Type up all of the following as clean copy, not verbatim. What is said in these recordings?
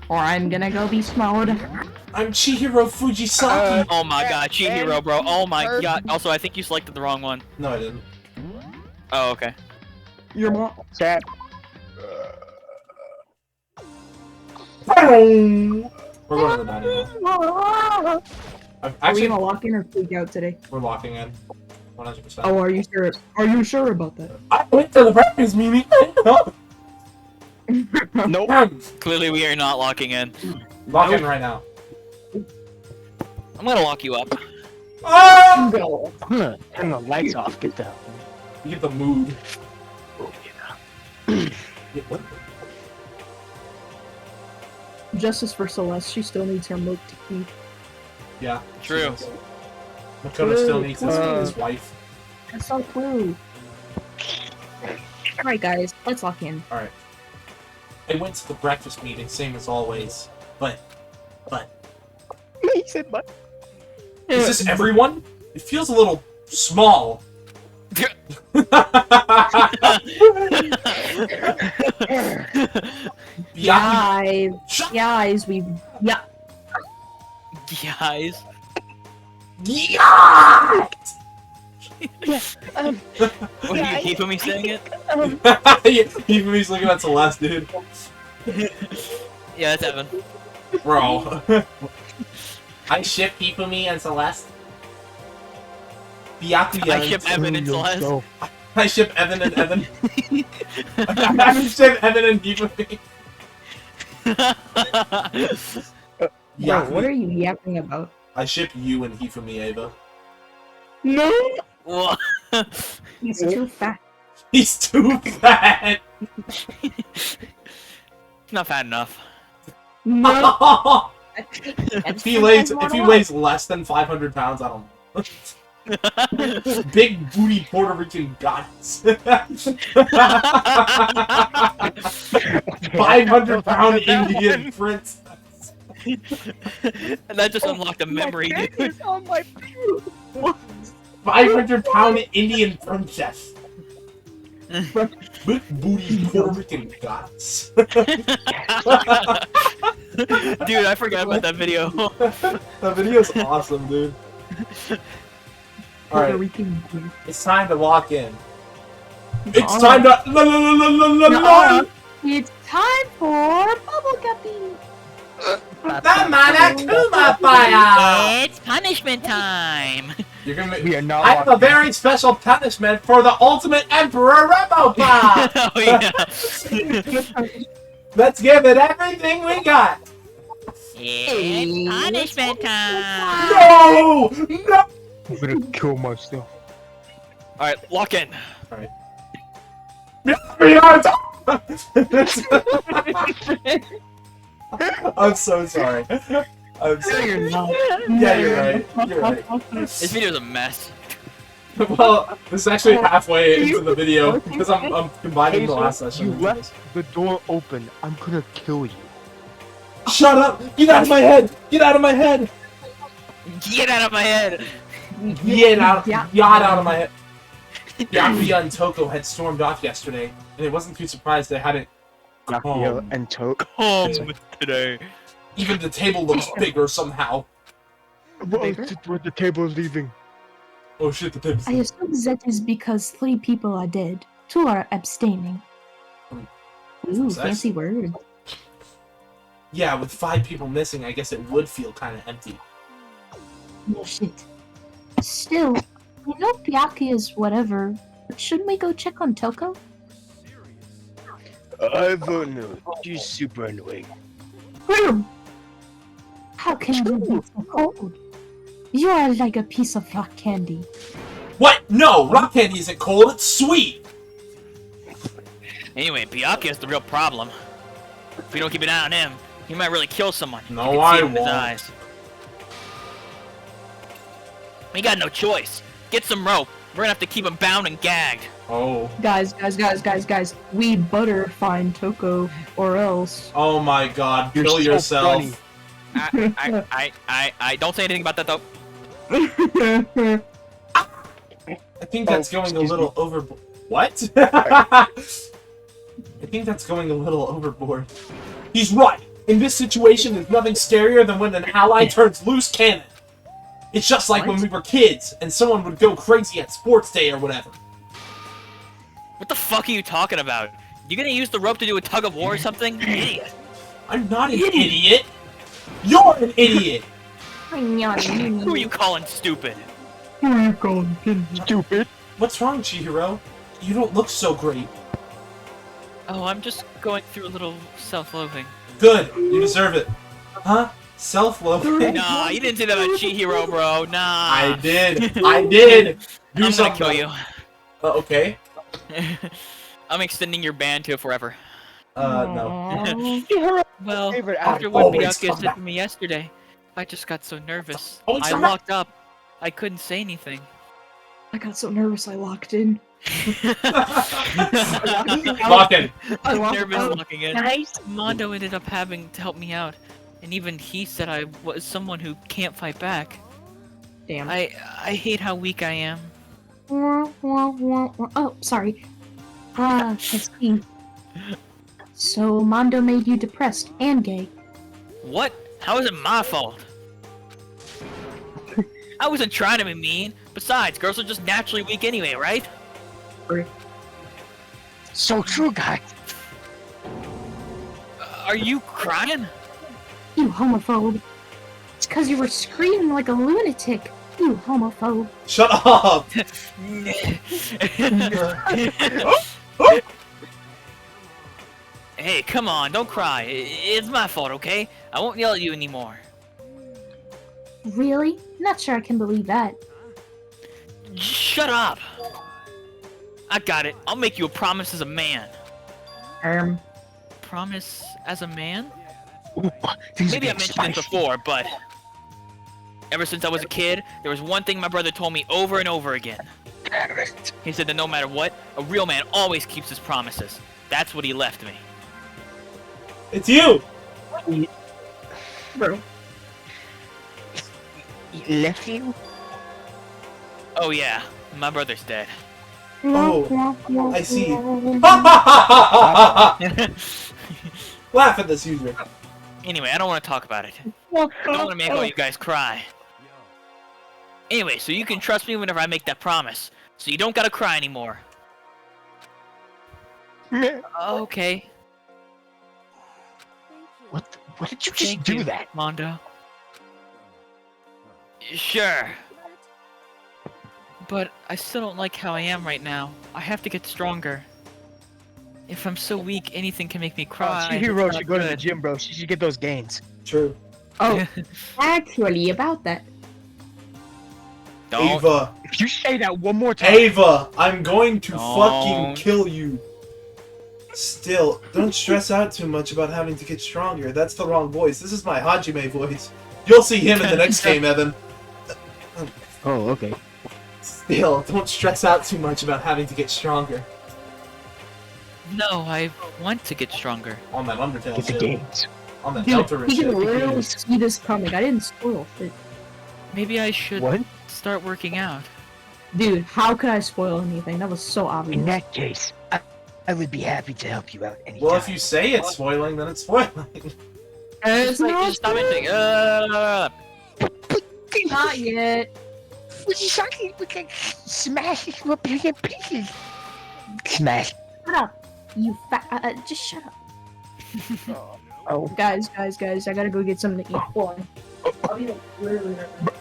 or I'm gonna go beast mode. I'm Chihiro Fujisaki. Oh my god, Chihiro, bro. Oh my god. Also, I think you selected the wrong one. No, I didn't. Oh, okay. Your mom. Sad. We're going to the dining hall. Are we Actually, gonna lock in or freak out today? we're locking in. 100%. Oh, are you sure? Are you sure about that? I went to the breakfast meeting. Nope. Clearly, we are not locking in. Lock in right now. I'm gonna lock you up. Ah! Turn the lights off. Get the. You get the mood. Oh, yeah. Yeah, what? Justice for Celeste. She still needs her milk tea. Yeah. True. Makoto still needs his wife. That's so cool. Alright, guys, let's lock in. Alright. I went to the breakfast meeting, same as always. But. He said, "But." Is this everyone? It feels a little small. Guys, Shut guys, we Guys. Yeah! What are you keeping me saying it? He's looking at Celeste, dude. Yeah, that's Evan. Bro. I ship Hifumi and Celeste. Byakuya. I ship Evan and Celeste. I ship Evan and Evan. I ship Evan and Hifumi. Bro, what are you yapping about? I ship you and Hifumi, Ava. No! What? He's too fat. He's too fat! Not fat enough. No! if he weighs less than 500 pounds, I don't know. Big booty Puerto Rican goddess. 500-pound Indian prince. And that just unlocked a memory, dude. On my 500-pound Indian princess. Big booty Puerto Rican goddess. Dude, I forgot about that video. That video's awesome, dude. Puerto Alright, Rican dude. it's time to lock in. It's Alright. time to... It's time for bubble guppy. The Monokuma fire! It's punishment time. You're gonna We are not. I have a very special punishment for the ultimate Emperor Rebopod! Oh yeah. Let's give it everything we got! It's punishment time. No! No! I'm gonna kill myself. All right, lock in. Alright. I'm so sorry. I'm so You're not. Yeah, you're right. You're right. This video's a mess. Well, this is actually halfway into the video because I'm combining the last Hazel, session. you into left this. the door open. I'm gonna kill you. Shut up! Get out of my head! Get out of my head! Get out of my head. Get out! Yeah. Get out of my head! Byakuya and Toko had stormed off yesterday, and it wasn't too surprised they hadn't. Byakuya and Toke. Home today. Even the table looks bigger somehow. Where the table is leaving. Oh shit, the table's I assume that is because 3 people are dead. 2 are abstaining. Ooh, Nice. fancy word. Yeah, with 5 people missing, I guess it would feel kind of empty. No shit. Still, we know Byakuya is whatever, but shouldn't we go check on Toko? I don't know. She's super annoying. How can you be so cold? You are like a piece of rock candy. What? No! Rock candy isn't cold, it's sweet! Anyway, Byakuya's the real problem. If we don't keep an eye on him, he might really kill someone. No, You can see I it in his won't. eyes. We got no choice. Get some rope. We're gonna have to keep him bound and gagged. Oh. Guys, we better find Toko or else. Oh my god, You're kill so yourself. funny. I don't say anything about that though. I think that's going a excuse little overboard. What? I think that's going a little overboard. He's right! In this situation, there's nothing scarier than when an ally turns loose cannon. It's just like when we were kids, and someone would go crazy at sports day or whatever. What the fuck are you talking about? You gonna use the rope to do a tug of war or something? Idiot. I'm not an idiot. You're an idiot. Who are you calling stupid? Who are you calling Stupid. What's wrong, Chihiro? You don't look so great. Oh, I'm just going through a little self-loathing. Good. You deserve it. Huh? Self-loathing? Nah, you didn't say that about Chihiro, bro. Nah. I did. I did. Do I'm something. gonna kill you. Okay. I'm extending your ban to forever. No. Well, Favorite after actor. what Always Byakuya come said back. to me yesterday, I just got so nervous. Always I come back. locked up. I couldn't say anything. I got so nervous I locked in. Lock in. I locked Nervous out. locking in. Mondo ended up having to help me out, and even he said I was someone who can't fight back. Damn. I hate how weak I am. Oh, sorry. I see. So Mondo made you depressed and gay. What? How is it my fault? I wasn't trying to be mean. Besides, girls are just naturally weak anyway, right? So true, guys. Are you crying? You homophobe. It's because you were screaming like a lunatic. You homophobe. Shut up. Hey, come on, don't cry. It's my fault, okay? I won't yell at you anymore. Really? Not sure I can believe that. Shut up! I got it. I'll make you a promise as a man. Promise as a man? Ooh, things are Maybe I getting mentioned it spicy. before, but ever since I was a kid, there was one thing my brother told me over and over again. Carrot. He said that no matter what, a real man always keeps his promises. That's what he left me. It's you. Bro. He left you? Oh yeah, my brother's dead. Oh, I see. Laugh at this user. Anyway, I don't want to talk about it. I don't want to make all you guys cry. Anyway, so you can trust me whenever I make that promise. So you don't gotta cry anymore. Okay. What did you just Thank do you, that? Mondo. Sure. But I still don't like how I am right now. I have to get stronger. If I'm so weak, anything can make me cry. Chihiro It's should not go to the good. gym, bro. She should get those gains. True. Oh, actually, about that. Don't. Ava. If you say that one more time, Ava, I'm going to Don't. fucking kill you. Still, don't stress out too much about having to get stronger. That's the wrong voice. This is my Hajime voice. You'll see him in the next game, Evan. oh, okay. Still, don't stress out too much about having to get stronger. No, I want to get stronger. On that Undertale Get the shit. gains. On that Dude, Delta he shit. can literally see this coming. I didn't spoil it. Maybe I should What? start working out. Dude, how could I spoil anything? That was so obvious. In that case, I would be happy to help you out anytime. Well, if you say it's spoiling, then it's spoiling. It's Like, not just stop it. Not yet. Fujisaki, we can smash it to a billion pieces. Smash. Shut up. You just shut up. Oh. Guys, I gotta go get something to eat. Hold on. I'll be like literally right back.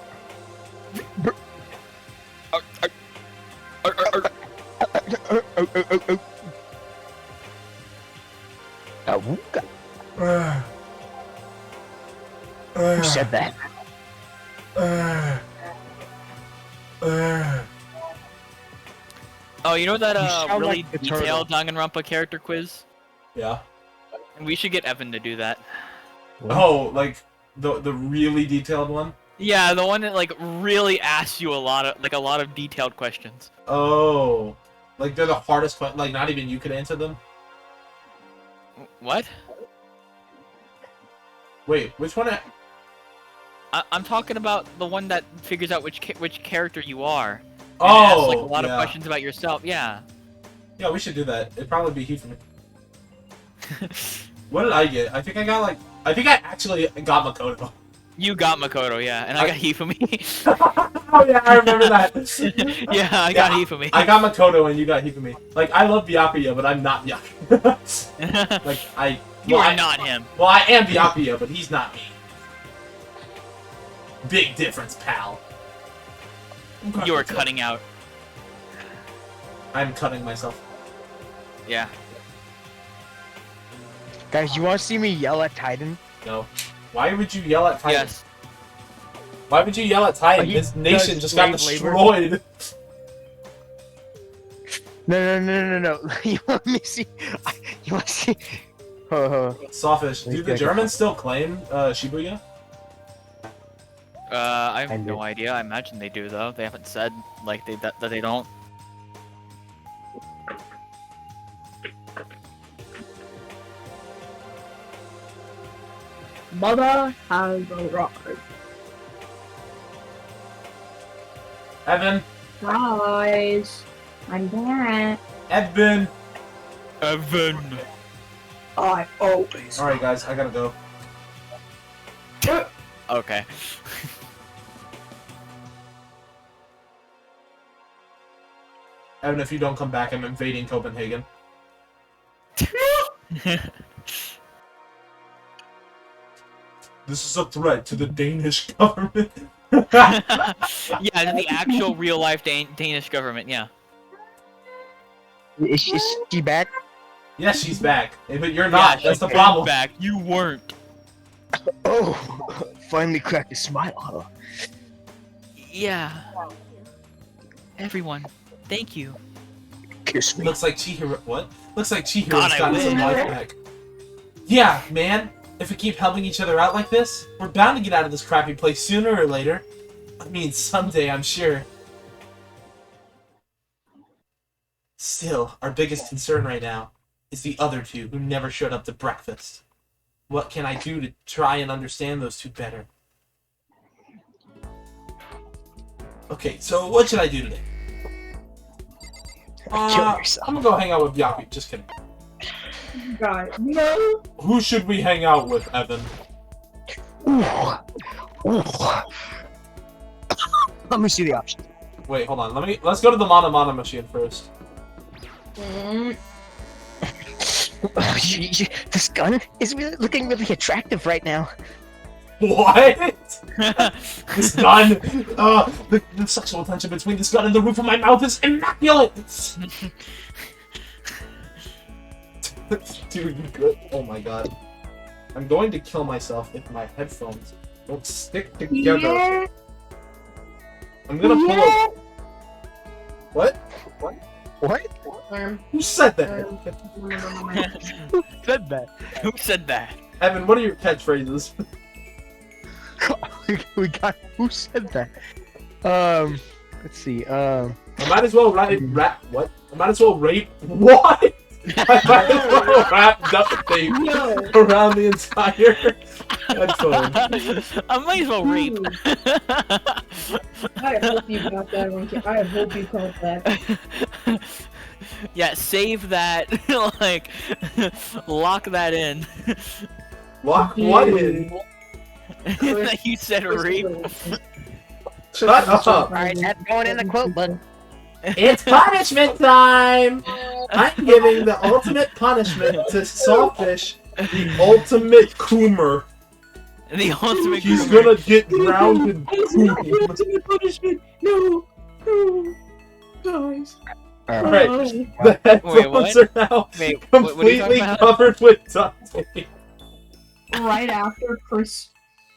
Awooga. Who said that? Oh, you know that You sound really like the detailed Danganronpa character quiz? Yeah. We should get Evan to do that. Oh, like the really detailed one? Yeah, the one that like really asks you a lot of detailed questions. Oh. Like they're the hardest question, like not even you could answer them? What? Wait, which one? I'm talking about the one that figures out which character you are. And Oh, asks, like a lot yeah. of questions about yourself. Yeah. Yeah, we should do that. It'd probably be Hifumi. What did I get? I think I got like I think I actually got Makoto. You got Makoto, yeah, and I got Hifumi. Oh yeah, I remember that. Yeah, I got Hifumi. I got Makoto and you got Hifumi. Like, I love Byakuya, but I'm not Byakuya. Like, You are not him. Well, I am Byakuya, but he's not me. Big difference, pal. You are cutting out. I'm cutting myself. Yeah. Guys, you want to see me yell at Titan? No. Why would you yell at Titan? Yes. Why would you yell at Titan? His nation just got destroyed. No. You want me to see? You want to see? Sawfish, do the Germans still claim Shibuya? I have no idea. I imagine they do, though. They haven't said like that they don't. Mother has arrived. Evan. Guys, I'm back. Evan. I always. Alright, guys, I gotta go. Okay. Evan, if you don't come back, I'm invading Copenhagen. This is a threat to the Danish government. Yeah, the actual real-life Danish government, yeah. Is she back? Yes, she's back. But you're not. Yeah, that's the problem. Back. You weren't. Oh, finally cracked a smile, huh? Yeah. Everyone, thank you. Kiss me. Looks like Chihiro. What? Looks like Chihiro's God, I gotten some wish. life back. Yeah, man. If we keep helping each other out like this, we're bound to get out of this crappy place sooner or later. I mean, someday, I'm sure. Still, our biggest concern right now is the other two who never showed up to breakfast. What can I do to try and understand those two better? Okay, so what should I do today? Kill yourself. I'm gonna go hang out with Byakuya. Just kidding. God, no. Who should we hang out with, Evan? Ooh. Let me see the options. Wait, hold on. Let's go to the Mana machine first. This gun is really looking really attractive right now. What? This gun? The sexual tension between this gun and the roof of my mouth is immaculate! Dude, you good? Oh my god. I'm going to kill myself if my headphones don't stick together. Yeah. I'm gonna pull a... What? What? Who said that? Who said that? Who said that? Evan, what are your catchphrases? we got. Who said that? Let's see. I might as well what? I might as well rape. What? I might as well wrap duct tape around the entire headphone. I might as well rape. I hope you got that one. I hope you caught that. Yeah, save that. Like, lock that in. Lock what in? You said rape. Shut up! Alright, that's going in the quote book. It's punishment time! I'm giving the ultimate punishment to Sawfish, the ultimate coomer. The ultimate. He's groomer. gonna get drowned in coom. Ultimate punishment. No. Guys. Alright, Oh. the headphones what? are now Wait, what are you completely talking about? covered with duct tape.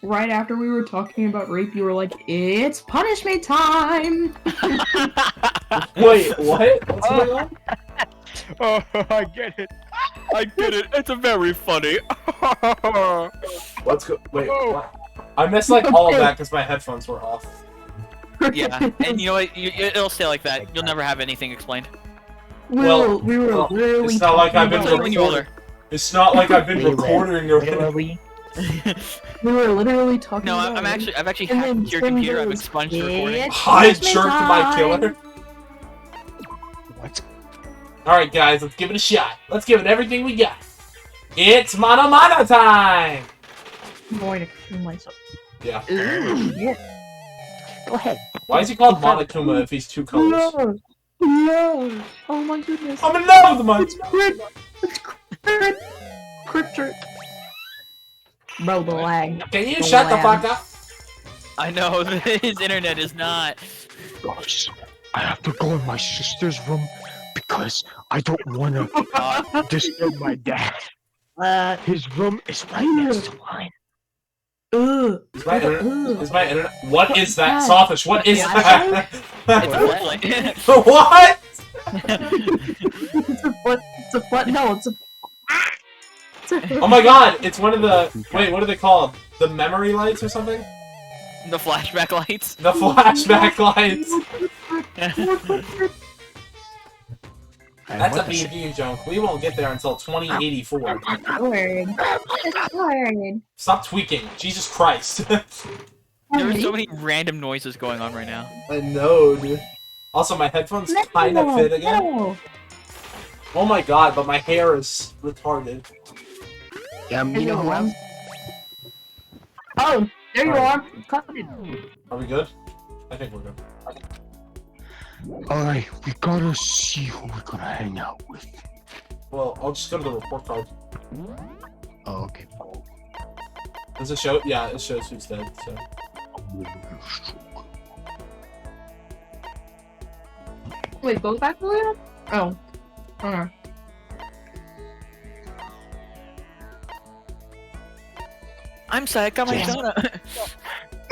Right after we were talking about rape, you were like, "It's punishment time." Wait, what? What's going on? Oh, I get it. It's a very funny. What's Wait, what? I missed like all of that because my headphones were off. Yeah, and you know what? It'll stay like that. You'll never have anything explained. We Well, were literally. it's not like I've been talking Until when you're older. It's not like I've been recording or Literally. We were literally talking. No, about I've actually And then hacked your Tim computer. I've goes, expunged the recording. "It's I punishment jerked my time." killer. What? Alright guys, let's give it a shot. Let's give it everything we got. It's Mana time! I'm going to kill myself. Yeah. Yeah. Go ahead. Why is he called Monokuma if he's two colors? No! Oh my goodness. I'm in love with mine! It's crit! It's crit! Crit trick. Bro, the lag. Can you The shut the lag. fuck up? I know, his internet is not. Gosh, I have to go in my sister's room because I don't want to disturb my dad. His room is right next to mine. Ugh. Is my internet? What is that? God. Sawfish, what is Yeah, that? It's a flashlight. What? It's a foot. No, it's a. Oh my god, it's one of the... Wait, what are they called? The memory lights or something? The flashback lights. The flashback lights! That's a B&B joke. We won't get there until 2084. Word. It's word. Stop tweaking. Jesus Christ. There are so many random noises going on right now. I know, dude. Also, my headphones kind of fit again. No. Oh my god, but my hair is retarded. Yeah, you know who else? Oh, there you are. Are we good? I think we're good. Alright, we gotta see who we're gonna hang out with. Well, I'll just go to the report card. Oh, okay. Does it show? Yeah, it shows who's dead, so. Wait, go back to there? Oh. Okay. I'm Sayaka Maizona.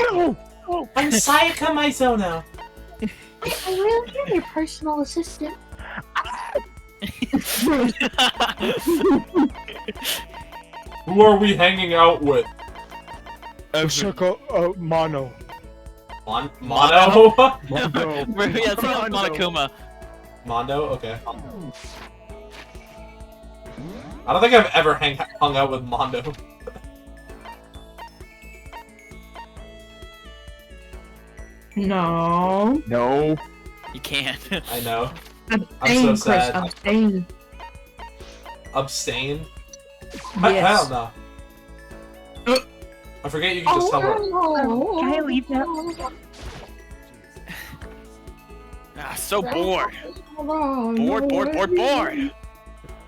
No! I'm Sayaka Maizono. I really am your personal assistant. Who are we hanging out with? Osaka, Mono. Mono? Mondo. Yeah, it's like Monokuma. Mondo? Okay. I don't think I've ever hung out with Mondo. No. No. You can't. I know. Abstain, so Chris. sad. Abstain. Abstain? Yes. Hell no. I forget you can just tell her. Can I leave now? Ah, so bored. Bored.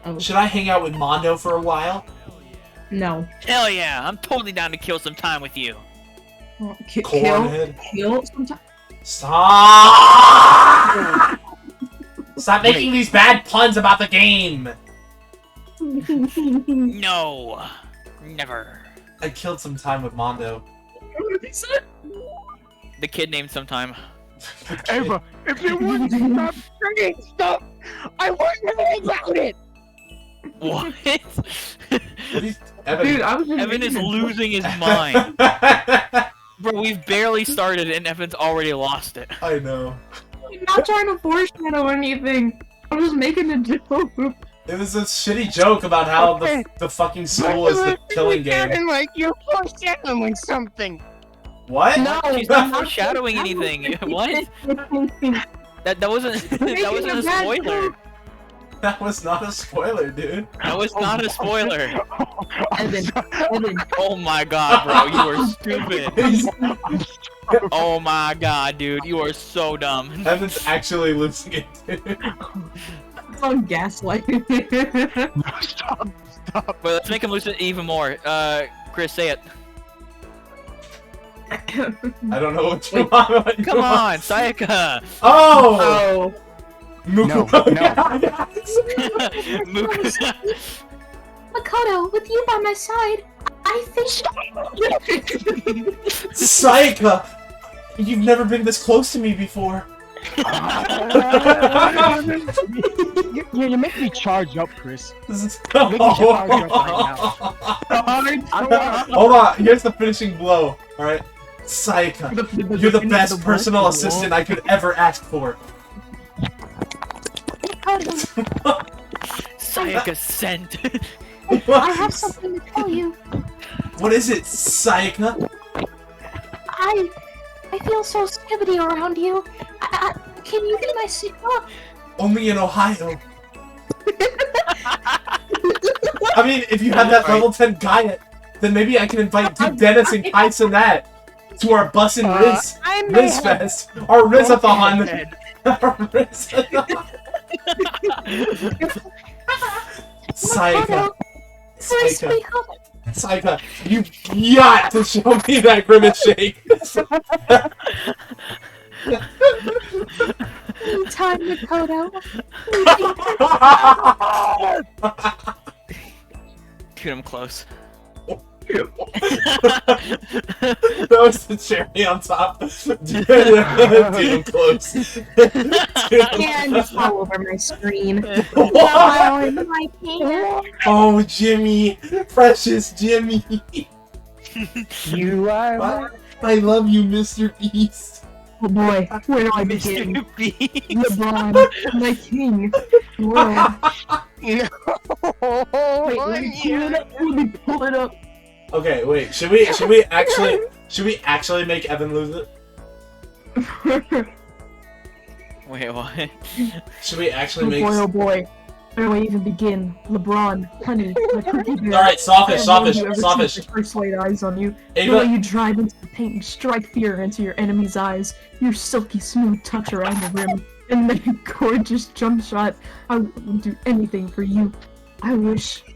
Oh, Should I hang out with Mondo for a while? no. Hell yeah, I'm totally down to kill some time with you. Kill Cornhead. sometimes. Stop! Stop making these bad puns about the game! No. Never. I killed some time with Mondo. The kid named sometime. Ava, if you wouldn't stop bringing stuff, I wouldn't know about it! What? Evan. Dude, I was just Evan is making a losing his mind. Bro, we've barely started and Evan's already lost it. I know. I'm not trying to foreshadow anything. I'm just making a joke. It was a shitty joke about how the fucking school is the killing game. And like you're foreshadowing something. What? No, She's not foreshadowing anything. What? That wasn't that wasn't a spoiler. That was not a spoiler, dude. That was not a spoiler. Evan. Oh my god, bro, you are stupid. Oh my god, dude, you are so dumb. Evan's actually losing it, dude. It's on gaslighting. Stop. But let's make him lose it even more. Chris, say it. I don't know what you want. Come on, Sayaka. Oh! Oh. Mukusa. Makoto, with you by my side, I think. Sayaka! You've never been this close to me before. You make me charge up, Chris. Hold on, here's the finishing blow. Alright. Sayaka, you're the best personal assistant I could ever ask for. Sayaka sent. I have something to tell you. What is it, Sayaka? I feel so skibbity around you. Can you be my secret? Only in Ohio. I mean, if you had that level 10 Gaia then maybe I can invite Duke Dennis and Kai Cenat to our Bus and Riz Fest. Our Rizathon. Our Rizathon. Saika. Saika, you got to show me that grimace shake. Time, Makoto. Dude, I'm close. That was the cherry on top. Dude, I'm close. And it's all over my screen. Oh, Jimmy. Precious Jimmy. You are. I love you, Mr. Beast. Oh boy, where do I begin? Mr. B. LeBron, my king. Whoa. Wait, let me pull it up. Okay, wait. Should we actually make Evan lose it? Wait, what? Should we actually Oh make? boy, oh boy. Where do I even begin? LeBron, honey, my cookie bear. Alright, Sawfish, I have known Sawfish, you ever Sawfish. since I first laid eyes on you. The Ava, way you drive into the paint and strike fear into your enemy's eyes. Your silky smooth touch around the rim. And that gorgeous jump shot. I would do anything for you. I wish it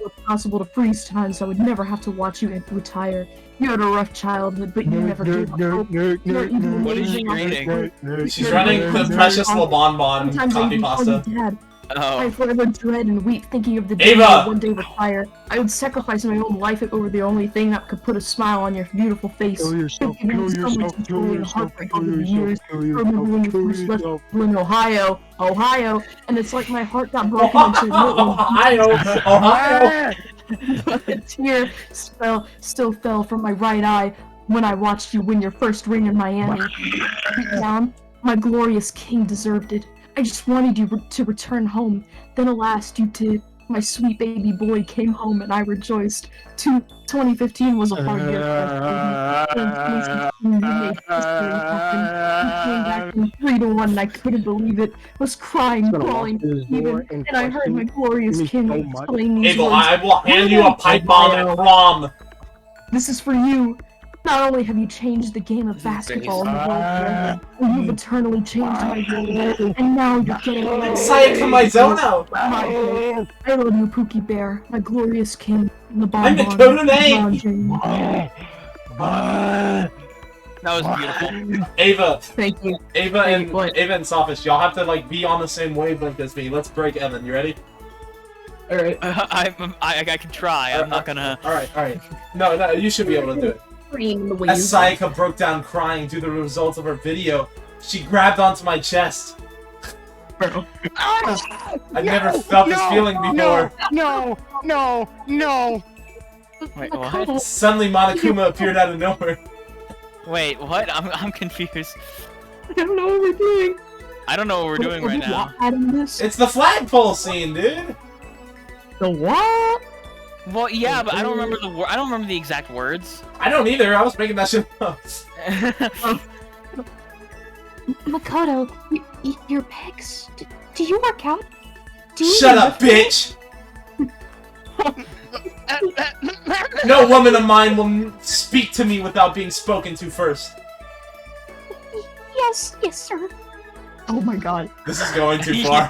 were possible to freeze time so I would never have to watch you retire. You had a rough childhood, but you never gave up hope. You're even What is she amazing on reading? the she's running the precious LeBon Bon Sometimes I coffee even call you pasta. Dad. I Oh. forever dread and weep thinking of the day Ava! I would one day retire. I would sacrifice my own life if it were the only thing that could put a smile on your beautiful face. Kill yourself, You've given kill me so much yourself, kill joy and yourself, heartbreak kill over the yourself, years. kill I remember when you yourself, first kill left yourself. in Ohio, and it's like my heart got broken into little Ohio. a tear still fell from my right eye when I watched you win your first ring in Miami. Deep down, my glorious king deserved it. I just wanted you to return home. Then alas, you did. My sweet baby boy came home and I rejoiced. 2015 was a hard year for us, baby. In 2016, you made history happen. You came back from 3-1 and I couldn't believe it. I was crying, crawling, even, and I heard my glorious king telling these Abel, words. I will hand you a pipe bomb at prom. This is for you. Not only have you changed the game of basketball in the world forever, but you've eternally changed my world, and now you're getting Sayaka Maizono. I love you, Pookie Bear, my glorious king, the I'm bonbon. Makoto Naegi. That was beautiful. Ava, Thank you. Ava Hey, and what? Ava and Sawfish, y'all have to like be on the same wavelength as me. Let's break Evan. You ready? Alright. I can try. I'm not gonna. All right. No, you should be able to do it. The way As Sayaka broke down crying due to the results of her video, she grabbed onto my chest. Bro. I've never felt this feeling before. No. Wait, what? Suddenly, Monokuma appeared out of nowhere. Wait, what? I'm confused. I don't know what we're doing. I don't know what we're doing right now. It's the flagpole scene, dude. The what? Well, yeah, but I don't remember the I don't remember the exact words. I don't either. I was making that shit up. Makoto, your pecs. Do you work out? Do you Shut up, bitch! No woman of mine will speak to me without being spoken to first. Yes, sir. Oh my god. This is going too far.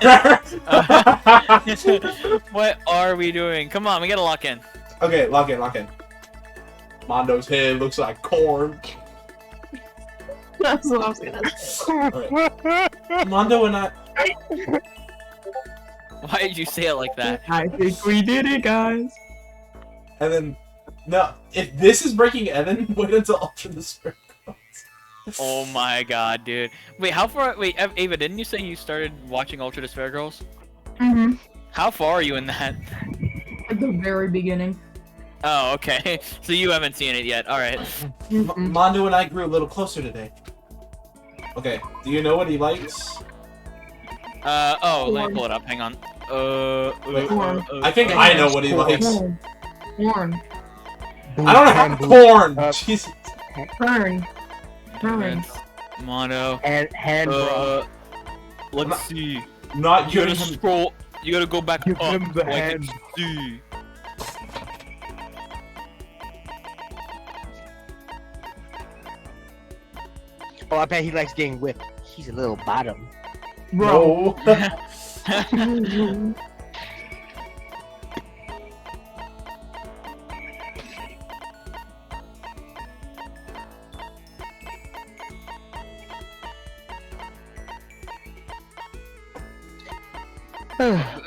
What are we doing? Come on, we gotta lock in. Okay, lock in. Mondo's head looks like corn. That's what I was gonna say. Right. Mondo and I... Why did you say it like that? I think we did it, guys. And then... No, if this is breaking Evan, wait until Ultra Despair comes. Oh my god, dude. Wait, how far? Wait, Ava, didn't you say you started watching Ultra Despair Girls? Mm-hmm. How far are you in that? At the very beginning. Oh, okay. So you haven't seen it yet. Alright. Mondo and I grew a little closer today. Okay, do you know what he likes? Oh, let me pull it up. Hang on. I think I know what he likes. Corn. I don't have corn! Jesus. Burn. Mono. Hand Let's see. Not You gotta giving him... scroll. You gotta go back Give up. him the so I can hand. see. Oh, I bet he likes getting whipped. He's a little bottom. No.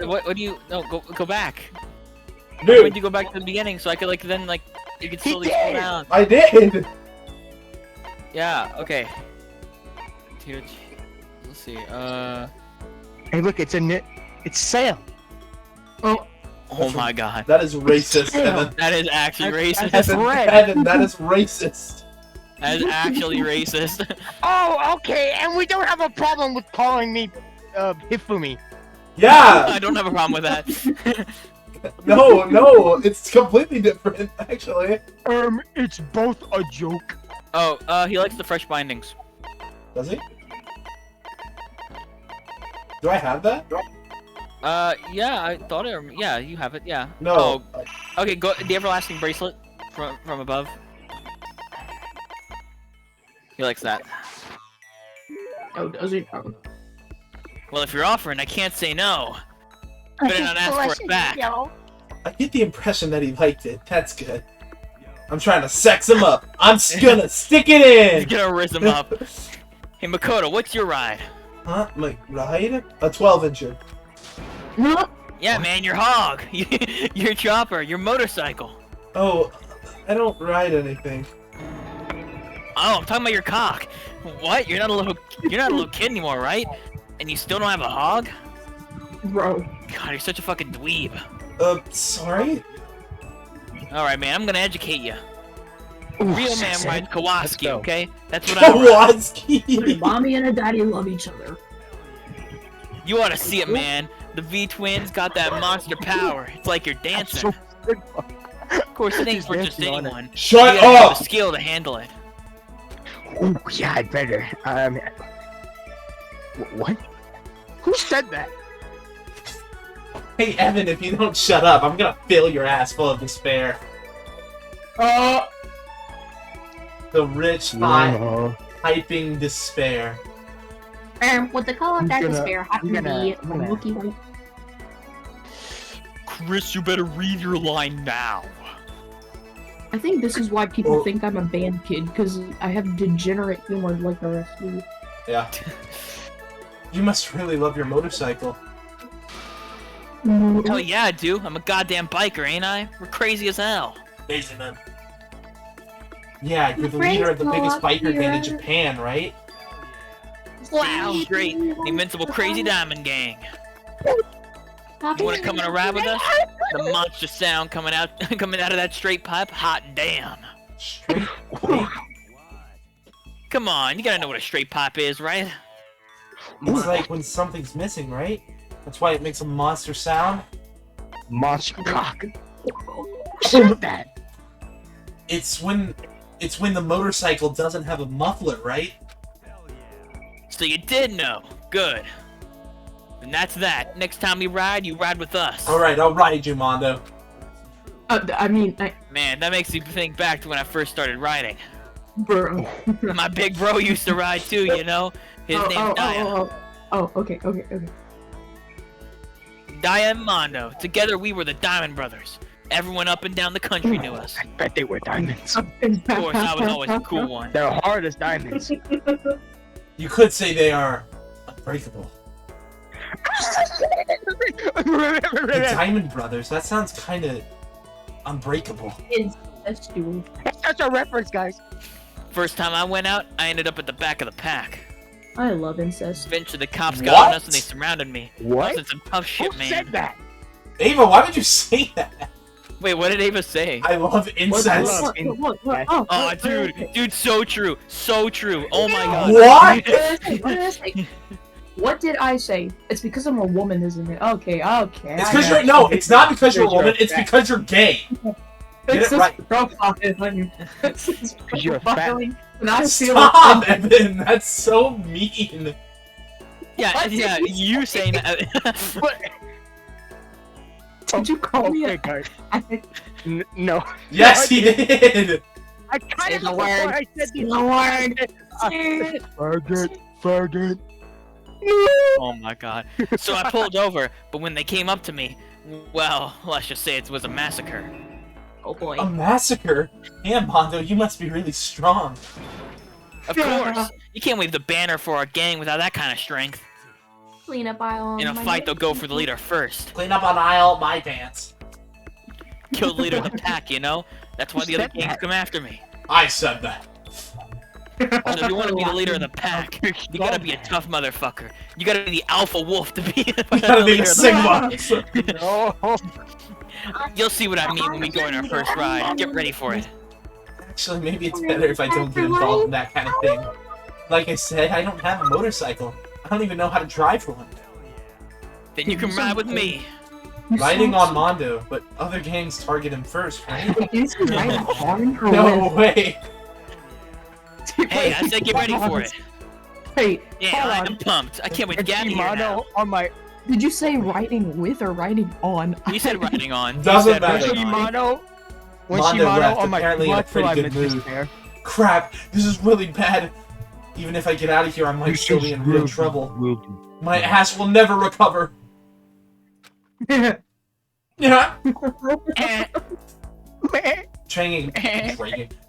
What do you? No, go back. Why Dude, would you go back to the beginning so I could then you could slowly slow down? I did. Yeah. Okay. Let's see. Hey, look, it's Sam. Oh my God. That is racist, Evan. That is actually racist. Evan, that is racist. That is actually racist. Oh, okay, and we don't have a problem with calling me Hifumi. Yeah. I don't have a problem with that. No, it's completely different, actually. It's both a joke. Oh, he likes the fresh bindings. Does he? Do I have that? Yeah, I thought it. Yeah, you have it. Yeah. No. Oh, okay. Go the everlasting bracelet from above. He likes that. Oh, does he? Oh. Well, if you're offering, I can't say no. Better not ask for it back. I get the impression that he liked it. That's good. I'm trying to sex him up. I'm gonna stick it He's in! gonna riz him up. Hey, Makoto, what's your ride? Huh? My ride? A 12-incher. Yeah, man, your hog. Your chopper. Your motorcycle. Oh, I don't ride anything. Oh, I'm talking about your cock. What? You're not a little kid anymore, right? And you still don't have a hog? Bro. God, you're such a fucking dweeb. Sorry? Alright, man, I'm gonna educate you. Ooh, Real man sexy. rides Let's Kawasaki, go. okay? That's what I ride. Kowalski! Mommy and a daddy love each other. You ought to see it, man. The V-twins got that monster power. It's like you're dancing. Of course, it ain't for just dancing on it. anyone. Shut You gotta have up! the skill to handle it. Ooh, yeah, I better. What? Who said that? Hey, Evan, if you don't shut up, I'm gonna fill your ass full of despair. The rich, hyping despair. What they call it, that gonna- despair happen to gonna- be I'm gonna- Wookie White. Chris, you better read your line now. I think this is why people think I'm a band kid, because I have degenerate humor like the rest of you. Yeah. You must really love your motorcycle. Hell yeah, I do. I'm a goddamn biker, ain't I? We're crazy as hell. Amazing, man. Yeah, you're the leader of the biggest biker gang in Japan, right? Wow, great. The Invincible Crazy Diamond Gang. You wanna come on a ride with us? The monster sound coming out of that straight pipe, hot damn. Straight. Come on, you gotta know what a straight pipe is, right? It's like when something's missing, right? That's why it makes a monster sound. Monster cock. Said that. It's when the motorcycle doesn't have a muffler, right? So you did know. Good. And that's that. Next time we ride, you ride with us. Alright, I'll ride you, Mondo. I mean, Man, that makes me think back to when I first started riding. bro. My big bro used to ride too, you know? His name's Daya. Okay. Daya and Mondo. Together we were the Diamond Brothers. Everyone up and down the country knew us. I bet they were diamonds. Of course, I was always the cool one. They're hard as diamonds. You could say they are unbreakable. The Diamond Brothers, that sounds kinda unbreakable. That's true. That's a reference, guys. First time I went out, I ended up at the back of the pack. I love incest. Eventually the cops got on us and they What? surrounded me. What? I was in some tough shit, Who man. said that? Ava, why would you say that? Wait, what did Ava say? I love incest. What? Oh, dude, so true. So true. Oh my god. What? What did I say? What did I say? It's because I'm a woman, isn't it? Okay. It's because you're no. It's not because you're a woman. It's because you're gay. Get it right. You're fat. And I feel Stop, offended. Evan. That's so mean. Yeah, you saying that. Did you call me Okay, a guys. No. Yes, he did. I tried Say it the before word. I said Say the word. Faggot. Oh my god. So I pulled over, but when they came up to me, well, let's just say it was a massacre. Oh boy. A massacre? Damn, Mondo, you must be really strong. Of course, you can't wave the banner for our gang without that kind of strength. Clean up aisle. In a fight, they'll go for the leader first. Clean up on aisle, my dance. Kill the leader of the pack, you know? That's why the other gangs come after me. I said that. So if you want to be the leader of the pack, you gotta be a tough motherfucker. You gotta be the alpha wolf to be You the gotta be leader a of the Sigma. No. You'll see what I mean when we go on our first ride. Get ready for it. Actually, maybe it's better if I don't get involved in that kind of thing. Like I said, I don't have a motorcycle. I don't even know how to drive one. Then you can ride with me. Riding on Mondo, but other gangs target him first, right? Is he riding on or No with? way. Hey, I said get ready for it. Hey, Yeah, hold I'm on. pumped. I can't wait to It's get here now. Shimano on my Did you say riding with or riding on? You said riding on. Doesn't You said matter. riding on. Shimano. When Mondo Shimano left, on my apparently in a clutch, pretty I good missed this mood. there. Crap, this is really bad. Even if I get out of here, I might still be in real trouble. My ass will never recover. Yeah.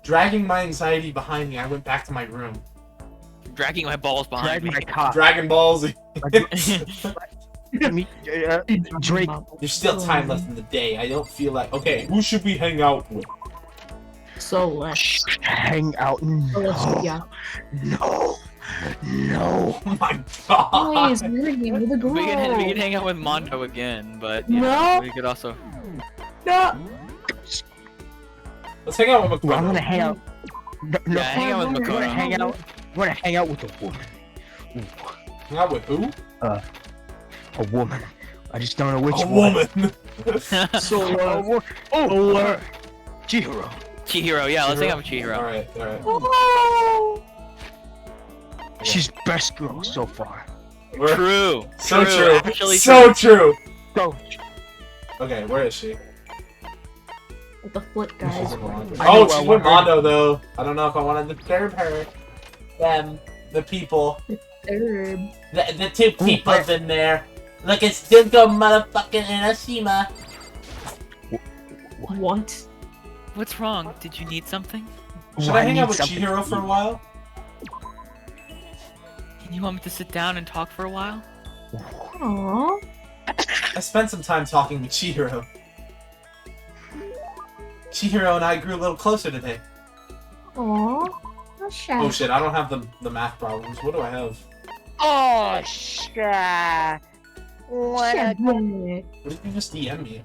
Dragging my anxiety behind me, I went back to my room. Dragging my balls behind me. Drag my cock. Dragon Balls. Drake. There's still time left in the day. I don't feel like. Okay, who should we hang out with? So let's. Hang out. No. Yeah. No. No. Oh my god. Always moving with a girl. We can hang out with Mondo again, but you know, we could also. No. Let's hang out with Well, I'm Makoto. gonna hang out. No, Yeah, hang out with I'm gonna Makoto. hang out. I'm gonna hang out with a woman. Hang out with who? A woman. I just don't know which A one. woman. So Chihiro. Chihiro, yeah, let's hang out with Chihiro. Alright, alright. Oh. She's best girl so far. True. So true. Actually, So true. Go. Okay, where is she? With the flip, guys. Oh, she's with Mondo though. I don't know if I want to disturb her. Them, the people. Herb. The two peoples in there. Look, it's Dingo motherfucking Hiroshima. What? What's wrong? Did you need something? Should I hang out with Chihiro for a while? Can you want me to sit down and talk for a while? Aww. I spent some time talking with Chihiro. Chihiro and I grew a little closer today. Aww. Oh, shy. Oh shit, I don't have the math problems. What do I have? Oh shit! What a... Shit. What did you just DM me?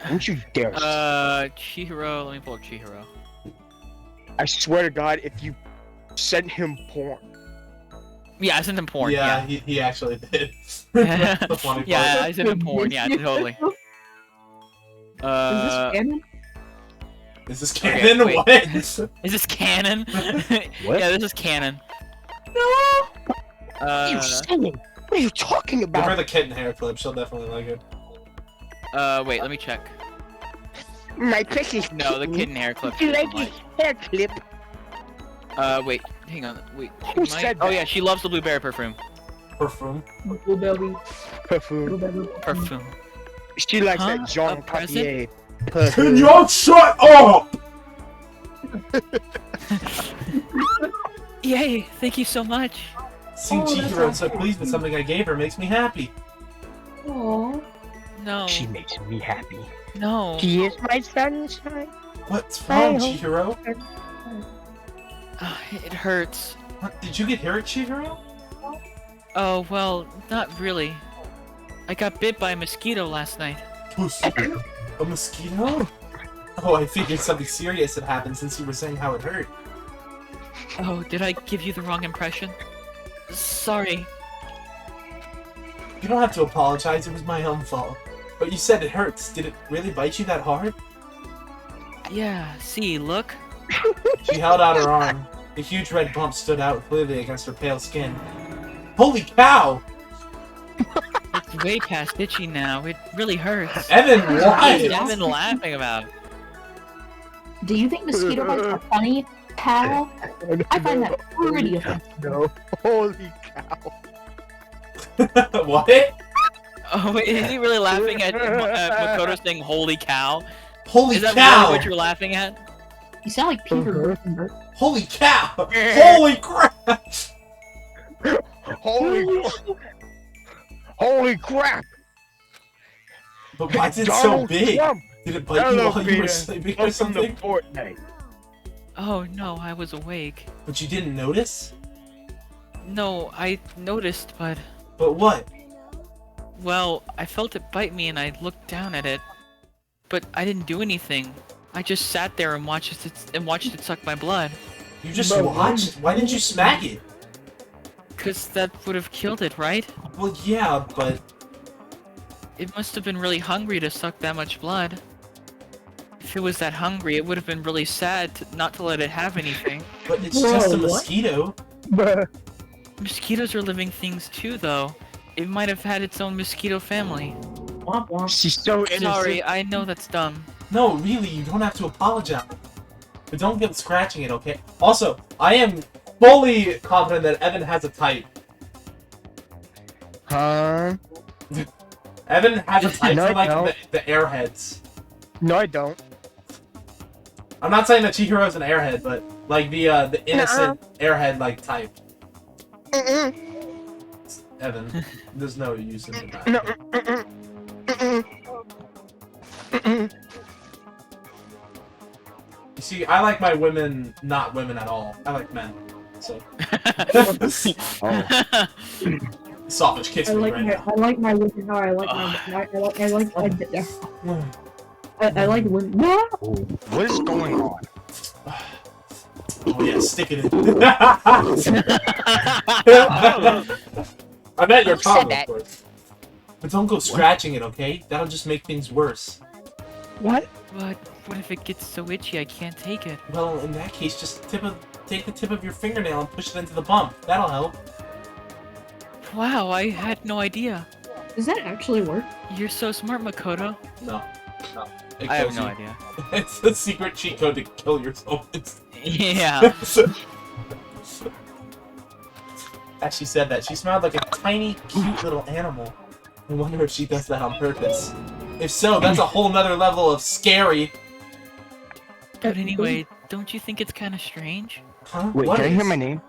Don't you dare! Chihiro, let me pull up Chihiro. I swear to God, if you send him porn, Yeah, I sent him porn, Yeah, yeah. he actually did. That's the funny part. Yeah, I sent him porn, yeah, totally. Is this canon? Is this Okay, canon? wait. What? Is this canon? What? Yeah, this is canon. what are you saying? What are you talking Give her about? the kitten hair clip. She'll definitely like it. Wait, let me check. My precious. No, the kitten hair clip. You like his hair clip? Wait, hang on. Wait, she Who might... said Oh that? yeah, she loves the blueberry perfume. Perfume. Blueberry. Perfume. Blueberry. Perfume. She likes Huh? that Jean A present? Cartier. Can Perfume. y'all shut up? Yay, thank you so much. Seeing Oh, that's Chihiro so awesome. pleased with something I gave her makes me happy. Aww. No, She makes me happy. no. She is my sunshine. What's wrong, Hi-ho. Chihiro? It hurts. What, did you get hurt, Chihiro? Oh, well, not really. I got bit by a mosquito last night. A mosquito? Oh, I figured something serious had happened since you were saying how it hurt. Oh, did I give you the wrong impression? Sorry. You don't have to apologize, it was my own fault. But you said it hurts. Did it really bite you that hard? Yeah, see, look. She held out her arm. A huge red bump stood out clearly against her pale skin. Holy cow! It's way past itchy now. It really hurts. Evan, What why? is Evan laughing about? Do you think mosquito bites are funny, pal? I find that pretty offensive. No. Holy cow. What? Oh, wait, is he really laughing at Makoto saying "Holy cow"? Holy Is that cow! really what you're laughing at? You sound like Peter Griffin. Holy cow! Holy crap! Holy crap! But why is it so Donald big? Trump. Did it bite you while you were sleeping or Welcome to something? Fortnite. Oh no, I was awake. But you didn't notice? No, I noticed, but But what? well, I felt it bite me and I looked down at it, but I didn't do anything. I just sat there and watched it suck my blood. You just watched? Why didn't you smack it? Cause that would have killed it, right? Well, yeah, but It must have been really hungry to suck that much blood. If it was that hungry, it would have been really sad not to let it have anything. it's just a mosquito. Mosquitoes are living things too, though. It might have had its own mosquito family. Womp womp. She's so innocent. Sorry, I know that's dumb. No, really, you don't have to apologize. But don't get scratching it, okay? Also, I am fully confident that Evan has a type. Huh? Evan has a type No, for, like, I don't. the airheads. No, I don't. I'm not saying that Chihiro's an airhead, but, like, the innocent airhead, like, type. Evan, there's no use in that. No. You see, I like my women not women at all. I like men. So. Sawfish kicks I me like right my, now. I like my women. No, I like my, I like women. No! What is going on? Oh yeah, stick it in. I meant your Who said comment, that? of course. But don't go scratching it, okay? That'll just make things worse. What? But what if it gets so itchy I can't take it? Well, in that case, just take the tip of your fingernail and push it into the bump. That'll help. Wow, I had no idea. Does that actually work? You're so smart, Makoto. No. It I have kills no you. idea. It's a secret cheat code to kill yourself. Yeah. As she said that, she smelled like a tiny, cute little animal. I wonder if she does that on purpose. If so, that's a whole nother level of scary. But anyway, don't you think it's kind of strange? Huh? Wait, What can I hear is? my name?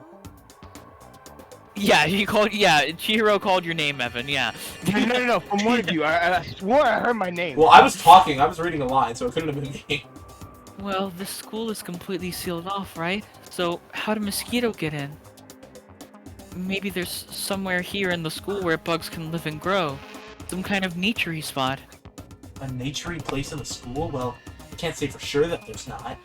Yeah, Chihiro called your name, Evan, yeah. No, from one of you. I swore I heard my name. Well, I was talking. I was reading a line, so it couldn't have been me. Well, the school is completely sealed off, right? So, how did Mosquito get in? Maybe there's somewhere here in the school where bugs can live and grow. Some kind of nature-y spot. A naturey place in the school? Well, I can't say for sure that there's not.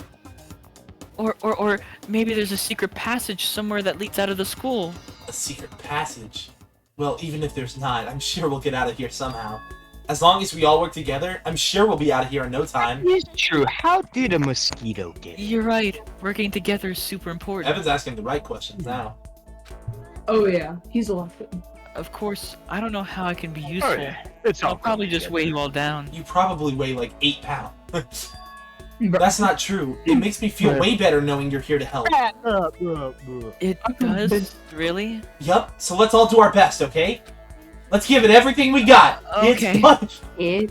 Or maybe there's a secret passage somewhere that leads out of the school. A secret passage? Well, even if there's not, I'm sure we'll get out of here somehow. As long as we all work together, I'm sure we'll be out of here in no time. It's true. How did a mosquito get in? You're right. Working together is super important. Evan's asking the right questions now. Oh yeah, he's a lot. Of course, I don't know how I can be useful. It's all I'll probably just weigh you all down. You probably weigh like 8 pounds. That's not true. It makes me feel way better knowing you're here to help. It does? Really? Yup, so let's all do our best, okay? Let's give it everything we got. Okay. It's fun.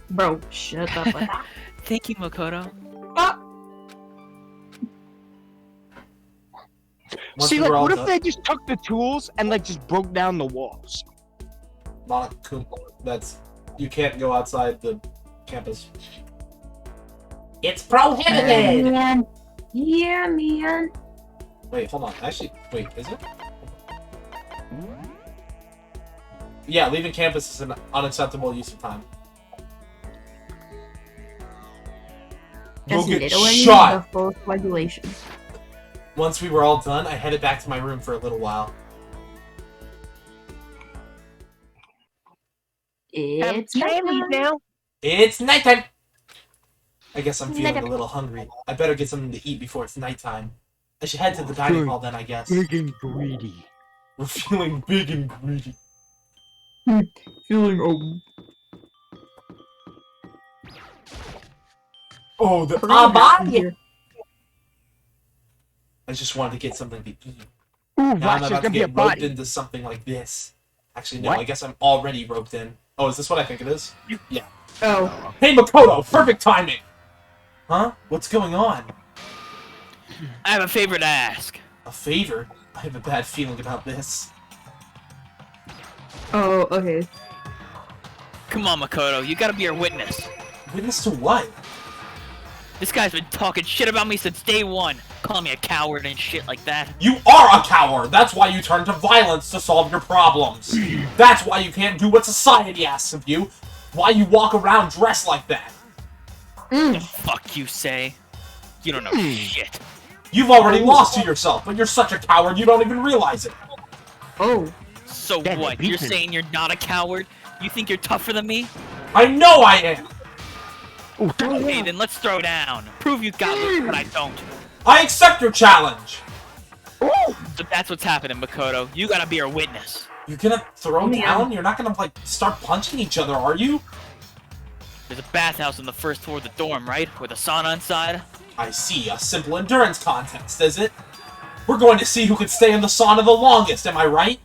Bro, shut up. Thank you, Makoto. Once See, we were like, all what if done- they just took the tools and, like, just broke down the walls? Monokuma, that's... You can't go outside the campus. It's prohibited! Man. Yeah, man. Wait, hold on. Actually, wait, is it? Yeah, leaving campus is an unacceptable use of time. We'll That's get literally shot! the first regulation. Once we were all done, I headed back to my room for a little while. It's nighttime. now. It's nighttime! I guess I'm feeling a little hungry. I better get something to eat before it's nighttime. I should head to the dining hall then, I guess. Big and greedy. We're feeling big and greedy. Feeling Oh, the Forgot what happened Abaya! here. I just wanted to get something to eat. Ooh, Now I'm watch, there's about to gonna be a get roped body. into something like this. Actually, no, What? I guess I'm already roped in. Oh, is this what I think it is? Yeah. Oh, Hey, Makoto! Perfect timing! Huh? What's going on? I have a favor to ask. A favor? I have a bad feeling about this. oh, okay. Come on, Makoto, you gotta be our witness. Witness to what? This guy's been talking shit about me since day one, calling me a coward and shit like that. You are a coward! That's why you turn to violence to solve your problems! That's why you can't do what society asks of you! Why you walk around dressed like that! The fuck you say? You don't know shit. You've already lost to yourself, but you're such a coward you don't even realize it! Oh, So Daddy, what, beat you're me. saying you're not a coward? You think you're tougher than me? I know I am! Ooh, Okay, then let's throw down. Prove you got this, but I don't. I accept your challenge! So that's what's happening, Makoto. You gotta be our witness. You're gonna throw Man. down? You're not gonna, like, start punching each other, are you? There's a bathhouse on the first floor of the dorm, right? With a sauna inside? I see, a simple endurance contest, is it? We're going to see who can stay in the sauna the longest, am I right?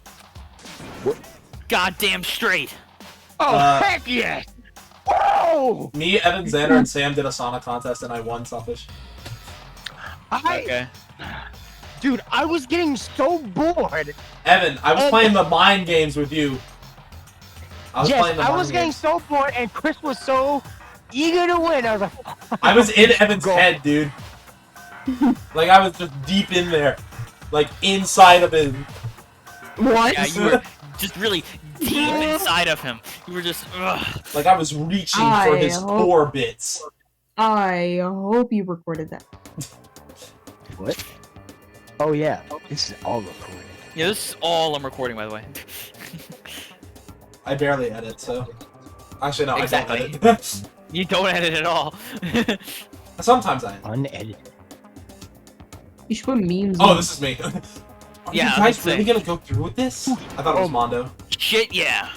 Goddamn straight. Oh, Uh, heck yes! Whoa! Me, Evan, Xander, and Sam did a sauna contest and I won, Sawfish. Okay. Dude, I was getting so bored. Evan, I was playing the mind games with you. I was playing the I mind was getting games. so bored, and Chris was so eager to win. I was like, I was in Evan's Go. head, dude. Like, I was just deep in there. Like, inside of him. what? Yeah, you were just really deep inside of him. You were just, ugh. Like, I was reaching for his I core bits. I hope you recorded that. what? Oh yeah, this is all recorded. Yeah, this is all I'm recording, by the way. I barely edit, so... Actually, no, Exactly. I don't edit. You don't edit at all. Sometimes I edit. Unedited. You should put memes. Oh, in. this is me. Are Yeah, you I was guys gonna really say. gonna go through with this? I thought it was Mondo. Shit, yeah.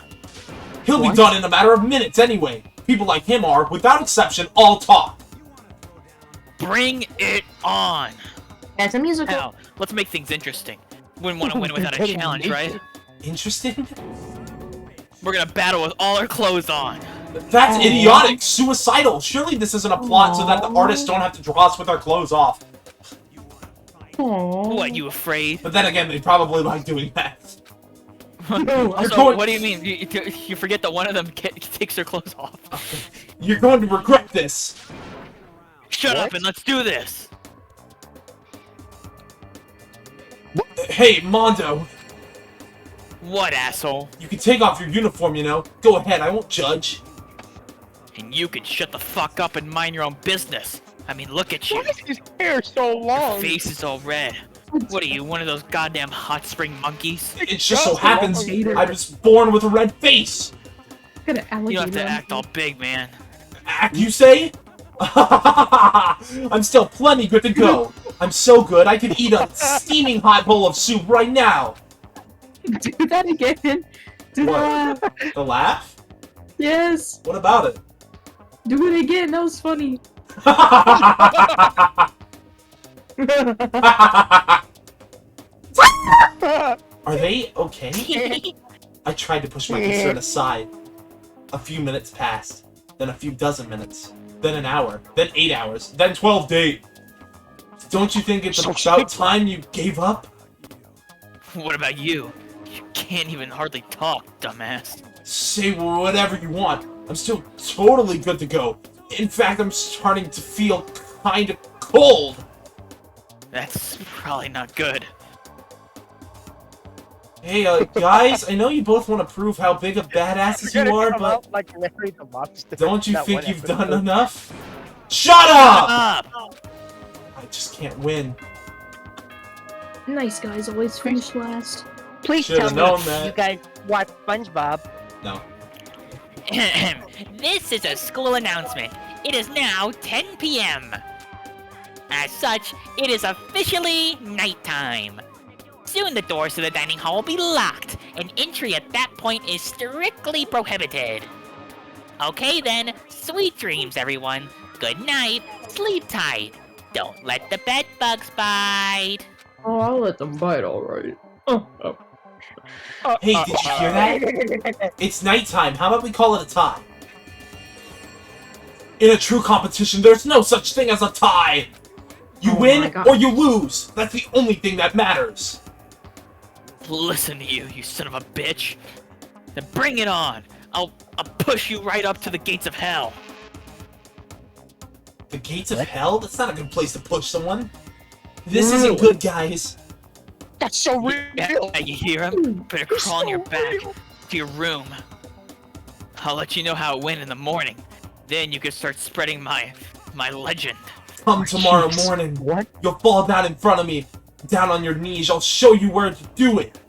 He'll be What? done in a matter of minutes anyway. People like him are, without exception, all talk. Bring it on. That's a musical. Hell, let's make things interesting. Wouldn't want to win without a Getting challenge, right? Interesting? We're gonna battle with all our clothes on. That's Aw. idiotic, suicidal. Surely this isn't a plot so that the artists don't have to draw us with our clothes off. Aww. What, you afraid? But then again, they probably like doing that. No, Also, going- what do you mean? You forget that one of them takes their clothes off. You're going to regret this. Shut up What? and let's do this. Hey, Mondo, What, asshole? you can take off your uniform, you know. Go ahead, I won't judge. And you can shut the fuck up and mind your own business. I mean, look at you. Why is his hair so long? Face is all red. What are you, one of those goddamn hot spring monkeys? It just so happens Hater. I was born with a red face. Got an alligator. You don't have to on act me. all big, man. Act, you say? I'm still plenty good to go. I'm so good I could eat a steaming hot bowl of soup right now. Do that again. Do What? that. The laugh? Yes. What about it? Do it again. That was funny. Are they okay? I tried to push my concern aside. A few minutes passed, then a few dozen minutes, then an hour, then 8 hours, then 12 days. Don't you think it's about time you gave up? What about you? You can't even hardly talk, dumbass. Say whatever you want. I'm still totally good to go. In fact, I'm starting to feel kind of cold. That's probably not good. Hey, guys, I know you both want to prove how big of badasses you are, but like Larry the Lobster. don't you That think one you've episode. done enough? Shut up! Up! I just can't win. Nice guys. Always finish last. Please Should've tell known me that. you guys watch SpongeBob. No. This is a school announcement. It is now 10 p.m. As such, it is officially nighttime. Soon the doors to the dining hall will be locked, and entry at that point is strictly prohibited. Okay then, sweet dreams everyone. Good night. Sleep tight. Don't let the bed bugs bite. Oh, I'll let them bite, alright. Hey, did you hear that? It's nighttime. How about we call it a tie? In a true competition, there's no such thing as a tie. You Oh my win God. or you lose. That's the only thing that matters. Listen to you, you son of a bitch. Then bring it on. I'll push you right up to the gates of hell. The gates of hell? That's not a good place to push someone. This isn't good, guys. That's so real. Yeah, you hear him? Better crawl on your back to your room. I'll let you know how it went in the morning. Then you can start spreading my legend. Come tomorrow morning. What? You'll fall down in front of me. Down on your knees. I'll show you where to do it.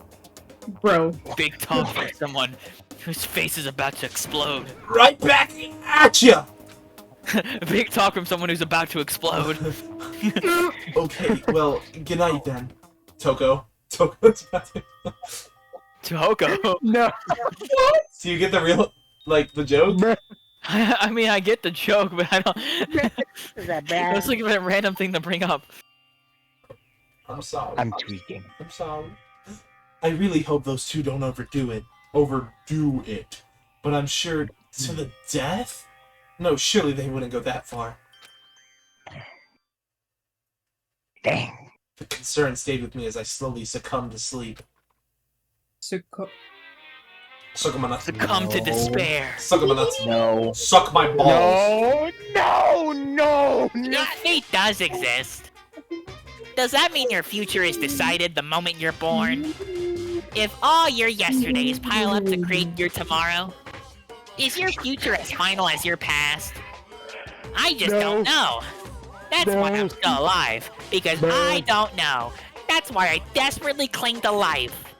Bro. Big talk from someone whose face is about to explode. Right back at ya. Big talk from someone who's about to explode. Okay, well, good night then. Toko. Toko's about to... Toko. No. So you get the real, like, the joke? I mean, I get the joke, but I don't. Is that I bad? was looking for a random thing to bring up. I'm sorry. I'm tweaking. I'm sorry. I really hope those two don't overdo it. But I'm sure to the death? No, surely they wouldn't go that far. Dang. The concern stayed with me as I slowly succumbed to sleep. Suck my nuts. Succumb to despair. Suck my nuts. No. Suck my balls. No. Your fate does exist. Does that mean your future is decided the moment you're born? If all your yesterdays pile up to create your tomorrow, is your future as final as your past? I just don't know. That's why I'm still alive, because I don't know. That's why I desperately cling to life.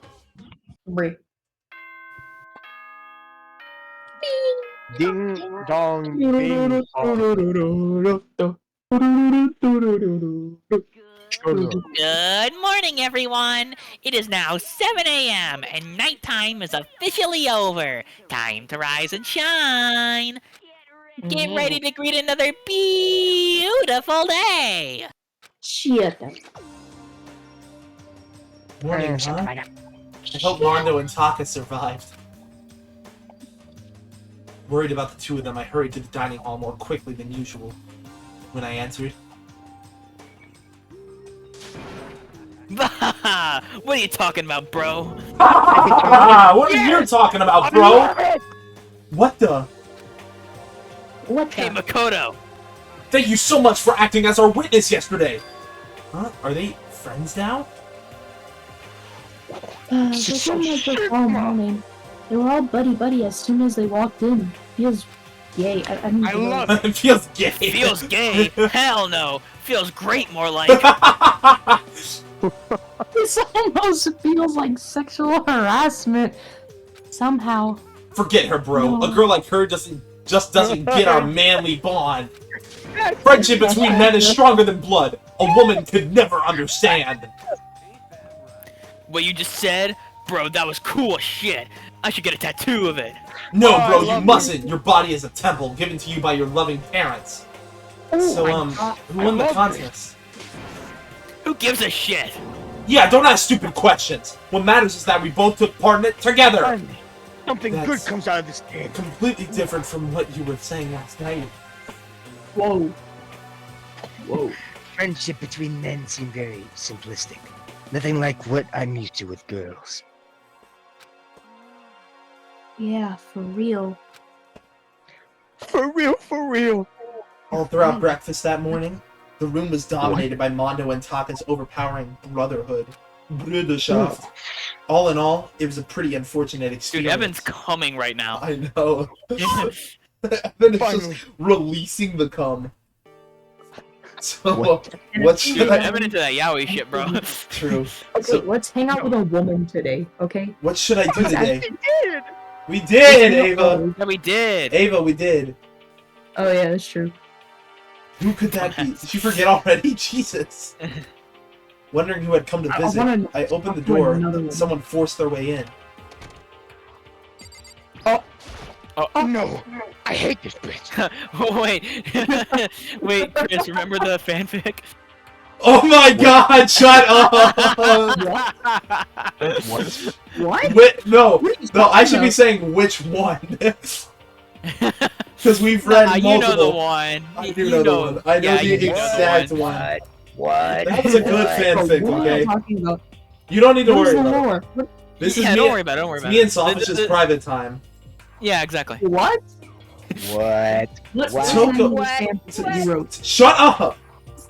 Ding dong ding dong. Good morning, everyone! It is now 7 a.m. and nighttime is officially over. Time to rise and shine. Get ready to greet another beautiful day. Shit. Morning, huh? I hope Mondo and Taka survived. Worried about the two of them, I hurried to the dining hall more quickly than usual. When I entered, What are you talking about, bro? what are you talking about, bro? What the? What Hey, the? Makoto. Thank you so much for acting as our witness yesterday. Huh? Are they friends now? They seemed like this all morning. They were all buddy-buddy as soon as they walked in. Feels gay. I mean, I love it. It feels gay. Feels gay? Hell no. Feels great, more like. This almost feels like sexual harassment. Somehow. Forget her, bro. No. A girl like her just doesn't get our manly bond. Friendship between men is stronger than blood. A woman could never understand. What you just said? Bro, that was cool as shit. I should get a tattoo of it. No, Oh, bro, I you love mustn't. Your body is a temple given to you by your loving parents. So, who won the love contest? Who gives a shit? Yeah, don't ask stupid questions. What matters is that we both took part in it together. Finally, something good That's- comes out of this game. Completely different from what you were saying last night. Whoa. Friendship between men seem very simplistic. Nothing like what I'm used to with girls. Yeah, for real. For real. All throughout breakfast that morning, the room was dominated by Mondo and Taka's overpowering brotherhood. Bruderschaft. All in all, it was a pretty unfortunate Dude, experience. Evan's coming right now. I know. Evan is Finally. just releasing the cum. So, What? what should Dude, I... Evan into that yaoi shit, bro. True. Okay, So, let's hang out with a woman today, okay? what should I do What's that? today? We did, Ava! Oh, Yeah, we did. Ava, we did. oh yeah, that's true. Who could that be? Did you forget already? Jesus. Wondering who had come to I visit, wanna I opened the talk to door another and one. someone forced their way in. Oh no! I hate this bitch. Wait, wait, Chris. Remember the fanfic? Oh my god, shut up! What? What? No, What are you no, I should be talking saying which one. Because we've read Nah, multiple. you know the one. I do know the one. I know yeah, the you do know the exact one. one. What? That was a good fanfic, What are okay? you talking about? You don't need to What is worry the about it. lore? What? This Yeah, is don't me, worry about it. Don't worry it's about me it. and Sawfish's private time. Yeah, exactly. What? What? Let's What? Toko- you wrote. Shut up!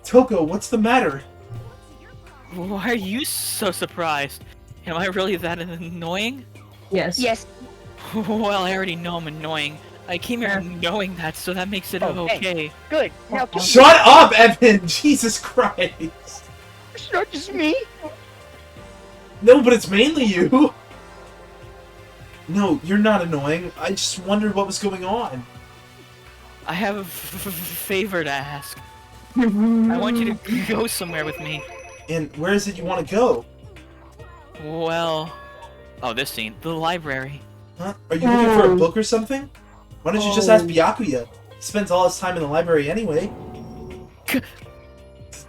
Toko, what's the matter? Why are you so surprised? Am I really that annoying? Yes. Yes. Well, I already know I'm annoying. I came here knowing that, so that makes it okay. Good. Now, Shut up, Evan! Jesus Christ! It's not just me. No, but it's mainly you! No, you're not annoying. I just wondered what was going on. I have a favor to ask. I want you to go somewhere with me. And where is it you want to go? Well... Oh, this scene. The library. Huh? Are you looking for a book or something? Why don't you just ask Byakuya? He spends all his time in the library anyway.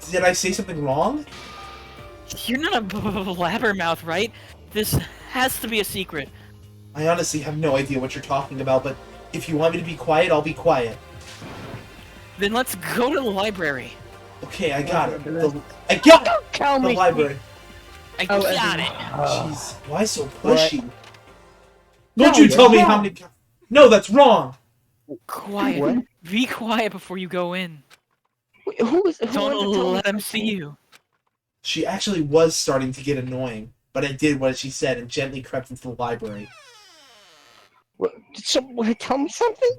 Did I say something wrong? You're not a blabbermouth, right? This has to be a secret. I honestly have no idea what you're talking about, but if you want me to be quiet, I'll be quiet. Then let's go to the library. Okay, I got it. I got Don't tell the me. library. I got it. Jeez, why so pushy? Don't you tell me how many... No, that's wrong! Quiet. What? Be quiet before you go in. Wait, who was? Who Don't wanted to tell me let him something? see you. She actually was starting to get annoying, but I did what she said and gently crept into the library. What, did someone tell me something?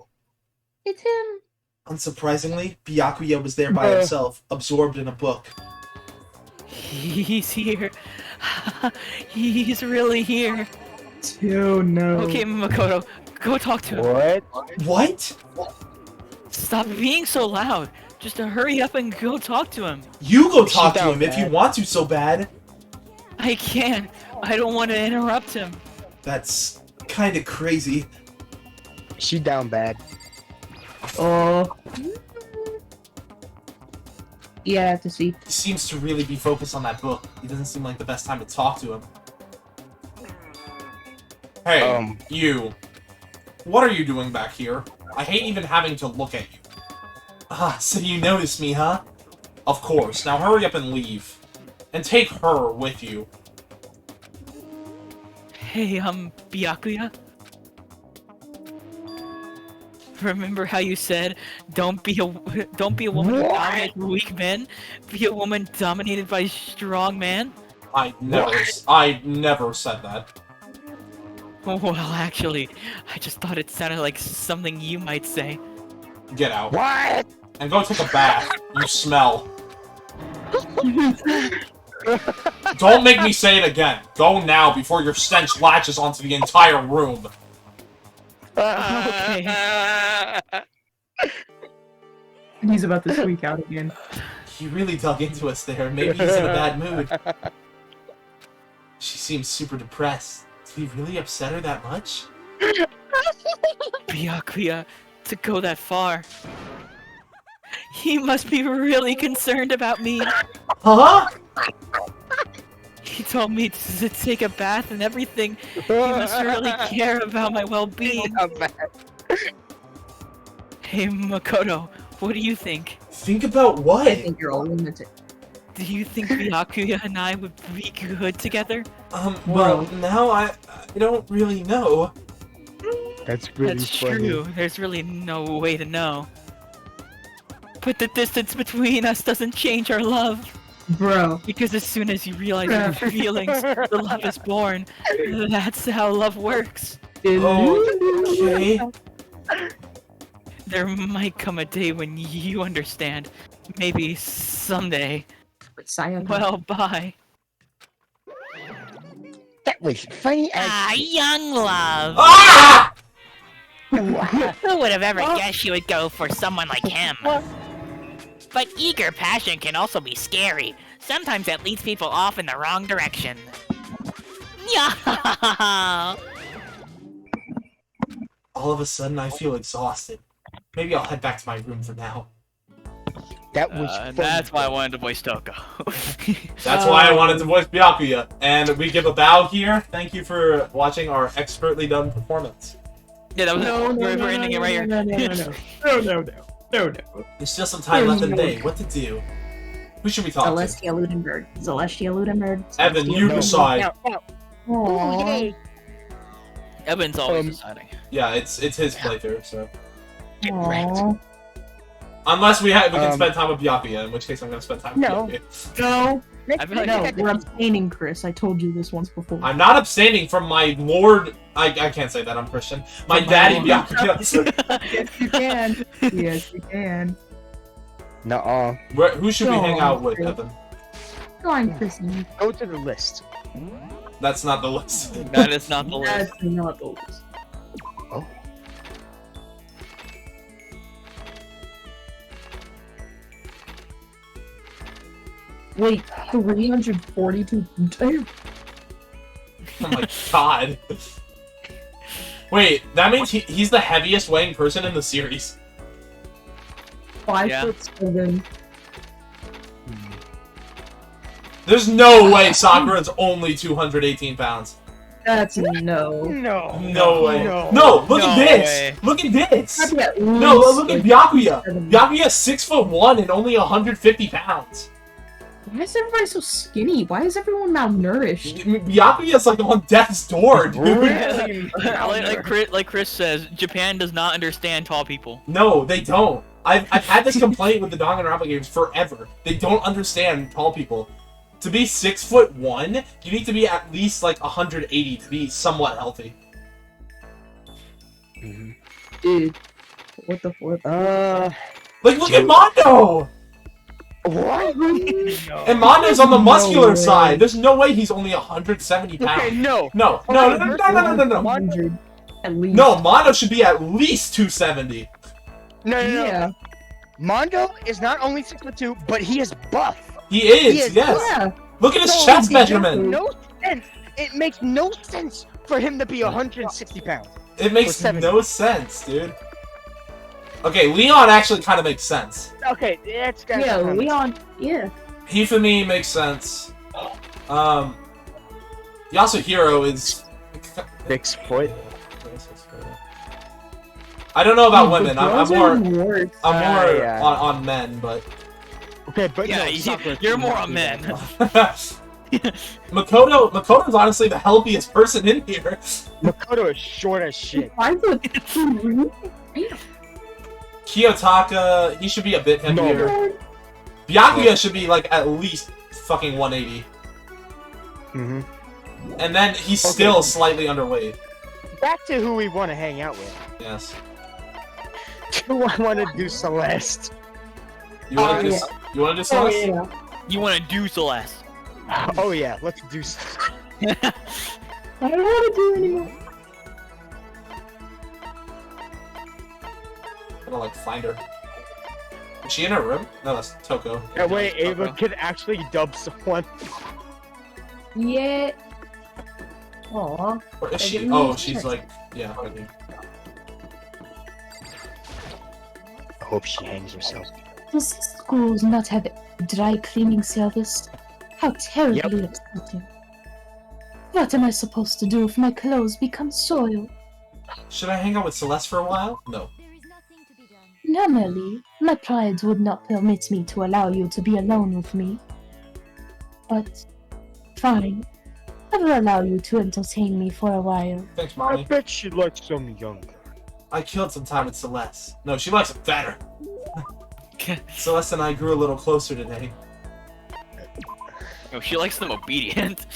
it's him. Unsurprisingly, Byakuya was there by himself, absorbed in a book. He's here. He's really here. Oh no. Okay, Makoto, go talk to him. What? What? Stop being so loud. Just hurry up and go talk to him. You go She's talk to down him if you bad. want to so bad. I can't. I don't want to interrupt him. That's kinda crazy. She down bad. Oh. Yeah, I have to see. He seems to really be focused on that book. It doesn't seem like the best time to talk to him. Hey, you. What are you doing back here? I hate even having to look at you. Ah, so you noticed me, huh? Of course. Now hurry up and leave. And take her with you. Hey, Byakuya? Remember how you said, don't be a woman who dominates weak men? Be a woman dominated by strong man? I never said that. Well, actually, I just thought it sounded like something you might say. Get out. What? And go take a bath. You smell. Don't make me say it again. Go now before your stench latches onto the entire room. Okay. He's about to squeak out again. He really dug into us there. Maybe he's in a bad mood. She seems super depressed. Did he really upset her that much? Byakuya, to go that far. He must be really concerned about me. Huh? He told me to take a bath and everything. He must really care about my well-being. Hey, Makoto, what do you think? Think about what? I think you're all lunatic. Do you think Byakuya and I would be good together? Well, now I don't really know. That's really That's funny. true. There's really no way to know. But the distance between us doesn't change our love. Bro. Because as soon as you realize your feelings, the love is born. That's how love works. Okay. There might come a day when you understand. Maybe someday. But Sayaka. Well, bye. That was funny as Young love. Ah! Who would have ever guessed you would go for someone like him? But eager passion can also be scary. Sometimes it leads people off in the wrong direction. Yeah. All of a sudden, I feel exhausted. Maybe I'll head back to my room for now. That was fun. That's why I wanted to voice Toko. That's why I wanted to voice Byakuya. And we give a bow here. Thank you for watching our expertly done performance. Yeah, that was we're ending it right here. No. There's still some time left in the day. What to do? Who should we talk to? Celestia Ludenberg. Evan, you decide. Oh, yay. Evan's always deciding. Yeah, it's his playthrough, so. Get wrecked. Aw. Unless we can spend time with Byakuya, in which case I'm gonna spend time with Byakuya. No, I feel like no, we're abstaining, Chris. I told you this once before. I'm not abstaining from my lord. I can't say that, I'm Christian. My daddy Byakuya. Yes, you can. Yes, you can. Nuh-uh. Who should we hang out with, Evan? Go on, Chrissy. Go to the list. That's not the list. That is not the list. That's not the list. Oh. Wait, 342. Damn. Oh my god. Wait, that means he's the heaviest weighing person in the series. 5'7". There's no way Sakura's only 218 pounds. That's no. No way. No, look at this. way. Look at this. At No, look at Byakuya. 7. Byakuya's 6'1" and only 150 pounds. Why is everybody so skinny? Why is everyone malnourished? Byakuya's like on death's door, dude. Really? like Chris says, Japan does not understand tall people. No, they don't. I've had this complaint with the Danganronpa games forever. They don't understand tall people. To be 6'1", you need to be at least like 180 to be somewhat healthy. Dude, what the fuck? Like, look at Mondo! What? And Mondo's on the muscular way. side. There's no way he's only 170 pounds. Okay, no. No. At least. No, Mondo should be at least 270. No. Yeah. Mondo is not only 6'2", but he is buff. He is, He is- yes. Yeah. Look at his So chest it makes measurement. No sense. It makes no sense for him to be 160 pounds. It makes 70. no sense, dude. Okay, Leon actually kind of makes sense. Okay, that's Yeah, Leon. Yeah. Hifumi makes sense. Yasuhiro is 6 foot. I don't know about Dude, women. the I'm girls more are worse. I'm more on men, but Okay, but Yeah, no, Sakura's you're more not on men. Makoto's honestly the healthiest person in here. Makoto is short as shit. 5'3". Kiyotaka, he should be a bit heavier. Byakuya should be like at least fucking 180. Mm-hmm. And then he's still slightly underweight. Back to who we want to hang out with. Yes. Do I want to do Celeste? You wanna do Oh, Celeste? yeah. You want to do Celeste? Oh yeah, let's do Celeste. I don't want to do anymore. I'm gonna like find her. Is she in her room? No, that's Toko. Yeah, wait, Toko. Ava could actually dub someone. Yeah. Aw. Where is I she? didn't Oh, know she's that. like, yeah, okay. I hope she hangs herself. Does this school not have a dry cleaning service? How terribly upsetting. What am I supposed to do if my clothes become soiled? Should I hang out with Celeste for a while? No. Normally, my pride would not permit me to allow you to be alone with me. But, fine. I will allow you to entertain me for a while. Thanks, I mommy. bet she likes some younger. I killed some time with Celeste. No, she likes it better. Celeste and I grew a little closer today. Oh, she likes them obedient.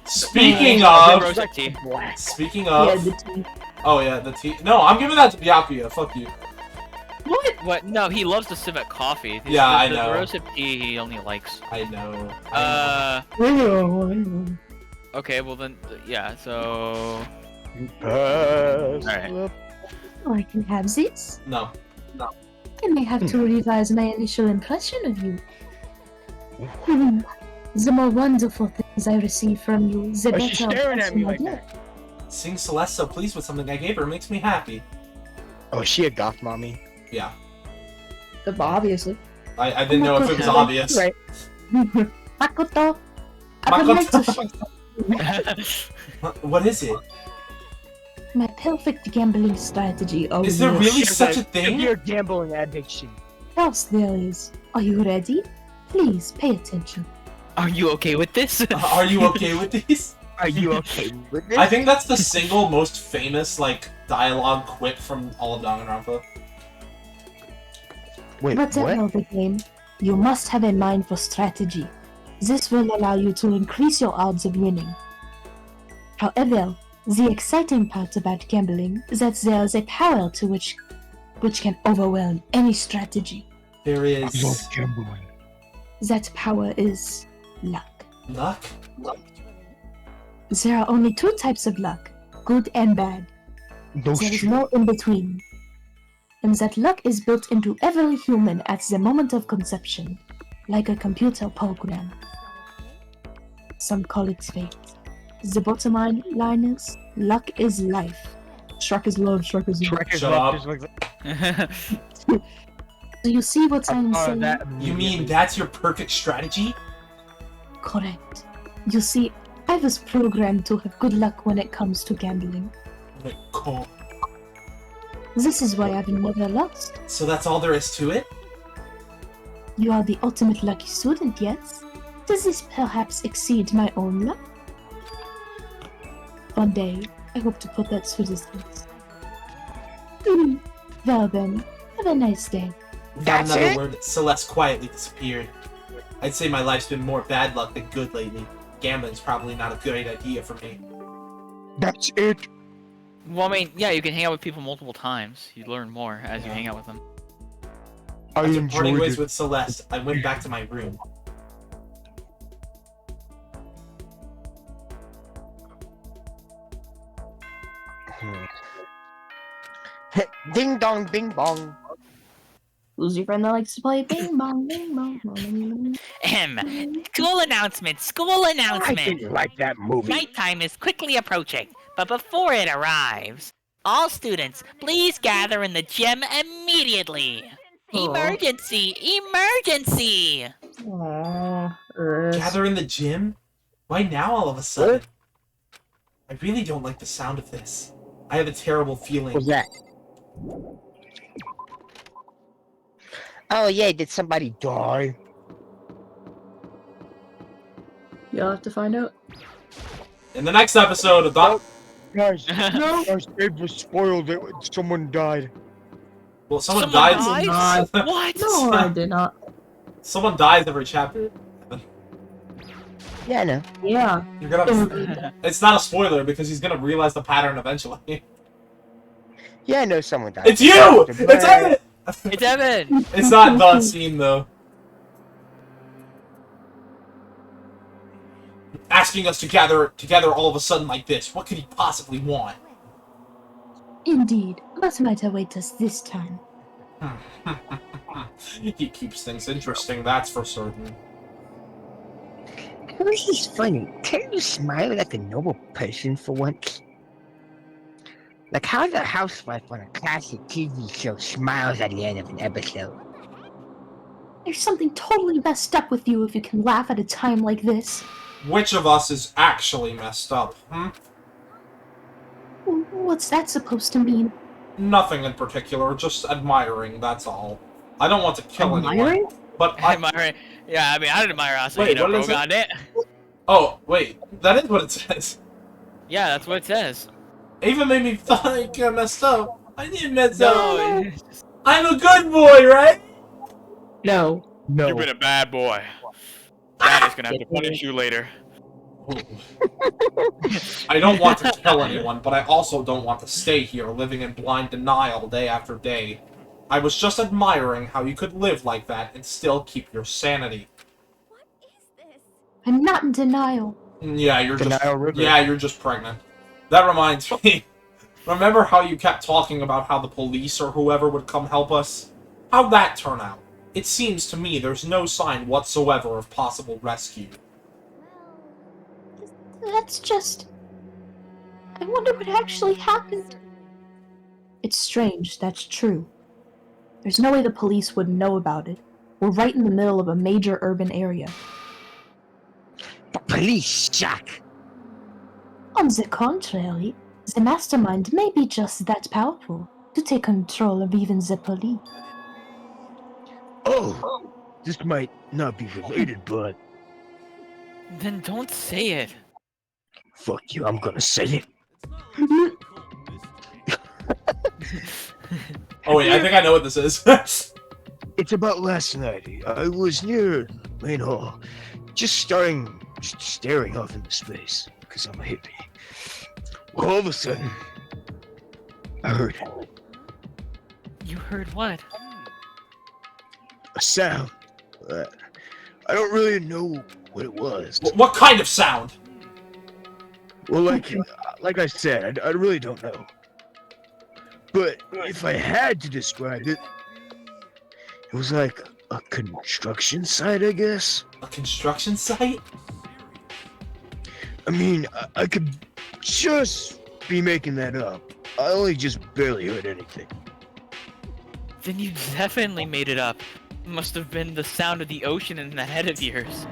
Speaking They of, roast tea. speaking Yeah, of, the tea. oh yeah, the tea. No, I'm giving that to Byakuya. Fuck you. What? What? No, he loves to sip at coffee. Yeah, I the know. roasted tea he only likes. I know. Okay, well then, yeah. So, Alright. Oh, I can have this. No. I may have to revise my initial impression of you. The more wonderful things I receive from you, the Oh, better she's staring at me like impression I that. Seeing Celeste so pleased with something I gave her makes me happy. Oh, is she a goth mommy? Yeah. Obviously. I didn't know if it was obvious. Right. Makoto, I would like to share What is it? My perfect gambling strategy. Oh, Is there yes. really such a thing? Severe gambling addiction. Yes, there is. Are you ready? Please pay attention. Are you okay with this? Are you okay with these? Are you okay with this? I think that's the single most famous, like, dialogue quip from all of Danganronpa. Wait, But to what? know the game, you must have a mind for strategy. This will allow you to increase your odds of winning. However, the exciting part about gambling is that there is a power to which can overwhelm any strategy. There I love is... gambling. That power is luck. luck? There are only two types of luck, good and bad. No There is shit. no in between. And that luck is built into every human at the moment of conception, like a computer program. Some call it fate. The bottom line is, luck is life. Shrek is love, Shrek is love. Shrek is Shut love, up. just like Do you see what I'm saying? that You mean immediately. that's your perfect strategy? Correct. You see, I was programmed to have good luck when it comes to gambling. Like, cool. This is why I've never lost. So that's all there is to it? You are the ultimate lucky student, yes? Does this perhaps exceed my own luck? One day, I hope to put that to the test. Well then, have a nice day. Without That's another it? word, Celeste quietly disappeared. I'd say my life's been more bad luck than good lately. Gambling's probably not a great idea for me. That's it. Well, I mean, yeah, you can hang out with people multiple times. You learn more as you hang out with them. I After enjoyed parting ways it. with Celeste, I went back to my room. Ding dong, bing bong. Who's your friend that likes to play bing bong, bing bong, bong, bing bong? School announcement! School I announcement! didn't like that movie. Nighttime is quickly approaching, but before it arrives, all students, please gather in the gym immediately! Aw. Emergency! Emergency! Aww. Gather in the gym? Why now all of a sudden? I really don't like the sound of this. I have a terrible feeling. What's that? Oh yeah, did somebody die? You'll have to find out. In the next episode of Don... Guys, No. guys, Dave was spoiled. Someone died. Well, someone Someone dies. dies? Not. What? No, I did not. Someone dies every chapter. Yeah, I know. Yeah. You're gonna... It's not a spoiler because he's gonna realize the pattern eventually. Yeah, I know someone died. It's you! It's Evan! It's Evan! It's not the scene though. Asking us to gather together all of a sudden like this. What could he possibly want? Indeed, what might await us this time? He keeps things interesting, that's for certain. This is funny. Can't you smile like a normal person for once? Like how the housewife on a classic TV show smiles at the end of an episode. There's something totally messed up with you if you can laugh at a time like this. Which of us is actually messed up, hmm? What's that supposed to mean? Nothing in particular, just admiring, that's all. I don't want to kill Admiring? anyone, but I... Admire, yeah, I mean, I admire Wait, Asahina, what is bro, it? got it? Oh, wait, that is what it says. Yeah, that's what it says. Even made me think I messed up. I didn't mess No, up. I'm a good boy, right? No. No. you've been a bad boy. Dad is gonna have to punish you later. I don't want to kill anyone, but I also don't want to stay here living in blind denial day after day. I was just admiring how you could live like that and still keep your sanity. I'm not in denial. Yeah, you're just... Denial River. Yeah, you're just pregnant. That reminds me. Remember how you kept talking about how the police or whoever would come help us? How'd that turn out? It seems to me there's no sign whatsoever of possible rescue. That's just... I wonder what actually happened. It's strange, that's true. There's no way the police would know about it. We're right in the middle of a major urban area. The police, Jack. On the contrary, the mastermind may be just that powerful to take control of even the police. Oh, this might not be related, but Then don't say it. fuck you, I'm gonna say it. Oh wait, I think I know what this is. It's about last night. I was near main hall, just staring off into space, because I'm a hippie. Well, all of a sudden, I heard You heard what? a sound. I don't really know what it was. What kind of sound? Well, like I said, I really don't know. But if I had to describe it, it was like a construction site, I guess. A construction site? I mean, I could just be making that up. I only just barely heard anything. Then you definitely made it up. Must have been the sound of the ocean in that head of yours.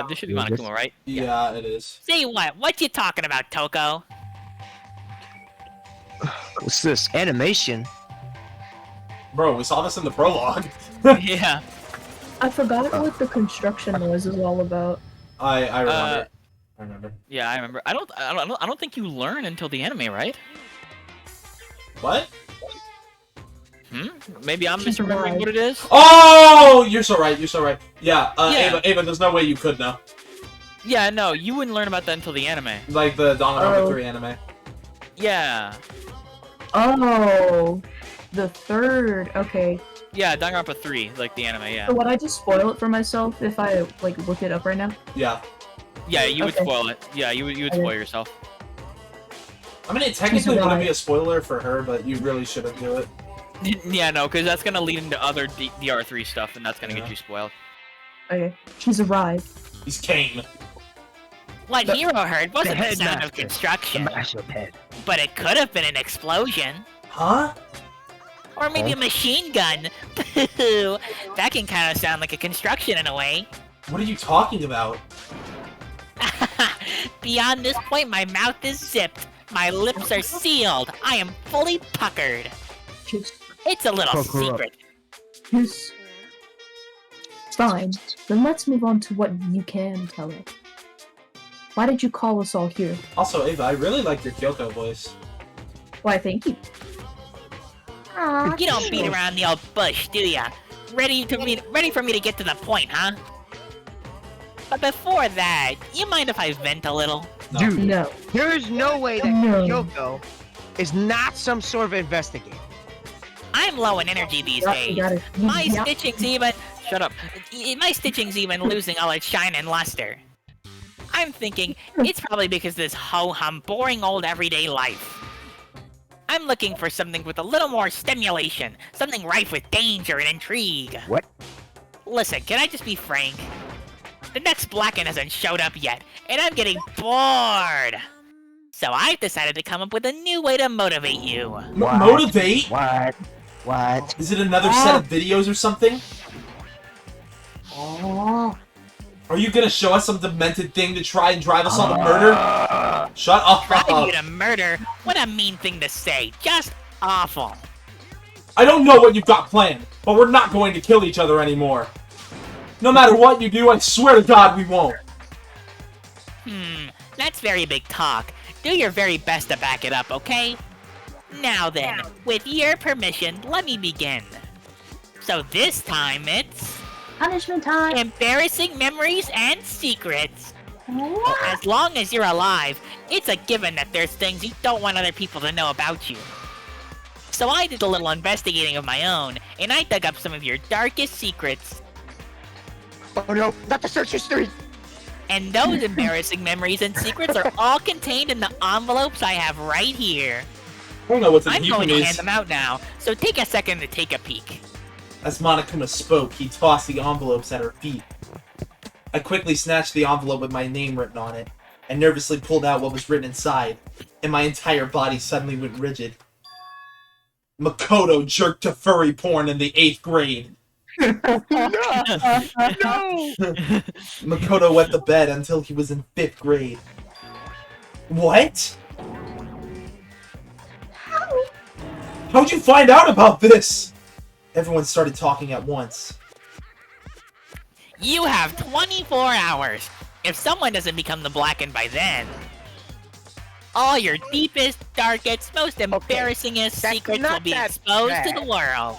This should be Monokuma, right? Yeah, it is. Say what you talking about, Toko? What's this? Animation? Bro, we saw this in the prologue. Yeah. I forgot what the construction noise is all about. I remember. I remember. Yeah, I remember. I don't think you learn until the anime, right? What? Maybe I'm She's misremembering right. what it is. Oh, you're so right. You're so right. Yeah, Yeah. Ava, there's no way you could know. Yeah, no, you wouldn't learn about that until the anime. Like the Danganronpa Oh. 3 anime. Yeah. Oh, the third. Okay. Yeah, Danganronpa 3, like the anime, yeah. So would I just spoil it for myself if I like look it up right now? Yeah. Yeah, you would Okay. spoil it. Yeah, you would spoil yourself. I mean, it technically wouldn't right. be a spoiler for her, but you really shouldn't do it. Yeah, no, because that's gonna lead into other DR3 stuff, and that's gonna Yeah. get you spoiled. Okay. She's arrived. He's Kane. What Hero heard wasn't the sound of The construction, mashup head. but it could have been an explosion. Huh? Or maybe a machine gun. Boo! That can kind of sound like a construction in a way. What are you talking about? Beyond this point, my mouth is zipped. My lips are sealed. I am fully puckered. She's It's a little Fuck her up. secret. Here's... Fine. Then let's move on to what you can tell us. Why did you call us all here? Also, Ava, I really like your Kyoko voice. Why, thank you. You don't beat around the old bush, do ya? Ready for me to get to the point, huh? But before that, you mind if I vent a little? No. Dude, No. there's no way that No. Kyoko is not some sort of investigator. I'm low in energy these You days. got it. My Yeah. stitching's even Shut up. my stitching's even losing all its shine and luster. I'm thinking it's probably because of this ho-hum, boring old everyday life. I'm looking for something with a little more stimulation, something rife with danger and intrigue. What? Listen, can I just be frank? The next Blacken hasn't showed up yet, and I'm getting bored. So I've decided to come up with a new way to motivate you. What? Motivate? What? Is it another set of videos or something? Oh. Are you gonna show us some demented thing to try and drive us on to murder? Shut up! Drive you to murder? What a mean thing to say. Just awful. I don't know what you've got planned, but we're not going to kill each other anymore. No matter what you do, I swear to God we won't. That's very big talk. Do your very best to back it up, okay? Now then, with your permission, let me begin. So this time it's Punishment time. embarrassing memories and secrets. As long as you're alive, it's a given that there's things you don't want other people to know about you. So I did a little investigating of my own, and I dug up some of your darkest secrets. Oh no, not the search history! And those embarrassing memories and secrets are all contained in the envelopes I have right here. I don't know what's in I'm going to hand Hifumi's. them out now, so take a second to take a peek. As Monokuma spoke, he tossed the envelopes at her feet. I quickly snatched the envelope with my name written on it. I nervously pulled out what was written inside, and my entire body suddenly went rigid. Makoto jerked to furry porn in the 8th grade. No! Makoto wet the bed until he was in 5th grade. What? How'd you find out about this? Everyone started talking at once. You have 24 hours. If someone doesn't become the Blackened by then, all your deepest, darkest, most embarrassingest secrets will be exposed to the world.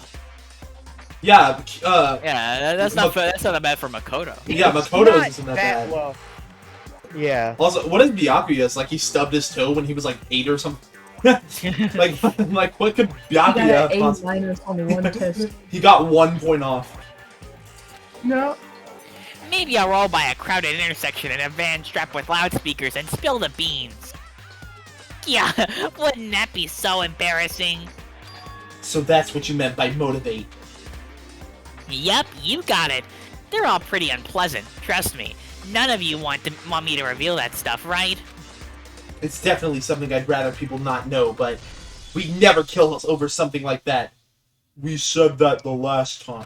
Yeah, Yeah, that's not that bad for Makoto. yeah, Makoto isn't that bad. Well, yeah. Also, what is Byakuya's? Like, he stubbed his toe when he was like 8 or something? like, what could He got Byakuya an possibly... A- on one test. He got 1 point off. No. Maybe I'll roll by a crowded intersection in a van strapped with loudspeakers and spill the beans. Yeah, wouldn't that be so embarrassing? So that's what you meant by motivate. Yep, you got it. They're all pretty unpleasant, trust me. None of you want me to reveal that stuff, right? It's definitely something I'd rather people not know, but we never kill us over something like that. We said that the last time.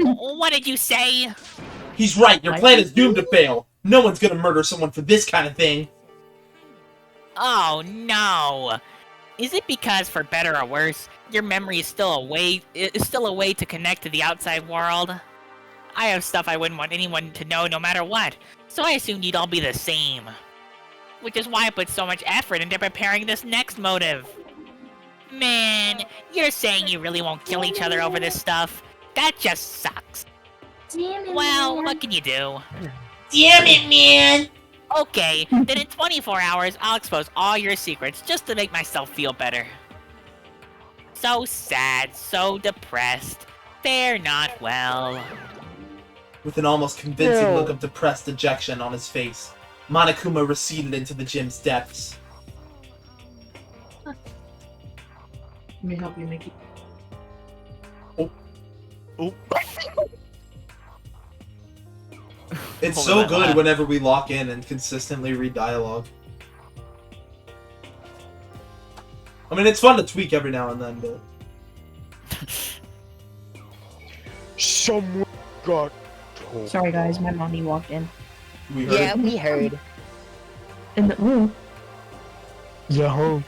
What did you say? He's right, your plan is doomed to fail. No one's gonna murder someone for this kind of thing. Oh no! Is it because, for better or worse, your memory is still a way to connect to the outside world? I have stuff I wouldn't want anyone to know no matter what, so I assumed you'd all be the same. Which is why I put so much effort into preparing this next motive. Man, you're saying you really won't kill each other over this stuff? That just sucks. Damn it, Well, man. what can you do? Damn it, man! Okay, then in 24 hours, I'll expose all your secrets just to make myself feel better. So sad, so depressed. They're not well. With an almost convincing look of depressed dejection on his face, Monokuma receded into the gym's depths. Let me help you, Mickey. It's Hold so on, good laugh. whenever we lock in and consistently read dialogue. I mean, it's fun to tweak every now and then, but... Someone got told. Sorry, guys, my mommy walked in. We heard. Yeah, we heard. In the room. Yeah.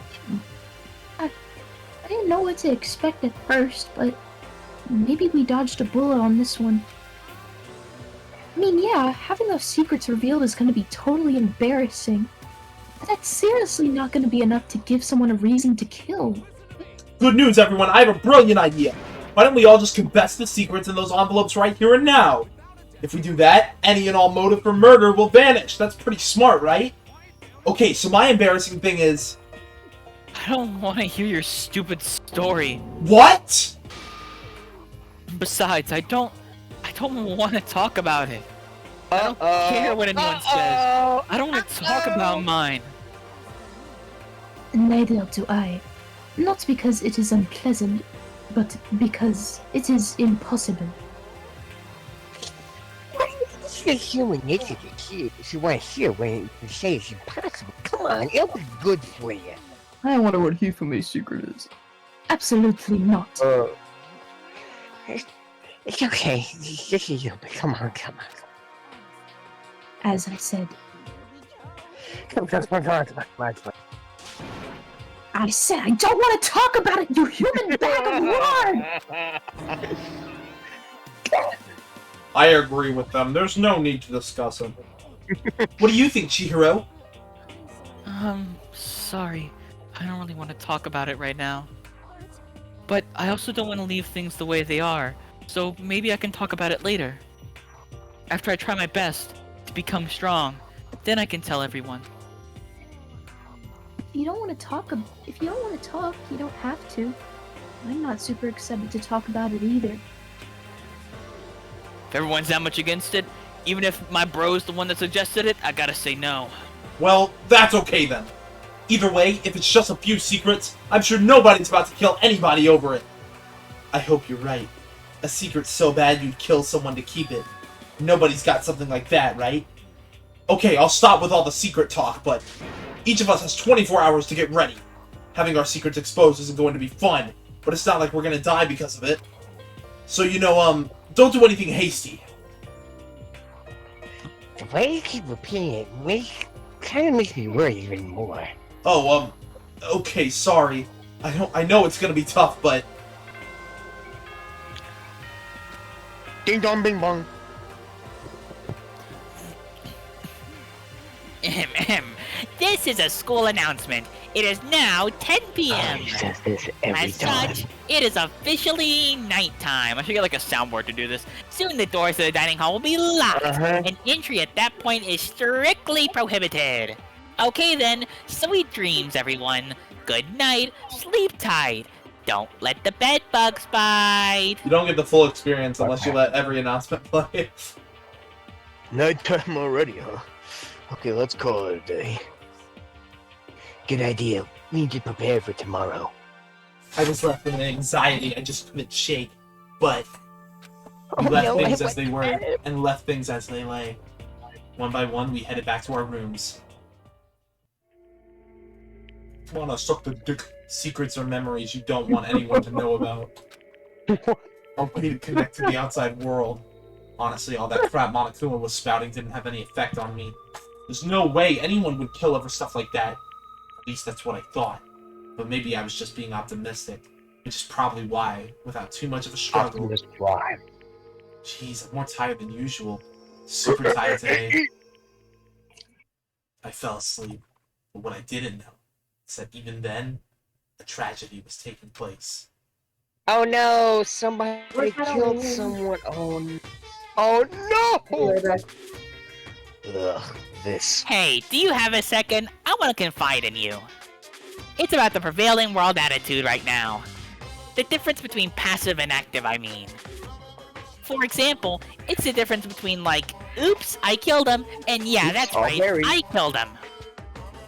I didn't know what to expect at first, but maybe we dodged a bullet on this one. I mean, yeah, having those secrets revealed is going to be totally embarrassing. But that's seriously not going to be enough to give someone a reason to kill. Good news, everyone! I have a brilliant idea! Why don't we all just confess the secrets in those envelopes right here and now? If we do that, any and all motive for murder will vanish. That's pretty smart, right? Okay, so my embarrassing thing is... I don't want to hear your stupid story. What? Besides, I don't want to talk about it. I don't care what anyone says. I don't want to talk about mine. Neither do I. Not because it is unpleasant, but because it is impossible. It's just human nature to hear if you want to hear when you say it's impossible. Come on, it was good for you. I wonder what Hifumi's secret is. Absolutely not. It's okay. This is you. Come on. As I said, Come on. I said I don't want to talk about it, you human bag of lard! I agree with them. There's no need to discuss them. What do you think, Chihiro? Sorry. I don't really want to talk about it right now. But I also don't want to leave things the way they are, so maybe I can talk about it later. After I try my best to become strong, then I can tell everyone. If you don't want to talk, you don't have to. I'm not super excited to talk about it either. If everyone's that much against it, even if my bro's the one that suggested it, I gotta say no. Well, that's okay then. Either way, if it's just a few secrets, I'm sure nobody's about to kill anybody over it. I hope you're right. A secret so bad you'd kill someone to keep it. Nobody's got something like that, right? Okay, I'll stop with all the secret talk, but each of us has 24 hours to get ready. Having our secrets exposed isn't going to be fun, but it's not like we're gonna die because of it. So, don't do anything hasty. The way you keep repeating it kind of makes me worry even more. Oh, okay, sorry. I know it's gonna be tough, but... Ding dong, bing bong. This is a school announcement. It is now 10 p.m. He says this every As time. such, it is officially nighttime. I should get like a soundboard to do this. Soon the doors to the dining hall will be locked, and entry at that point is strictly prohibited. Okay then, sweet dreams everyone. Good night, sleep tight. Don't let the bed bugs bite. You don't get the full experience unless you let every announcement play. Nighttime already, huh? Okay, let's call it a day. Good idea. We need to prepare for tomorrow. I was left with an anxiety I just couldn't shake, but we left things as they were and left things as they lay. One by one, we headed back to our rooms. Come on, suck the dick. Secrets or memories you don't want anyone to know about. A way to connect to the outside world. Honestly, all that crap Monokuma was spouting didn't have any effect on me. There's no way anyone would kill over stuff like that. At least that's what I thought. But maybe I was just being optimistic. Which is probably why, without too much of a struggle... Optimus Prime. Jeez, I'm more tired than usual. Super tired today. I fell asleep. But what I didn't know is that even then, a tragedy was taking place. Oh no! Somebody killed someone. Oh no! Ugh, this. Hey, do you have a second? I want to confide in you. It's about the prevailing world attitude right now. The difference between passive and active, I mean. For example, it's the difference between like, oops, I killed him, and yeah, Oops, that's all right, Mary. I killed him.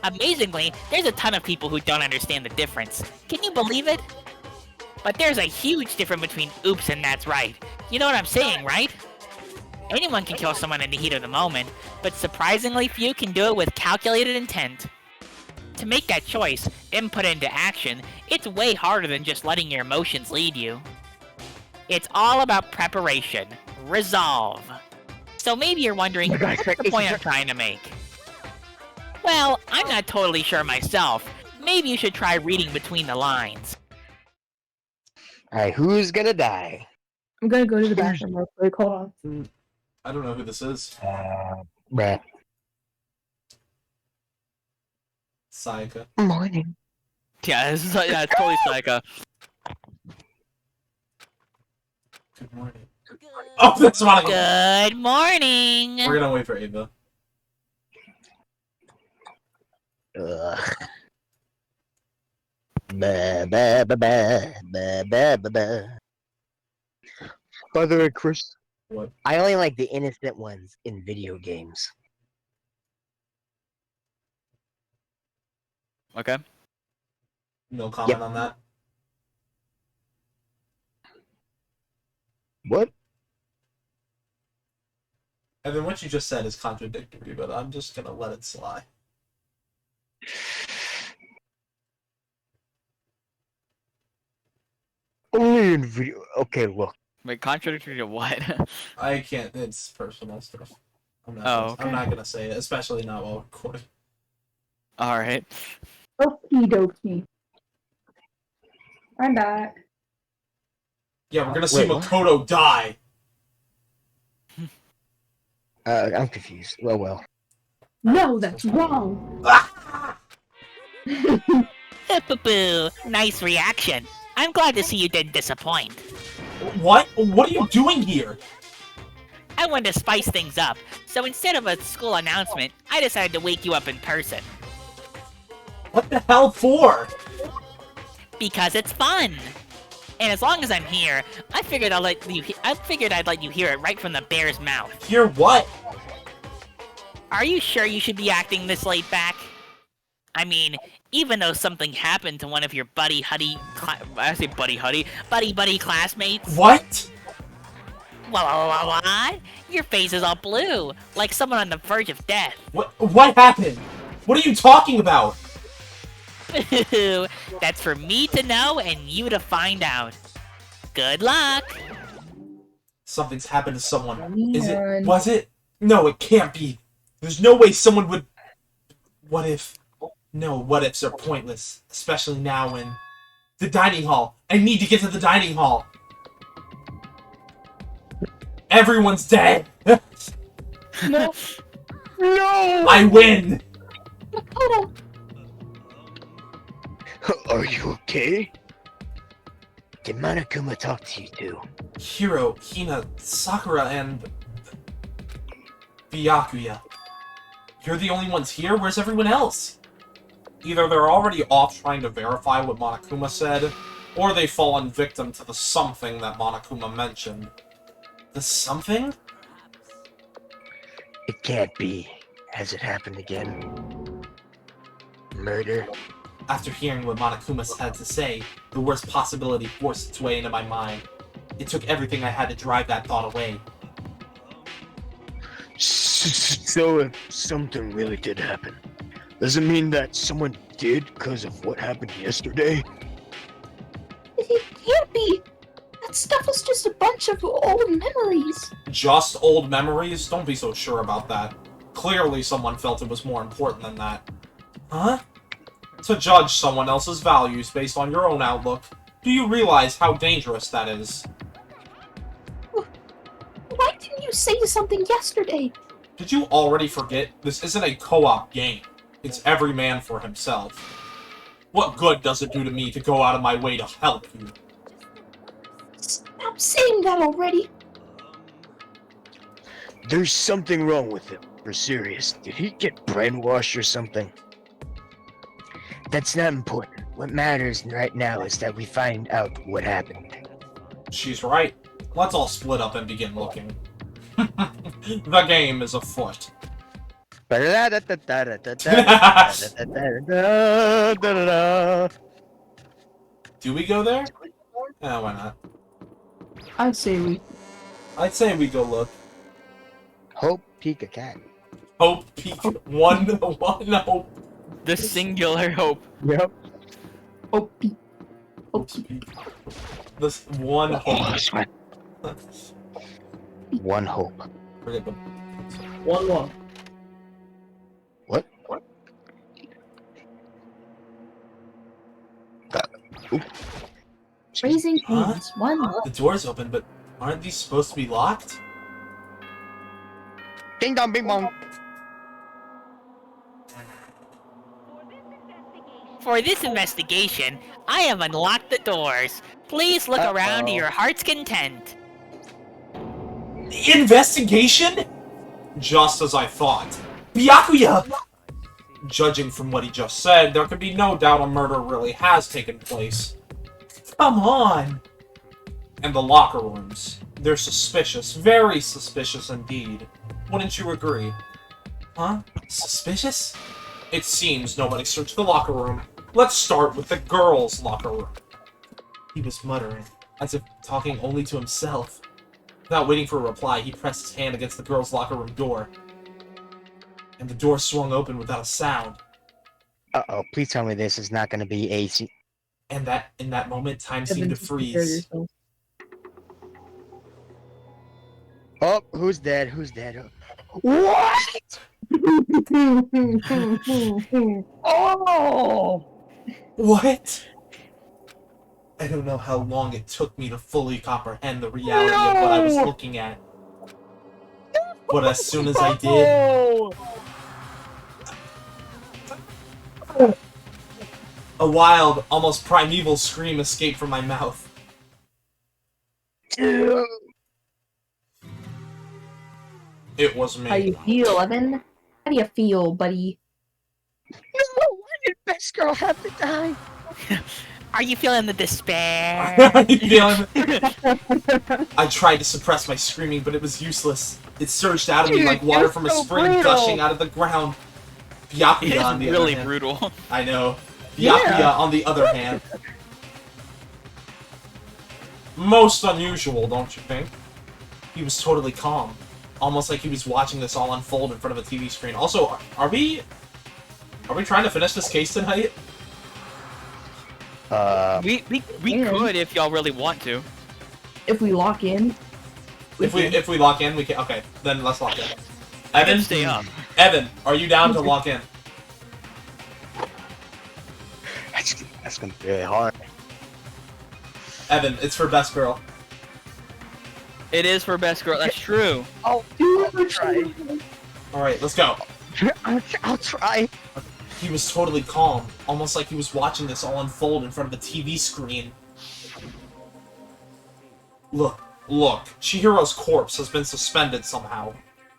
Amazingly, there's a ton of people who don't understand the difference. Can you believe it? But there's a huge difference between oops and that's right. You know what I'm saying, right? Anyone can kill someone in the heat of the moment, but surprisingly few can do it with calculated intent. To make that choice and put it into action, it's way harder than just letting your emotions lead you. It's all about preparation, resolve. So maybe you're wondering, what's the point I'm trying to make? Well, I'm not totally sure myself. Maybe you should try reading between the lines. Alright, who's gonna die? I'm gonna go to the bathroom real quick. Hold on. I don't know who this is. Bruh. Sayaka. Morning. Yeah, it's totally Psycho. Good morning. Oh, that's Monica! Good morning! We're gonna wait for Ava. Ugh. Ba ba ba ba ba ba ba ba. By the way, Chris, What? I only like the innocent ones in video games. Okay. No comment on that. what? And then what you just said is contradictory, but I'm just gonna let it slide. Only in video. Okay, look. Wait, contradictory to what? I can't. It's personal stuff. I'm not. Oh, okay. I'm not gonna say it, especially not while recording. Alright. Okie dokie. I'm back. Yeah, we're gonna see Wait, what? Makoto die. I'm confused. Well. No, that's wrong. Boo-boo, nice reaction. I'm glad to see you didn't disappoint. What? What are you doing here? I wanted to spice things up, so instead of a school announcement, I decided to wake you up in person. What the hell for? Because it's fun. And as long as I'm here, I figured I'd let you hear it right from the bear's mouth. Hear what? Are you sure you should be acting this laid back? I mean, even though something happened to one of your buddy classmates. What? What? Your face is all blue, like someone on the verge of death. What happened? What are you talking about? That's for me to know and you to find out. Good luck! Something's happened to someone. Come Is it? on. Was it? No, it can't be. There's no way someone would... What if? No, what ifs are pointless. Especially now in... The dining hall. I need to get to the dining hall. Everyone's dead. No. No! I win. Makoto. Are you okay? Did Monokuma talk to you too? Hiro, Hina, Sakura, and... Byakuya. You're the only ones here? Where's everyone else? Either they're already off trying to verify what Monokuma said, or they've fallen victim to the something that Monokuma mentioned. The something? It can't be. Has it happened again? Murder? After hearing what Monokuma had to say, the worst possibility forced its way into my mind. It took everything I had to drive that thought away. So if something really did happen, does it mean that someone did because of what happened yesterday? It can't be. That stuff was just a bunch of old memories. Just old memories? Don't be so sure about that. Clearly someone felt it was more important than that. Huh? To judge someone else's values based on your own outlook, do you realize how dangerous that is? Why didn't you say something yesterday? Did you already forget? This isn't a co-op game. It's every man for himself. What good does it do to me to go out of my way to help you? Stop saying that already. There's something wrong with him. For serious. Did he get brainwashed or something? That's not important. What matters right now is that we find out what happened. She's right. Let's all split up and begin looking. The game is afoot. Do we go there? Yeah, why not? I'd say I'd say we go look. Hope Pika Cat. Hope peak. One hope. The singular hope. Yep. Opie. This one hope. One hope. Forget them. 1-1. What? Raising Huh? hands. One. The door's open, but aren't these supposed to be locked? Ding dong, bing bong. For this investigation, I have unlocked the doors. Please look around to your heart's content. Investigation? Just as I thought. Byakuya! Judging from what he just said, there could be no doubt a murder really has taken place. Come on! And the locker rooms. They're suspicious. Very suspicious indeed. Wouldn't you agree? Huh? Suspicious? It seems nobody searched the locker room. Let's start with the girls' locker room. He was muttering, as if talking only to himself. Without waiting for a reply, he pressed his hand against the girls' locker room door. And the door swung open without a sound. Uh-oh, please tell me this is not going to be a... And in that moment, time seemed to freeze. Oh, who's dead? Who's dead? What? Oh! What? I don't know how long it took me to fully comprehend the reality of what I was looking at. But as soon as I did, a wild, almost primeval scream escaped from my mouth. It was me. How you feel, Evan? How do you feel, buddy? No, why did Best Girl have to die? Are you feeling the despair? Are you feeling it? I tried to suppress my screaming, but it was useless. It surged out of me like water from a spring gushing out of the ground. Byakuya, on the other Really hand. brutal. I know. Byakuya, on the other hand. Most unusual, don't you think? He was totally calm. Almost like he was watching this all unfold in front of a TV screen. Also, are we trying to finish this case tonight? We could if y'all really want to. If we lock in. If we lock in, we can. Okay, then let's lock in. I can Evan, stay up. Evan, are you down to lock in? That's gonna be really hard. Evan, it's for best girl. It is for best girl. That's true. I'll try. All right, let's go. I'll try. He was totally calm, almost like he was watching this all unfold in front of a TV screen. Look, Chihiro's corpse has been suspended somehow,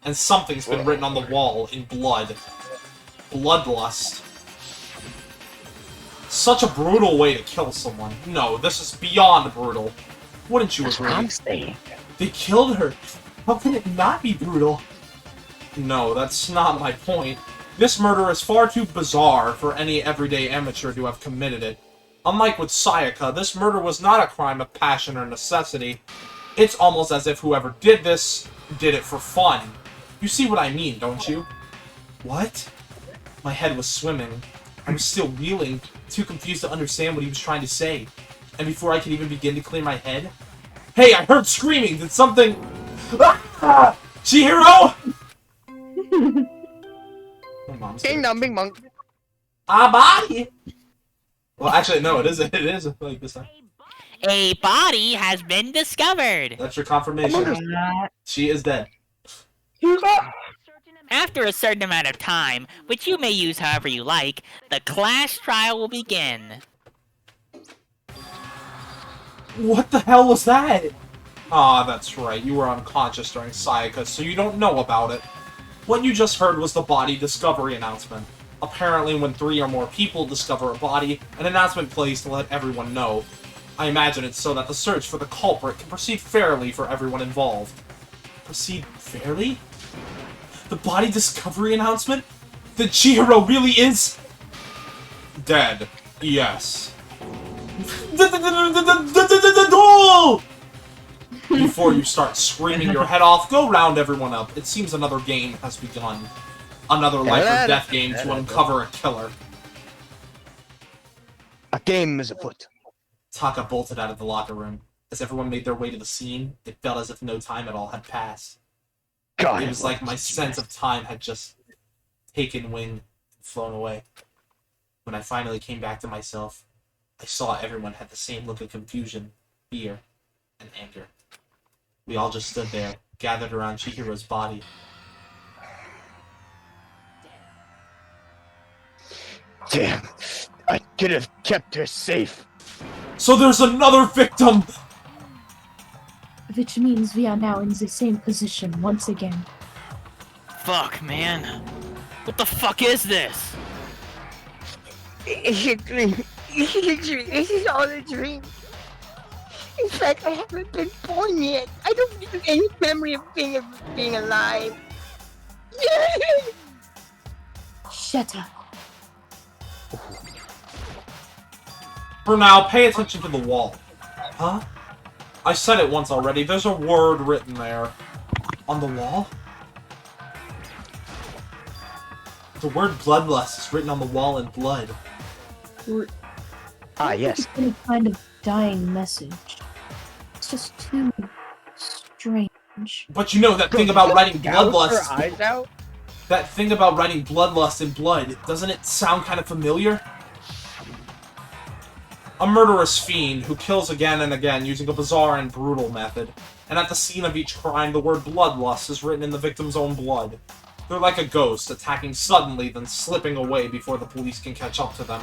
and something's been written on the wall in blood. Bloodlust. Such a brutal way to kill someone. No, this is beyond brutal. Wouldn't you agree? I'm saying. They killed her. How can it not be brutal? No, that's not my point. This murder is far too bizarre for any everyday amateur to have committed it. Unlike with Sayaka, this murder was not a crime of passion or necessity. It's almost as if whoever did this did it for fun. You see what I mean, don't you? What? My head was swimming. I was still reeling, too confused to understand what he was trying to say. And before I could even begin to clear my head... Hey, I heard screaming! Did something... Ah! Chihiro! My mom's Ding dong, bing bong. body! Well, actually, no, it is like this time. A body has been discovered. That's your confirmation. She is dead. After a certain amount of time, which you may use however you like, the class trial will begin. What the hell was that? Ah, that's right. You were unconscious during Sayaka, so you don't know about it. What you just heard was the body discovery announcement. Apparently, when 3 or more people discover a body, an announcement plays to let everyone know. I imagine it's so that the search for the culprit can proceed fairly for everyone involved. Proceed fairly? The body discovery announcement? That Chihiro really is... dead. Yes. Before you start screaming your head off, go round everyone up. It seems another game has begun. Another life or death game to uncover a killer. A game is afoot. Taka bolted out of the locker room. As everyone made their way to the scene, it felt as if no time at all had passed. God, It was like my sense of time had just taken wing and flown away. When I finally came back to myself, I saw everyone had the same look of confusion, fear, and anger. We all just stood there, gathered around Chihiro's body. Damn, I could have kept her safe. So there's another victim! Which means we are now in the same position once again. Fuck, man. What the fuck is this? It's a dream. This is a dream. This is all a dream. In fact, I haven't been born yet. I don't have any memory of being alive. Shut up. For now, pay attention to the wall. Huh? I said it once already. There's a word written there. On the wall? The word bloodlust is written on the wall in blood. Ah, yes. It's any kind of dying message. It's just too strange. But you know that thing about writing bloodlust... Her eyes out? That thing about writing bloodlust in blood, doesn't it sound kind of familiar? A murderous fiend who kills again and again using a bizarre and brutal method. And at the scene of each crime, the word bloodlust is written in the victim's own blood. They're like a ghost, attacking suddenly, then slipping away before the police can catch up to them.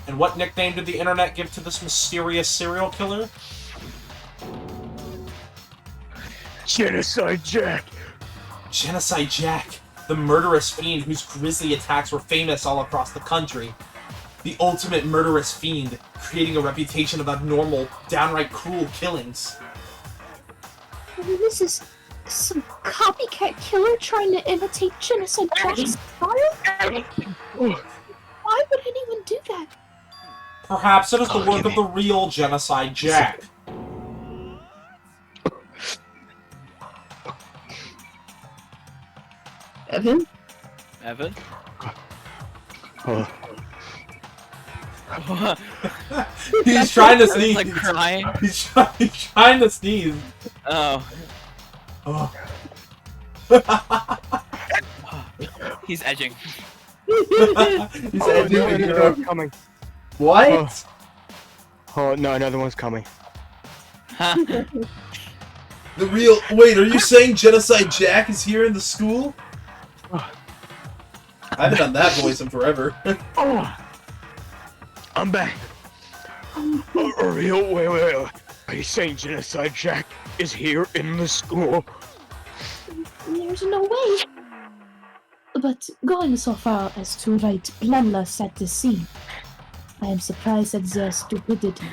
And what nickname did the internet give to this mysterious serial killer? Genocide Jack. Genocide Jack, the murderous fiend whose grisly attacks were famous all across the country. The ultimate murderous fiend, creating a reputation of abnormal, downright cruel killings. This is some copycat killer trying to imitate Genocide Jack's style? Why would anyone do that? Perhaps it is the work of the real Genocide Jack. Evan? Evan? Oh, He's trying to Evan's sneeze. like crying. He's trying to sneeze. Oh, Oh. he's edging. He's oh, edging no, the another girl. one's coming. What? Oh, no, another one's coming. Huh? The real. Wait, are you saying Genocide Jack is here in the school? I haven't done that voice in forever. Oh, I'm back. Wait. Are you saying Genocide Jack is here in the school? There's no way. But going so far as to write blameless at the scene, I am surprised at their stupidity.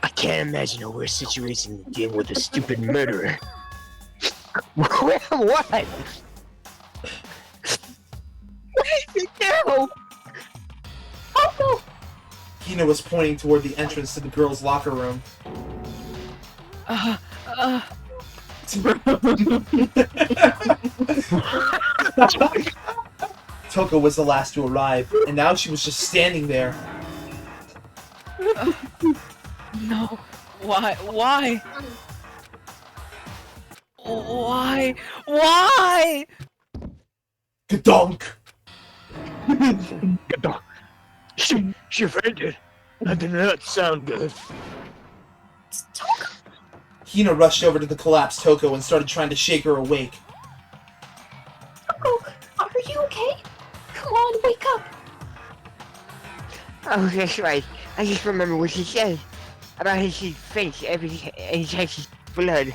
I can't imagine a worse situation than dealing with a stupid murderer. What? What is it now? Oh no! Hina was pointing toward the entrance to the girls' locker room. Toko was the last to arrive, and now she was just standing there. No. Why? Why? Why? Why? Gadonk! She fainted. That did not sound good. Hina rushed over to the collapsed Toko and started trying to shake her awake. Oh, are you okay? Come on, wake up! Oh, that's right. I just remember what she said about how she faints every time she's blood.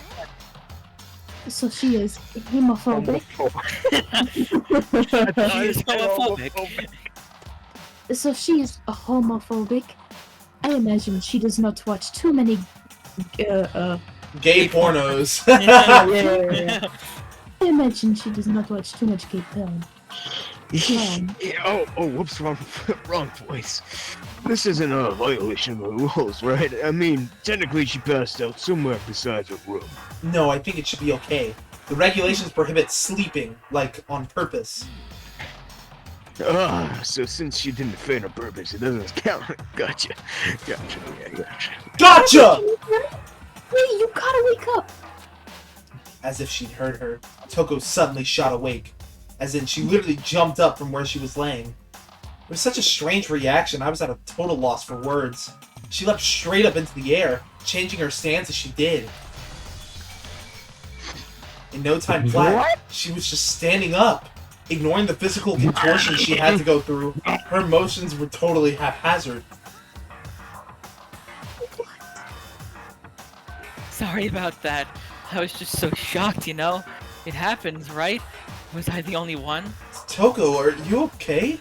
So she is homophobic. He's homophobic. So she is a homophobic. I imagine she does not watch too many Gay pornos. I imagine she does not watch too much gay porn. Whoops, wrong voice. This isn't a violation of the rules, right? I mean, technically she passed out somewhere besides her room. No, I think it should be okay. The regulations prohibit sleeping, like, on purpose. So since she didn't faint on purpose, it doesn't count. Gotcha. Yeah, gotcha. Gotcha! Wait, you gotta wake up! As if she'd heard her, Toko suddenly shot awake. As in, she literally jumped up from where she was laying. It was such a strange reaction, I was at a total loss for words. She leapt straight up into the air, changing her stance as she did. In no time flat, she was just standing up. Ignoring the physical contortion she had to go through, her motions were totally haphazard. Sorry about that. I was just so shocked, you know? It happens, right? Was I the only one? Toko, are you okay?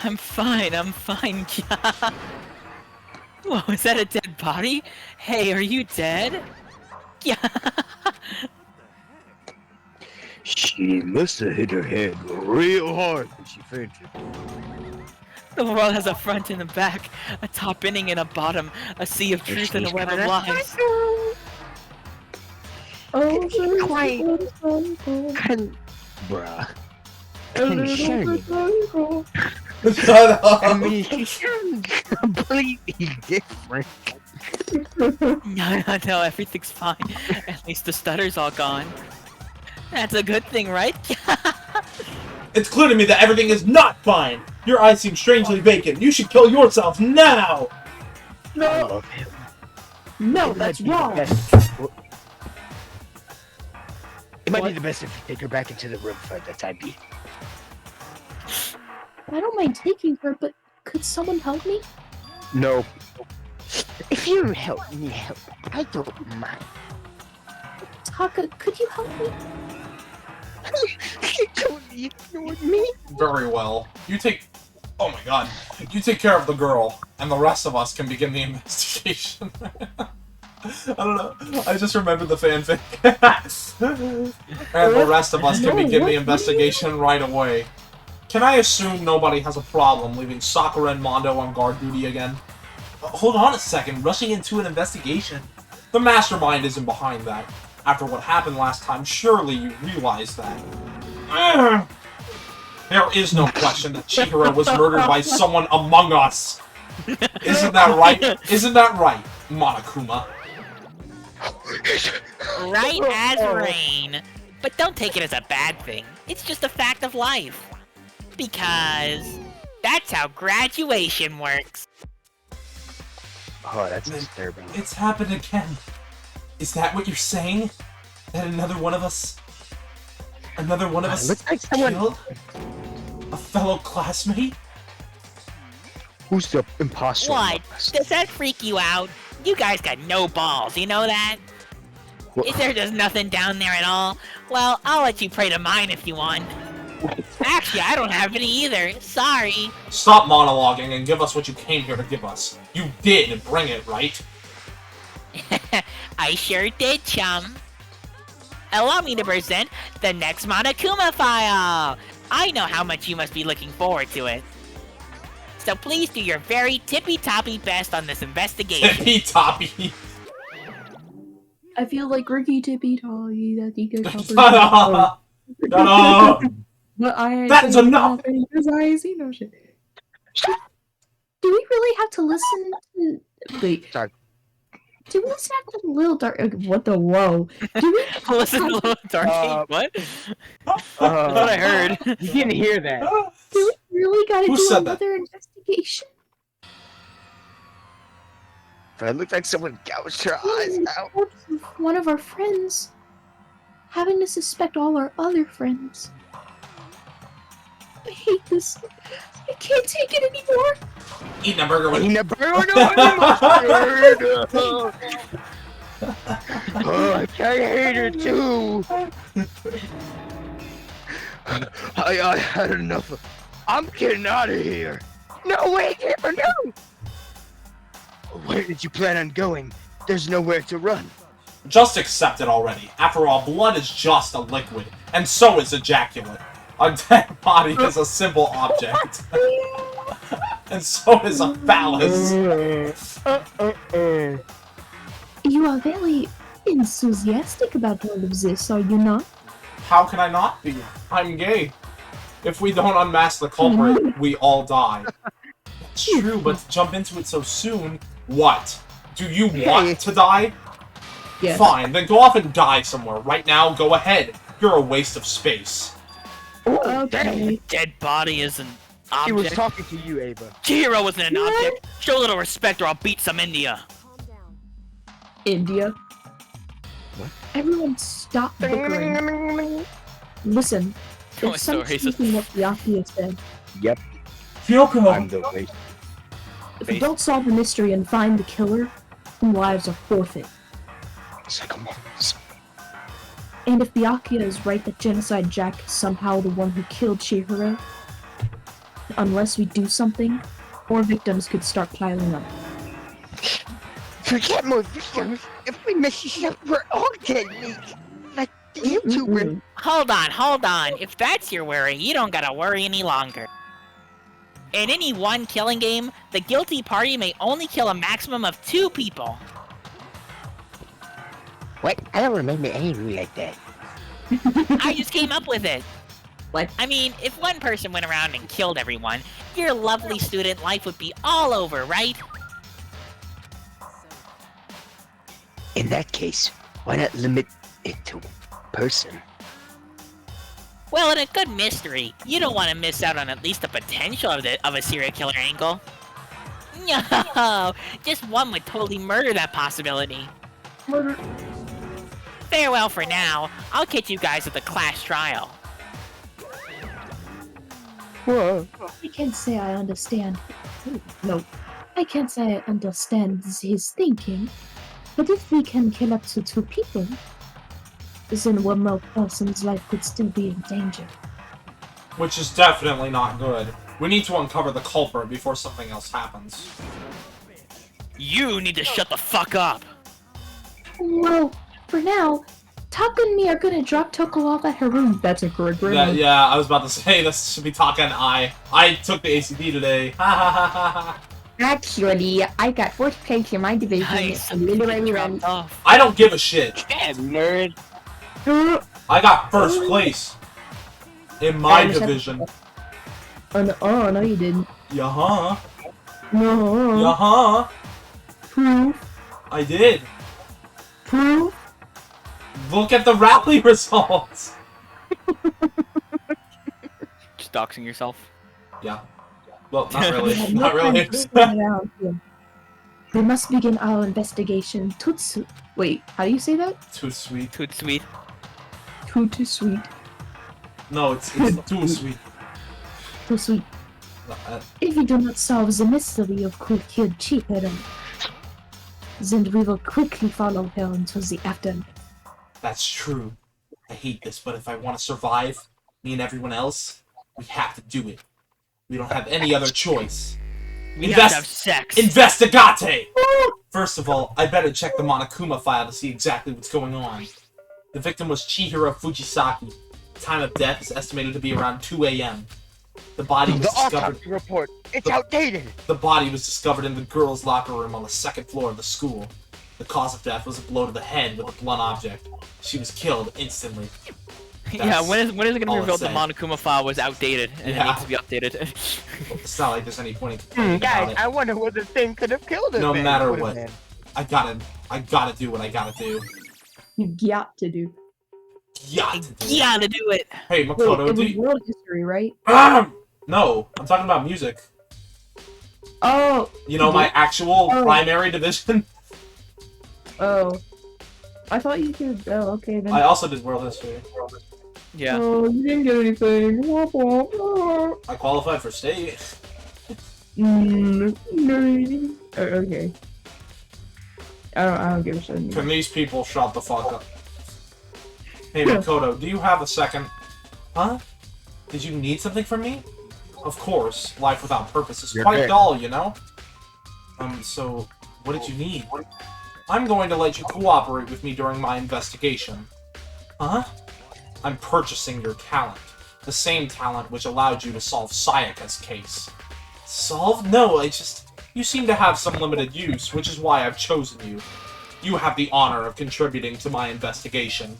I'm fine, Whoa, is that a dead body? Hey, are you dead? Yeah. She must have hit her head real hard when she fainted. The world has a front and a back, a top inning and a bottom, a sea of truth and a web of lies. Oh, She's quite Bruh. Shut up! I mean, she sounds completely different. No, everything's fine. At least the stutter's all gone. That's a good thing, right? It's clear to me that everything is not fine! Your eyes seem strangely vacant. You should kill yourself now! I No, love him. no, that's wrong. It might be the best if you take her back into the room for the time being. I don't mind taking her, but could someone help me? No. If you help me help, I don't mind. Taka, could you help me? You totally ignored me. Very well. You take... Oh my god. You take care of the girl, and the rest of us can begin the investigation. I don't know. I just remembered the fanfic. And the rest of us can begin the investigation right away. Can I assume nobody has a problem leaving Sakura and Mondo on guard duty again? Hold on a second. Rushing into an investigation? The mastermind isn't behind that. After what happened last time, surely you realize that. Ugh. There is no question that Chihiro was murdered by someone among us. Isn't that right? Isn't that right, Monokuma? Right as rain. But don't take it as a bad thing. It's just a fact of life. Because that's how graduation works. Oh, that's disturbing. It's happened again. Is that what you're saying? That another one of us Looks like someone... killed a fellow classmate? Who's the imposter? What? Does that freak you out? You guys got no balls, you know that? Is there just nothing down there at all? Well, I'll let you pray to mine if you want. Actually, I don't have any either. Sorry. Stop monologuing and give us what you came here to give us. You did bring it, right? I sure did, chum. Allow me to present the next Monokuma file. I know how much you must be looking forward to it. So please do your very tippy-toppy best on this investigation. Tippy-toppy. I feel like Ricky Tippy Tolly that he could cover. Shut up! Shut up! But That's enough! Because I see no shit. Do we really have to listen to... Wait. Sorry. Do we listen to Little Dark... What the... Whoa. Do we... Listen to Little Darky. What? That's what I heard. You didn't hear that. Do we really gotta Who do said that? another investigation? But it looked like someone gouged her eyes out. One of our friends. Having to suspect all our other friends. I hate this. I can't take it anymore. Eating a burger with... Eating a burger? Oh, I hate her too. I had enough of... I'm getting out of here. No, wait, Kipper, no! Where did you plan on going? There's nowhere to run. Just accept it already. After all, blood is just a liquid, and so is ejaculate. A dead body is a simple object. And so is a phallus. You are very enthusiastic about all of this, are you not? How can I not be? I'm gay. If we don't unmask the culprit, we all die. It's true, but to jump into it so soon... What? Do you want to die? Yes. Fine, then go off and die somewhere. Right now, go ahead. You're a waste of space. Okay. Dead body is an He was object. talking to you, Ava. Chihiro wasn't an object. Show a little respect or I'll beat some India. India. What? Everyone stop bickering. Listen, Oh, if some sorry, speaking what Byakuya said, Yep, Kyoko! I'm the waste. if we don't solve the mystery and find the killer, then lives are forfeit. Psychomorphs. And if Byakuya is right that Genocide Jack is somehow the one who killed Chihiro, unless we do something, more victims could start piling up. Forget more victims. If we mess this up, we're all dead meat. Like the YouTuber. Hold on. If that's your worry, you don't gotta worry any longer. In any one killing game, the guilty party may only kill a maximum of 2 people. What? I don't remember any rule like that. I just came up with it. What? I mean, if one person went around and killed everyone, your lovely student life would be all over, right? In that case, why not limit it to person? Well, in a good mystery, you don't want to miss out on at least the potential of a serial killer angle. No, just one would totally murder that possibility. Murder. Farewell for now. I'll catch you guys at the class trial. Whoa. I can't say I understand. No, I can't say I understand his thinking. But if we can kill up to 2 people, then one more person's life could still be in danger. Which is definitely not good. We need to uncover the culprit before something else happens. You need to shut the fuck up. Well, for now, Taka and me are gonna drop Toko off at her room. That's a good Yeah, I was about to say, this should be Taka and I. I took the ACD today. Ha ha ha ha ha. Actually, I got fourth place in my division. Nice. And literally Dropped ran. off. I don't give a shit. Yeah, nerd. I got first place in my just have- division. Oh no, you didn't. Yeah-huh. No. Yeah-huh. Proof. I did. Proof. Look at the rally results. Just doxing yourself. Yeah. Well, not really. We have Not no time really. to stand around here. We must begin our investigation. Tutsu. Wait, how do you say that? Too sweet. Too sweet. Too sweet. No, it's too sweet. Too sweet. If we do not solve the mystery of who killed Chihiro, then we will quickly follow her until the aftermath. That's true. I hate this, but if I want to survive, me and everyone else, we have to do it. We don't have any other choice. We have to have sex. Investigate! First of all, I better check the Monokuma file to see exactly what's going on. The victim was Chihiro Fujisaki. The time of death is estimated to be around 2 a.m. The body was The discovered. autopsy report. It's outdated. The body was discovered in the girls' locker room on the second floor of the school. The cause of death was a blow to the head with a blunt object. She was killed instantly. Yeah, when is it gonna be all revealed the it's Monokuma file was outdated and Yeah. it needs to be updated? It's not like there's any point in complaining about Guys, it. I wonder what the thing could have killed him. No then. matter Would've what. been. I gotta do what I gotta do. You got to do. Gotta do it. Gotta do it. Hey, Wait, Makoto, it do was you... world history, right? No, I'm talking about music. Oh. You know, my actual Oh. primary division? Oh. I thought you could. Oh, okay then. I also did world history. Yeah. Oh, you didn't get anything. Womp womp. I qualified for state. No. Okay. I don't give a shit. Can these people shut the fuck up? Hey, Makoto, do you have a second? Huh? Did you need something from me? Of course, life without purpose is You're quite dead. dull, you know? So, what did you need? I'm going to let you cooperate with me during my investigation. Huh? I'm purchasing your talent. The same talent which allowed you to solve Sayaka's case. Solve? No, you seem to have some limited use, which is why I've chosen you. You have the honor of contributing to my investigation.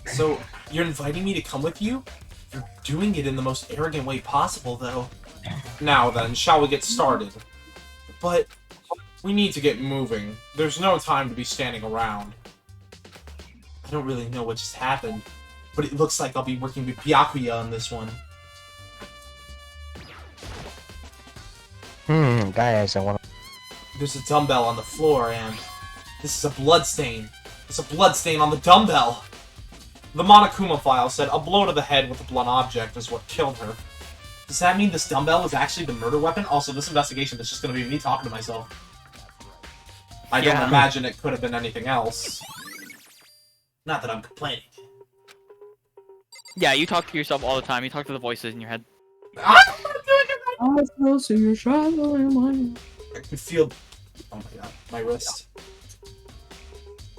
So, you're inviting me to come with you? You're doing it in the most arrogant way possible, though. Now then, shall we get started? But, we need to get moving. There's no time to be standing around. I don't really know what just happened, but it looks like I'll be working with Byakuya on this one. Guys, I want to. There's a dumbbell on the floor, and this is a bloodstain. There's a bloodstain on the dumbbell! The Monokuma file said a blow to the head with a blunt object is what killed her. Does that mean this dumbbell was actually the murder weapon? Also, this investigation is just gonna be me talking to myself. I don't imagine it could have been anything else. Not that I'm complaining. Yeah, you talk to yourself all the time. You talk to the voices in your head. I I see your shadow in my. could feel... Oh my god, my wrist.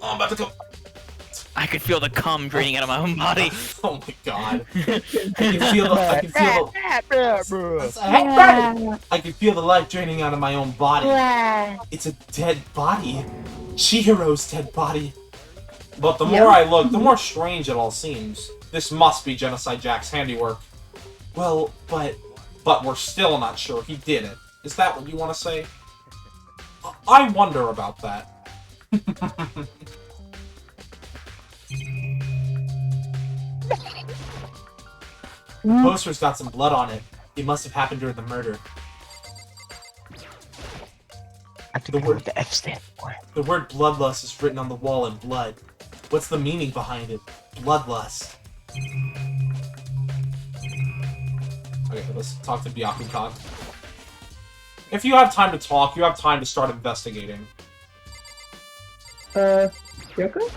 Oh, I'm about to go... I could feel the cum draining out of my own body. Oh my god. I can feel the... I can feel Yeah. I can feel the life draining out of my own body. It's a dead body. Chihiro's dead body. But the more I look, the more strange it all seems. This must be Genocide Jack's handiwork. Well, but we're still not sure he did it. Is that what you want to say? I wonder about that. The poster's got some blood on it. It must have happened during the murder. I have to know what the F stand for. The word bloodlust is written on the wall in blood. What's the meaning behind it? Bloodlust. Okay, let's talk to Byakuya. If you have time to talk, you have time to start investigating. Kyoko?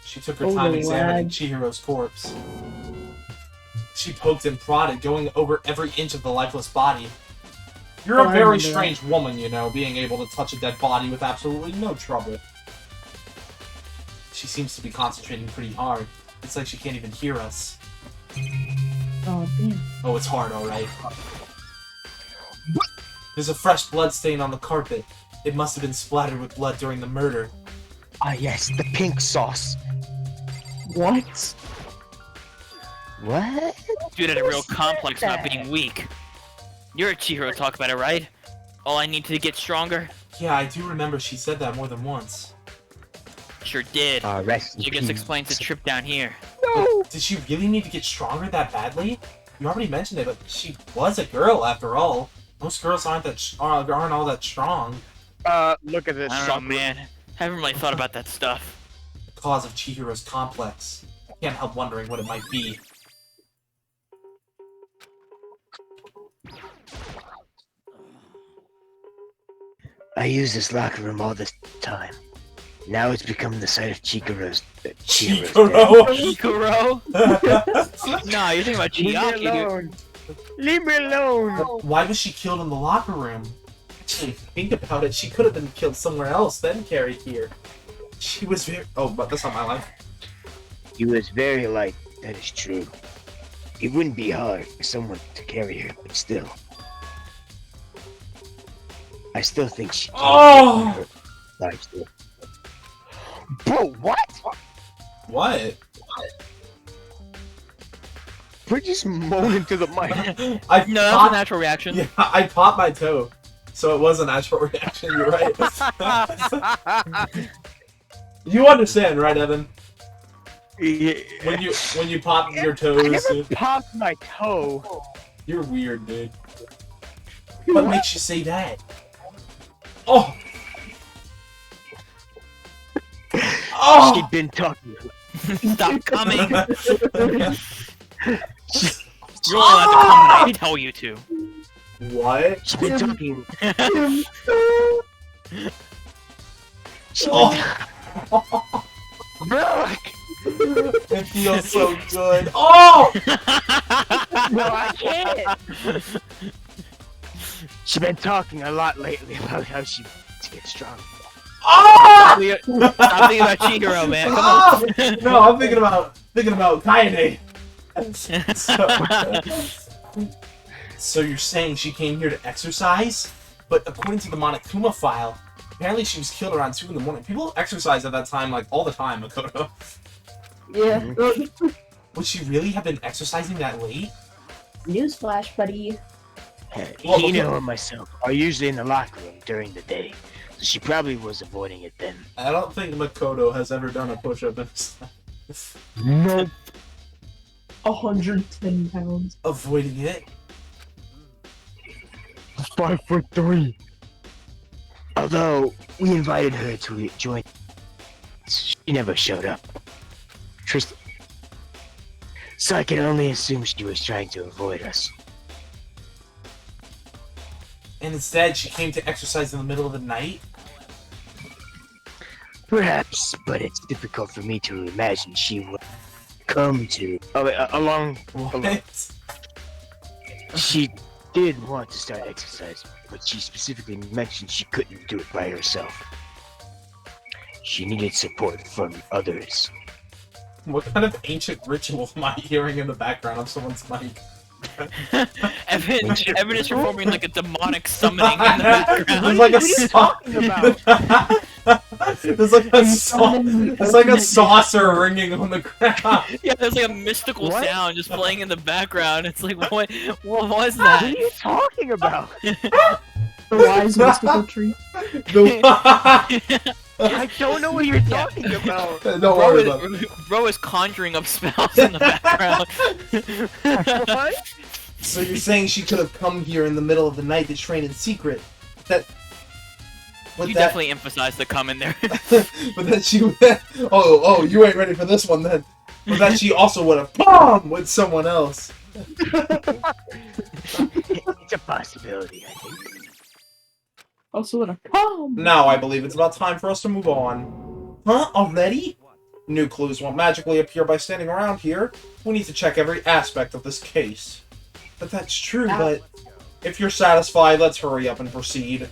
She took her Oh, time the examining lag. Chihiro's corpse. She poked and prodded, going over every inch of the lifeless body. You're Oh, a I very remember that. strange woman, you know, being able to touch a dead body with absolutely no trouble. She seems to be concentrating pretty hard. It's like she can't even hear us. Oh damn. Oh, it's hard, alright. There's a fresh blood stain on the carpet. It must have been splattered with blood during the murder. Ah, yes, the pink sauce. What? What? Dude had a real complex about being weak. You're a Chihiro talk about it, right? All I need to get stronger? Yeah, I do remember she said that more than once. Sure did. Rest in I guess peace. explains the trip down here. But did she really need to get stronger that badly? You already mentioned it, but she was a girl after all. Most girls aren't all that strong. Look at this. I don't know, man. Haven't really thought about that stuff. The cause of Chihiro's complex. Can't help wondering what it might be. I use this locker room all this time. Now it's become the site of Chihiro's death. Chihiro? No, you're thinking about Leave me Chiaki, dude. alone. Leave me alone. Why was she killed in the locker room? Actually, think about it. She could have been killed somewhere else, then carried here. She was very... Oh, but that's not my life. He was very light, that is true. It wouldn't be hard for someone to carry her, but still. I still think she... Oh! Bro, what? What? We're just moaning to the mic. I No, that was a natural reaction. Yeah, I popped my toe. So it was a natural reaction, you're right. You understand, right, Evan? Yeah. When you pop your I toes, never dude. popped my toe. You're weird, dude. What makes you say that? Oh! Oh! She'd been talking. Stop coming! You're only allowed to come when I tell you to. What? She'd been talking. Oh! Bro! It feels so good. Oh! No, I can't! She's been talking a lot lately about how she wants to get strong. Oh! Stop thinking about Chihiro, man. Come Oh! on. No, I'm thinking about Kaede. So you're saying she came here to exercise? But according to the Monokuma file, apparently she was killed around 2 in the morning. People exercise at that time, like, all the time, Makoto. Yeah. Would she really have been exercising that late? Newsflash, buddy. Well, Hino and myself are usually in the locker room during the day, so she probably was avoiding it then. I don't think Makoto has ever done a push-up in his life. No. 110 pounds. Avoiding it? 5'3". Although we invited her to join, she never showed up. Tristan. So I can only assume she was trying to avoid us. And instead, she came to exercise in the middle of the night? Perhaps, but it's difficult for me to imagine she would come to along. What? She did want to start exercising, but she specifically mentioned she couldn't do it by herself. She needed support from others. What kind of ancient ritual am I hearing in the background of someone's mic? Evan is performing like a demonic summoning in the background. There's like there's like a saucer ringing on the ground. Yeah, there's like a mystical What? sound just playing in the background. It's like, what was What that? are you talking about? The wise mystical tree. I don't know what you're talking about. Don't worry about it. Bro is conjuring up spells in the background. What? So you're saying she could have come here in the middle of the night to train in secret? You definitely emphasized the come in there. But that she oh, you ain't ready for this one then. But that she also would have bombed with someone else. It's a possibility, I think. Also in a palm. Now I believe it's about time for us to move on. Huh? Already? New clues won't magically appear by standing around here. We need to check every aspect of this case. But that's true, but if you're satisfied, let's hurry up and proceed.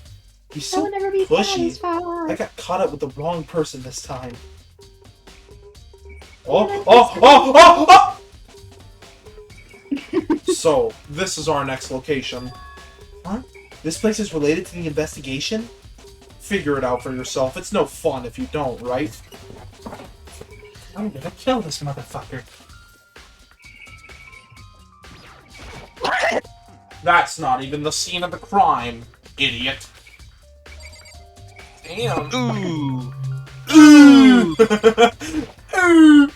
He's so never be pushy. satisfied. I got caught up with the wrong person this time. Oh! So, this is our next location. Huh? This place is related to the investigation? Figure it out for yourself. It's no fun if you don't, right? I'm gonna kill this motherfucker. That's not even the scene of the crime, idiot. Damn. Ooh. Ooh. Ooh.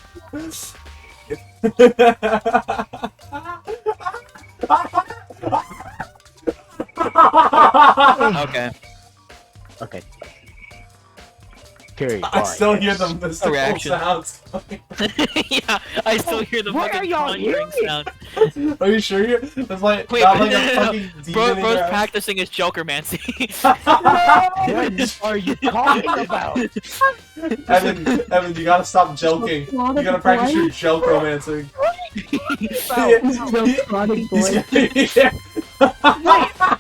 Okay. Okay. Carry. I still hear the mystical reaction. sounds. Yeah, I still hear the What are fucking y'all conjuring hearing? sound. Are you sure you? There's like, Wait, not no, like no, a no, fucking demon in Bro's your ass? practicing his Jokermancy. What are you talking about? Evan, you gotta stop joking. You gotta practice your joke romancing.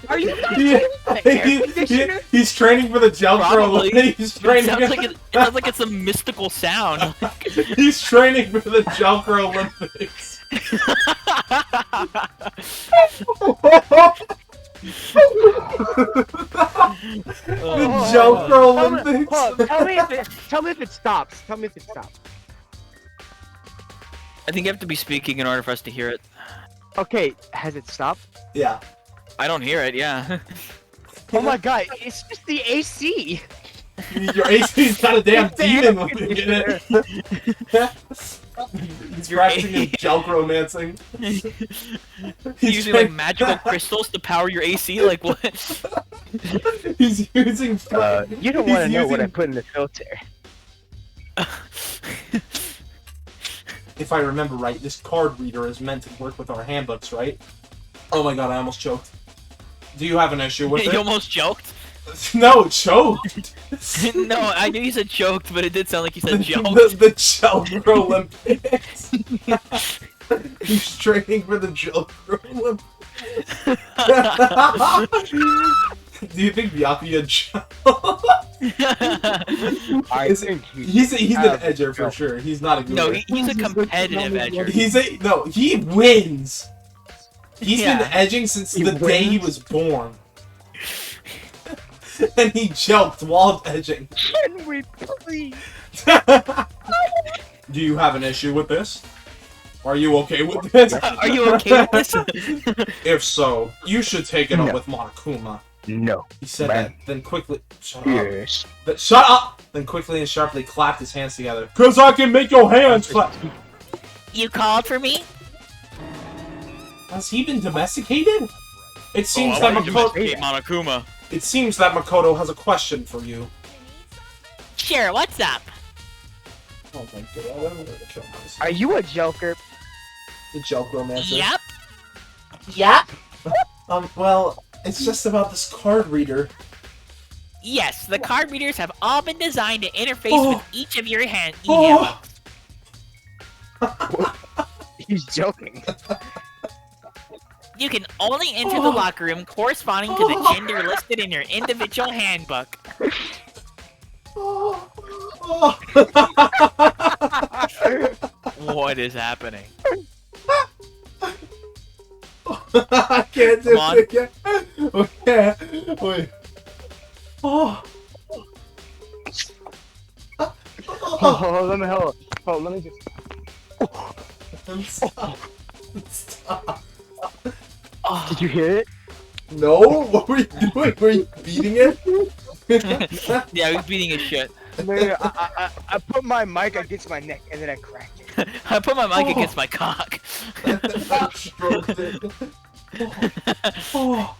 Are you He's training for the joke Probably. roll. He's It training. sounds like it's a mystical sound. He's training for the Joker Olympics. The Joker Olympics. Tell me if it stops. Tell me if it stops. I think you have to be speaking in order for us to hear it. Okay, has it stopped? Yeah. I don't hear it, yeah. Oh my god, it's just the AC. Your AC's got a damn demon living in it. He's practicing his joke romancing. He's He's using like magical crystals to power your AC, like what? He's using. You don't want to He's know what I using- put in the filter. If I remember right, this card reader is meant to work with our handbooks, right? Oh my god, I almost choked. Do you have an issue with You it? almost joked? No, choked. No, I knew you said choked, but it did sound like you said joked. The Joker Olympics. He's training for the Joker Olympics. Do you think Byakuya I think He's an edger for sure. He's not a good No, he's a competitive edger. he wins. He's Yeah. been edging since the day he was born. And he joked while edging. Can we please? Do you have an issue with this? Are you okay with this? Are you okay with this? If so, you should take it up No. with Monokuma. no. He said Man. that, then quickly. Shut up. Yes. Shut up! Then quickly and sharply clapped his hands together. Cause I can make your hands clap. You called for me? Has he been domesticated? It seems Oh, I that want to Makoto. domesticate Monokuma. It seems that Makoto has a question for you. Sure, what's up? Oh my god, I'm gonna kill myself. Are you a Joker? The joke romancer. Yep. Well, it's just about this card reader. Yes, the card readers have all been designed to interface Oh. with each of your e-handbooks. He's joking. You can only enter the locker room corresponding to the gender listed in your individual handbook. What is happening? I can't do Come on. it again. Okay. Wait. Oh. Oh, let me hold. Oh, let me just. Stop. Stop. Did you hear it? No? What were you doing? Were you beating it? Yeah, he's beating his shit. No, I put my mic against my neck and then I cracked it. I put my mic against my cock. I stroked it. Oh.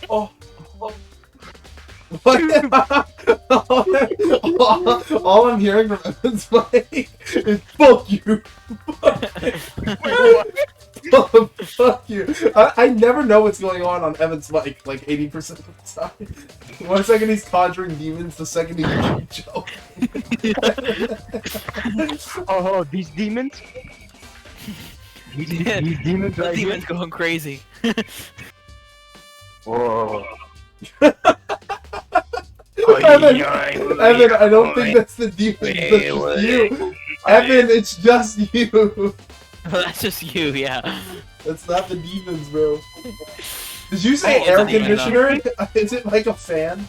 Oh. What? All I'm hearing from Evan's mic is fuck you. Fuck you. I never know what's going on Evan's mic like 80% of the time. 1 second he's conjuring demons, the second he's making jokes. Oh, these demons? These demons The right here? demon's going crazy. Whoa. Evan, I don't think that's the demon. That's just you. Evan, it's just you. That's just you, yeah. That's not the demons, bro. Did you say Oh, air it's an conditioner? Is it like a fan?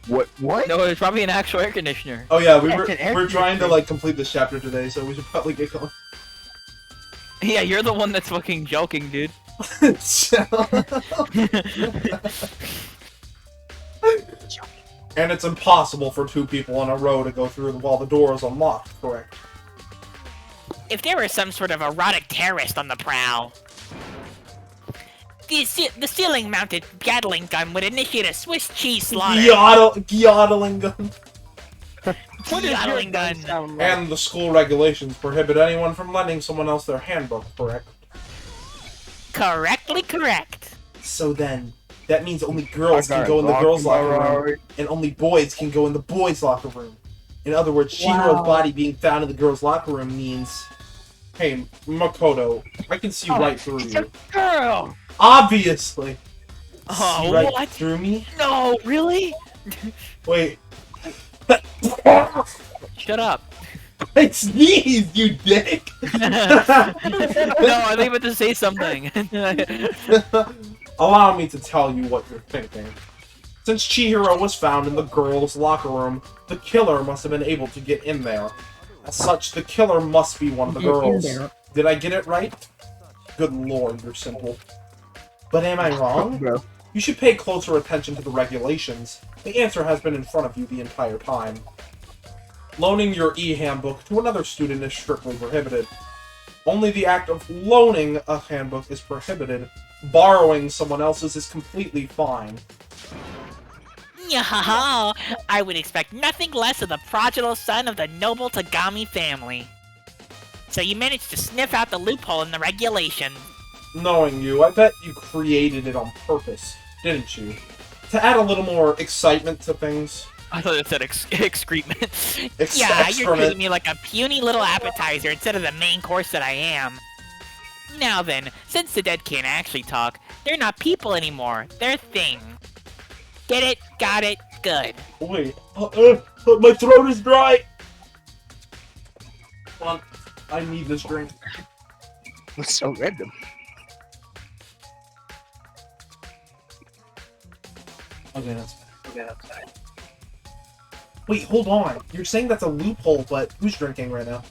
What? No, it's probably an actual air conditioner. Oh yeah, Yeah, it's an air we're trying to conditioner. like complete this chapter today, so we should probably get going. Yeah, you're the one that's fucking joking, dude. And it's impossible for two people in a row to go through while the door is unlocked, correct? If there was some sort of erotic terrorist on the prowl, the ceiling-mounted Gatling gun would initiate a Swiss cheese slaughter. Gyottling gun. What does your Gatling gun gun. sound like? And the school regulations prohibit anyone from lending someone else their handbook, correct? Correctly correct. So then, that means only girls I can got go in the locked girls' in my locker room, room. and only boys can go in the boys' locker room. In other words, Chihiro's Wow. body being found in the girls' locker room means, hey, Makoto, I can see right through It's a you. girl! Obviously! Oh, See right what? through me? No, really? Wait. Shut up. I sneezed, you dick! No, I think about to say something. Allow me to tell you what you're thinking. Since Chihiro was found in the girls' locker room, the killer must have been able to get in there. As such, the killer must be one of the girls. Did I get it right? Good lord, you're simple. But am I wrong? Bro. You should pay closer attention to the regulations. The answer has been in front of you the entire time. Loaning your e-handbook to another student is strictly prohibited. Only the act of loaning a handbook is prohibited. Borrowing someone else's is completely fine. Yahaha! I would expect nothing less of the prodigal son of the noble Togami family. So you managed to sniff out the loophole in the regulation. Knowing you, I bet you created it on purpose, didn't you? To add a little more excitement to things. I thought it said excrement. Yeah, you're Excrement. treating me like a puny little appetizer instead of the main course that I am. Now then, since the dead can't actually talk, they're not people anymore, they're things. Get it? Got it? Good. Wait, my throat is dry! Hold on, I need this drink. What's so random? Okay, that's fine. Wait, hold on. You're saying that's a loophole, but who's drinking right now?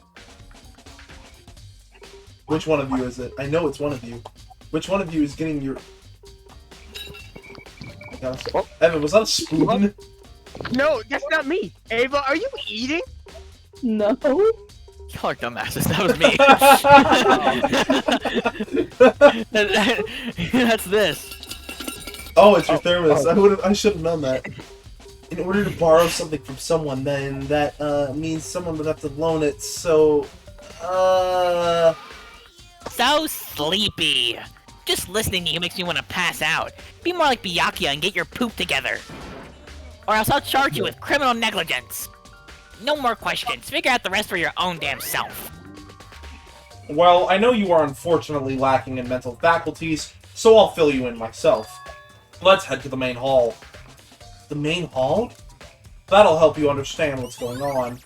Which one of you is it? I know it's one of you. Which one of you is getting your... Evan, was that a spoon? No, that's not me! Ava, are you eating? No. Y'all are dumbasses. That was me. That's this. Oh, it's your thermos. I should have known that. In order to borrow something from someone, then that means someone would have to loan it, so... So sleepy. Just listening to you makes me want to pass out. Be more like Byakuya and get your poop together. Or else I'll charge you with criminal negligence. No more questions. Figure out the rest for your own damn self. Well, I know you are unfortunately lacking in mental faculties, so I'll fill you in myself. Let's head to the main hall. The main hall? That'll help you understand what's going on.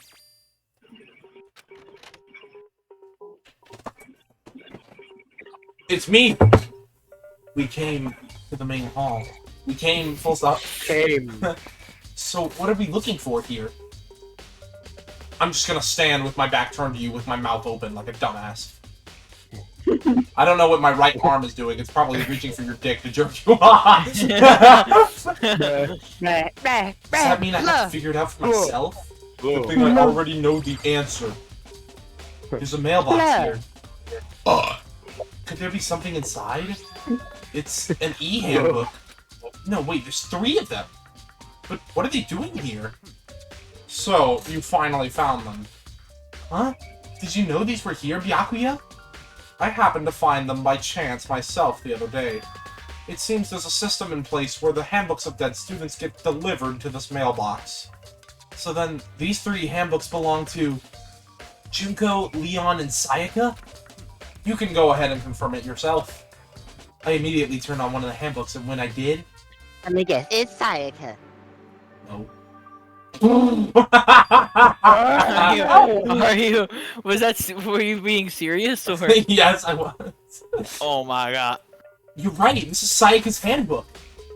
It's me! We came to the main hall. We came full stop. So, what are we looking for here? I'm just gonna stand with my back turned to you with my mouth open like a dumbass. I don't know what my right arm is doing. It's probably reaching for your dick to jerk you off. Does that mean I have to figure it out for myself? Good thing I already know the answer. There's a mailbox here. Could there be something inside? It's an e-handbook. No, wait, there's 3 of them. But what are they doing here? So, you finally found them. Huh? Did you know these were here, Byakuya? I happened to find them by chance myself the other day. It seems there's a system in place where the handbooks of dead students get delivered to this mailbox. So then, these 3 handbooks belong to... Junko, Leon, and Sayaka? You can go ahead and confirm it yourself. I immediately turned on one of the handbooks, and when I did... Let me guess, it's Sayaka. No. Are you? Was that? Were you being serious or? Yes, I was. Oh my god. You're right, this is Sayaka's handbook.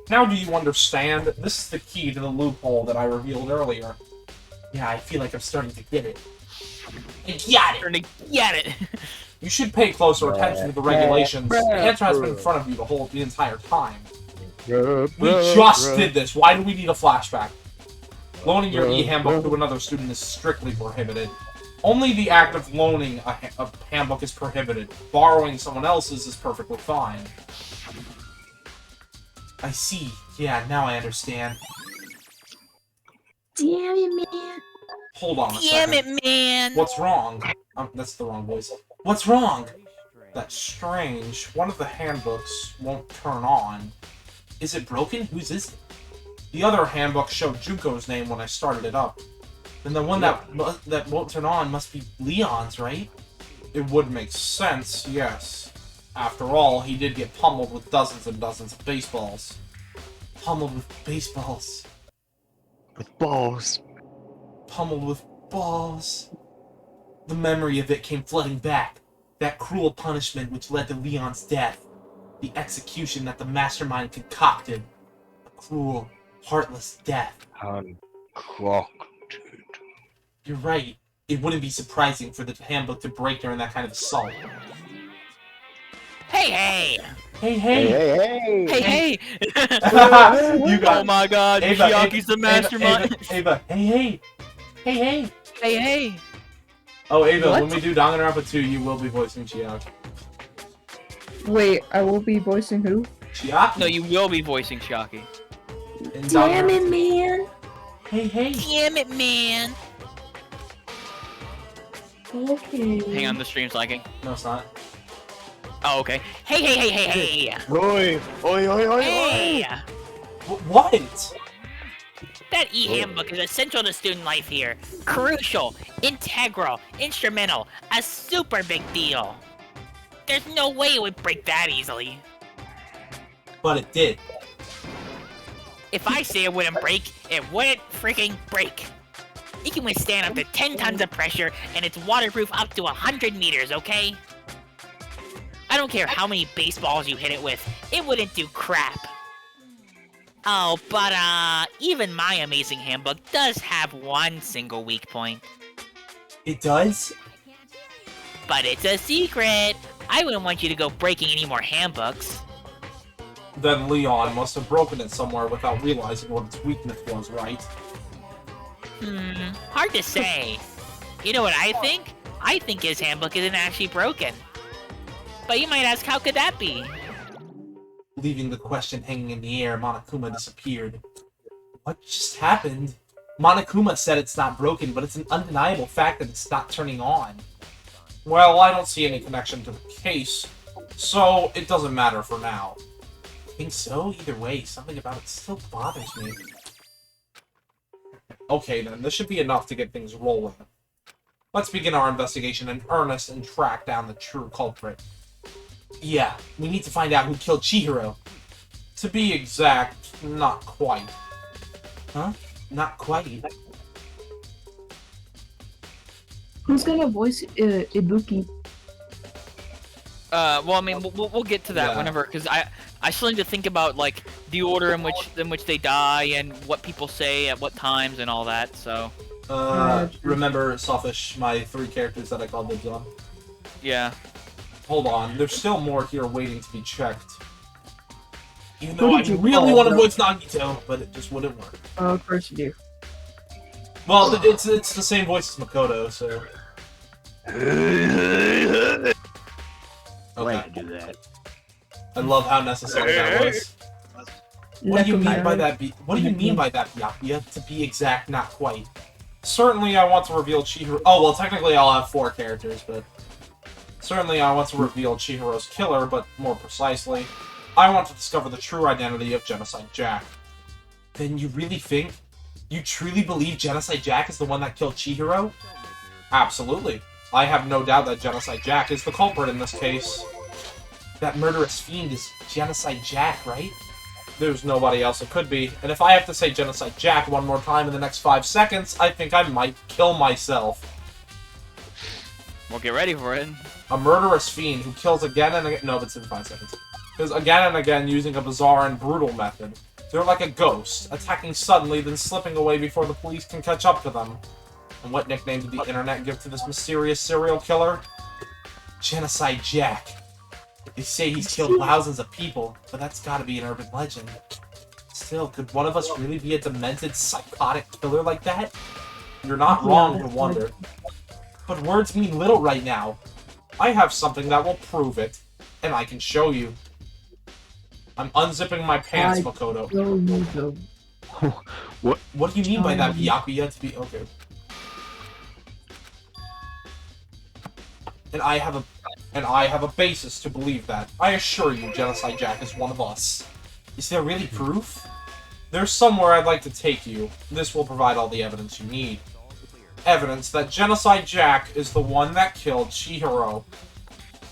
Now do you understand? This is the key to the loophole that I revealed earlier. Yeah, I feel like I'm starting to get it. I got it! Get it! You should pay closer attention to the regulations. The answer has been in front of you the entire time. We just did this. Why do we need a flashback? Loaning your e-handbook to another student is strictly prohibited. Only the act of loaning a handbook is prohibited. Borrowing someone else's is perfectly fine. I see. Yeah, now I understand. Damn it, man. Hold on a Damn second. it, man. What's wrong? That's the wrong voice. What's wrong? That's strange. One of the handbooks won't turn on. Is it broken? Whose is it? The other handbook showed Junko's name when I started it up. Then the one that won't turn on must be Leon's, right? It would make sense, yes. After all, he did get pummeled with dozens and dozens of baseballs. Pummeled with baseballs. With balls. Pummeled with balls. The memory of it came flooding back. That cruel punishment which led to Leon's death. The execution that the mastermind concocted. A cruel, heartless death. Concocted. You're right. It wouldn't be surprising for the handbook to break during that kind of assault. Hey, hey. Hey, hey! Hey, hey! You got Oh my god, Ava, Chiaki's the mastermind! Ava, hey, hey! Hey, hey! Hey, hey! Oh, Ava, What? when we do Danganronpa 2, you will be voicing Chiaki. Wait, I will be voicing who? Chiaki? No, you will be voicing Chiaki. In Damn Danganronpa it, man. 2. Hey, hey! Damn it, man. Okay. Hang on, the stream's lagging. No, it's not. Oh, okay. Hey, hey, hey, hey, hey. Oi! Oi, oi, oi, Hey. What? That e-handbook is essential to student life here. Crucial, integral, instrumental, a super big deal. There's no way it would break that easily. But it did. If I say it wouldn't break, it wouldn't freaking break. It can withstand up to 10 tons of pressure, and it's waterproof up to 100 meters, okay? I don't care how many baseballs you hit it with, it wouldn't do crap. Oh, but even my amazing handbook does have one single weak point. It does? But it's a secret. I wouldn't want you to go breaking any more handbooks. Then Leon must have broken it somewhere without realizing what its weakness was, right? Hard to say. You know what I think? I think his handbook isn't actually broken. But you might ask, how could that be? Leaving the question hanging in the air, Monokuma disappeared. What just happened? Monokuma said it's not broken, but it's an undeniable fact that it's not turning on. Well, I don't see any connection to the case, so it doesn't matter for now. I think so? Either way, something about it still bothers me. Okay then, this should be enough to get things rolling. Let's begin our investigation in earnest and track down the true culprit. Yeah, we need to find out who killed Chihiro. To be exact, not quite. Huh? Not quite. Who's gonna voice Ibuki? Well, I mean, we'll get to that Yeah. whenever, because I still need to think about like the order in which they die and what people say at what times and all that. So Remember Sawfish, my 3 characters that I called dibs on? yeah. Hold on, there's still more here waiting to be checked. Even Who though I did you really call, want to bro? voice Nagito, but it just wouldn't work. Oh, of course you do. Well, it's the same voice as Makoto, so... Why Okay. do that? I love how necessary that was. What do you mean by that, what do you mean by that, Byakuya? To be exact, not quite. Certainly I want to reveal Chihiro... Oh, well, technically I'll have 4 characters, but... Certainly I want to reveal Chihiro's killer, but more precisely, I want to discover the true identity of Genocide Jack. Then you really think... You truly believe Genocide Jack is the one that killed Chihiro? Absolutely. I have no doubt that Genocide Jack is the culprit in this case. That murderous fiend is Genocide Jack, right? There's nobody else it could be, and if I have to say Genocide Jack one more time in the next 5 seconds, I think I might kill myself. We'll get ready for it. A murderous fiend who kills again and again. No, but it's in 5 seconds. is again and again using a bizarre and brutal method. They're like a ghost, attacking suddenly, then slipping away before the police can catch up to them. And what nickname did the internet give to this mysterious serial killer? Genocide Jack. They say he's killed thousands of people, but that's gotta be an urban legend. Still, could one of us really be a demented, psychotic killer like that? You're not wrong to wonder. But words mean little right now. I have something that will prove it, and I can show you. I'm unzipping my pants, Makoto. What do you mean by that, Byakuya? To be okay. And I have a basis to believe that. I assure you, Genocide Jack is one of us. Is there really proof? There's somewhere I'd like to take you. This will provide all the evidence you need. Evidence that Genocide Jack is the one that killed Chihiro.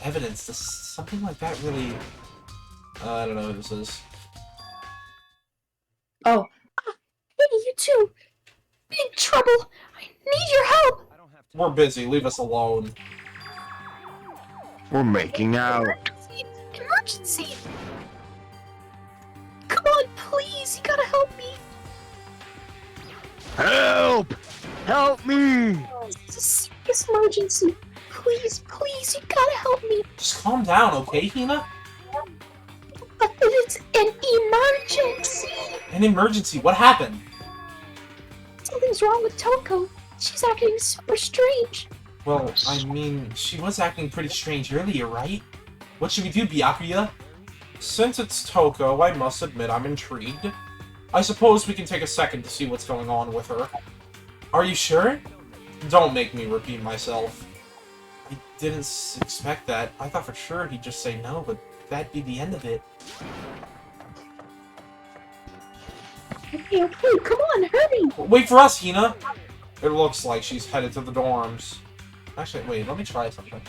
Evidence? Does something like that really... I don't know who this is. Oh. Hey, you two! Big trouble! I need your help! We're busy, leave us alone. We're making out. Emergency! Come on, please! You gotta help me! Help! Help me! It's a serious emergency! Please, please, you gotta help me! Just calm down, okay, Hina? But it's an emergency! An emergency? What happened? Something's wrong with Toko. She's acting super strange. Well, I mean, she was acting pretty strange earlier, right? What should we do, Byakuya? Since it's Toko, I must admit I'm intrigued. I suppose we can take a second to see what's going on with her. Are you sure? Don't make me repeat myself. I didn't expect that. I thought for sure he'd just say no, but that'd be the end of it. Okay, come on, hurry! Wait for us, Hina! It looks like she's headed to the dorms. Actually, wait, let me try something.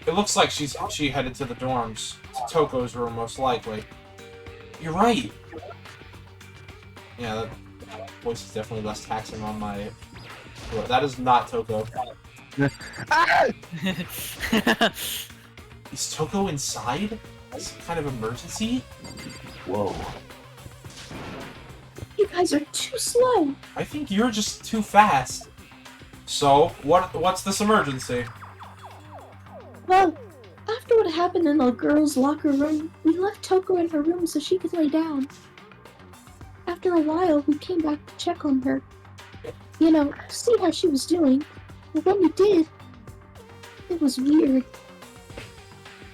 It looks like she headed to the dorms. To Toko's room, most likely. You're right! Yeah, that voice is definitely less taxing on my... That is not Toko. Is Toko inside? Some kind of emergency? Whoa. You guys are too slow. I think you're just too fast. So, what's this emergency? Well, after what happened in the girls' locker room, we left Toko in her room so she could lay down. After a while, we came back to check on her. You know, see how she was doing. But when we did, it was weird.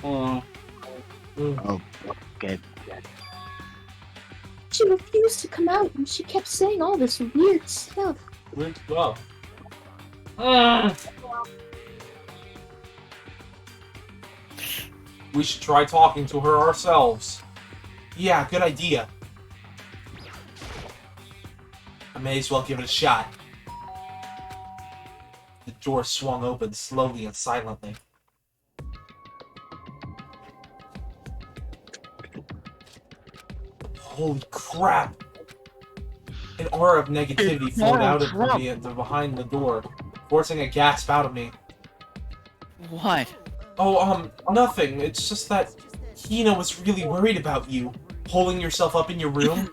Oh, okay. She refused to come out, and she kept saying all this weird stuff. Weird stuff. We should try talking to her ourselves. Yeah, good idea. I may as well give it a shot. The door swung open slowly and silently. Holy crap! An aura of negativity flowed out of me behind the door, forcing a gasp out of me. What? Oh, nothing. It's just that Hina was really worried about you, holding yourself up in your room.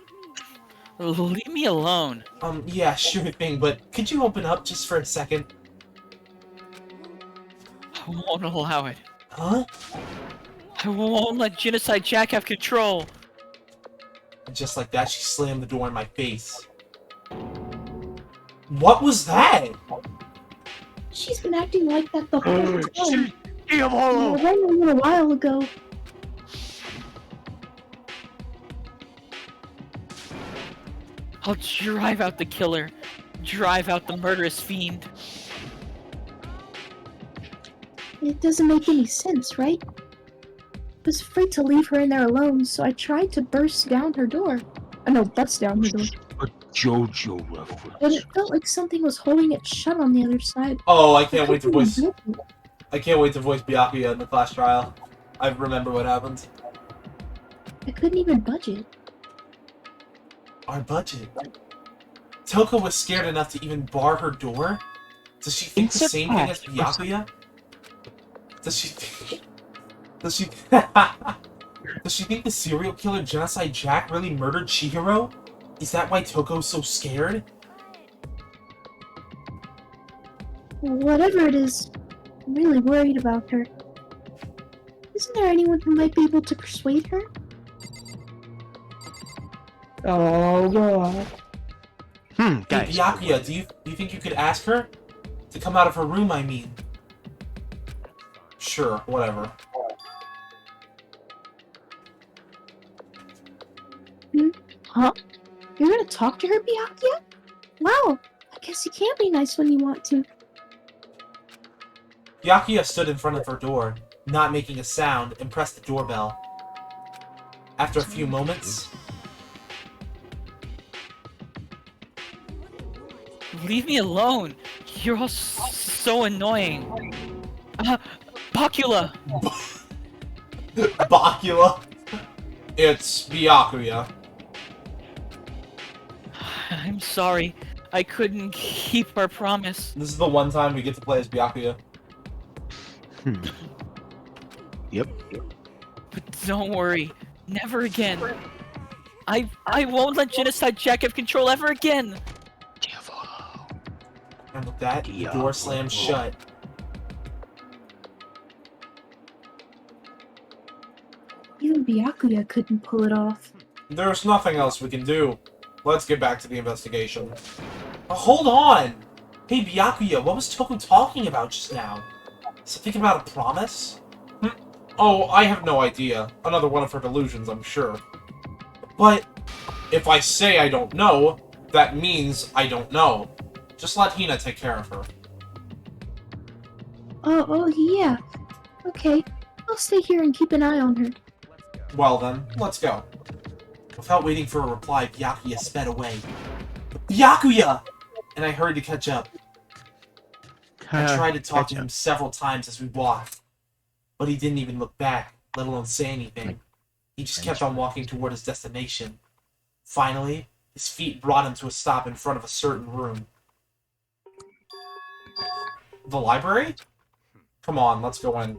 Leave me alone. Yeah, sure thing, but could you open up just for a second? I won't allow it. Huh? I won't let Genocide Jack have control. And just like that, she slammed the door in my face. What was that? She's been acting like that the whole time. We Evil! were running a little while ago. I'll drive out the killer. Drive out the murderous fiend. It doesn't make any sense, right? I was afraid to leave her in there alone, so I tried to burst down her door. Bust down her door. A JoJo reference. But it felt like something was holding it shut on the other side. Oh, I can't wait to voice Byakuya in the class trial. I remember what happened. I couldn't even budge it. Our budget. Toko was scared enough to even bar her door? Does she think the same thing as Byakuya? Does she... Does she think the serial killer Genocide Jack really murdered Chihiro? Is that why Toko's so scared? Whatever it is, I'm really worried about her. Isn't there anyone who might be able to persuade her? Oh god. Hey, Guys. Byakuya, do you think you could ask her? To come out of her room, I mean. Sure, whatever. Huh? You're gonna talk to her, Byakuya? Wow, I guess you can be nice when you want to. Byakuya stood in front of her door, not making a sound, and pressed the doorbell. After a few moments... Leave me alone. You're all so annoying. Bakula! Bakula? It's Byakuya. I'm sorry. I couldn't keep our promise. This is the one time we get to play as Byakuya. Yep. But don't worry. Never again. I won't let Genocide Jack have control ever again. And with that, the door slams shut. Even Byakuya couldn't pull it off. There's nothing else we can do. Let's get back to the investigation. Hold on! Hey, Byakuya, what was Toko talking about just now? Something about a promise? Oh, I have no idea. Another one of her delusions, I'm sure. But, if I say I don't know, that means I don't know. Just let Hina take care of her. Oh yeah. Okay, I'll stay here and keep an eye on her. Well then, let's go. Without waiting for a reply, Byakuya sped away. Byakuya! And I hurried to catch up. I tried to talk to him several times as we walked, but he didn't even look back, let alone say anything. He just kept on walking toward his destination. Finally, his feet brought him to a stop in front of a certain room. The library? Come on, let's go in.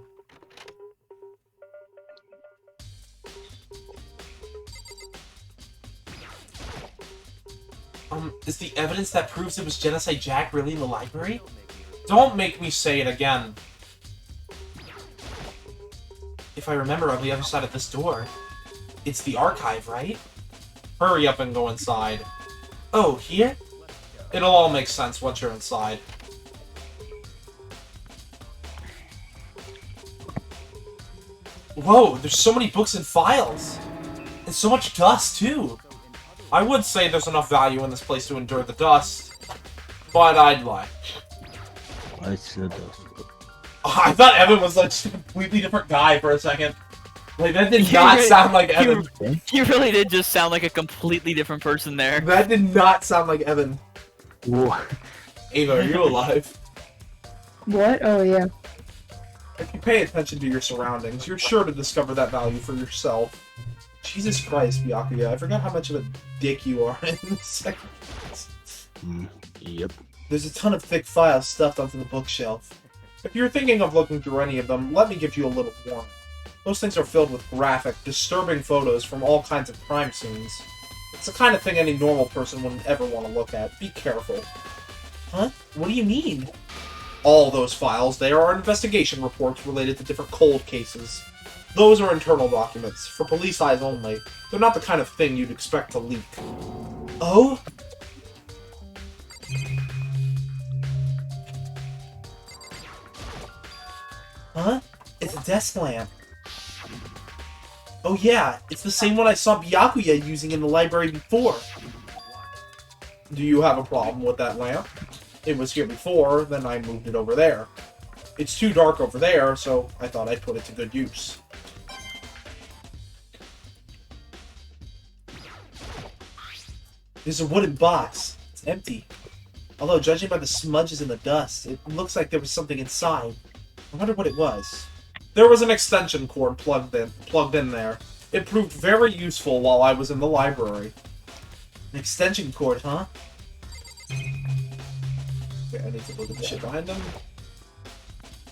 Is the evidence that proves it was Genocide Jack really in the library? Don't make me say it again. If I remember on the other side of this door, it's the archive, right? Hurry up and go inside. Oh, here? It'll all make sense once you're inside. Whoa, there's so many books and files! And so much dust, too! I would say there's enough value in this place to endure the dust, but I'd lie. I said dust. Oh, I thought Evan was like a completely different guy for a second. Like, that did not sound like Evan. You really did just sound like a completely different person there. That did not sound like Evan. Whoa. Ava, are you alive? What? Oh yeah. If you pay attention to your surroundings, you're sure to discover that value for yourself. Jesus Christ, Byakuya, I forgot how much of a dick you are in the second. Yep. There's a ton of thick files stuffed onto the bookshelf. If you're thinking of looking through any of them, let me give you a little warning. Those things are filled with graphic, disturbing photos from all kinds of crime scenes. It's the kind of thing any normal person wouldn't ever want to look at. Be careful. Huh? What do you mean? All those files, they are investigation reports related to different cold cases. Those are internal documents, for police eyes only. They're not the kind of thing you'd expect to leak. Oh? Huh? It's a desk lamp. Oh yeah, it's the same one I saw Byakuya using in the library before. Do you have a problem with that lamp? It was here before, then I moved it over there. It's too dark over there, so I thought I'd put it to good use. There's a wooden box. It's empty. Although, judging by the smudges and the dust, it looks like there was something inside. I wonder what it was. There was an extension cord plugged in there. It proved very useful while I was in the library. An extension cord, huh? Okay, I need to look at the shit behind him.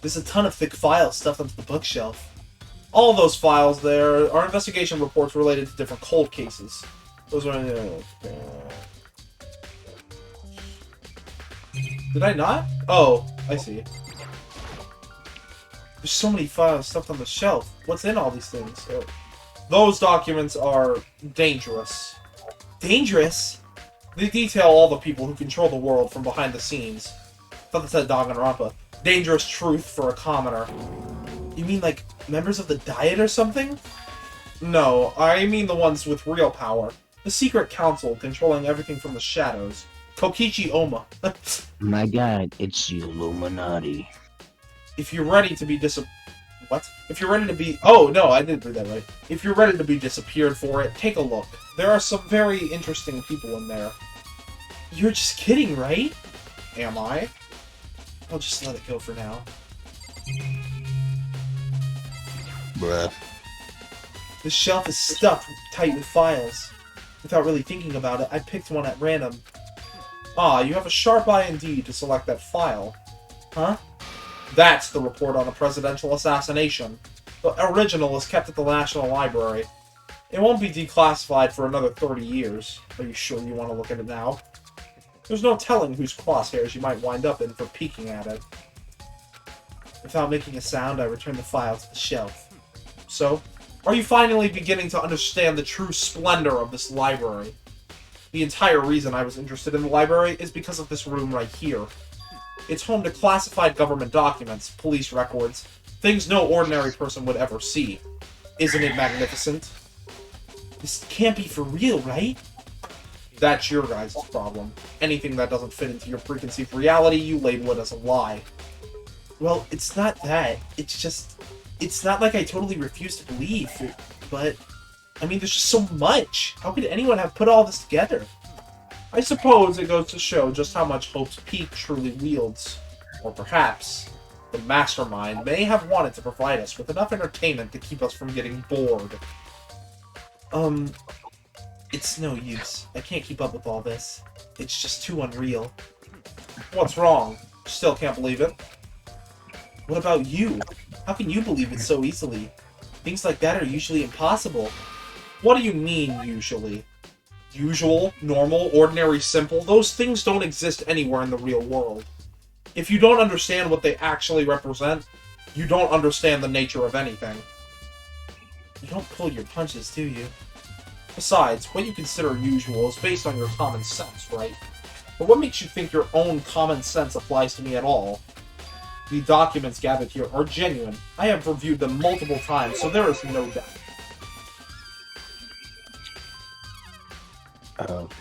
There's a ton of thick files stuffed onto the bookshelf. All those files there are investigation reports related to different cold cases. Those are... Did I not? Oh, I see. There's so many files stuffed on the shelf. What's in all these things? Those documents are dangerous. Dangerous? They detail all the people who control the world from behind the scenes. I thought that said Danganronpa. Dangerous truth for a commoner. You mean like members of the Diet or something? No, I mean the ones with real power. The secret council controlling everything from the shadows. Kokichi Oma. My god, it's the Illuminati. If you're ready to be What? If you're ready to be... Oh, no, I didn't read that right. If you're ready to be disappeared for it, take a look. There are some very interesting people in there. You're just kidding, right? Am I? I'll just let it go for now. Bruh. The shelf is stuffed tight with files. Without really thinking about it, I picked one at random. Ah, you have a sharp eye indeed to select that file. Huh? That's the report on a presidential assassination. The original is kept at the National Library. It won't be declassified for another 30 years. Are you sure you want to look at it now? There's no telling whose crosshairs you might wind up in for peeking at it. Without making a sound, I returned the file to the shelf. So, are you finally beginning to understand the true splendor of this library? The entire reason I was interested in the library is because of this room right here. It's home to classified government documents, police records, things no ordinary person would ever see. Isn't it magnificent? This can't be for real, right? That's your guys' problem. Anything that doesn't fit into your preconceived reality, you label it as a lie. Well, it's not that. It's just... It's not like I totally refuse to believe, but... I mean, there's just so much. How could anyone have put all this together? I suppose it goes to show just how much Hope's Peak truly wields. Or perhaps, the mastermind may have wanted to provide us with enough entertainment to keep us from getting bored. It's no use. I can't keep up with all this. It's just too unreal. What's wrong? Still can't believe it? What about you? How can you believe it so easily? Things like that are usually impossible. What do you mean, usually? Usual, normal, ordinary, simple? Those things don't exist anywhere in the real world. If you don't understand what they actually represent, you don't understand the nature of anything. You don't pull your punches, do you? Besides, what you consider usual is based on your common sense, right? But what makes you think your own common sense applies to me at all? The documents gathered here are genuine. I have reviewed them multiple times, so there is no doubt.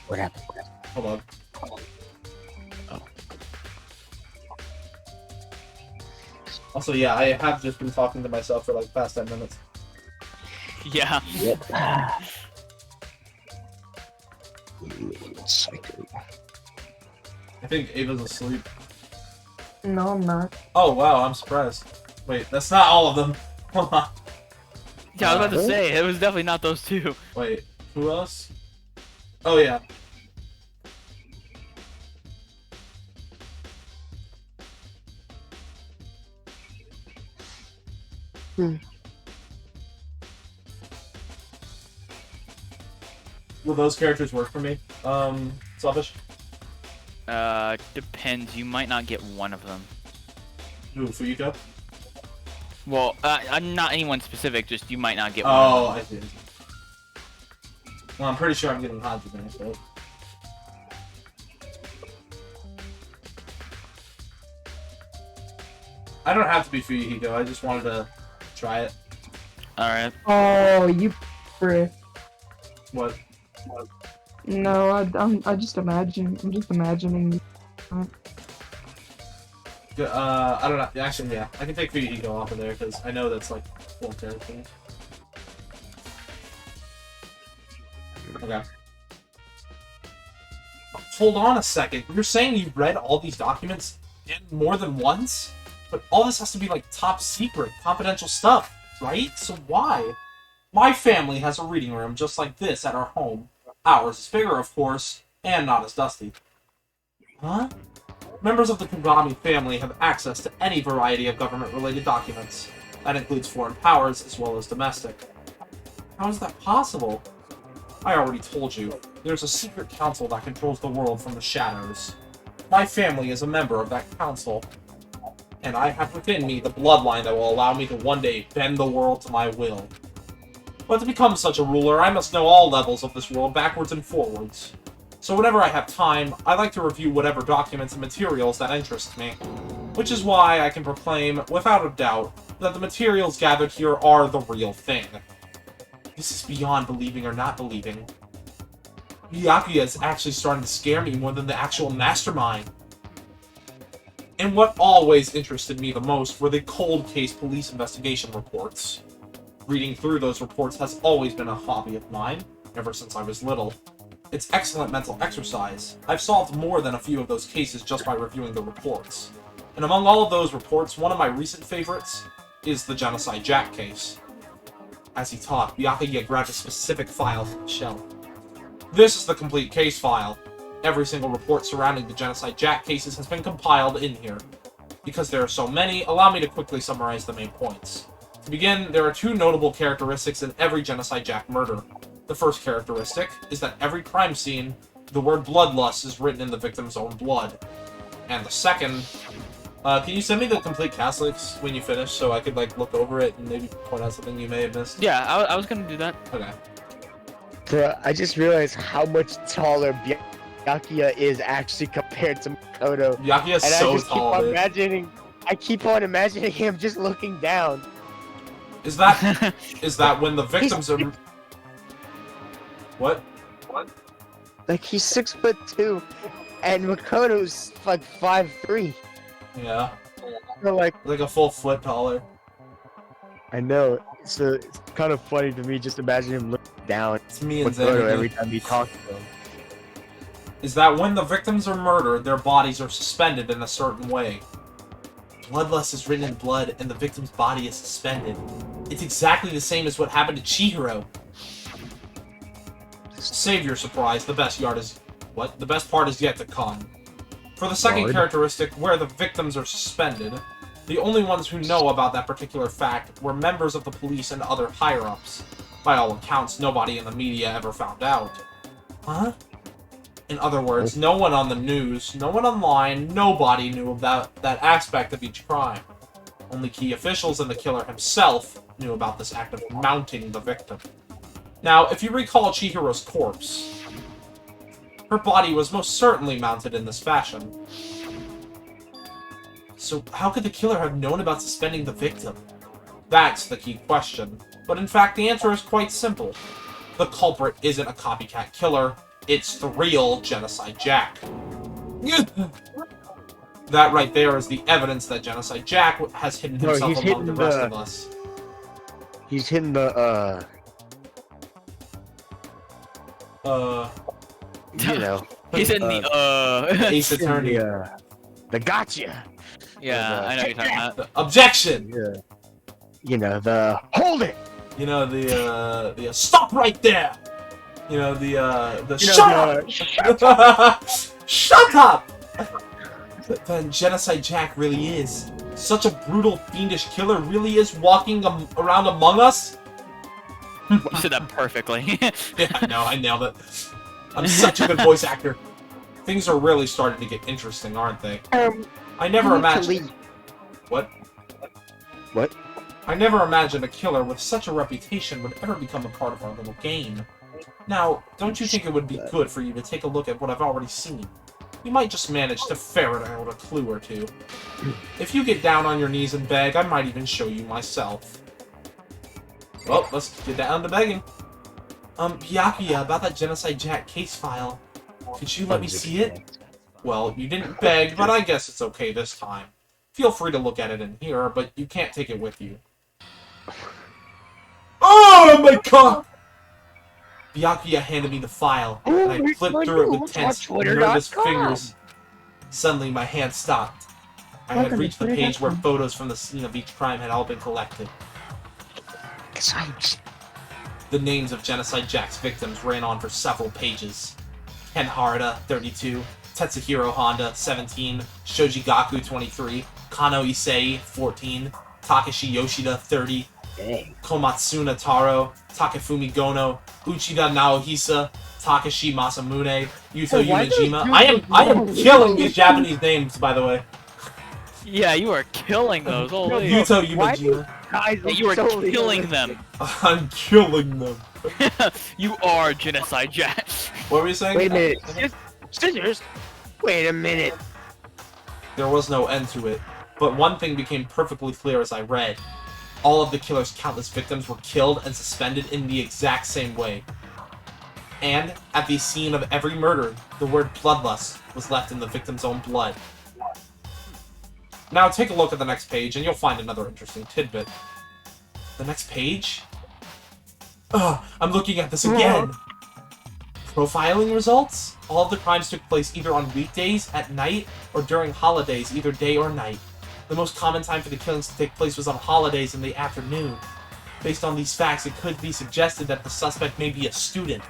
What happened? Hold on. Oh. Also, yeah, I have just been talking to myself for like the past 10 minutes. Yeah. Yep. Psycho. I think Ava's asleep. No, I'm not. Oh, wow, I'm surprised. Wait, that's not all of them. Hold on. Yeah, I was about to say, it was definitely not those two. Wait, who else? Oh, yeah. Will those characters work for me? Sawfish? Depends. You might not get one of them. Who, Fuyuko? Well, not anyone specific, just you might not get one. Oh, I see. Well, I'm pretty sure I'm getting Hajime, so... I don't have to be Fuyuhiko, I just wanted to try it. Alright. Oh, you brick. What? No, I'm just imagining. I don't know. Actually, yeah. I can take Fuyuhiko off of there, because I know that's, like, 4 characters. Okay. Hold on a second. You're saying you read all these documents more than once? But all this has to be, like, top secret, confidential stuff, right? So why? My family has a reading room just like this at our home. Ours is bigger, of course, and not as dusty. Huh? Members of the Kogami family have access to any variety of government-related documents. That includes foreign powers as well as domestic. How is that possible? I already told you. There's a secret council that controls the world from the shadows. My family is a member of that council. And I have within me the bloodline that will allow me to one day bend the world to my will. But to become such a ruler, I must know all levels of this world backwards and forwards. So whenever I have time, I like to review whatever documents and materials that interest me. Which is why I can proclaim, without a doubt, that the materials gathered here are the real thing. This is beyond believing or not believing. Byakuya is actually starting to scare me more than the actual mastermind. And what always interested me the most were the cold case police investigation reports. Reading through those reports has always been a hobby of mine, ever since I was little. It's excellent mental exercise. I've solved more than a few of those cases just by reviewing the reports. And among all of those reports, one of my recent favorites is the Genocide Jack case. As he talked, Byakuya grabbed a specific file from the shelf. This is the complete case file. Every single report surrounding the Genocide Jack cases has been compiled in here. Because there are so many, allow me to quickly summarize the main points. To begin, there are two notable characteristics in every Genocide Jack murder. The first characteristic is that every crime scene, the word bloodlust is written in the victim's own blood. And the second... can you send me the complete cast list when you finish so I could, like, look over it and maybe point out something you may have missed? Yeah, I was gonna do that. Okay. Bro, I just realized how much taller Byakuya is actually compared to Makoto. Byakuya's And so I just tall, dude. I keep on imagining him just looking down. Is that when the victims are... What? Like, he's 6'2", and Makoto's like 5'3". Yeah. So, like a full foot taller. I know. So it's kind of funny to me just imagine him looking down It's me at and Makoto Zen. every time he talks to him. Is that when the victims are murdered, their bodies are suspended in a certain way. Bloodlust is written in blood, and the victim's body is suspended. It's exactly the same as what happened to Chihiro. Save your surprise, the best part is yet to come. For the second Lord. characteristic, where the victims are suspended, the only ones who know about that particular fact were members of the police and other higher-ups. By all accounts, nobody in the media ever found out. Huh? In other words, no one on the news, no one online, nobody knew about that aspect of each crime. Only key officials and the killer himself knew about this act of mounting the victim. Now, if you recall Chihiro's corpse, her body was most certainly mounted in this fashion. So how could the killer have known about suspending the victim? That's the key question. But in fact, the answer is quite simple. The culprit isn't a copycat killer, it's the real Genocide Jack. That right there is the evidence that Genocide Jack has hidden himself among the rest of us. He's hidden the, you know. He's in the Ace Attorney. The gotcha! Yeah, I know what you're talking about. The objection! Yeah. You know, the hold it! You know, the stop right there! You know, the You know, shut up! Shut up! Then Genocide Jack really is. Such a brutal, fiendish killer really is walking around among us? You said that perfectly. Yeah, I know, I nailed it. I'm such a good voice actor. Things are really starting to get interesting, aren't they? I never imagined... What? What? I never imagined a killer with such a reputation would ever become a part of our little game. Now, don't you think it would be good for you to take a look at what I've already seen? You might just manage to ferret out a clue or two. If you get down on your knees and beg, I might even show you myself. Well, let's get down to begging. Byakuya, about that Genocide Jack case file. Could you let me see it? Well, you didn't beg, but I guess it's okay this time. Feel free to look at it in here, but you can't take it with you. Oh my god! Byakuya handed me the file, and I flipped through it with tense, nervous fingers. Suddenly, my hand stopped. I had reached the page where photos from the scene of each crime had all been collected. The names of Genocide Jack's victims ran on for several pages. Ken Harada, 32, Tetsuhiro Honda, 17, Shoji Gaku, 23, Kano Issei, 14, Takashi Yoshida, 30, Dang. Komatsuna Taro, Takefumi Gono, Uchida Naohisa, Takashi Masamune, Yuto Yumejima. I am killing these Japanese names, by the way. Yeah, you are killing those. Holy. Yuto Yumejima. Guys, Yeah, you are killing them. I'm killing them. You are Genocide Jack. What were you saying? Wait a minute. Scissors? Wait a minute. There was no end to it. But one thing became perfectly clear as I read. All of the killer's countless victims were killed and suspended in the exact same way. And, at the scene of every murder, the word bloodlust was left in the victim's own blood. Now take a look at the next page and you'll find another interesting tidbit. The next page? Ugh, I'm looking at this again! Profiling results? All of the crimes took place either on weekdays, at night, or during holidays, either day or night. The most common time for the killings to take place was on holidays in the afternoon. Based on these facts, it could be suggested that the suspect may be a student.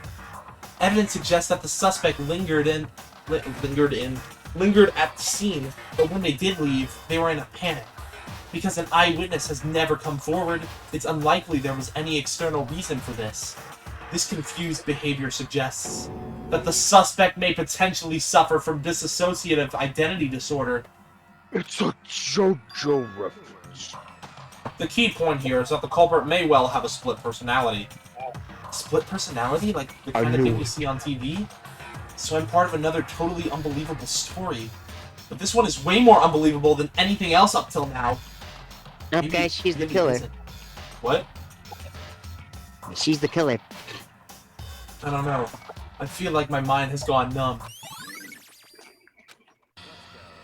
Evidence suggests that the suspect lingered at the scene, but when they did leave, they were in a panic. Because an eyewitness has never come forward, it's unlikely there was any external reason for this. This confused behavior suggests that the suspect may potentially suffer from dissociative identity disorder. It's a JoJo reference. The key point here is that the culprit may well have a split personality. Split personality? Like the kind of thing we see on TV? So I'm part of another totally unbelievable story. But this one is way more unbelievable than anything else up till now. Nope, guys, she's the killer. Isn't. What? She's the killer. I don't know. I feel like my mind has gone numb.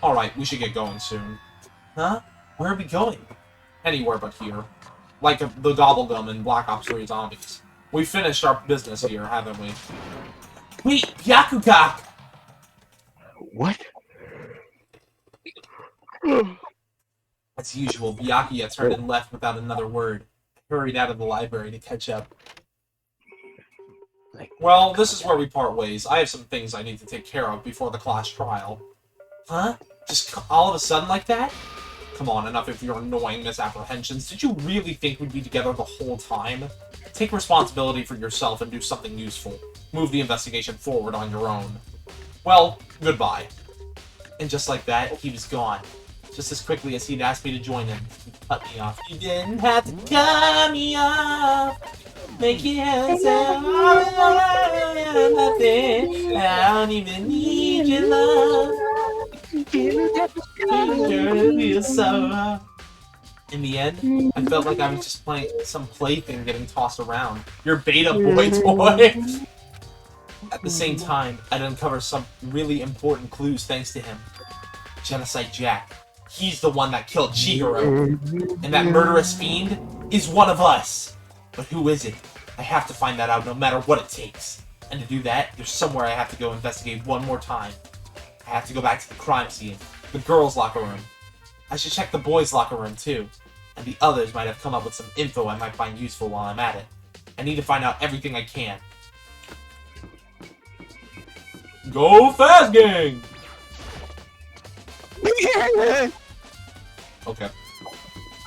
Alright, we should get going soon. Huh? Where are we going? Anywhere but here. Like the Gobblegum in Black Ops 3 Zombies. We finished our business here, haven't we? Wait, Byakuya! What? As usual, Byakuya turned and left without another word. I hurried out of the library to catch up. Well, this is where we part ways. I have some things I need to take care of before the class trial. Huh? Just all of a sudden like that? Come on, enough of your annoying misapprehensions. Did you really think we'd be together the whole time? Take responsibility for yourself and do something useful. Move the investigation forward on your own. Well, goodbye. And just like that, he was gone. Just as quickly as he'd asked me to join him, he cut me off. You didn't have to cut me off. Make yourself nothing. I don't even need your love. In the end, I felt like I was just playing some plaything getting tossed around. Your beta boy toy! At the same time, I'd uncover some really important clues thanks to him. Genocide Jack. He's the one that killed Chihiro. And that murderous fiend is one of us. But who is it? I have to find that out no matter what it takes. And to do that, there's somewhere I have to go investigate one more time. I have to go back to the crime scene. The girls' locker room. I should check the boys' locker room too. And the others might have come up with some info I might find useful while I'm at it. I need to find out everything I can. Go fast, gang! Okay.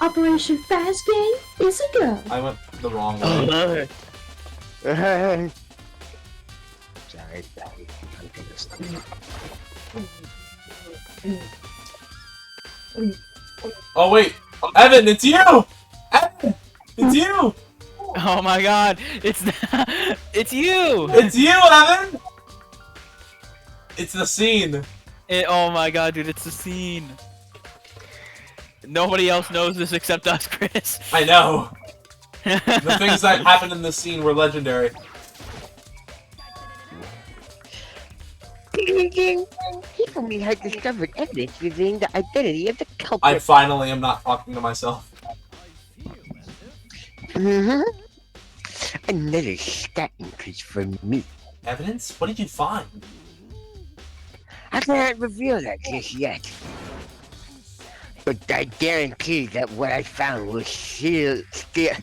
Operation Fast Gang is a go. I went the wrong way. Sorry. Oh wait! Evan, it's you! Evan! It's you! Oh my god, it's it's you! It's you, Evan! It's the scene. Oh my god, dude, it's the scene. Nobody else knows this except us, Chris. I know. The things that happened in this scene were legendary. Hifumi had discovered evidence revealing the identity of the culprit. I finally am not talking to myself. Another stat increase for me. Evidence? What did you find? I can't reveal that just yet. But I guarantee that what I found will steal the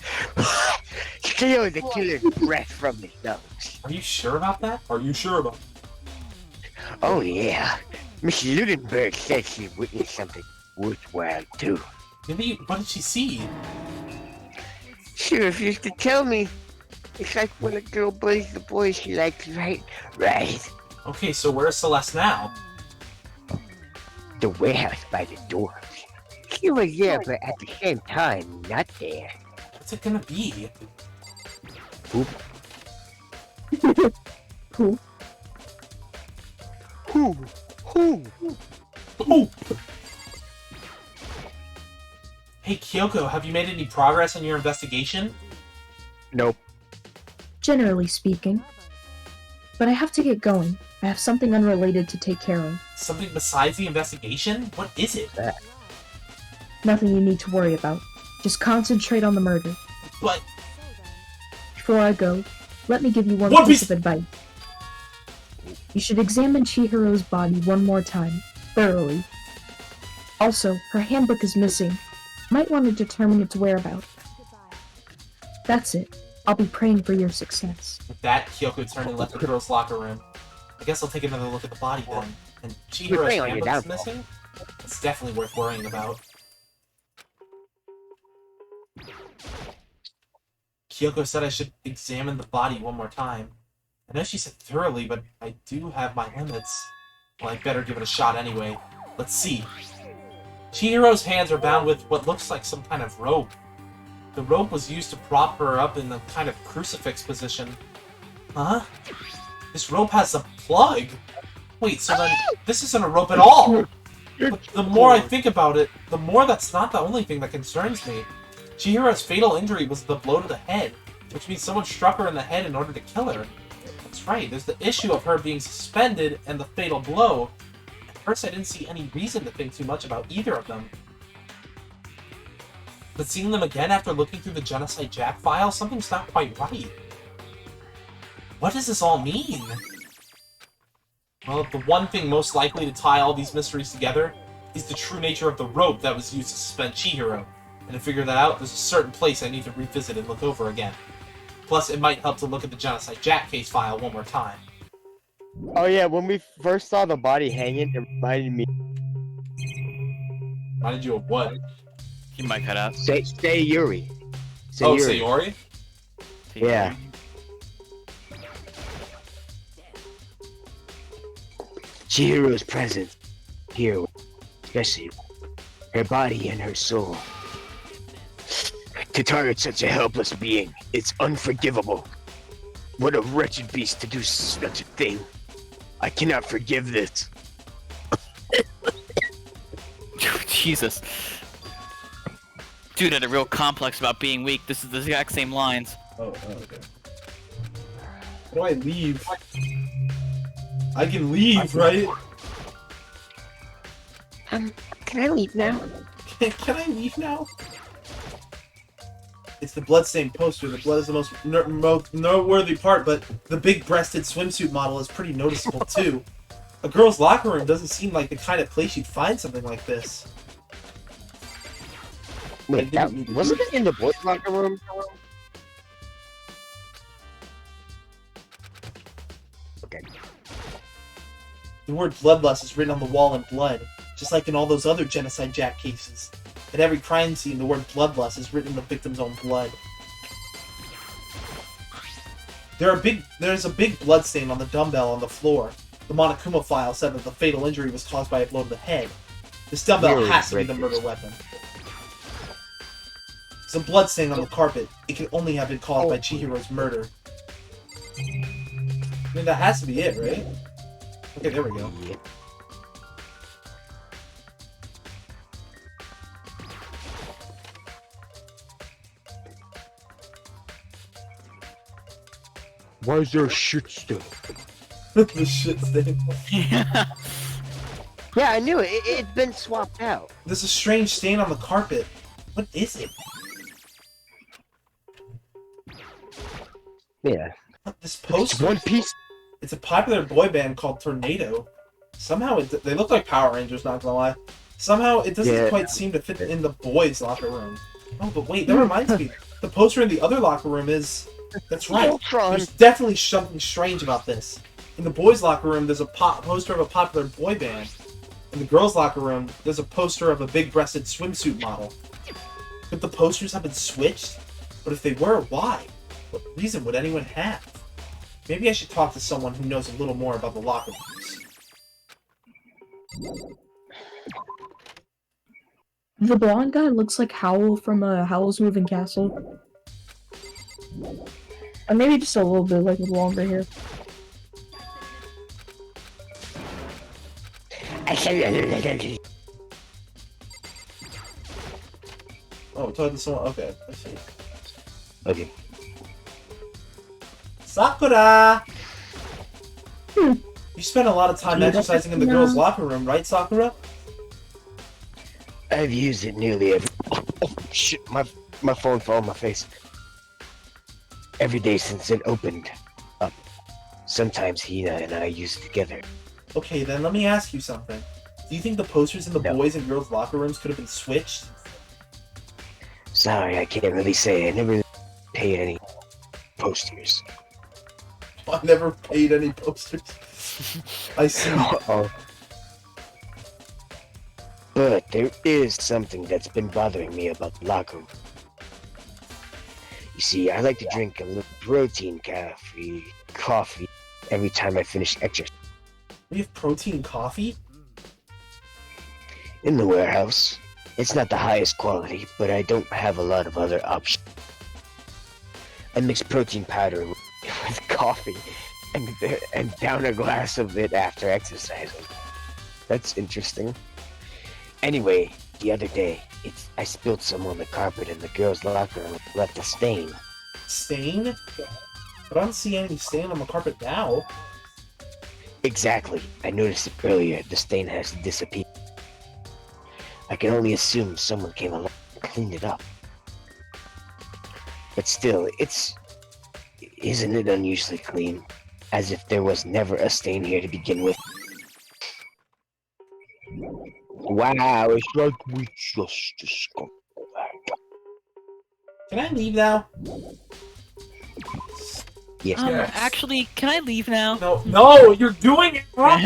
killer's breath from his nose. Are you sure about that? Are you sure about Oh yeah. Miss Ludenberg said she witnessed something worthwhile too. Maybe, what did she see? She refused to tell me. It's like when a girl bullies the boy she likes, right? Right. Okay, so where's Celeste now? The warehouse by the door. She was there, but at the same time, not there. What's it gonna be? Who? Who? Who? Who? Ooh. Hey, Kyoko, have you made any progress on your investigation? Nope. Generally speaking. But I have to get going. I have something unrelated to take care of. Something besides the investigation? What is it? Nothing you need to worry about. Just concentrate on the murder. But... Before I go, let me give you one One piece piece- of advice. You should examine Chihiro's body one more time, thoroughly. Also, her handbook is missing. Might want to determine its whereabouts. That's it. I'll be praying for your success. With that, Kyoko turned and left the girls' locker room. I guess I'll take another look at the body then. And Chihiro's praying on your handbook's downfall. missing? It's definitely worth worrying about. Kyoko said I should examine the body one more time. I know she said thoroughly, but I do have my limits. Well, I better give it a shot anyway. Let's see. Chihiro's hands are bound with what looks like some kind of rope. The rope was used to prop her up in a kind of crucifix position. Huh? This rope has a plug! Wait, so then this isn't a rope at all! But the more I think about it, the more that's not the only thing that concerns me. Chihiro's fatal injury was the blow to the head, which means someone struck her in the head in order to kill her. That's right, there's the issue of her being suspended and the fatal blow. At first I didn't see any reason to think too much about either of them. But seeing them again after looking through the Genocide Jack file, something's not quite right. What does this all mean? Well, the one thing most likely to tie all these mysteries together is the true nature of the rope that was used to suspend Chihiro. And to figure that out, there's a certain place I need to revisit and look over again. Plus, it might help to look at the Genocide Jack case file one more time. Oh yeah, when we first saw the body hanging, it reminded me. Reminded you of what? You might cut out. Say Yuri. Oh, Yuri. Sayori? Yeah. Chihiro's presence here, especially her body and her soul. To target such a helpless being, it's unforgivable. What a wretched beast to do such a thing. I cannot forgive this. Jesus. Dude had a real complex about being weak. This is the exact same lines. Oh, okay. How do I leave? I can leave, right? Can I leave now? Can I leave now? It's the bloodstained poster. The blood is the most noteworthy part, but the big-breasted swimsuit model is pretty noticeable too. A girl's locker room doesn't seem like the kind of place you'd find something like this. Wait, that, wasn't it in the boys' locker room? Okay. The word bloodlust is written on the wall in blood, just like in all those other Genocide Jack cases. At every crime scene, the word bloodlust is written in the victim's own blood. There's a big bloodstain on the dumbbell on the floor. The Monokuma file said that the fatal injury was caused by a blow to the head. This dumbbell has to be the murder weapon. Some bloodstain on the carpet. It can only have been caused by Chihiro's murder. I mean, that has to be it, right? Okay, there we go. Why is there a shit stain? The shit stain. Yeah, I knew it. It'd been swapped out. There's a strange stain on the carpet. What is it? Yeah. This It's poster. One Piece. It's a popular boy band called Tornado. Somehow they look like Power Rangers, not gonna lie. Somehow it doesn't quite seem to fit in the boys' locker room. Oh, but wait, that reminds me. The poster in the other locker room is... That's right. There's definitely something strange about this. In the boys' locker room, there's a poster of a popular boy band. In the girls' locker room, there's a poster of a big-breasted swimsuit model. Could the posters have been switched? But if they were, why? What reason would anyone have? Maybe I should talk to someone who knows a little more about the locker rooms. The blonde guy looks like Howl from Howl's Moving Castle. Or maybe just a little bit, like, with longer hair. Oh, talking to someone? Okay, I see. Okay. Sakura! You spent a lot of time exercising in the girls' locker room, right, Sakura? I've used it nearly every. Oh shit! My phone fell on my face. Every day since it opened up. Sometimes Hina and I use it together. Okay, then let me ask you something. Do you think the posters in the boys' and girls' locker rooms could have been switched? Sorry, I can't really say. I never paid any posters. I never paid any posters. I see. Uh-oh. But there is something that's been bothering me about the locker room. You see, I like to drink a little protein coffee every time I finish exercise. We have protein coffee? In the warehouse. It's not the highest quality, but I don't have a lot of other options. I mix protein powder with coffee and down a glass of it after exercising. That's interesting. Anyway, the other day, I spilled some on the carpet in the girls' locker room, left a stain. Stain? But I don't see any stain on the carpet now. Exactly. I noticed it earlier. The stain has disappeared. I can only assume someone came along and cleaned it up. But still, isn't it unusually clean? As if there was never a stain here to begin with. Wow, it's like we just discovered that. Can I leave now? Yes. Actually, can I leave now? No, you're doing it wrong!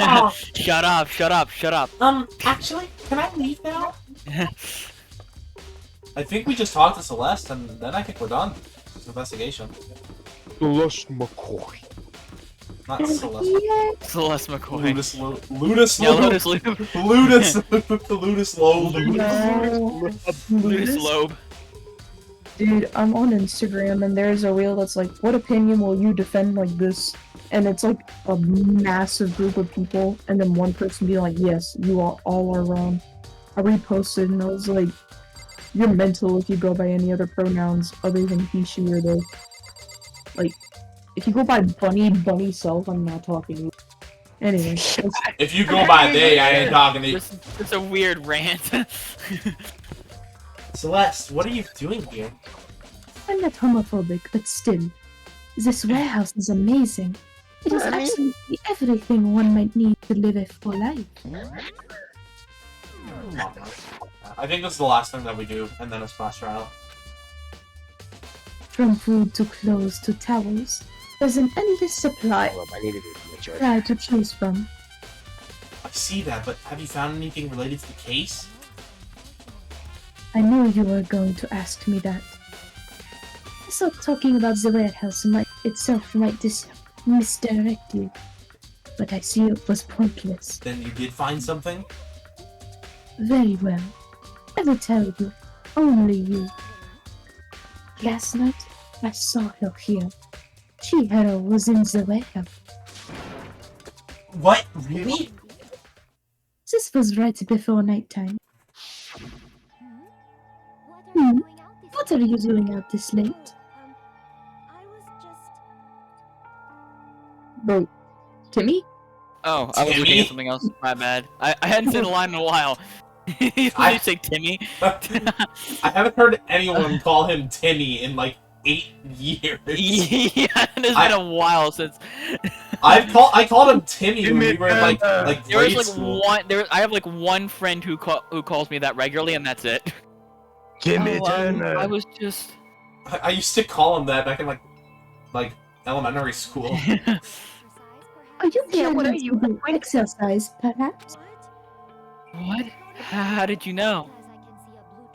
Shut up, shut up, shut up. Actually, can I leave now? I think we just talked to Celeste, and then I think we're done. It's investigation. Celeste McCoy. Not Celeste. Celeste McCoy. Ludus Loeb. Dude, I'm on Instagram and there's a reel that's like, what opinion will you defend like this? And it's like a massive group of people, and then one person being like, yes, you all are wrong. I reposted and I was like, you're mental if you go by any other pronouns other than he, she, or they. Like, if you go by bunny self, I'm not talking to you. Anyway. If you go by they, I ain't talking to you. It's a weird rant. Celeste, what are you doing here? I'm not homophobic, but still. This warehouse is amazing. It has absolutely everything one might need to live a full life. I think this is the last thing that we do, and then a splash trial. From food to clothes to towels, there's an endless supply to choose from. I see that, but have you found anything related to the case? I knew you were going to ask me that. I thought talking about the warehouse itself might misdirect you, but I see it was pointless. Then you did find something? Very well. I will tell you. Only you. Last night, I saw her here. Chihiro was in the warehouse. What? Really? This was right before nighttime. What are you doing out this late? Bro, Timmy? Oh, I was looking at something else. My bad. I hadn't seen a line in a while. You say Timmy? I haven't heard anyone call him Timmy in like 8 years. Yeah, it's been a while since. I called him Timmy when we were in like grade school. I have like one friend who calls me that regularly, and that's it. Timmy Turner. I was just. I used to call him that back in like elementary school. Are you planning to do exercise, perhaps? What? How did you know?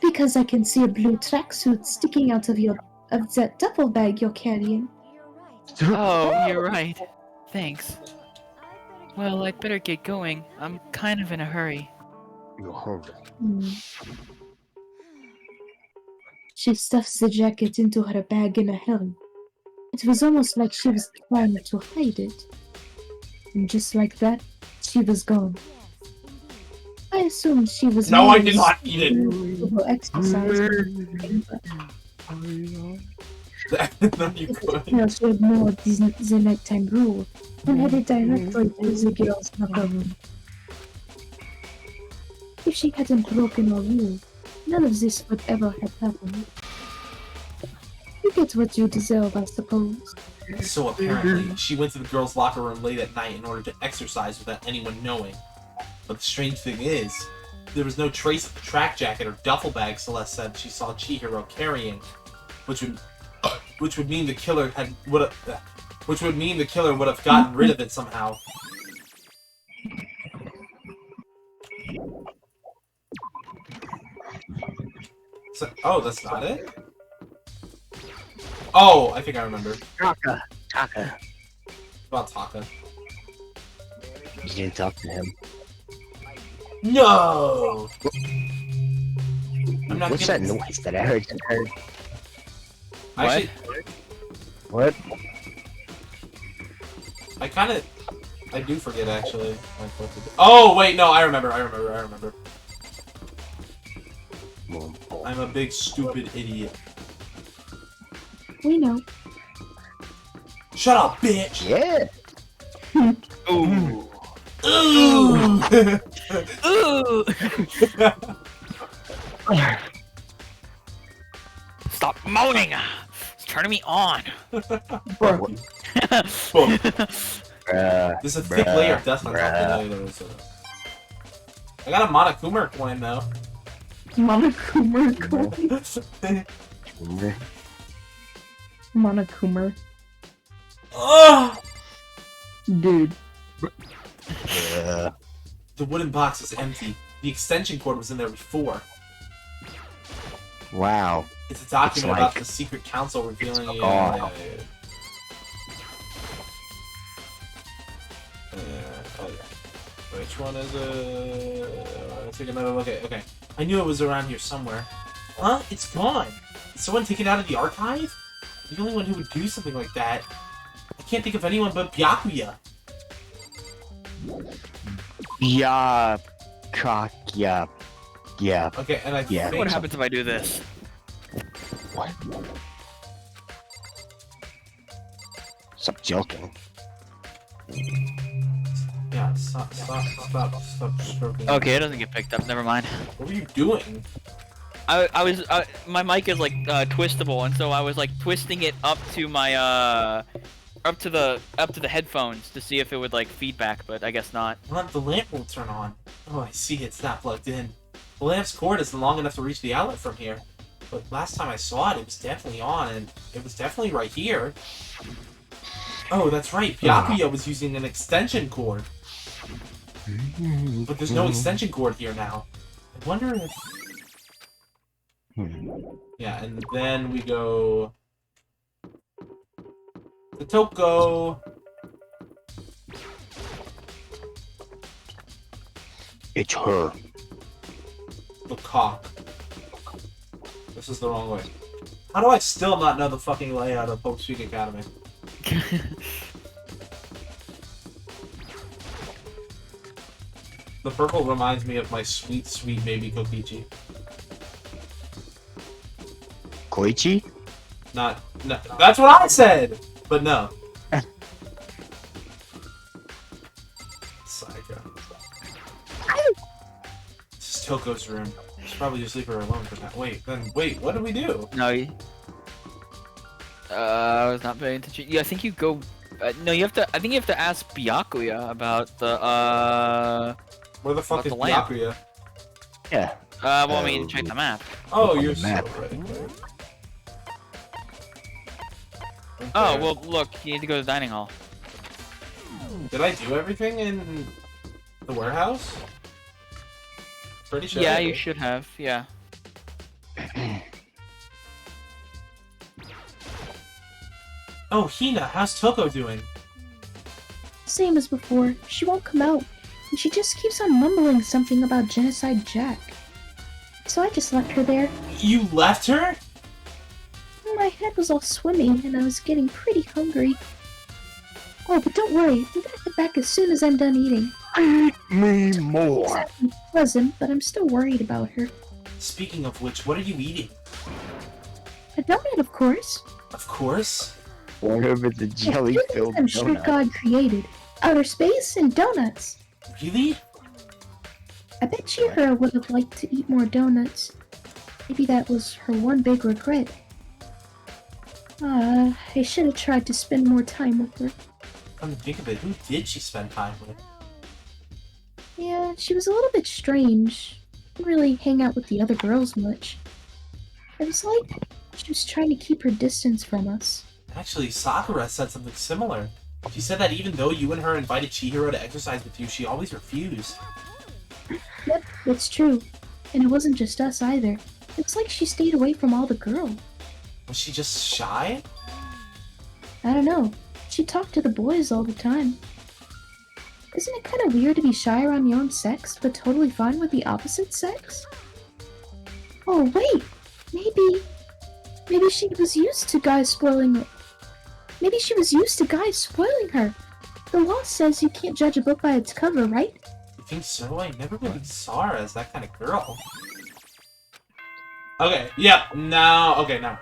Because I can see a blue tracksuit sticking out of that duffel bag you're carrying. Oh, you're right. Thanks. Well, I'd better get going. I'm kind of in a hurry. You're hungry. She stuffs the jacket into her bag in a hurry. It was almost like she was trying to hide it. And just like that, she was gone. I assumed she was No, I did not eat it. Exercise. No, you couldn't. Now she ignored the nighttime rule and headed directly to the girl's locker room. If she hadn't broken a rule, none of this would ever have happened. You get what you deserve, I suppose. So apparently, she went to the girls' locker room late at night in order to exercise without anyone knowing. But the strange thing is, there was no trace of the track jacket or duffel bag Celeste said she saw Chihiro carrying, which would mean the killer would have gotten rid of it somehow. So, oh, that's not it? Oh, I think I remember. Taka. About Taka. You didn't talk to him. No! I'm not What's that kidding. noise that I heard? Actually, What? I do forget actually. Like, what to do. Oh wait, no, I remember. I'm a big stupid idiot. We know. Shut up, bitch! Yeah. Ooh. Ooh! Ooh! Stop moaning! It's turning me on. There's a thick layer of dust on top. I got a Monokuma coin though. Monokuma coin. Monokuma. Oh! Dude. The wooden box was empty. The extension cord was in there before. Wow. It's a document It's about like- the secret council revealing. It's Yeah, gone. oh yeah. Which one is it? Let's take another look at it. Okay. I knew it was around here somewhere. Huh? It's gone. Did someone take it out of the archive? The only one who would do something like that. I can't think of anyone but Byakuya. Yeah. Yeah. Okay, and I Yeah. think What happens if I do this? What? Stop joking. Yeah, stop stroking. Okay, it doesn't get picked up. Never mind. What were you doing? I was my mic is like twistable, and so I was like twisting it up to my up to the headphones to see if it would like feedback, but I guess not. Well, the lamp will turn on. Oh, I see. It's not plugged in. The lamp's cord isn't long enough to reach the outlet from here. But last time I saw it, it was definitely on, and it was definitely right here. Oh, that's right. Byakuya was using an extension cord. But there's no extension cord here now. I wonder if... Yeah, and then we go... to Toko. It's her. The cock. This is the wrong way. How do I still not know the fucking layout of Hope Speak Academy? The purple reminds me of my sweet, sweet baby Kokichi. Koichi? No, that's what I said! But no. Psycho. This is Toko's room. I should probably just leave her alone for that. Wait, what did we do? No, I was not paying attention. Yeah, I think you go. No, you have to. I think you have to ask Byakuya about the. Where the fuck About is the lamp. Byakuya? Yeah. Well, I mean, check the map. Oh, On you're the map. so right. Oh, Okay. well, look, you need to go to the dining hall. Did I do everything in the warehouse? Pretty sure. I Yeah, did. you should have. Yeah. Oh, Hina, how's Toko doing? Same as before. She won't come out, and she just keeps on mumbling something about Genocide Jack. So I just left her there. You left her? My head was all swimming, and I was getting pretty hungry. Oh, but don't worry. I'm gonna get back as soon as I'm done eating. Eat me more. Exactly pleasant, but I'm still worried about her. Speaking of which, what are you eating? A donut, of course. Of course. Whatever the Two jelly-filled things I'm sure donut. God created. Outer space and donuts. Really? I bet Chihiro would have liked to eat more donuts. Maybe that was her one big regret. I should have tried to spend more time with her. Come to think of it, who did she spend time with? Yeah, she was a little bit strange. Didn't really hang out with the other girls much. It was like she was trying to keep her distance from us. Actually, Sakura said something similar. She said that even though you and her invited Chihiro to exercise with you, she always refused. Yep, that's true. And it wasn't just us either. It's like she stayed away from all the girls. Was she just shy? I don't know. She talked to the boys all the time. Isn't it kind of weird to be shy around your own sex, but totally fine with the opposite sex? Oh, wait! Maybe she was used to guys spoiling her. Maybe she was used to guys spoiling her. The law says you can't judge a book by its cover, right? You think so? I never really saw her as that kind of girl. Okay, yep, now, okay, now.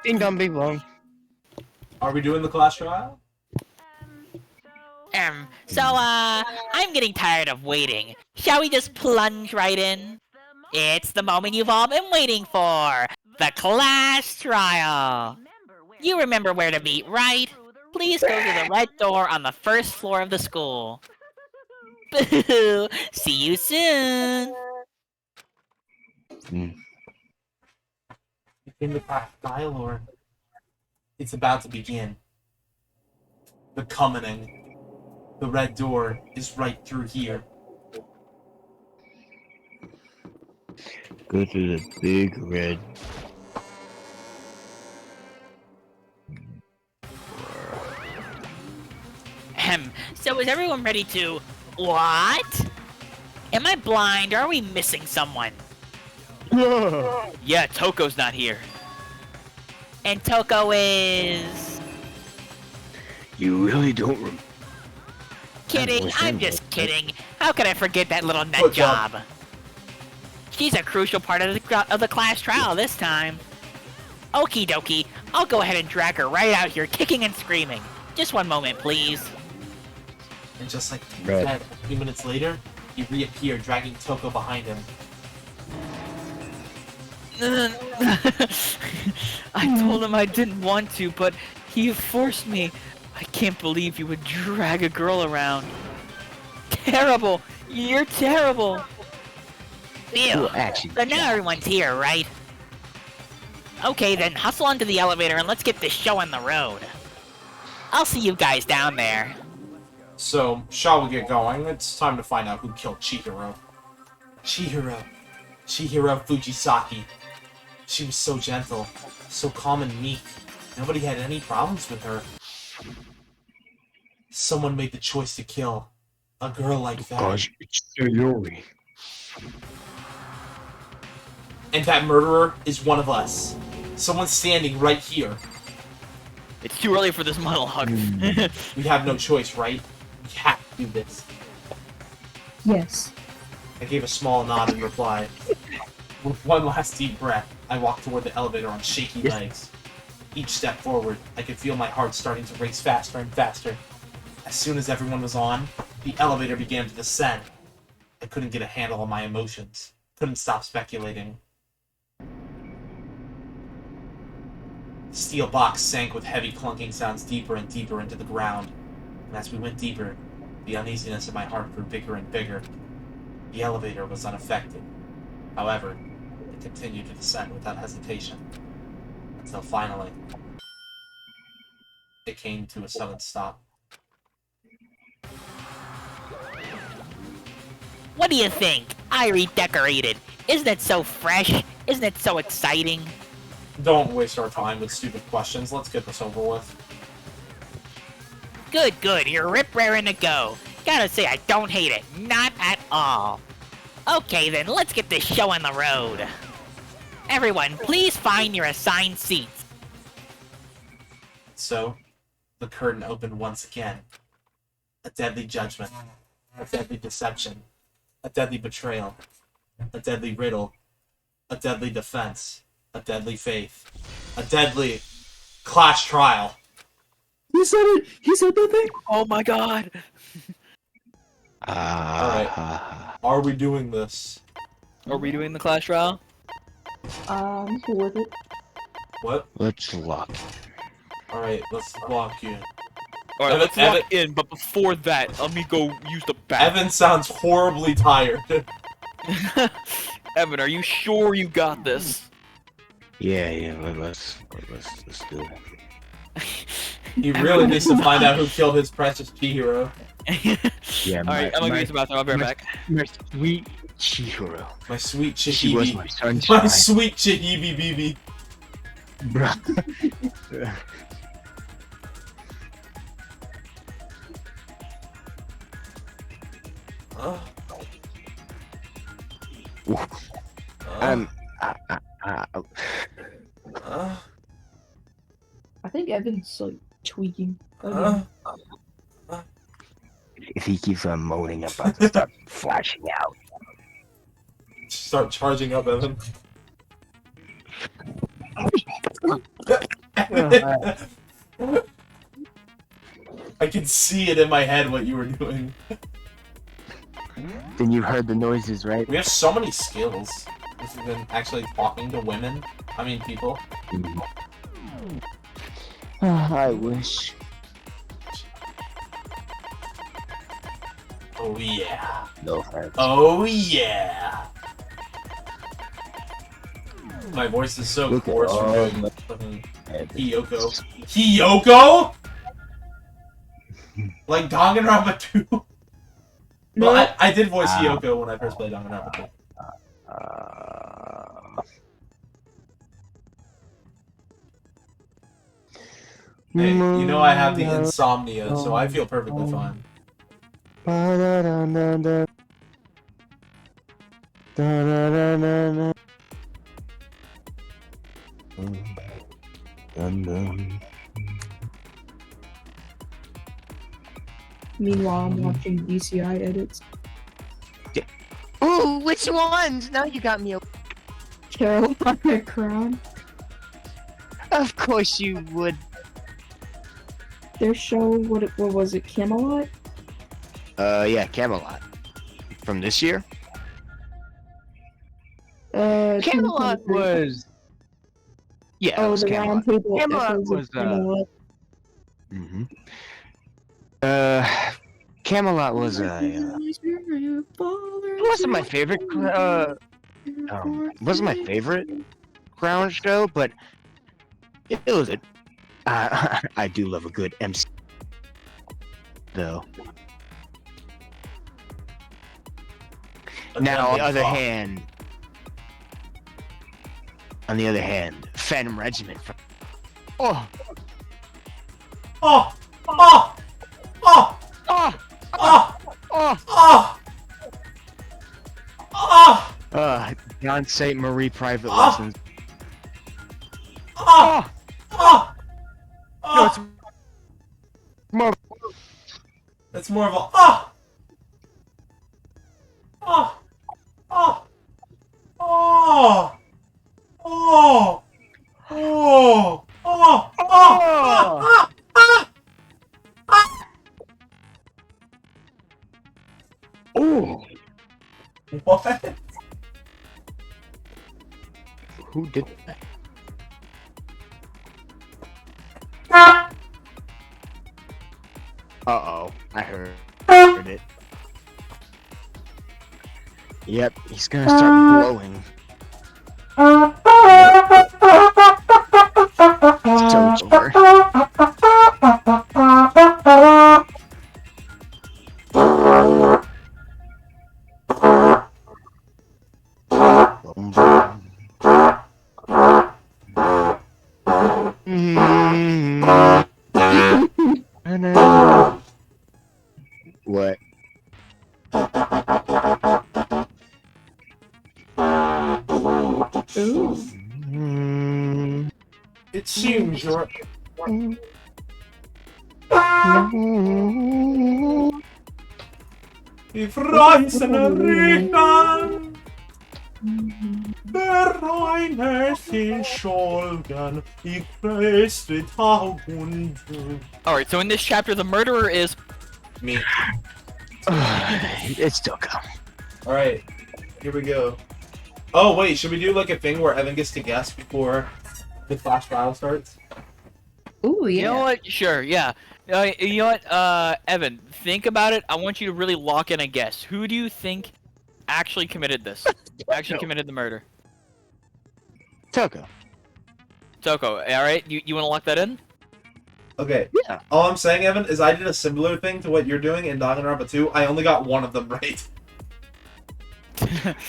Ding dong, bing bong. Are we doing the class trial? I'm getting tired of waiting. Shall we just plunge right in? It's the moment you've all been waiting for! The class trial! You remember where to meet, right? Please go to the red door on the first floor of the school. Boo! See you soon! In the class trial, or it's about to begin. The commoning. The red door is right through here. Go to the big red. So is everyone ready to... What? Am I blind, or are we missing someone? Yeah, Toko's not here. And Toko is... You really don't remember. Kidding, I'm just kidding. How could I forget that little nut Good job. job? She's a crucial part of the class trial this time. Okie dokie, I'll go ahead and drag her right out here, kicking and screaming. Just one moment, please. And just like he Right. said, a few minutes later, he reappeared, dragging Toko behind him. I told him I didn't want to, but he forced me. I can't believe you would drag a girl around. Terrible! You're terrible! Ew. Cool action. So now everyone's here, right? Okay then, hustle onto the elevator and let's get this show on the road. I'll see you guys down there. So, shall we get going? It's time to find out who killed Chihiro. Chihiro Fujisaki. She was so gentle, so calm and meek. Nobody had any problems with her. Someone made the choice to kill a girl like that. Gosh, it's Sayori. And that murderer is one of us. Someone standing right here. It's too early for this monologue. We have no choice, right? We have to do this. Yes. I gave a small nod in reply. With one last deep breath, I walked toward the elevator on shaky legs. Each step forward, I could feel my heart starting to race faster and faster. As soon as everyone was on, the elevator began to descend. I couldn't get a handle on my emotions. Couldn't stop speculating. The steel box sank with heavy clunking sounds deeper and deeper into the ground. And as we went deeper, the uneasiness in my heart grew bigger and bigger. The elevator was unaffected. However, it continued to descend without hesitation. Until finally, it came to a sudden stop. What do you think? I redecorated. Isn't it so fresh? Isn't it so exciting? don't waste our time with stupid questions. Let's get this over with. Good, good. You're rip-raring to go. Gotta say, I don't hate it. Not at all. Okay, then, let's get this show on the road. Everyone, please find your assigned seats. So, the curtain opened once again. A deadly judgment. A deadly deception. A deadly betrayal. A deadly riddle. A deadly defense. A deadly faith. A deadly clash trial. He said it! He said that thing! Oh my god! Alright. Are we doing this? Are we doing the clash trial? I'm cool with it. What? Let's lock. Alright, let's lock you. Alright, let's Evan- lock in, but before that, let me go use the bathroom. Evan sounds horribly tired. Evan, are you sure you got this? Yeah, let's do it. He really needs to find out who killed his precious Chihiro. Yeah, Alright, I'm gonna go use the bathroom, I'll be right back. My sweet Chihiro. My sweet Chihibi. She was my sunshine. My sweet Chihibi BB. Bruh. I think Evan's like tweaking. If he keeps on moaning about to start flashing out. Start charging up, Evan. I can see it in my head what you were doing. Then you heard the noises, right? We have so many skills. We've been actually talking to women. I mean, people. I wish. Oh yeah. No thanks. Oh yeah. My voice is so Look at coarse all from doing my- fucking Kyoko. Kyoko? Like Danganronpa 2? No. Well, I did voice Kyoko when I first played Danganronpa 2. Hey, you know I have the insomnia, so I feel perfectly fine. Meanwhile, I'm watching DCI edits. Ooh, which ones? Now you got me. Carolina Crown. Of course you would. Their show, what was it, Camelot? Yeah, Camelot. From this year? Camelot 2023. was. Yeah, it Oh, was the Camelot. round table Camelot echoes was, of Camelot. Camelot was it wasn't my favorite. Wasn't my favorite Crown show, but it was a. I do love a good MC, though. Now, on the other hand, Phantom Regiment. Oh, Oh! Oh! Oh! Oh, Oh! oh, Oh! Oh! John St. Marie private Oh. lessons. Oh! Oh! no, it's Oh! more. It's more of a oh! Oh! Oh! Oh! Oh! Oh! Oh! Oh! Oh, What? who did that? Uh-oh, I heard it. Yep, he's gonna start blowing. So it's over. What? Ooh. It seems you're... If Reisen Richtern der Reine Scholgen, ich preiste Tausend. Alright, so in this chapter, the murderer is... Me. It's Toko. Alright, here we go. Oh, wait, should we do like a thing where Evan gets to guess before the flash trial starts? Ooh, yeah. You know what? Sure, yeah. You know what, Evan, think about it. I want you to really lock in a guess. Who do you think actually committed this? Actually committed the murder? Toko. Toko, alright? You want to lock that in? Okay. Yeah. All I'm saying, Evan, is I did a similar thing to what you're doing in Danganronpa 2. I only got one of them right.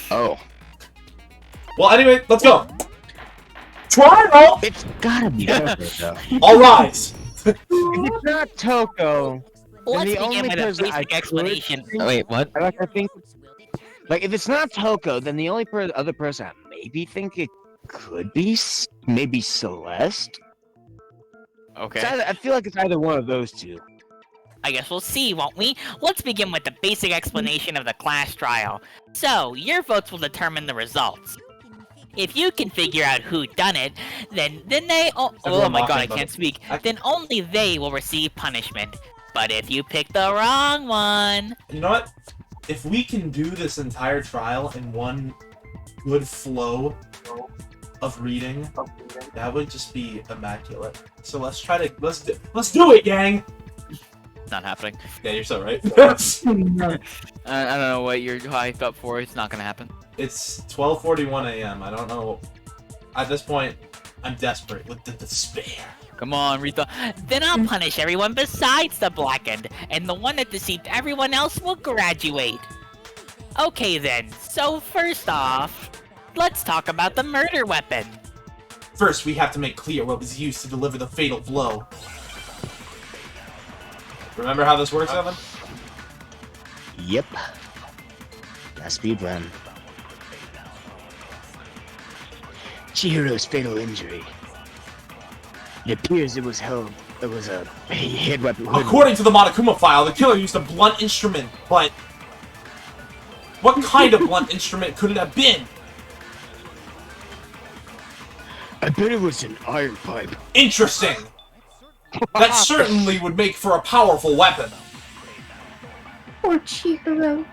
Oh. Well, anyway, let's go. Trial! It's gotta be Toko, though. All rise! If it's not Toko, Let's the begin only with a person I basic could explanation. think- Wait, what? I think, like, if it's not Toko, then the only other person I maybe think it could be maybe Celeste. Okay. I feel like it's either one of those two. I guess we'll see, won't we? Let's begin with the basic explanation of the class trial. So, your votes will determine the results. If you can figure out who done it, then they oh Everyone my god, laughing I about can't it. speak. Then only they will receive punishment. But if you pick the wrong one, You know what? If we can do this entire trial in one good flow of reading, that would just be immaculate. So let's do it, gang. Not happening. Yeah, you're so right. I don't know what you're hyped up for. It's not gonna happen. It's 12:41 a.m. I don't know. At this point, I'm desperate with the despair. Come on, Rita. then I'll punish everyone besides the blackened, and the one that deceived everyone else will graduate. Okay then, so first off, let's talk about the murder weapon. First, we have to make clear what was used to deliver the fatal blow. Remember how this works, Evan? Yep. Last speed run. Chihiro's fatal injury. It appears it was a head weapon. According to the Monokuma file, the killer used a blunt instrument, but what kind of blunt instrument could it have been? I bet it was an iron pipe. Interesting. That certainly would make for a powerful weapon. Poor Chihiro.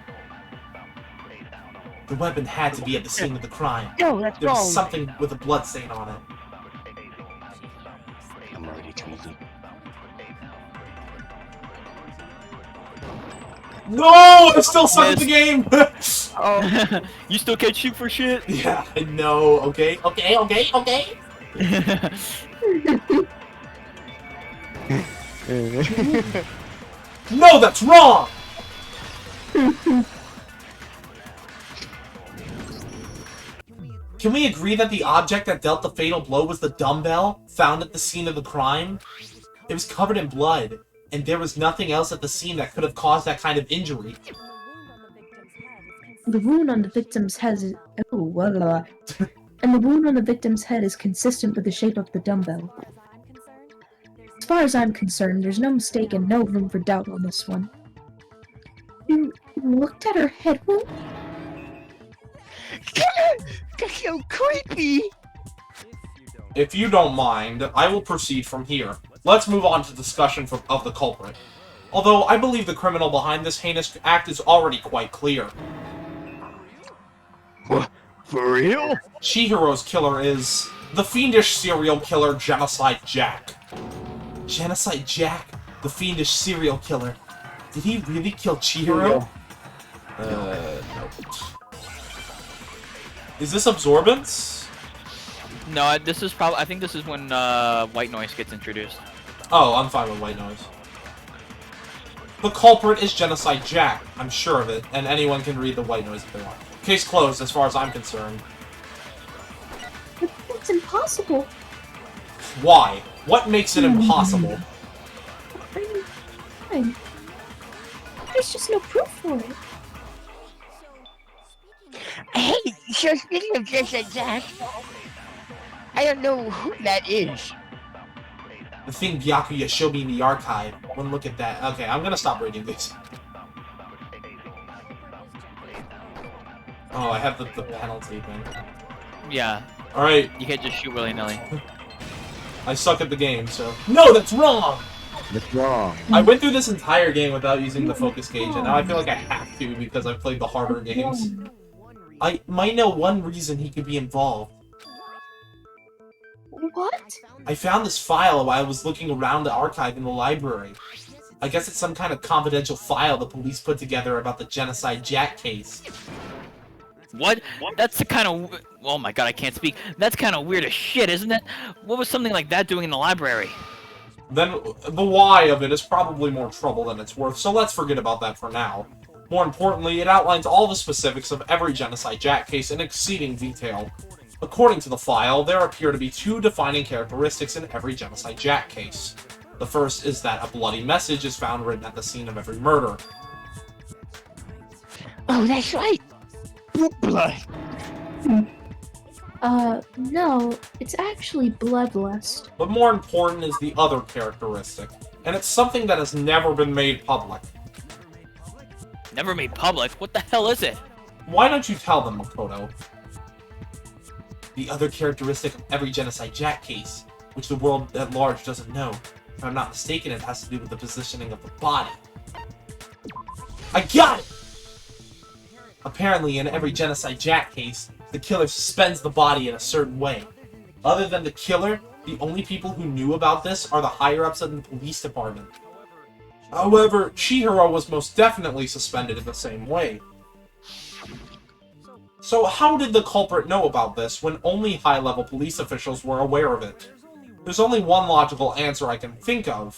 The weapon had to be at the scene of the crime. No, that's There was wrong. something with a blood stain on it. I'm already told you. No! I still suck at the game! Oh, you still can't shoot for shit? Yeah, I know. Okay. No, that's wrong! Can we agree that the object that dealt the fatal blow was the dumbbell found at the scene of the crime? It was covered in blood, and there was nothing else at the scene that could have caused that kind of injury. The wound on the victim's head is and the wound on the victim's head is consistent with the shape of the dumbbell. As far as I'm concerned, there's no mistake and no room for doubt on this one. You looked at her head wound? That's so creepy. If you don't mind, I will proceed from here. Let's move on to discussion of the culprit. Although, I believe the criminal behind this heinous act is already quite clear. What? For real? Chihiro's killer is the fiendish serial killer Genocide Jack. Genocide Jack? The fiendish serial killer. Did he really kill Chihiro? No. Is this absorbance? No, this is probably. I think this is when white noise gets introduced. Oh, I'm fine with white noise. The culprit is Genocide Jack. I'm sure of it, and anyone can read the white noise if they want. Case closed, as far as I'm concerned. It's impossible. Why? What makes it impossible? Fine. There's just no proof for it. Hey, so speaking of this and that, I don't know who that is. The thing Byakuya showed me in the archive. One look at that. Okay, I'm gonna stop reading this. Oh, I have the penalty thing. Yeah. Alright, You can't just shoot willy-nilly. I suck at the game, so... No, that's wrong! That's wrong. I went through this entire game without using the focus gauge, and now I feel like I have to because I've played the harder games. I might know one reason he could be involved. What? I found this file while I was looking around the archive in the library. I guess it's some kind of confidential file the police put together about the Genocide Jack case. What? That's the kind of... Oh my god, I can't speak. That's kind of weird as shit, isn't it? What was something like that doing in the library? Then the why of it is probably more trouble than it's worth, so let's forget about that for now. More importantly, it outlines all the specifics of every Genocide Jack case in exceeding detail. According to the file, there appear to be two defining characteristics in every Genocide Jack case. The first is that a bloody message is found written at the scene of every murder. Oh, that's right. Blood. No, it's actually bloodlust. But more important is the other characteristic, and it's something that has never been made public. Never made public? What the hell is it? Why don't you tell them, Makoto? The other characteristic of every Genocide Jack case, which the world at large doesn't know. If I'm not mistaken, it has to do with the positioning of the body. I got it! Apparently, in every Genocide Jack case, the killer suspends the body in a certain way. Other than the killer, the only people who knew about this are the higher-ups in the police department. However, Chihiro was most definitely suspended in the same way. So how did the culprit know about this when only high-level police officials were aware of it? There's only one logical answer I can think of.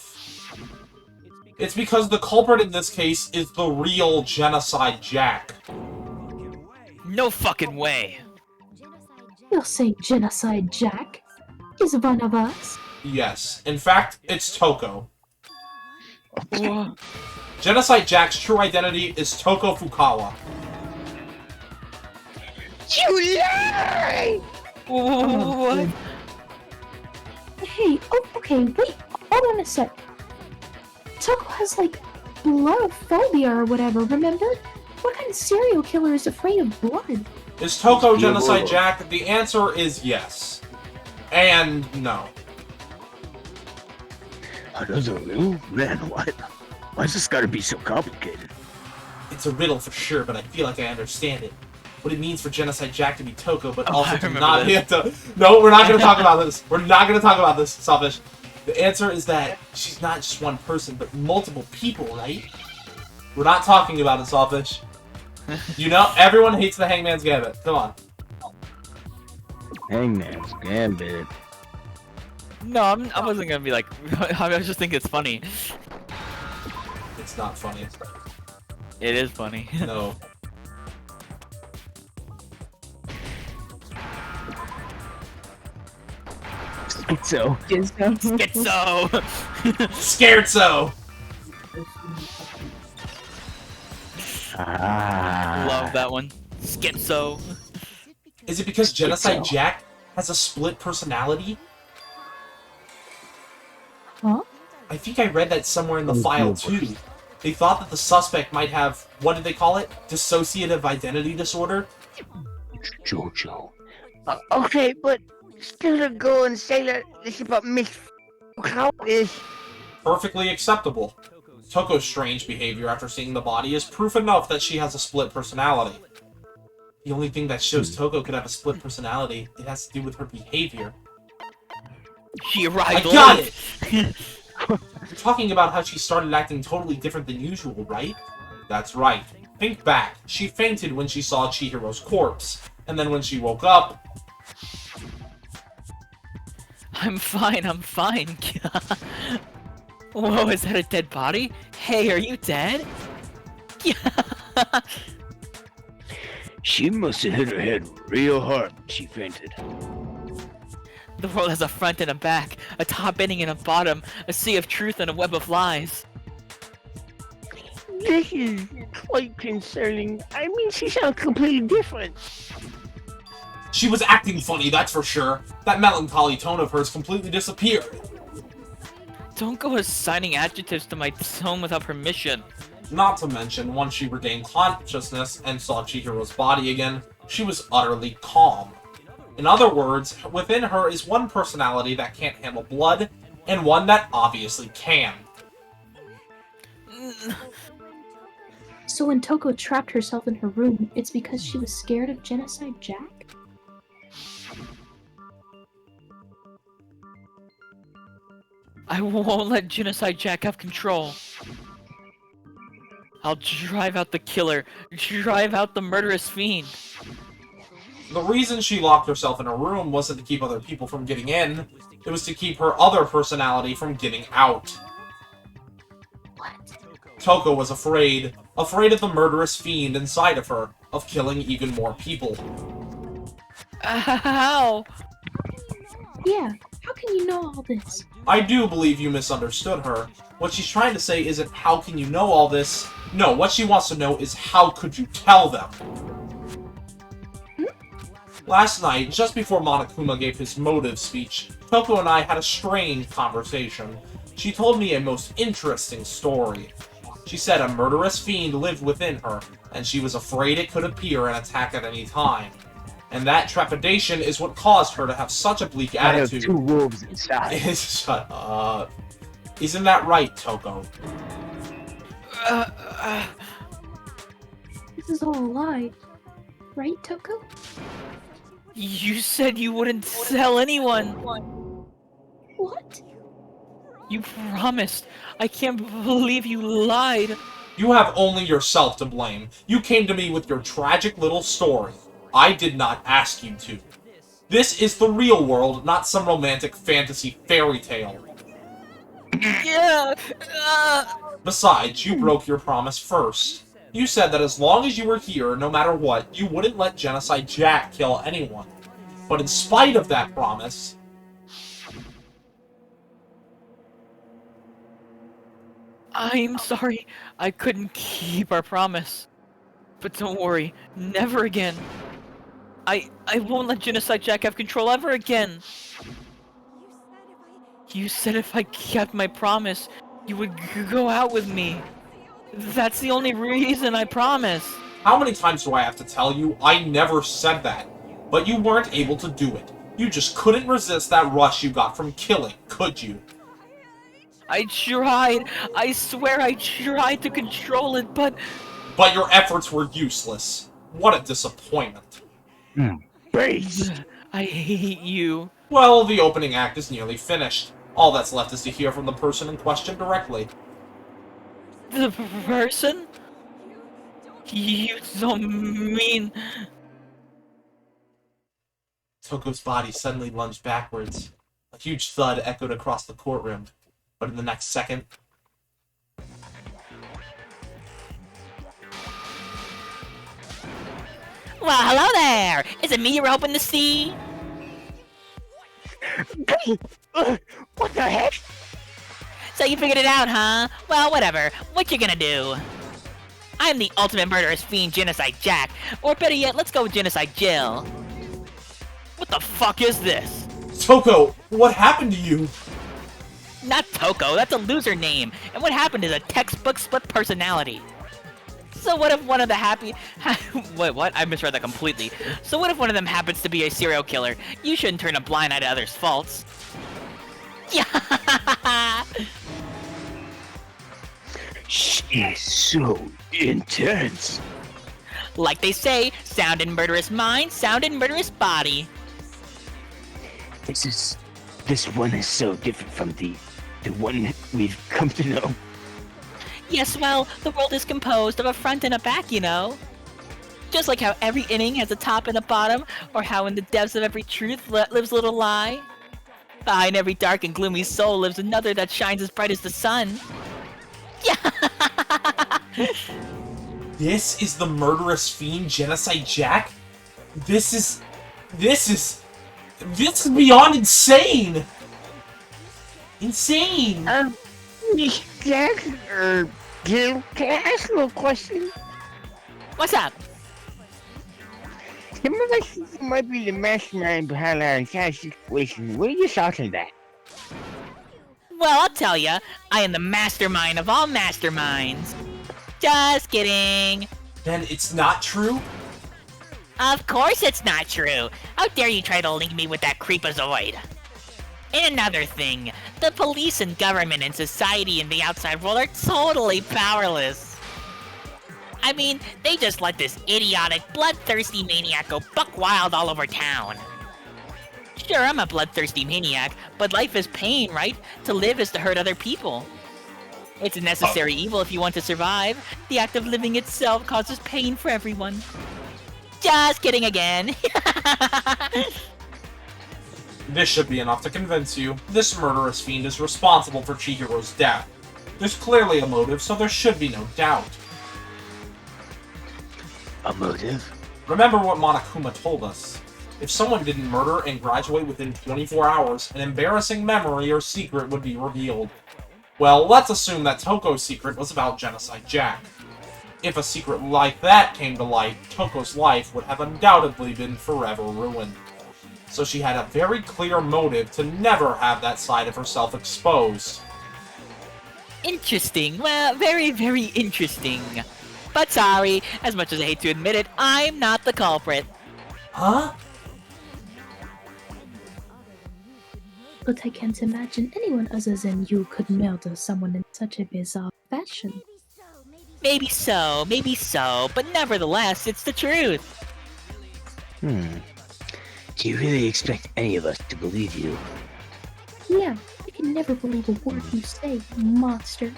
It's because the culprit in this case is the real Genocide Jack. No fucking way. You'll say Genocide Jack is one of us. Yes, in fact, it's Toko. Genocide Jack's true identity is Toko Fukawa. You lie! What? Hey, oh, okay, wait, hold on a sec. Toko has, like, blood phobia or whatever, remember? What kind of serial killer is afraid of blood? Is Toko Genocide Jack? The answer is yes. And no. Another riddle? Man, why's this gotta be so complicated? It's a riddle for sure, but I feel like I understand it. What it means for Genocide Jack to be Toko, but also I to remember not be this. to... No, we're not gonna talk about this. We're not gonna talk about this, Sawfish. The answer is that she's not just one person, but multiple people, right? We're not talking about it, Sawfish. You know, everyone hates the Hangman's Gambit. Come on. Hangman's Gambit. No, I wasn't gonna be like... I was just thinking it's funny. It's not funny. It is funny. No. Schizo. Schizo! Scared so! Love that one. Schizo. Is it because Genocide Jack has a split personality? Huh? I think I read that somewhere in the file too. They thought that the suspect might have, what did they call it? Dissociative identity disorder? Jojo. Okay, but still to go and say that this about Miss Fukawa is... Perfectly acceptable. Toko's strange behavior after seeing the body is proof enough that she has a split personality. The only thing that shows Toko could have a split personality, it has to do with her behavior. She arrived I got late. it! You're talking about how she started acting totally different than usual, right? That's right. Think back. She fainted when she saw Chihiro's corpse. And then when she woke up... I'm fine. Whoa, is that a dead body? Hey, are you dead? She must have hit her head real hard when she fainted. The world has a front and a back, a top ending and a bottom, a sea of truth and a web of lies. This is quite concerning. I mean, she sounds completely different. She was acting funny, that's for sure. That melancholy tone of hers completely disappeared. Don't go assigning adjectives to my tone without permission. Not to mention, once she regained consciousness and saw Chihiro's body again, she was utterly calm. In other words, within her is one personality that can't handle blood, and one that obviously can. So when Toko trapped herself in her room, it's because she was scared of Genocide Jack? I won't let Genocide Jack have control. I'll drive out the killer, drive out the murderous fiend. The reason she locked herself in her room wasn't to keep other people from getting in, it was to keep her other personality from getting out. What? Toko was afraid of the murderous fiend inside of her, of killing even more people. How? Yeah, how can you know all this? I do believe you misunderstood her. What she's trying to say isn't how can you know all this? No, what she wants to know is how could you tell them? Last night, just before Monokuma gave his motive speech, Toko and I had a strange conversation. She told me a most interesting story. She said a murderous fiend lived within her, and she was afraid it could appear and attack at any time. And that trepidation is what caused her to have such a bleak attitude. I have 2 wolves inside. Shut up. Isn't that right, Toko? This is all a lie. Right, Toko? You said you wouldn't tell anyone. What? You promised. I can't believe you lied. You have only yourself to blame. You came to me with your tragic little story. I did not ask you to. This is the real world, not some romantic fantasy fairy tale. Yeah. Besides, you broke your promise first. You said that as long as you were here, no matter what, you wouldn't let Genocide Jack kill anyone. But in spite of that promise... I'm sorry. I couldn't keep our promise. But don't worry. Never again. I won't let Genocide Jack have control ever again. You said if I kept my promise, you would go out with me. That's the only reason I promised. How many times do I have to tell you? I never said that. But you weren't able to do it. You just couldn't resist that rush you got from killing, could you? I tried. I swear I tried to control it, but... But your efforts were useless. What a disappointment. Base! I hate you. Well, the opening act is nearly finished. All that's left is to hear from the person in question directly. The person? You don't mean... Toko's body suddenly lunged backwards. A huge thud echoed across the courtroom. But in the next second... Well, hello there! Is it me you were hoping to see? What the heck? So you figured it out, huh? Well, whatever. What you gonna do? I'm the ultimate murderous fiend, Genocide Jack. Or better yet, let's go with Genocide Jill. What the fuck is this? Toko, what happened to you? Not Toko, that's a loser name. And what happened is a textbook split personality. So what if one of the happy... Wait, what? I misread that completely. So what if one of them happens to be a serial killer? You shouldn't turn a blind eye to others' faults. Yeah. She's so intense. Like they say, sound in murderous mind, sound in murderous body. This one is so different from the one we've come to know. Yes, well, the world is composed of a front and a back, you know. Just like how every inning has a top and a bottom, or how in the depths of every truth lives a little lie. Behind every dark and gloomy soul lives another that shines as bright as the sun. Yeah. This is the murderous fiend Genocide Jack? This is... This is beyond insane! Insane! Miss Jack, Gil, can I ask you a question? What's up? Someone like you might be the mastermind behind our entire situation. What are your thoughts on that? Well, I'll tell ya. I am the mastermind of all masterminds. Just kidding. Then it's not true? Of course it's not true. How dare you try to link me with that creepazoid? And another thing, the police and government and society and the outside world are totally powerless. I mean, they just let this idiotic, bloodthirsty maniac go buck wild all over town. Sure, I'm a bloodthirsty maniac, but life is pain, right? To live is to hurt other people. It's a necessary evil if you want to survive. The act of living itself causes pain for everyone. Just kidding again. This should be enough to convince you. This murderous fiend is responsible for Chihiro's death. There's clearly a motive, so there should be no doubt. A motive? Remember what Monokuma told us. If someone didn't murder and graduate within 24 hours, an embarrassing memory or secret would be revealed. Well, let's assume that Toko's secret was about Genocide Jack. If a secret like that came to light, Toko's life would have undoubtedly been forever ruined. So she had a very clear motive to never have that side of herself exposed. Interesting. Well, very, very interesting. But sorry, as much as I hate to admit it, I'm not the culprit. Huh? But I can't imagine anyone other than you could murder someone in such a bizarre fashion. Maybe so, but nevertheless, it's the truth. Do you really expect any of us to believe you? Yeah, I can never believe a word you say, monster.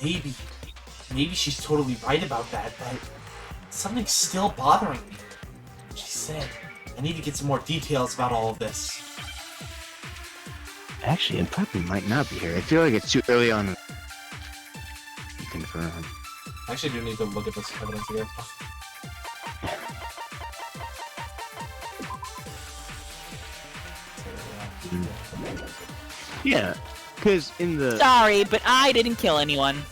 Maybe she's totally right about that, but something's still bothering me. She said, I need to get some more details about all of this. Actually, it probably might not be here. I feel like it's too early on to confirm. I actually do need to look at this evidence again. Yeah, because in the... Sorry, but I didn't kill anyone.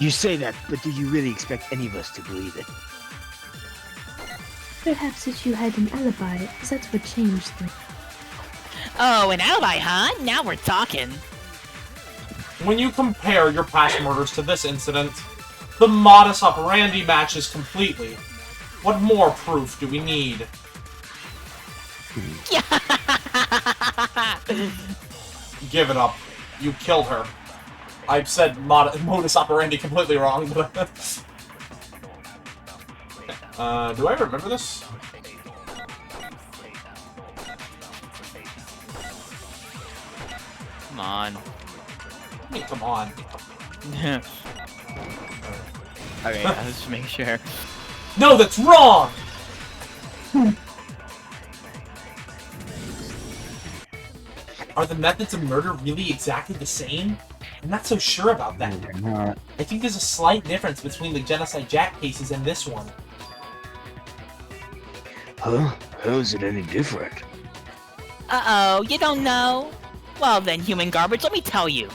You say that, but do you really expect any of us to believe it? Perhaps if you had an alibi, that's what changed things. Oh, an alibi, huh? Now we're talking. When you compare your past murders to this incident, the modus operandi matches completely. What more proof do we need? Give it up. You killed her. I've said modus operandi completely wrong, but... do I remember this? Come on. I mean, come on. Okay, I was just making sure. No, that's wrong! Are the methods of murder really exactly the same? I'm not so sure about that. I think there's a slight difference between the Genocide Jack cases and this one. Huh? How is it any different? Uh-oh, you don't know? Well then, human garbage, let me tell you.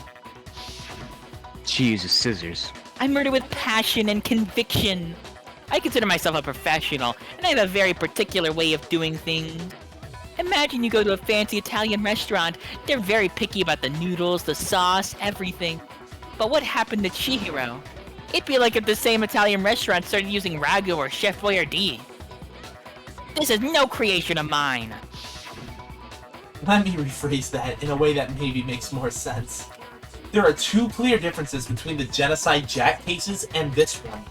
She uses scissors. I murder with passion and conviction. I consider myself a professional, and I have a very particular way of doing things. Imagine you go to a fancy Italian restaurant. They're very picky about the noodles, the sauce, everything. But what happened to Chihiro? It'd be like if the same Italian restaurant started using Ragu or Chef Boyardee. This is no creation of mine. Let me rephrase that in a way that maybe makes more sense. There are two clear differences between the Genocide Jack cases and this one.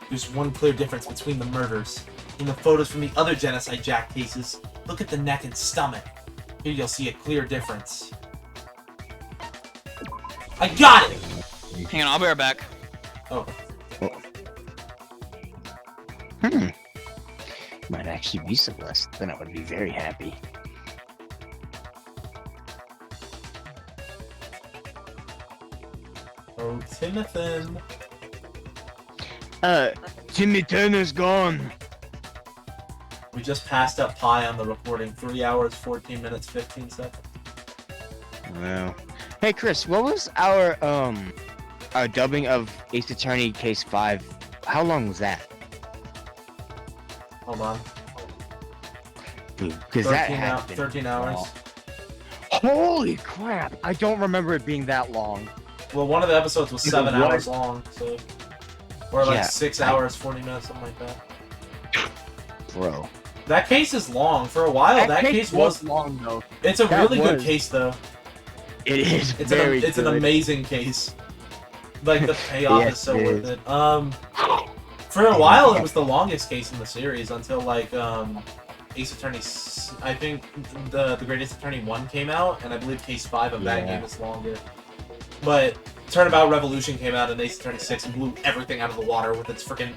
There's one clear difference between the murders. In the photos from the other Genocide Jack cases, look at the neck and stomach. Here you'll see a clear difference. I got it! Hang on, I'll be right back. Oh. Might actually be Celeste, then I would be very happy. Oh, Timothy. Timmy Turner's gone. We just passed up pi on the recording. 3 hours, 14 minutes, 15 seconds. Wow. Hey Chris, what was our dubbing of Ace Attorney Case 5? How long was that? Hold on. Because that had been 13 hours. long. Holy crap! I don't remember it being that long. Well, one of the episodes was 7 What? hours long, so... Or like Yeah, 6 hours, 40 minutes, something like that. Bro. That case is long. For a while, that case was... long though. It's a That really good was. case, though. It is It's very it's an good. amazing case. Like, the payoff Yes, is so it worth is. it. For a while, it was the longest case in the series until, like, Ace Attorney... I think the Greatest Attorney 1 came out, and I believe Case 5 of that game is longer. But Turnabout Revolution came out, and Ace Attorney 6 blew everything out of the water with its freaking,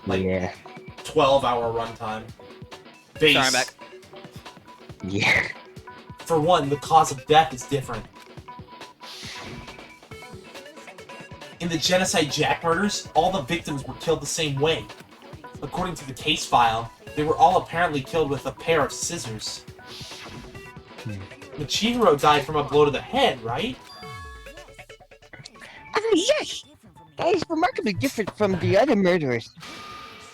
like, 12-hour runtime. Base. Sorry, I'm back. Yeah. For one, the cause of death is different. In the Genocide Jack murders, all the victims were killed the same way. According to the case file, they were all apparently killed with a pair of scissors. But Chihiro died from a blow to the head, right? Yes! That is remarkably different from the other murderers.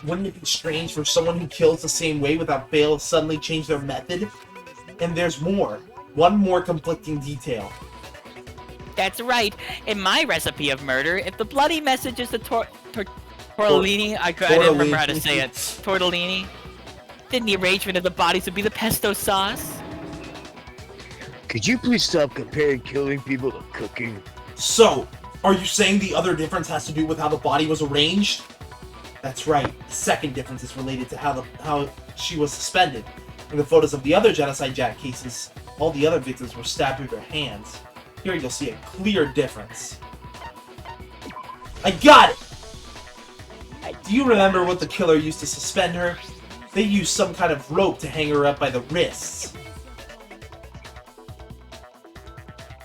Wouldn't it be strange for someone who kills the same way without bail to suddenly change their method? And there's more. One more conflicting detail. That's right. In my recipe of murder, if the bloody message is the tortellini, I didn't remember how to say it. Tortellini. Then the arrangement of the bodies would be the pesto sauce. Could you please stop comparing killing people to cooking? So, are you saying the other difference has to do with how the body was arranged? That's right. The second difference is related to how she was suspended. In the photos of the other Genocide Jack cases, all the other victims were stabbed with their hands. Here you'll see a clear difference. I got it! Do you remember what the killer used to suspend her? They used some kind of rope to hang her up by the wrists.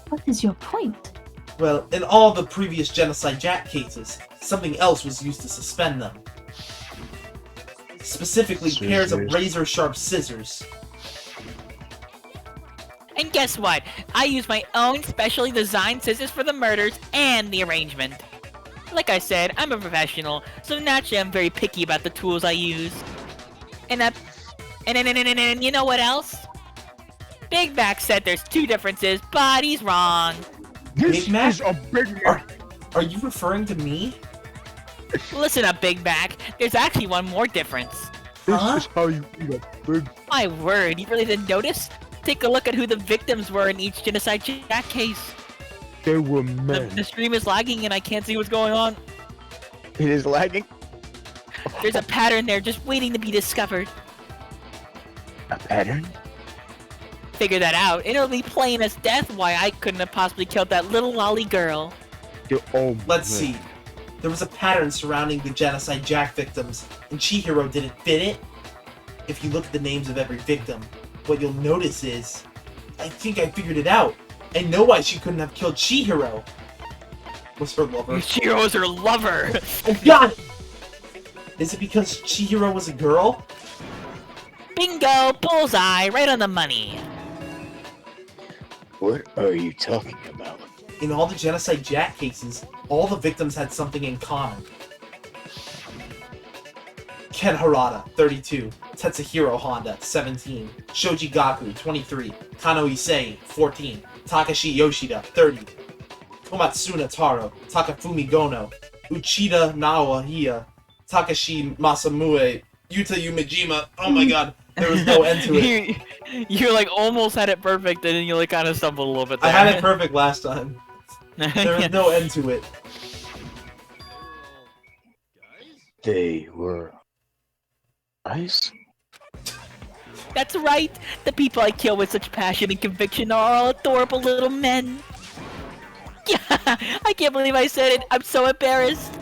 What is your point? Well, in all the previous Genocide Jack cases, something else was used to suspend them. Specifically, pairs of razor-sharp scissors. And guess what? I use my own specially designed scissors for the murders and the arrangement. Like I said, I'm a professional, so naturally I'm very picky about the tools I use. And you know what else? Big Mac said there's two differences, but he's wrong. This Big Mac? is a Big Mac. Are you referring to me? Listen up, Big Mac. There's actually one more difference. This Huh? is how you eat a Big. My word, you really didn't notice? Take a look at who the victims were in each Genocide Jack case. They were The men. stream is lagging and I can't see what's going on. It is lagging. There's a pattern there just waiting to be discovered. A pattern? Figure that out, and it'll be plain as death why I couldn't have possibly killed that little lolly girl. Oh, Let's see. There was a pattern surrounding the Genocide Jack victims, and Chihiro didn't fit it. If you look at the names of every victim, what you'll notice is... I think I figured it out. I know why she couldn't have killed Chihiro. Was her lover. Chihiro's her lover! I got it! Is it because Chihiro was a girl? Bingo! Bullseye! Right on the money! What are you talking about? In all the Genocide Jack cases, all the victims had something in common. Ken Harada, 32. Tetsuhiro Honda, 17. Shoji Gaku, 23. Kano Issei, 14. Takashi Yoshida, 30. Tomatsuna Taro, Takafumi Gono, Uchida Naohia, Takashi Masamue, Yuta Yumejima. Oh my god, there was no end to it. You like almost had it perfect and then you like kind of stumbled a little bit there. I had it perfect last time. There was no end to it. They were ice? That's right! The people I kill with such passion and conviction are all adorable little men! Yeah, I can't believe I said it! I'm so embarrassed!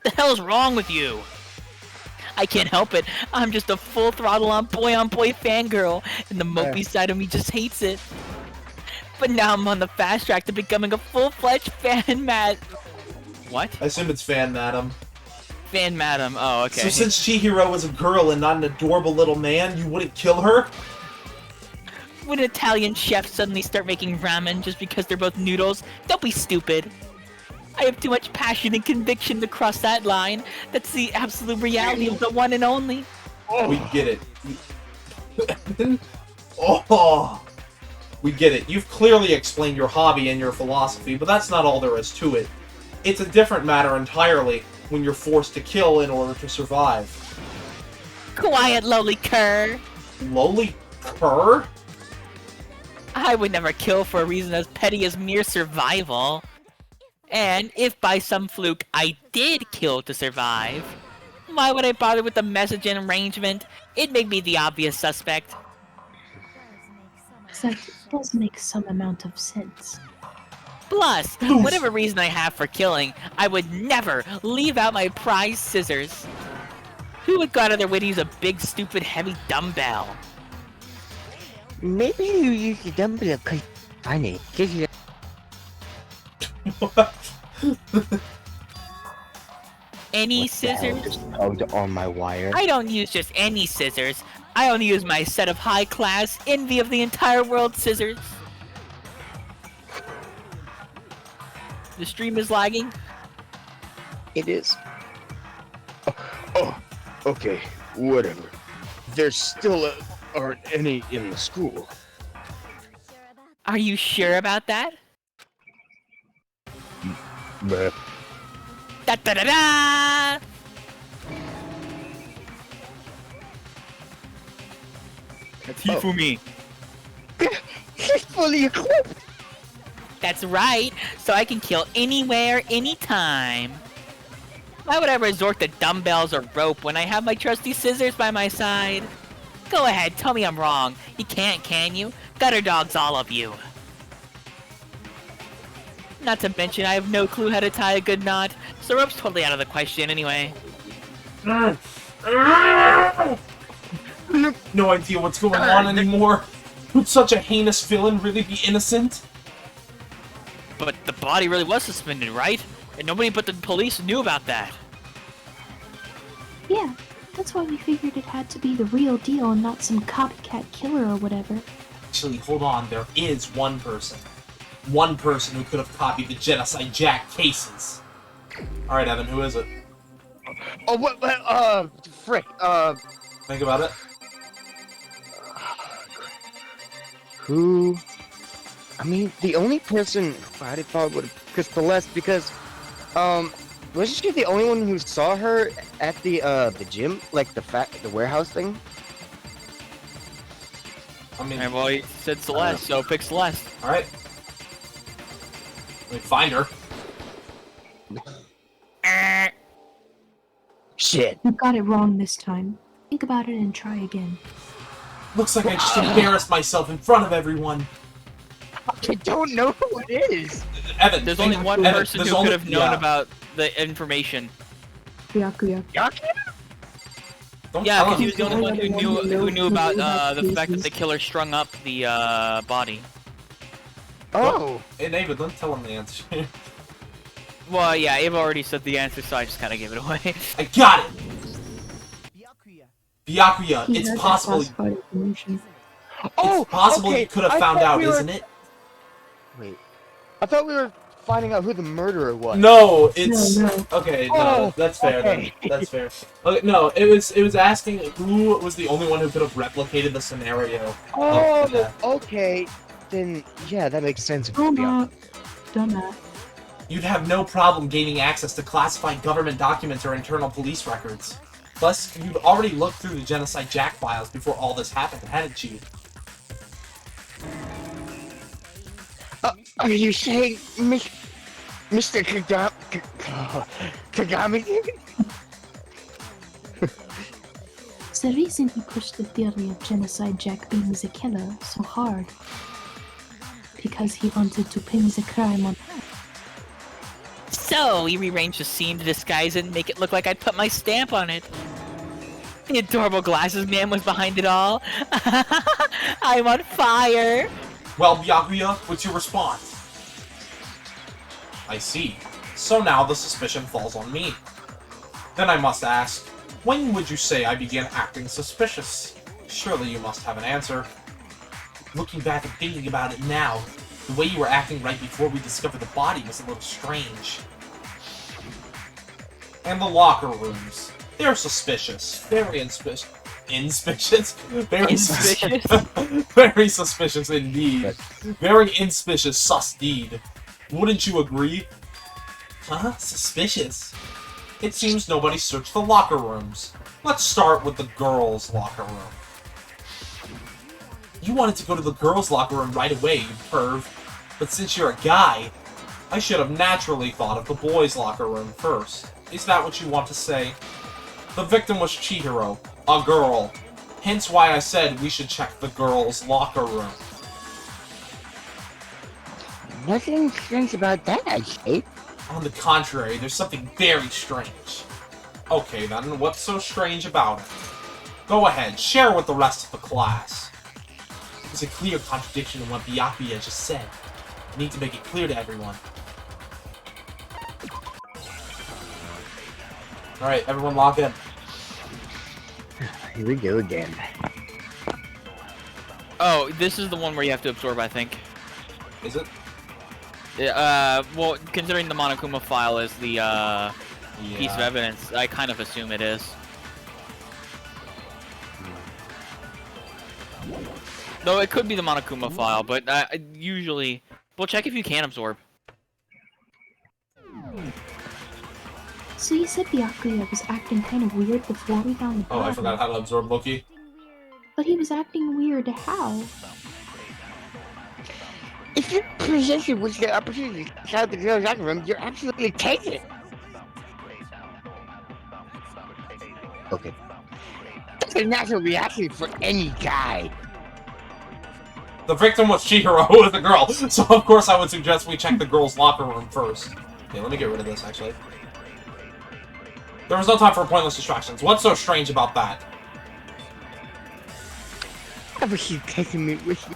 The hell's wrong with you? I can't help it. I'm just a full throttle on boy fangirl, and the mopey side of me just hates it. But now I'm on the fast track to becoming a full-fledged fan What? I assume it's fan madam. Fan madam. Oh, okay. So since Chihiro was a girl and not an adorable little man, you wouldn't kill her? Would an Italian chef suddenly start making ramen just because they're both noodles? Don't be stupid. I have too much passion and conviction to cross that line. That's the absolute reality of the one and only. We get it. Oh, we get it. You've clearly explained your hobby and your philosophy, but that's not all there is to it. It's a different matter entirely when you're forced to kill in order to survive. Quiet, lowly cur. Lowly cur? I would never kill for a reason as petty as mere survival. And if by some fluke I did kill to survive, why would I bother with the message and arrangement? It'd make me the obvious suspect. That does make some amount of sense. Plus, whatever reason I have for killing, I would never leave out my prized scissors. Who would go out of their way to use a big, stupid, heavy dumbbell? Maybe you use the dumbbell because funny. Any scissors? Just tugged on my wire. I don't use just any scissors. I only use my set of high-class, envy of the entire world scissors. The stream is lagging. It is. Oh, okay, whatever. There still aren't any in the school. Are you sure about that? But Da da da da! That's Hifumi. He's fully equipped. That's right, so I can kill anywhere, anytime. Why would I resort to dumbbells or rope when I have my trusty scissors by my side? Go ahead, tell me I'm wrong. You can't, can you? Gutter dogs, all of you. Not to mention, I have no clue how to tie a good knot, so rope's totally out of the question anyway. No idea what's going on anymore. Would such a heinous villain really be innocent? But the body really was suspended, right? And nobody but the police knew about that. Yeah, that's why we figured it had to be the real deal and not some copycat killer or whatever. Actually, hold on. There is one person. One person who could have copied the Genocide Jack cases. Alright, Evan, who is it? oh, what? Frick. Think about it. Who? I mean, the only person who I thought would have Celeste because, wasn't she the only one who saw her at the gym, like the warehouse thing? I mean, And well, he said Celeste, so pick Celeste. alright. Let me find her. Shit. You got it wrong this time. Think about it and try again. Looks like I just embarrassed myself in front of everyone. I don't know who it is. Evan, There's think- only one Evan, person there's who only- could have known yeah. about the information. Byakuya. Don't Yeah, tell because him. he was the only one who knew about the fact that the killer strung up the body. Oh. Hey, David, don't tell him the answer. Well, yeah, Ava already said the answer, so I just kind of gave it away. I got it! Byakuya, He it's had that possible. classified information. Oh, It's possible okay. you could have I found thought out, we were- isn't it? Wait. I thought we were finding out who the murderer was. No, it's No. okay. No, Oh, that's fair. okay. Then. That's fair. Okay, no, it was asking who was the only one who could have replicated the scenario. Oh, yeah. okay. Then, yeah, that makes sense. Oh no. Dumbass. You'd have no problem gaining access to classified government documents or internal police records. Plus, you'd already looked through the Genocide Jack files before all this happened, hadn't you? Are you saying Mr. Kagami? The reason he pushed the theory of Genocide Jack being the killer so hard. Because he wanted to pin the crime on her. So, we rearranged the scene to disguise it and make it look like I'd put my stamp on it. The adorable glasses man was behind it all. I'm on fire. Well, Byakuya, what's your response? I see. So now the suspicion falls on me. Then I must ask, when would you say I began acting suspicious? Surely you must have an answer. Looking back and thinking about it now, the way you were acting right before we discovered the body was a little strange. And the locker rooms. They're suspicious. Very insuspicious. Insuspicious? Very Insuspicious? Very suspicious indeed. Very insuspicious sus deed. Wouldn't you agree? Huh? Suspicious? It seems nobody searched the locker rooms. Let's start with the girls' locker room. You wanted to go to the girls' locker room right away, you perv. But since you're a guy, I should have naturally thought of the boys' locker room first. Is that what you want to say? The victim was Chihiro, a girl. Hence why I said we should check the girls' locker room. Nothing strange about that, I say. On the contrary, there's something very strange. Okay then, what's so strange about it? Go ahead, share with the rest of the class. There's a clear contradiction in what Byakuya just said. I need to make it clear to everyone. Alright, everyone lock in. Here we go again. Oh, this is the one where you have to absorb, I think. Is it? Well, considering the Monokuma file is the, piece of evidence, I kind of assume it is. Though it could be the Monokuma file, but usually... Well, check if you can absorb. So you said Byakuya was acting kind of weird before we found the body. Oh, I forgot how to absorb Loki. But he was acting weird. How? If you're presented with the opportunity to check out the girls' locker room, you're absolutely taking it. Okay. That's a natural reaction for any guy. The victim was Chihiro, who was the girl, so of course I would suggest we check the girls' locker room first. Okay, let me get rid of this, actually. There was no time for pointless distractions. What's so strange about that? I wish you'd taken me with you.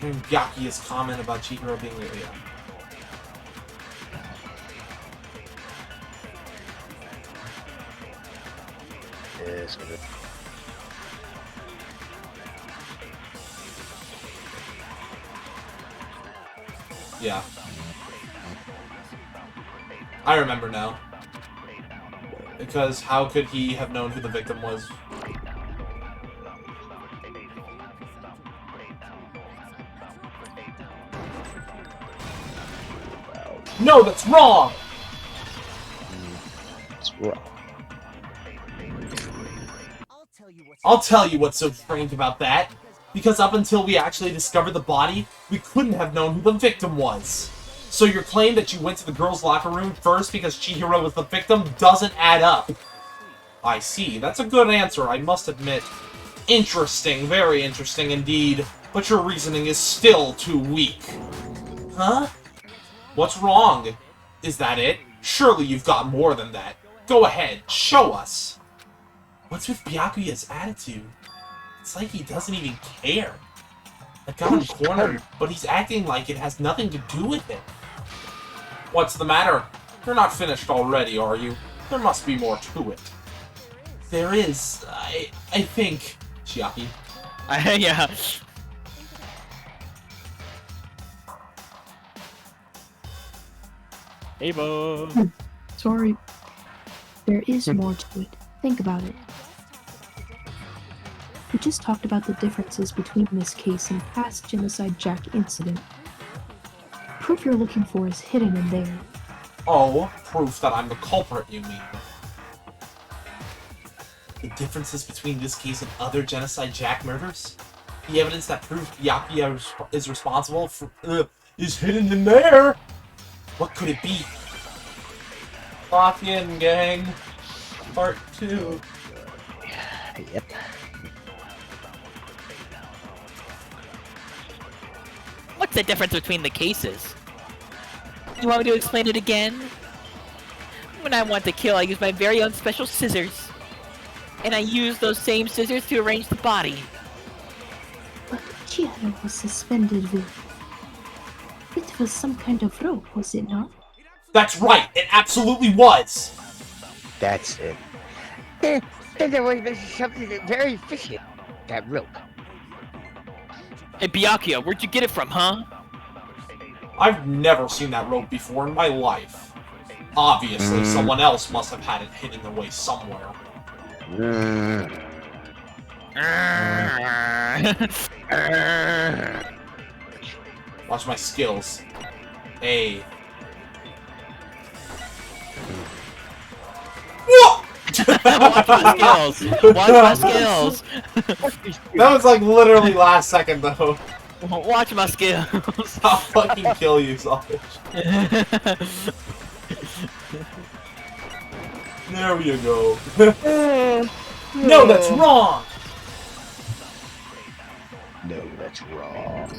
Byakuya's comment about Chihiro being weird, yeah. Yes, Yeah. I remember now. Because how could he have known who the victim was? No, that's wrong! it's wrong. I'll tell you what's so strange about that. Because up until we actually discovered the body, we couldn't have known who the victim was. So your claim that you went to the girls' locker room first because Chihiro was the victim doesn't add up. I see. That's a good answer, I must admit. Interesting, very interesting indeed. But your reasoning is still too weak. Huh? What's wrong? Is that it? Surely you've got more than that. Go ahead, show us. What's with Byakuya's attitude? It's like he doesn't even care. I got him cornered, but he's acting like it has nothing to do with it. What's the matter? You're not finished already, are you? There must be more to it. There is, I think, Chiaki. Yeah. Hey, Bo. Sorry. There is more to it. Think about it. We just talked about the differences between this case and past Genocide Jack incident. Proof you're looking for is hidden in there. Oh, proof that I'm the culprit, you mean? The differences between this case and other Genocide Jack murders? The evidence that proves Byakuya is responsible for, is hidden in there? What could it be? Lock in, gang. Part 2. Yep. What's the difference between the cases? You want me to explain it again? When I want to kill, I use my very own special scissors. And I use those same scissors to arrange the body. But Chihiro was suspended with... It was some kind of rope, was it not? That's right, it absolutely was! That's it. Then there was something very fishy. That rope. Hey, Byakuya, where'd you get it from, huh? I've never seen that rope before in my life. Obviously, someone else must have had it hidden away somewhere. Watch my skills. Hey. Whoa! Watch my skills. Watch my skills. That was like literally last second though. Watch my skills. I'll fucking kill you, Sawfish. There you go. No, that's wrong! No, that's wrong.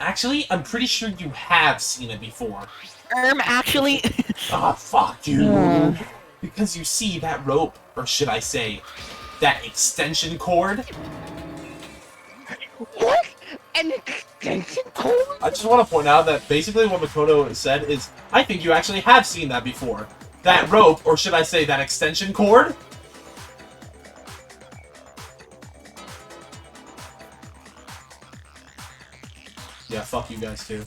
Actually, I'm pretty sure you have seen it before. Actually. Ah, fuck you. Because you see, that rope, or should I say, that extension cord? What? An extension cord? I just want to point out that basically what Makoto said is, I think you actually have seen that before. That rope, or should I say that extension cord? Yeah, fuck you guys too.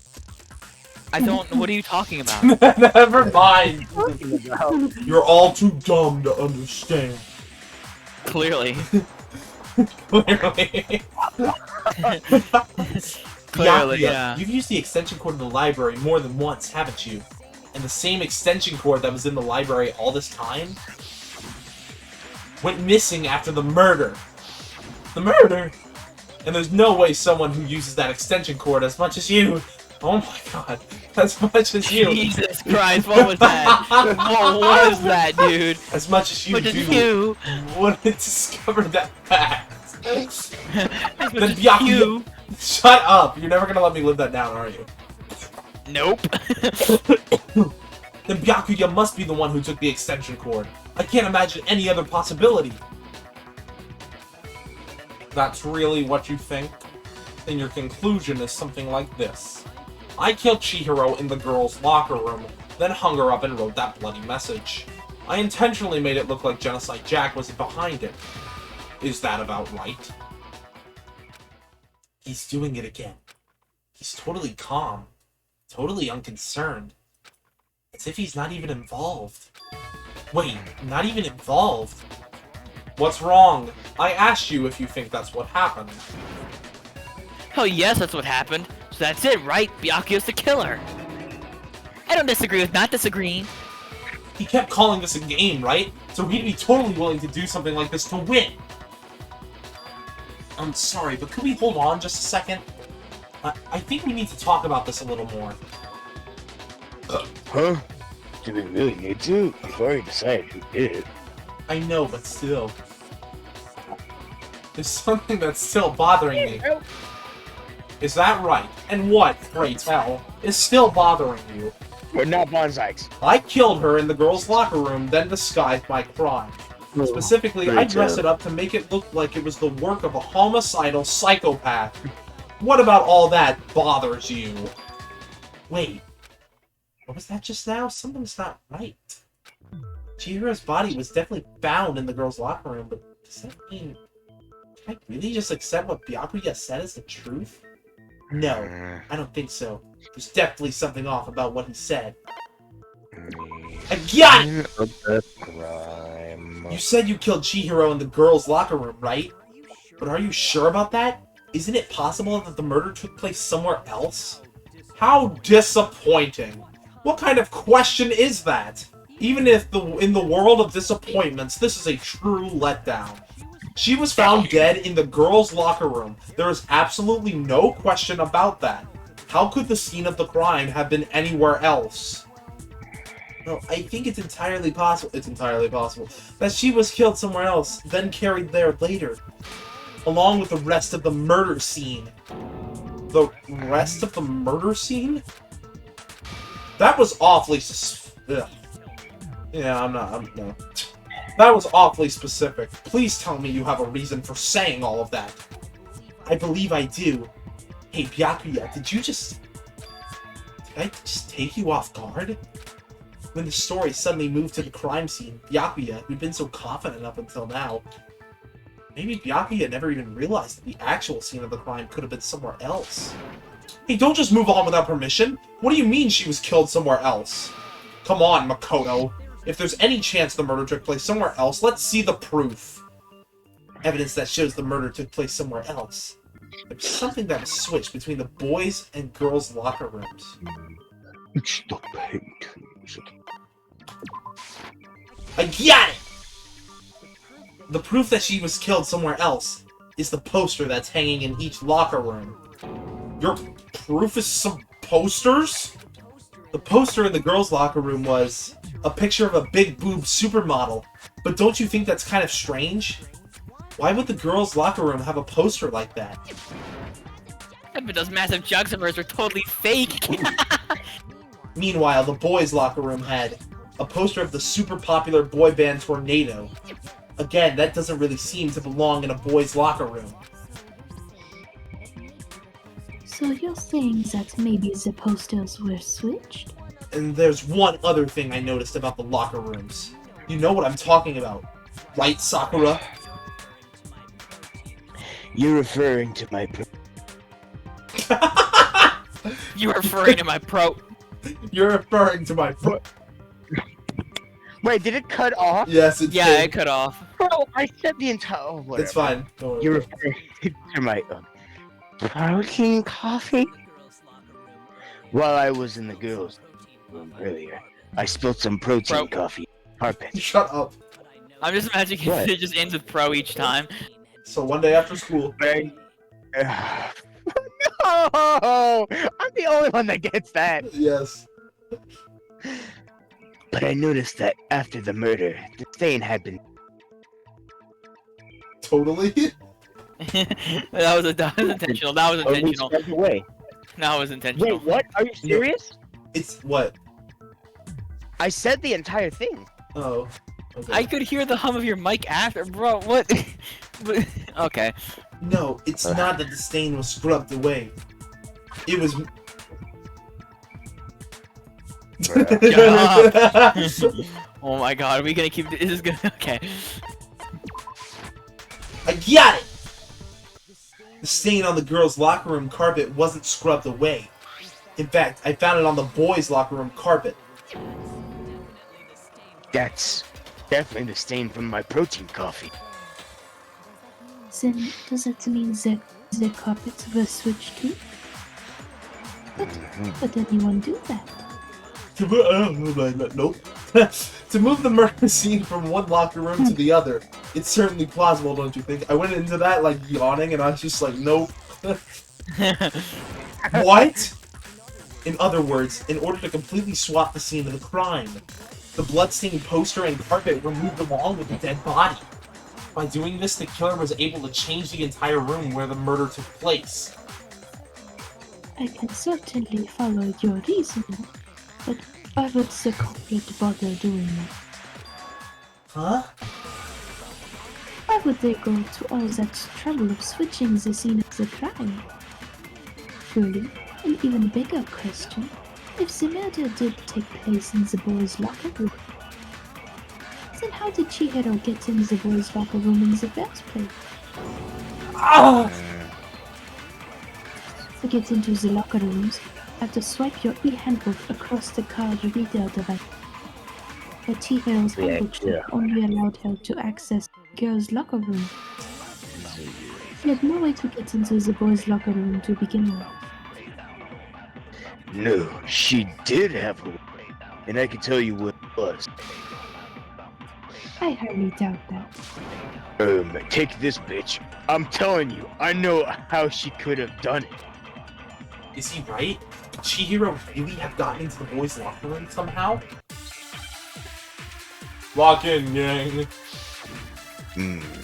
I don't. What are you talking about? Never mind. You're all too dumb to understand. Clearly. Clearly. Clearly, yeah. You've used the extension cord in the library more than once, haven't you? And the same extension cord that was in the library all this time went missing after the murder. The murder? And there's no way someone who uses that extension cord as much as you. Oh my god. As much as you. Jesus Christ, what was that? What was that, dude? As much as you do. Wouldn't discover that fact. Then Byakuya. Shut up! You're never gonna let me live that down, are you? Nope. Then Byakuya must be the one who took the extension cord. I can't imagine any other possibility. That's really what you think? Then your conclusion is something like this. I killed Chihiro in the girls' locker room, then hung her up and wrote that bloody message. I intentionally made it look like Genocide Jack was behind it. Is that about right? He's doing it again. He's totally calm. Totally unconcerned. As if he's not even involved. Wait, not even involved? What's wrong? I asked you if you think that's what happened. Oh yes, that's what happened. So that's it, right? Byakuya's the killer. I don't disagree with not disagreeing. He kept calling this a game, right? So he'd be totally willing to do something like this to win. I'm sorry, but could we hold on just a second? I think we need to talk about this a little more. Huh? Do we really need to? We've already decided who did it. I know, but still. There's something that's still bothering me. Is that right? And what, pray tell, is still bothering you? We're not bonsais. I killed her in the girls' locker room, then disguised my crime. Specifically, I dressed it up to make it look like it was the work of a homicidal psychopath. What about all that bothers you? Wait. What was that just now? Something's not right. Chihiro's body was definitely found in the girls' locker room, but does that mean... Can I really just accept what Byakuya said as the truth? No, I don't think so. There's definitely something off about what he said. I got it! You said you killed Chihiro in the girls' locker room, right? But are you sure about that? Isn't it possible that the murder took place somewhere else? How disappointing! What kind of question is that? Even if in the world of disappointments, this is a true letdown. She was found dead in the girls' locker room. There is absolutely no question about that. How could the scene of the crime have been anywhere else? No, I think it's entirely possible that she was killed somewhere else, then carried there later. Along with the rest of the murder scene. The rest of the murder scene? That was awfully Yeah, no. That was awfully specific. Please tell me you have a reason for saying all of that. I believe I do. Hey, Byakuya, did I just take you off guard? when the story suddenly moved to the crime scene, Byakuya, who'd been so confident up until now, maybe Byakuya never even realized that the actual scene of the crime could have been somewhere else. Hey, don't just move on without permission! What do you mean she was killed somewhere else? Come on, Makoto. If there's any chance the murder took place somewhere else, let's see the proof. Evidence that shows the murder took place somewhere else. There's something that was switched between the boys' and girls' locker rooms. It's the paint. I got it! The proof that she was killed somewhere else is the poster that's hanging in each locker room. Your proof is some posters? The poster in the girls' locker room was a picture of a big boob supermodel. But don't you think that's kind of strange? Why would the girls' locker room have a poster like that? But those massive jugs of hers are totally fake. Meanwhile, the boys' locker room had a poster of the super popular boy band Tornado. Again, that doesn't really seem to belong in a boys' locker room. So you're saying that maybe the posters were switched? And there's one other thing I noticed about the locker rooms. You know what I'm talking about, right, Sakura? You're referring to my You're referring to my pro. You're referring to my Wait, did it cut off? Yes, it Yeah, did. it cut off. Bro, I said the entire. Oh, whatever. It's fine. Don't worry. You're referring to my protein coffee? While I was in the girls' room earlier, I spilled some protein coffee carpet. Shut up. I'm just imagining What? it just ends with pro each time. So one day after school, No! I'm the only one that gets that. yes. But I noticed that after the murder, the stain had been. Totally. that was intentional. That was intentional. Right away. That was intentional. Wait, what? Are you serious? It's what? I said the entire thing. Oh. Okay. I could hear the hum of your mic after, bro. What? Okay. No, it's not that the stain was scrubbed away. It was. Oh my god, are we gonna keep this? Is gonna okay. I got it! The stain on the girls' locker room carpet wasn't scrubbed away. In fact, I found it on the boys' locker room carpet. That's definitely the stain from my protein coffee. Then does that mean that the carpets were switched too? But anyone do that? Nope. To move the murder scene from one locker room to the other, it's certainly plausible, don't you think? I went into that like yawning, and I was just like, nope. What? In other words, in order to completely swap the scene of the crime, the bloodstained poster and carpet were moved along with the dead body. By doing this, the killer was able to change the entire room where the murder took place. I can certainly follow your reasoning, but why would the culprit bother doing that? Huh? Why would they go to all that trouble of switching the scene of the crime? Surely, an even bigger question, if the murder did take place in the boys' locker room, then how did Chihiro get in the boys' locker room in the first place? To get into the locker rooms, have to swipe your e-handbook across the card reader device. But Chihiro's handbook chip only allowed her to access the girls' locker room. She had no way to get into the boys' locker room to begin with. No, she did have a way, and I can tell you what it was. I highly doubt that. Take this bitch. I'm telling you, I know how she could have done it. Is he right? Did Chihiro really have gotten into the boys' locker room somehow? Lock in, gang.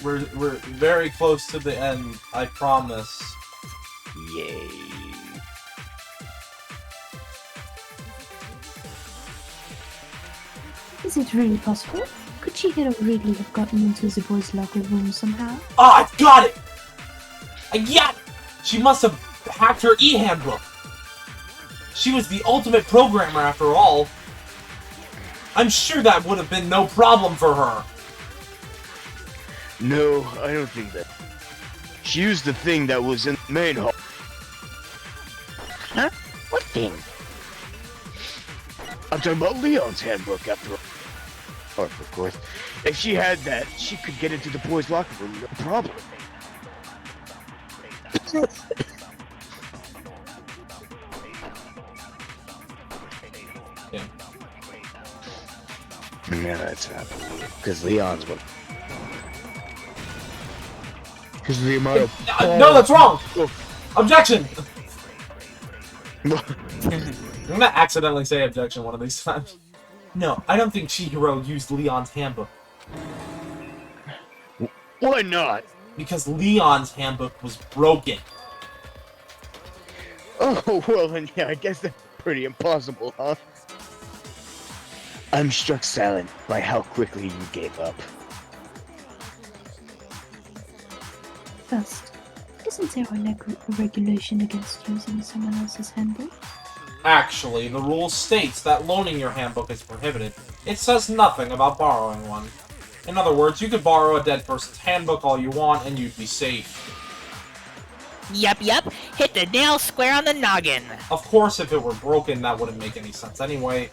We're very close to the end, I promise. Yay. Is it really possible? Could Chihiro really have gotten into the boys' locker room somehow? Ah, I got it! I got it! She must have hacked her e-handbook. She was the ultimate programmer after all. I'm sure that would have been no problem for her. No, I don't think that. She used the thing that was in the main hall. Huh? What thing? I'm talking about Leon's handbook, after all. Or, of course, if she had that, she could get into the boys' locker room, no problem. Yeah. No, that's not because Leon's one. Because the amount of No, that's wrong! Oh. Objection! I'm gonna accidentally say objection one of these times. No, I don't think Chihiro used Leon's handbook. Why not? Because Leon's handbook was broken. Oh, well then, yeah, I guess that's pretty impossible, huh? I'm struck silent by how quickly you gave up. First, isn't there a regulation against using someone else's handbook? Actually, the rule states that loaning your handbook is prohibited. It says nothing about borrowing one. In other words, you could borrow a dead person's handbook all you want and you'd be safe. Yup. Hit the nail square on the noggin. Of course, if it were broken, that wouldn't make any sense anyway.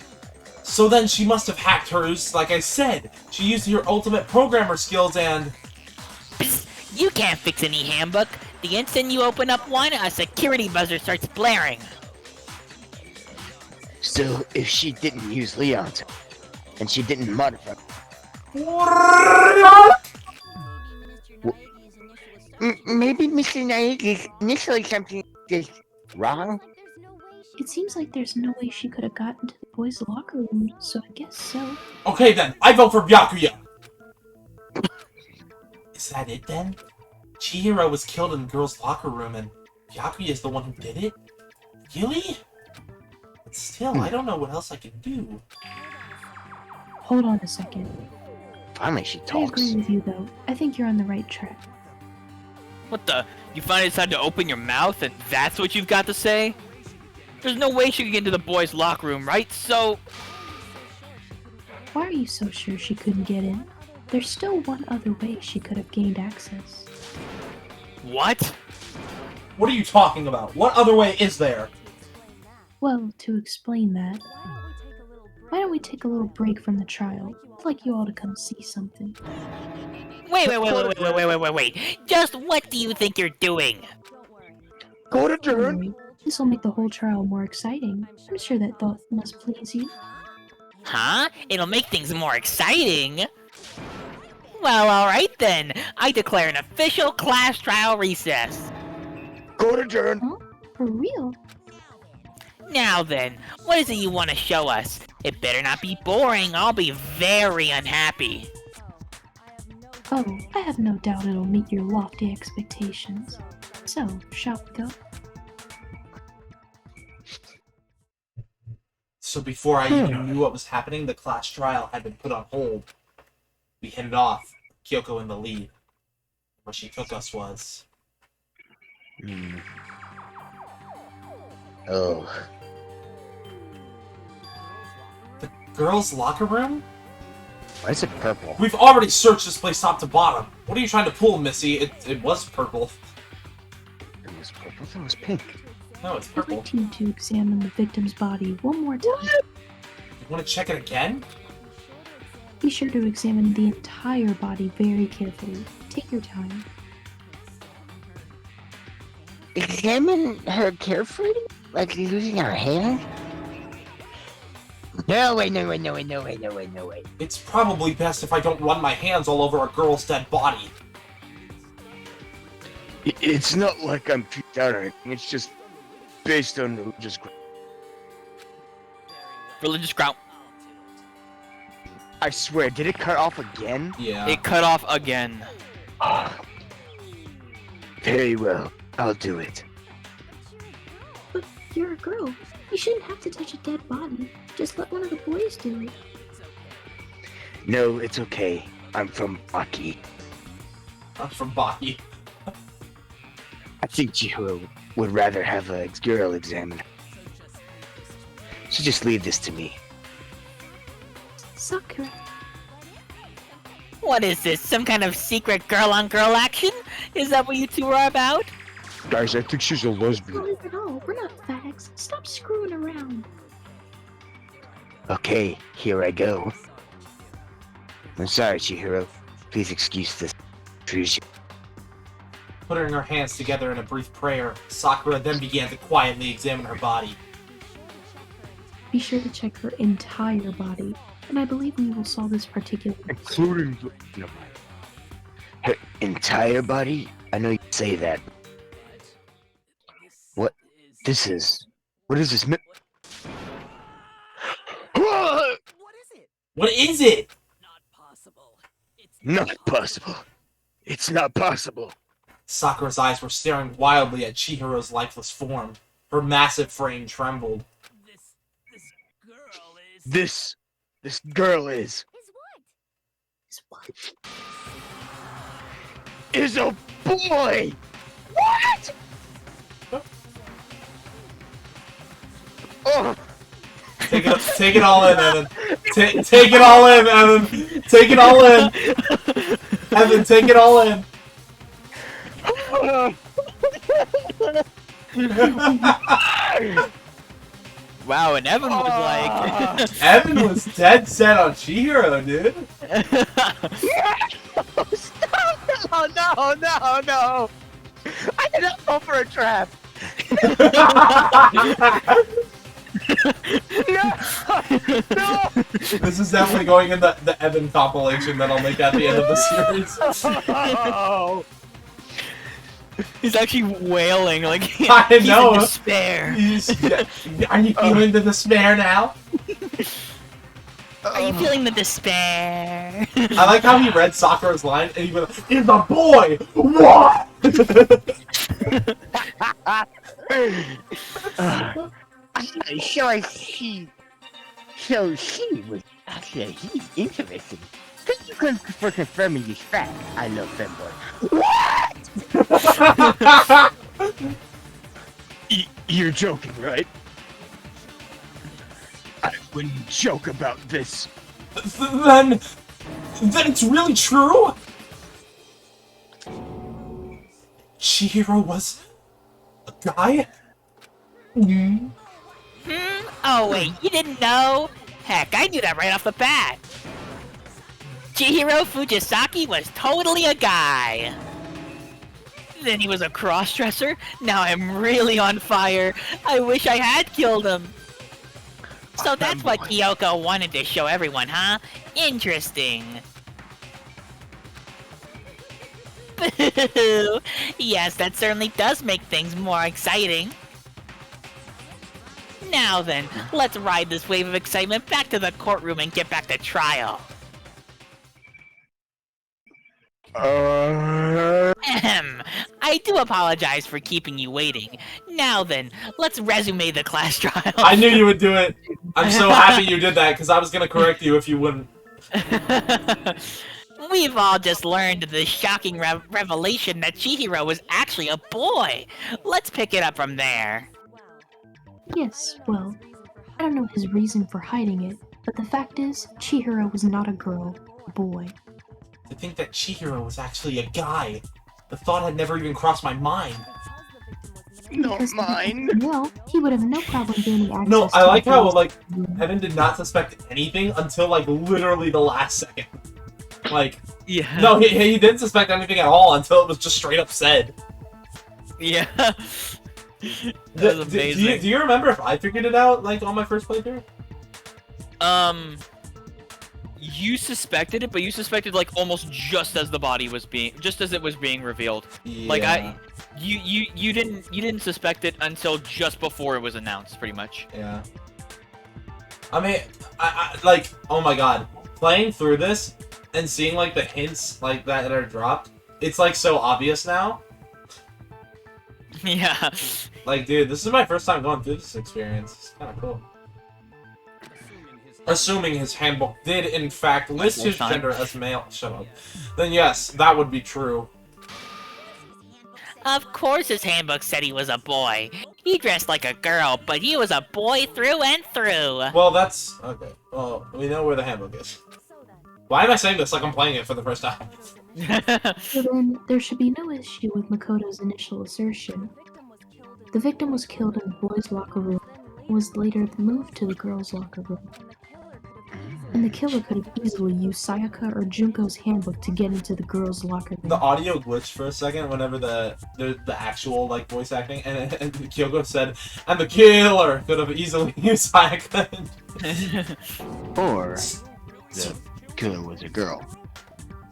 So then she must have hacked hers, like I said. She used your ultimate programmer skills and... Psst, you can't fix any handbook. The instant you open up one, a security buzzer starts blaring. So, if she didn't use Leon's, and she didn't modify... Maybe Mr. Naegi's initially something is wrong? It seems like there's no way she could have gotten to the boys' locker room, so I guess so. Okay then, I vote for Byakuya! Is that it then? Chihiro was killed in the girls' locker room and Byakuya is the one who did it? Really? But still, I don't know what else I can do. Hold on a second. Finally, she I talks. agree with you, though. I think you're on the right track. What the? You finally decided to open your mouth and that's what you've got to say? There's no way she could get into the boys' locker room, right? So... Why are you so sure she couldn't get in? There's still one other way she could have gained access. What? What are you talking about? What other way is there? Well, to explain that, why don't we take a little break from the trial? I'd like you all to come see something. Wait. Just what do you think you're doing? Go to Don't turn. worry, this will make the whole trial more exciting. I'm sure that thought must please you. Huh? It'll make things more exciting. Well, alright then. I declare an official class trial recess. Go to turn. Huh? For real? Now then, what is it you want to show us? It better not be boring. I'll be very unhappy. Oh, I have no doubt it'll meet your lofty expectations. So, shall we go? So before I even knew what was happening, the class trial had been put on hold. We headed off, Kyoko in the lead. Where she took us was... Oh. the girls' locker room? Why is it purple? We've already searched this place top to bottom. What are you trying to pull, Missy? It was purple. It was purple? That was pink. No, it's I'd purple. like you to examine the victim's body one more time. You want to check it again? Be sure to examine the entire body very carefully. Take your time. Examine her carefully? Like using her hand? No way. It's probably best if I don't run my hands all over a girl's dead body. It's not like I'm freaked out or anything. It's just based on religious. Religious ground. I swear, did it cut off again? Yeah. It cut off again. Very well, I'll do it. But you're a girl. You shouldn't have to touch a dead body. Just let one of the boys do it. No, it's okay. I'm from Aki. I'm from Baki. I think Chihiro would rather have a girl examine her. So just leave this to me. Sakura. What is this? Some kind of secret girl-on-girl action? Is that what you two are about? Guys, I think she's a lesbian. Not at all. We're not fags. Stop screwing around. Okay, here I go. I'm sorry, Chihiro. Please excuse this intrusion. Putting her hands together in a brief prayer, Sakura then began to quietly examine her body. Be sure to check her entire body, and I believe we will solve this particular. Including the... Her entire body? I know you say that. What? This is... What is this? What is it? Not possible. It's not possible. Sakura's eyes were staring wildly at Chihiro's lifeless form. Her massive frame trembled. This girl is... Is what? Is a boy! What? Oh! Take it all in, Evan. Take it all in, Evan. Take it all in. Evan, take it all in. Wow, and Evan was like... Evan was dead set on Chihiro, dude. Oh no! I did not fall for a trap. No! This is definitely going in the Evan compilation that I'll make at the end of the series. Oh. He's actually wailing, like I know. He's in despair. Are you feeling the despair now? Are you feeling the despair? I like how he read Sakura's line and he went, "Is a boy! What?" So she was actually interesting. Thank you for confirming this fact. I love femboy. You're joking, right? I wouldn't joke about this. Then it's really true? Chihiro was a guy? Oh wait, you didn't know? Heck, I knew that right off the bat. Chihiro Fujisaki was totally a guy. Then he was a cross-dresser? Now I'm really on fire. I wish I had killed him. So that's what Kyoko wanted to show everyone, huh? Interesting. Boo! Yes, that certainly does make things more exciting. Now then, let's ride this wave of excitement back to the courtroom and get back to trial. Ahem. I do apologize for keeping you waiting. Now then, let's resume the class trial. I knew you would do it. I'm so happy you did that because I was gonna correct you if you wouldn't. We've all just learned the shocking revelation that Chihiro was actually a boy. Let's pick it up from there. Yes, well, I don't know his reason for hiding it, but the fact is, Chihiro was not a girl, a boy. To think that Chihiro was actually a guy. The thought had never even crossed my mind. Not mine. Well, he would have no problem gaining access No, I to like the how, girls. like, Evan did not suspect anything until, like, literally the last second. Like, Yeah. no, he didn't suspect anything at all until it was just straight up said. Yeah. That was amazing. Do you remember if I figured it out, like, on my first playthrough? You suspected it, but you suspected like almost just as the body was just as it was being revealed. Yeah. Like you didn't suspect it until just before it was announced, pretty much. Yeah. I mean, I like, oh my god, playing through this and seeing like the hints like that are dropped, it's like so obvious now. Yeah. Like, dude, this is my first time going through this experience. It's kind of cool. Assuming his handbook did, in fact, list his gender as male. Shut up. Then yes, that would be true. Of course his handbook said he was a boy. He dressed like a girl, but he was a boy through and through. Well, that's... Okay. Well, we know where the handbook is. Why am I saying this like I'm playing it for the first time? So then, there should be no issue with Makoto's initial assertion. The victim was killed in the boys' locker room and was later moved to the girls' locker room. And the killer could have easily used Sayaka or Junko's handbook to get into the girls' locker room. The audio glitched for a second whenever the actual like voice acting and Kyoko said, and the killer could have easily used Sayaka. Or the killer was a girl.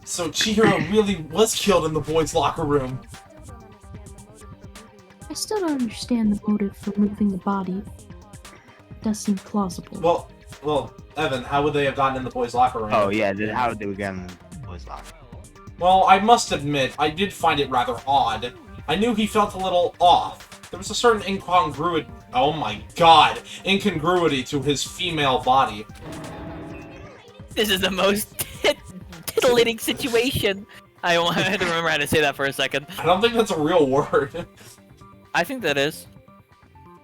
So Chihiro really was killed in the boys' locker room. I still don't understand the motive for moving the body. It does seem plausible. Well, Evan, how would they have gotten in the boys' locker room? Oh yeah, then how did we get in the boys' locker room? Well, I must admit, I did find it rather odd. I knew he felt a little off. There was a certain incongruity. Oh my god, incongruity to his female body. This is the most titillating situation. I had to remember how to say that for a second. I don't think that's a real word. I think that is.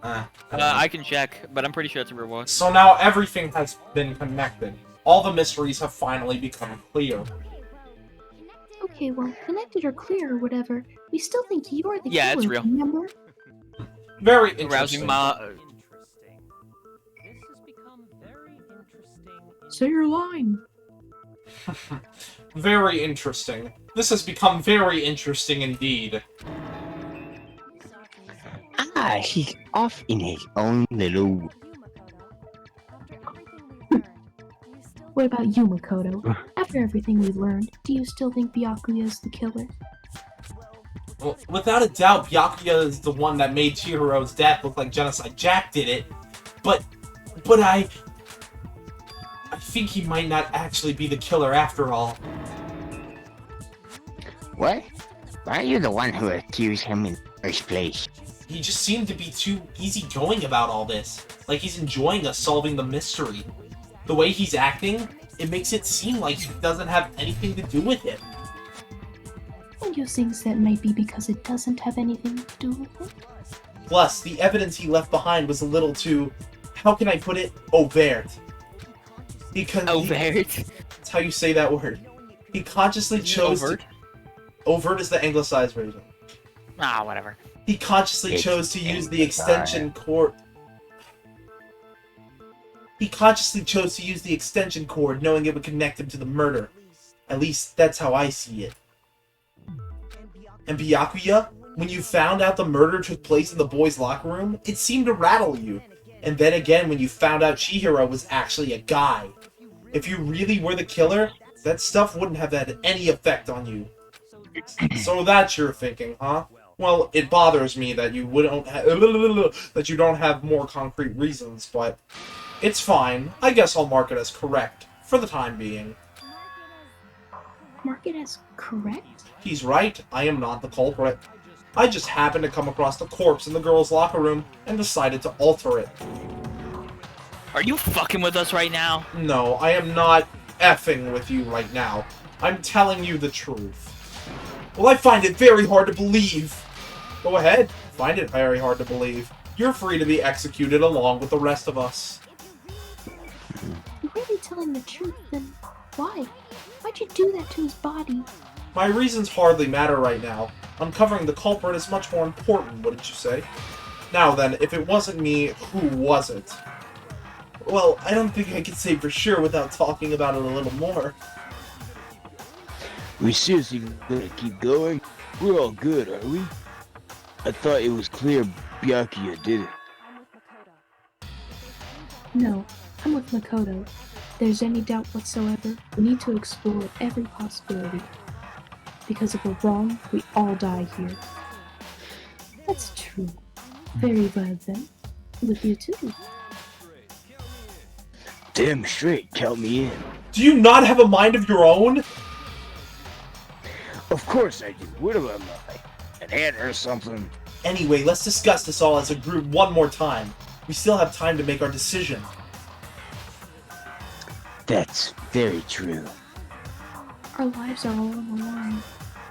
I can check, but I'm pretty sure it's a real word. So now everything has been connected. All the mysteries have finally become clear. Okay, well, connected or clear or whatever, we still think you're the Yeah, killer, it's real. remember? Very Arousing interesting. Say your line. Very interesting. This has become very interesting indeed. Ah, he's off in his own little... What about you, Makoto? After everything we've learned, do you still think Byakuya is the killer? Well, without a doubt, Byakuya is the one that made Chihiro's death look like genocide. Jack did it, but I think he might not actually be the killer after all. What? Why are you the one who accused him in the first place? He just seemed to be too easygoing about all this. Like he's enjoying us solving the mystery. The way he's acting, it makes it seem like it doesn't have anything to do with him. And you think that might be because it doesn't have anything to do with it? Plus, the evidence he left behind was a little too, how can I put it, overt. Because Overt? That's how you say that word. He consciously chose overt? to... Overt is the anglicized version. Ah, whatever. He consciously It's chose to use the anglicized. extension cord. He consciously chose to use the extension cord, knowing it would connect him to the murder. At least, that's how I see it. And Byakuya, when you found out the murder took place in the boys' locker room, it seemed to rattle you. And then again, when you found out Chihiro was actually a guy. If you really were the killer, that stuff wouldn't have had any effect on you. So that's your thinking, huh? Well, it bothers me that you that you don't have more concrete reasons, but it's fine. I guess I'll mark it as correct for the time being. Mark it as correct? He's right. I am not the culprit. I just happened to come across the corpse in the girls' locker room and decided to alter it. Are you fucking with us right now? No, I am not effing with you right now. I'm telling you the truth. Well, I find it very hard to believe. Go ahead. Find it very hard to believe. You're free to be executed along with the rest of us. You're really telling the truth, then why? Why'd you do that to his body? My reasons hardly matter right now. Uncovering the culprit is much more important, wouldn't you say? Now then, if it wasn't me, who was it? Well, I don't think I can say for sure without talking about it a little more. We seriously gonna keep going? We're all good, are we? I thought it was clear Byakuya did it. No, I'm with Makoto. If there's any doubt whatsoever, we need to explore every possibility. Because if we're wrong, we all die here. That's true. Very well then. With you too. Damn straight, count me in. Do you not have a mind of your own? Of course I do. What am I? An ant or something? Anyway, let's discuss this all as a group one more time. We still have time to make our decision. That's very true. Our lives are all on the line.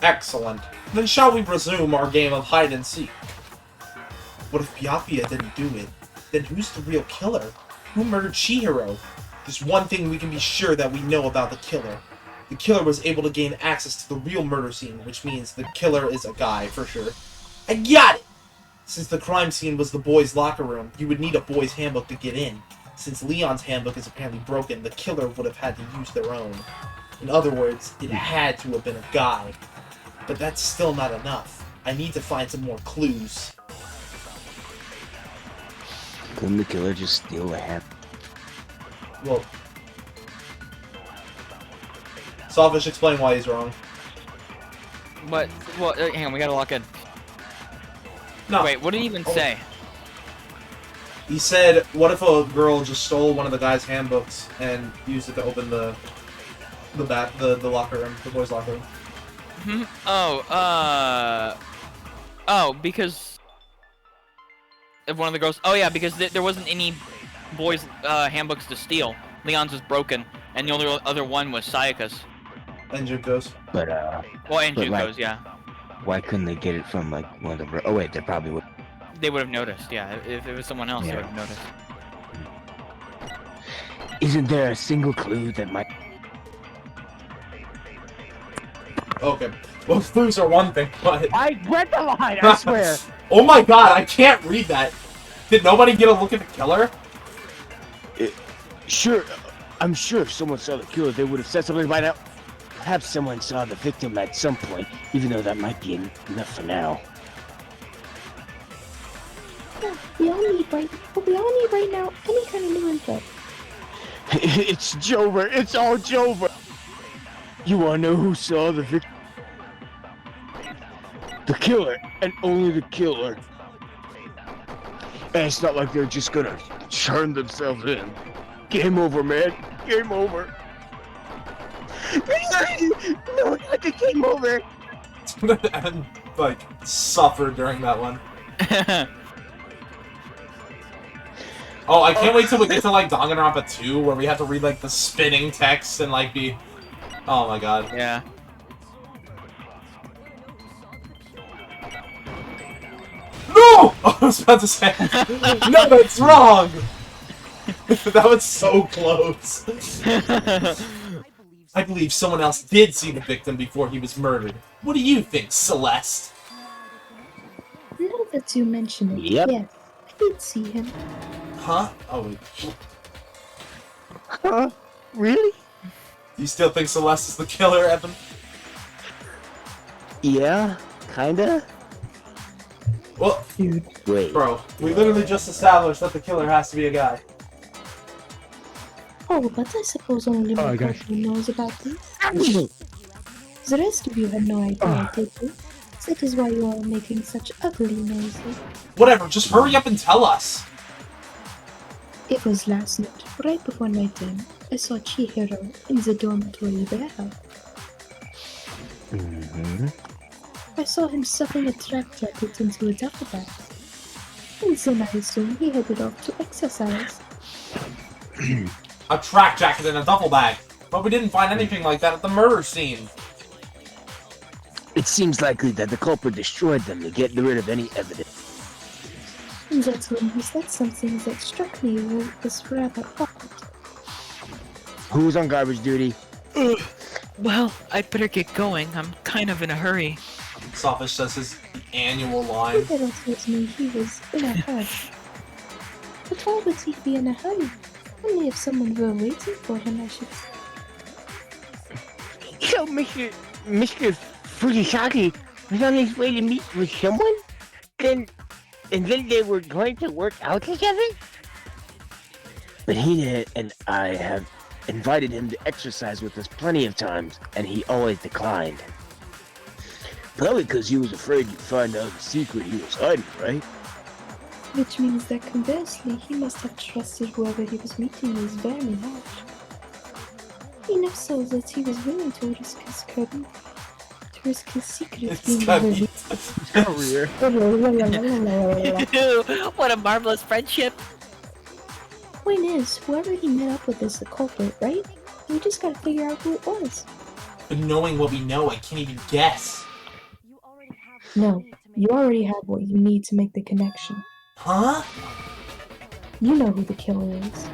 Excellent. Then shall we resume our game of hide and seek? What if Byakuya didn't do it? Then who's the real killer? Who murdered Chihiro? There's one thing we can be sure that we know about the killer. The killer was able to gain access to the real murder scene, which means the killer is a guy, for sure. I got it! Since the crime scene was the boys' locker room, you would need a boys' handbook to get in. Since Leon's handbook is apparently broken, the killer would have had to use their own. In other words, it had to have been a guy. But that's still not enough. I need to find some more clues. Couldn't the killer just steal a hat? Well... Sawfish, explain why he's wrong. What? Well, hang on, we gotta lock in. No. Wait, what did he even say? He said, what if a girl just stole one of the guy's handbooks and used it to open the locker room, the boys' locker room? Hmm? Because if one of the girls. Oh yeah, because there wasn't any boys' handbooks to steal. Leon's was broken, and the only other one was Sayaka's. And Junko's. But Well, and but, Junko's, like, yeah. why couldn't they get it from like one of the? Oh wait, they probably would. They would have noticed, yeah. If it was someone else, they would have noticed. Isn't there a single clue that might? Okay. Well, clues are one thing, but... I read the line, I swear. Oh my god, I can't read that. Did nobody get a look at the killer? Sure, I'm sure if someone saw the killer, they would have said something by now. Perhaps someone saw the victim at some point, even though that might be enough for now. Yeah, we all need right now any kind of new info. It's Jover. It's all Jover. You wanna know who saw the victim? The killer, and only the killer. And it's not like they're just gonna turn themselves in. Game over, man. Game over. No, not the game over. And, like, suffered during that one. Oh, I can't wait till we get to, like, Danganronpa 2, where we have to read, like, the spinning text and, like, be... Oh my god. Yeah. No! I was about to say... No, that's wrong! That was so close. I believe someone else did see the victim before he was murdered. What do you think, Celeste? Now that you mention it, Yep. yes, I did see him. Huh? Oh, wait. Huh? Really? Do you still think Celeste is the killer, Evan? Yeah, kinda. Well, Dude. Wait. bro, we literally just established that the killer has to be a guy. Oh, but I suppose only Makoto knows about this. The rest of you have no idea, did you? That is why you are making such ugly noises. Whatever, just hurry up and tell us. It was last night, right before nighttime. I saw Chihiro in the dormitory there. Mm-hmm. I saw him stuffing a track jacket into a duffel bag. And then I assumed he headed off to exercise. A track jacket and a duffel bag. But we didn't find anything like that at the murder scene. It seems likely that the culprit destroyed them to get rid of any evidence. And that's when he said something that struck me was rather awkward. Who's on garbage duty? Well, I'd better get going. I'm kind of in a hurry. Sawfish says his annual line. Chihiro told me he was in a hurry. But why would he be in a hurry? Only if someone were waiting for him, I should say. So, Mr. Fujisaki was on his way to meet with someone? And then they were going to work out together? But he and I have invited him to exercise with us plenty of times, and he always declined. Probably because he was afraid you'd find out the secret he was hiding, right? Which means that conversely, he must have trusted whoever he was meeting with very much. Enough so that he was willing to risk his career. To risk his secret It's being gotta be revealed. What a marvelous friendship. Point is, whoever he met up with is the culprit, right? We just gotta figure out who it was. But knowing what we know, I can't even guess. No, you already have what you need to make the connection. Huh? You know who the killer is.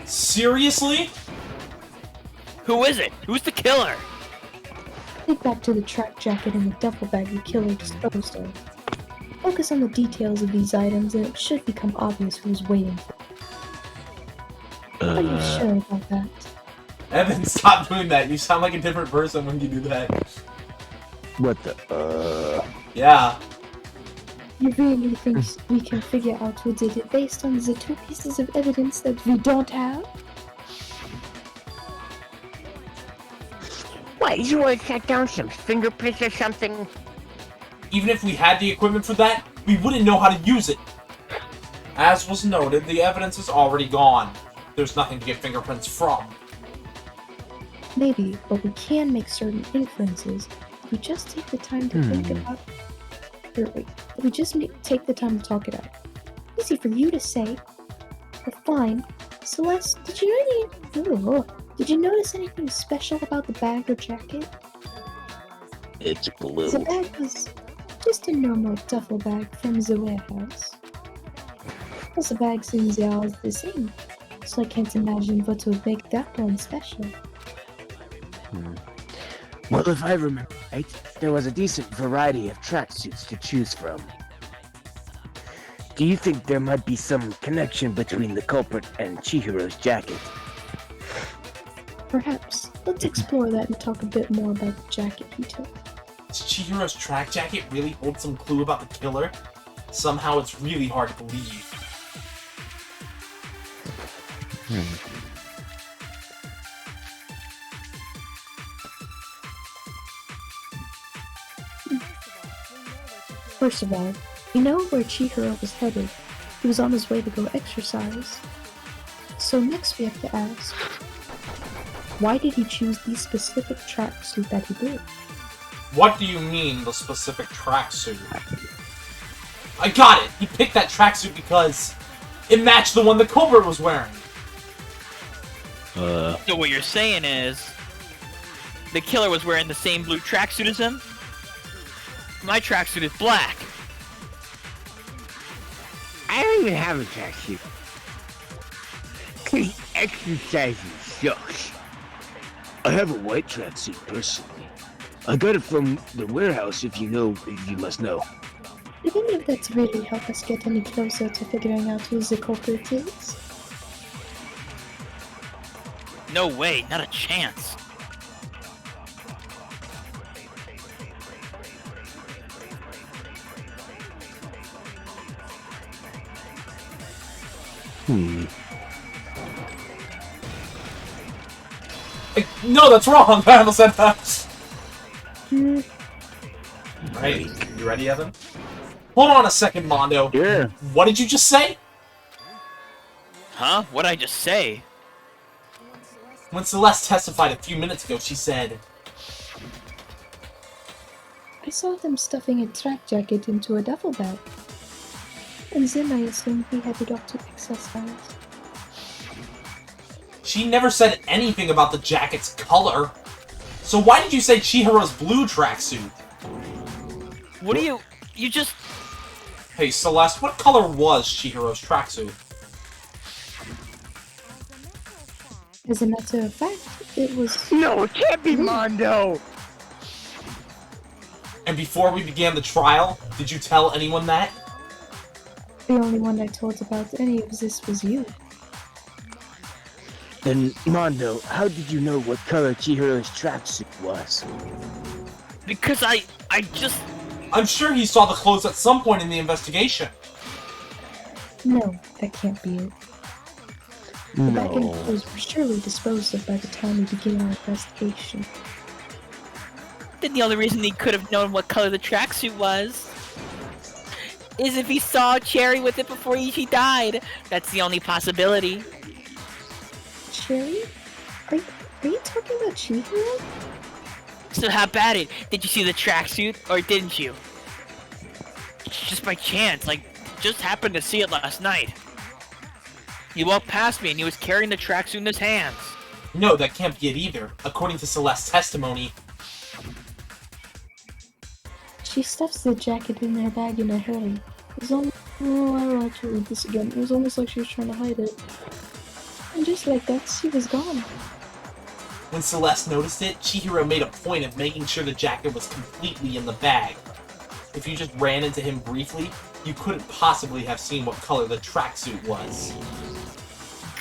Seriously? Who is it? Who's the killer? Think back to the track jacket and the duffel bag the killer disposed of. Focus on the details of these items and it should become obvious who's waiting for you. Are you sure about that? Evan, stop doing that. You sound like a different person when you do that. What the, Yeah. You really think we can figure out who did it based on the 2 pieces of evidence that we don't have? What, you want to check down some fingerprints or something? Even if we had the equipment for that, we wouldn't know how to use it. As was noted, the evidence is already gone. There's nothing to get fingerprints from. Maybe, but we can make certain inferences if we just take the time to think about if we just take the time to talk it out. Easy for you to say. But fine. Celeste, did you notice anything special about the bag or jacket? it's blue. The bag was just a normal duffel bag from the warehouse. Plus the bags in the are the same, so I can't imagine what would make that one special. Well, if I remember right, there was a decent variety of tracksuits to choose from. Do you think there might be some connection between the culprit and Chihiro's jacket? Perhaps. Let's explore that and talk a bit more about the jacket he took. Does Chihiro's track jacket really hold some clue about the killer? Somehow it's really hard to believe. First of all, we know where Chihiro was headed. He was on his way to go exercise. So next we have to ask, why did he choose the specific tracksuit that he did? What do you mean, the specific tracksuit? I got it! He picked that tracksuit because it matched the one the culprit was wearing. So what you're saying is, the killer was wearing the same blue tracksuit as him? My tracksuit is black. I don't even have a tracksuit. Cause exercising sucks. I have a white tracksuit personally. I got it from the warehouse if you must know. I don't know if that's really help us get any closer to figuring out who the culprit is. No way, not a chance. No, that's wrong! I almost said that! Right, you ready, Evan? Hold on a second, Mondo. Yeah. What did you just say? Huh? What'd I just say? When Celeste testified a few minutes ago, she said, I saw them stuffing a track jacket into a duffel bag. And then I assumed he headed off to exercise. she never said anything about the jacket's color. So why did you say Chihiro's blue tracksuit? What do you just... Hey, Celeste, what color was Chihiro's tracksuit? As a matter of fact, it was... No, it can't be Mondo! And before we began the trial, did you tell anyone that? The only one I told about any of this was you. Then, Mondo, how did you know what color Chihiro's tracksuit was? Because I just... I'm sure he saw the clothes at some point in the investigation. No, that can't be it. The bag and No. clothes were surely disposed of by the time we began our investigation. Then the only reason he could have known what color the tracksuit was is if he saw Cherry with it before he died. That's the only possibility. Cherry? Are you talking about Chihiro? So how about it? Did you see the tracksuit, or didn't you? Just by chance, just happened to see it last night. He walked past me and he was carrying the tracksuit in his hands. No, that can't be it either. According to Celeste's testimony, She stuffs the jacket in her bag in a hurry. It was only Oh, I'll have to read this again. It was almost like she was trying to hide it. And just like that, she was gone. When Celeste noticed it, Chihiro made a point of making sure the jacket was completely in the bag. If you just ran into him briefly, you couldn't possibly have seen what color the tracksuit was.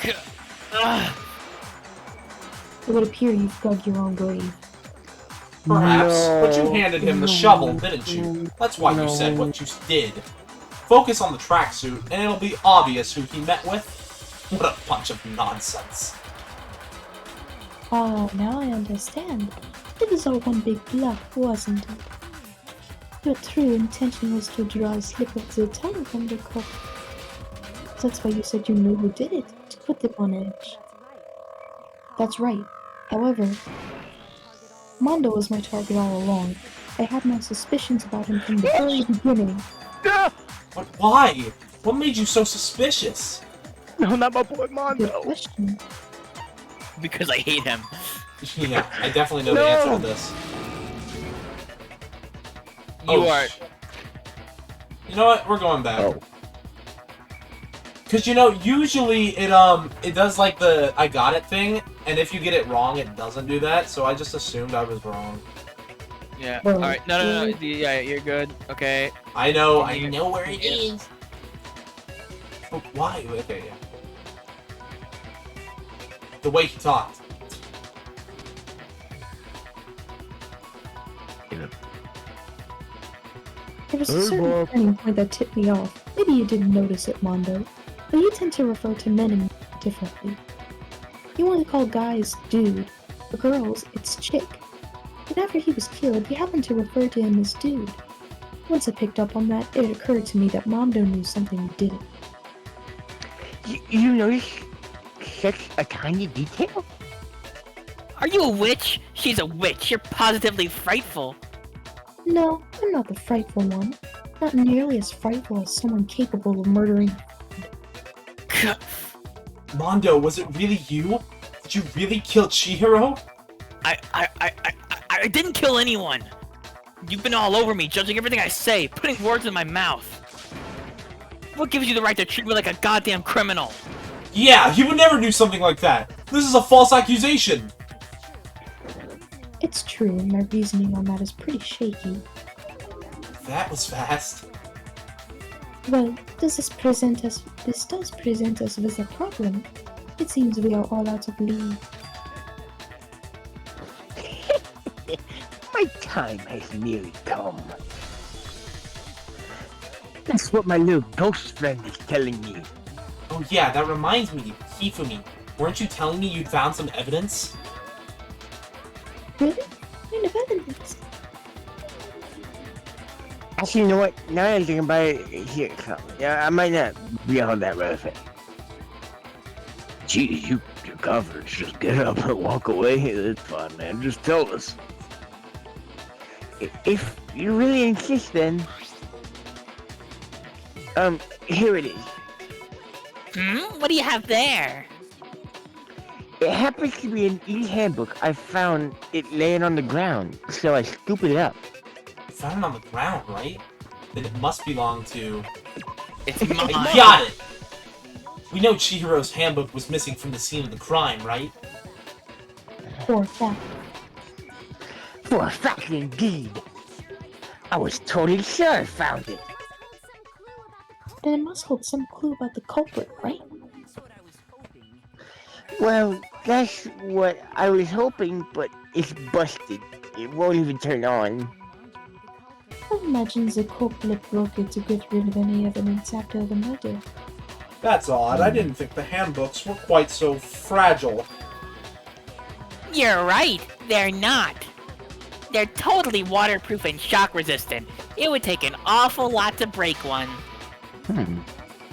It would appear you've dug your own grave. Perhaps, No. but you handed him the shovel, didn't you? That's why you said what you did. Focus on the tracksuit, and it'll be obvious who he met with. What a bunch of nonsense. Oh, now I understand. It was all one big bluff, wasn't it? Your true intention was to draw a slip of the tongue from the cup. That's why you said you knew who did it, to put them on edge. That's right. However, Mondo was my target all along. I had my suspicions about him from the very beginning. But why? What made you so suspicious? No, not my boy Good Mondo. question. Because I hate him. Yeah, I definitely know the answer to this. You are. You know what? We're going back. Oh. Cause you know, usually it does like the I got it thing, and if you get it wrong, it doesn't do that. So I just assumed I was wrong. Yeah. Well, Alright, no. Yeah, you're good. Okay. I know where it is. But why? Okay, yeah. The way he talked. There was a Hey, certain Bob. turning point that tipped me off. Maybe you didn't notice it, Mondo, but you tend to refer to men and women differently. You want to call guys dude, for girls it's chick. But after he was killed, you happened to refer to him as dude. Once I picked up on that, it occurred to me that Mondo knew something you didn't. You notice such a tiny detail? Are you a witch? She's a witch. You're positively frightful. No, I'm not the frightful one. Not nearly as frightful as someone capable of murdering. Mondo, was it really you? Did you really kill Chihiro? I didn't kill anyone. You've been all over me, judging everything I say, putting words in my mouth. What gives you the right to treat me like a goddamn criminal? Yeah, he would never do something like that. This is a false accusation. It's true, my reasoning on that is pretty shaky. That was fast. Well, this does present us with a problem. It seems we are all out of leave. My time has nearly come. That's what my little ghost friend is telling me. Oh yeah, that reminds me, Hifumi. Weren't you telling me you'd found some evidence? Really? What kind of evidence? Actually, you know what? Now that I'm thinking about it, here it comes. Yeah, I might not be all that relevant. Geez, you're confident. Just get up and walk away. It's fine, man. Just tell us. If you really insist, then... here it is. What do you have there? It happens to be an e-handbook. I found it laying on the ground, so I scooped it up. You found it on the ground, right? Then it must belong to... It's mine. I got it! We know Chihiro's handbook was missing from the scene of the crime, right? For a fact. For a fact, indeed. I was totally sure I found it. Then it must hold some clue about the culprit, right? Well, that's what I was hoping, but it's busted. It won't even turn on. I imagine the culprit broke it to get rid of any evidence after the murder. That's odd. I didn't think the handbooks were quite so fragile. You're right. They're not. They're totally waterproof and shock resistant. It would take an awful lot to break one.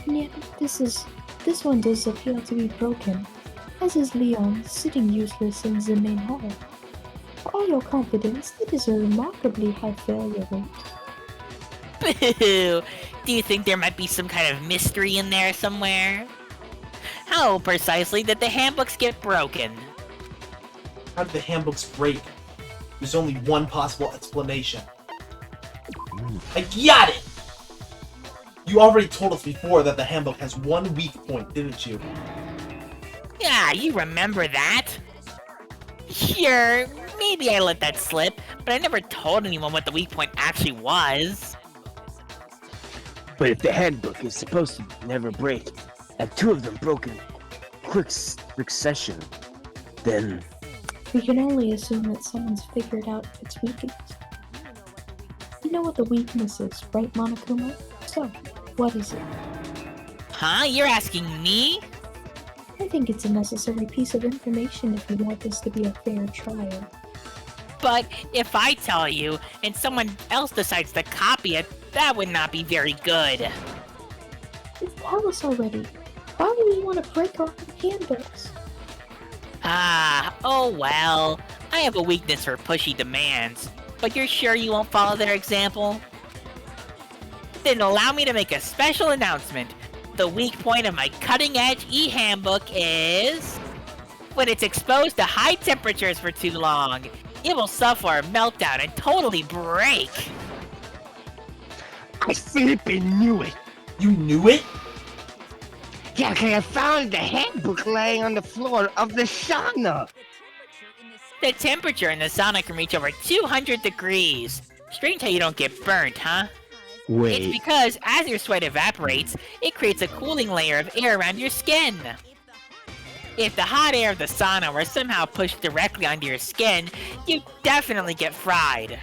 Yeah, this one does appear to be broken. As is Leon, sitting useless in the main hall. For all your confidence, that is a remarkably high failure rate. Boo! Do you think there might be some kind of mystery in there somewhere? How precisely did the handbooks get broken? How did the handbooks break? There's only one possible explanation. I got it! You already told us before that the handbook has one weak point, didn't you? Yeah, you remember that? Sure, maybe I let that slip, but I never told anyone what the weak point actually was. But if the handbook is supposed to never break, and 2 of them broke in quick succession, then We can only assume that someone's figured out its weakness. You know what the weakness is, right, Monokuma? So, what is it? Huh? You're asking me? I think it's a necessary piece of information if you want this to be a fair trial. But if I tell you, and someone else decides to copy it, that would not be very good. Just tell us already. Why would we want to break our own handbooks? Ah, oh well. I have a weakness for pushy demands. But you're sure you won't follow their example? Then allow me to make a special announcement. The weak point of my cutting-edge e-handbook is... when it's exposed to high temperatures for too long, it will suffer a meltdown and totally break. I flippin' knew it. You knew it? Yeah, 'cause I found the handbook laying on the floor of the sauna. The temperature in the sauna can reach over 200 degrees. Strange how you don't get burnt, huh? It's Wait, because as your sweat evaporates, it creates a cooling layer of air around your skin. If the hot air of the sauna were somehow pushed directly onto your skin, you'd definitely get fried.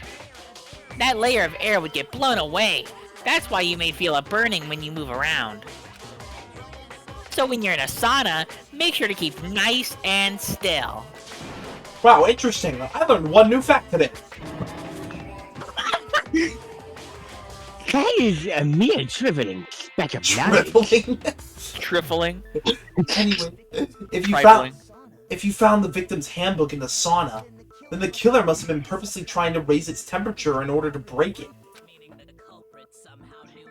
That layer of air would get blown away. That's why you may feel a burning when you move around. So when you're in a sauna, make sure to keep nice and still. Wow, interesting. I learned one new fact today. that is a mere trifling speck of knowledge. Tripling. Trifling. Anyway, Trifling. if you found the victim's handbook in the sauna, then the killer must have been purposely trying to raise its temperature in order to break it.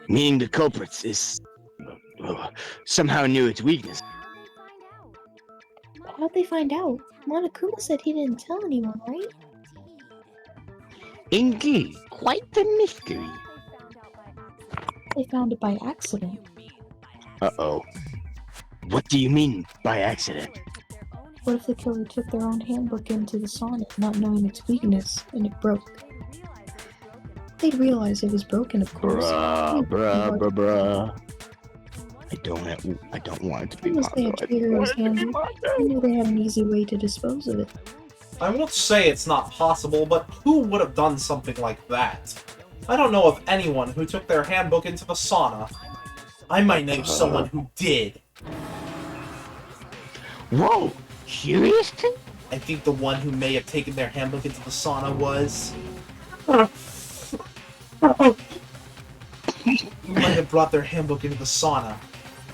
Meaning the culprit is somehow knew its weakness. How'd they find out? Monokuma said he didn't tell anyone, right? Indeed, quite the mystery. They found it by accident. Uh-oh. What do you mean by accident? What if the killer took their own handbook into the sauna, not knowing its weakness, and it broke? They'd realize it was broken, of course. Bruh. I don't want it to be Unless they had Chihiro's handbook, they knew they had an easy way to dispose of it. I won't say it's not possible, but who would have done something like that? I don't know of anyone who took their handbook into the sauna. I might know someone who did. Whoa! Seriously? I think the one who may have taken their handbook into the sauna was... who might have brought their handbook into the sauna.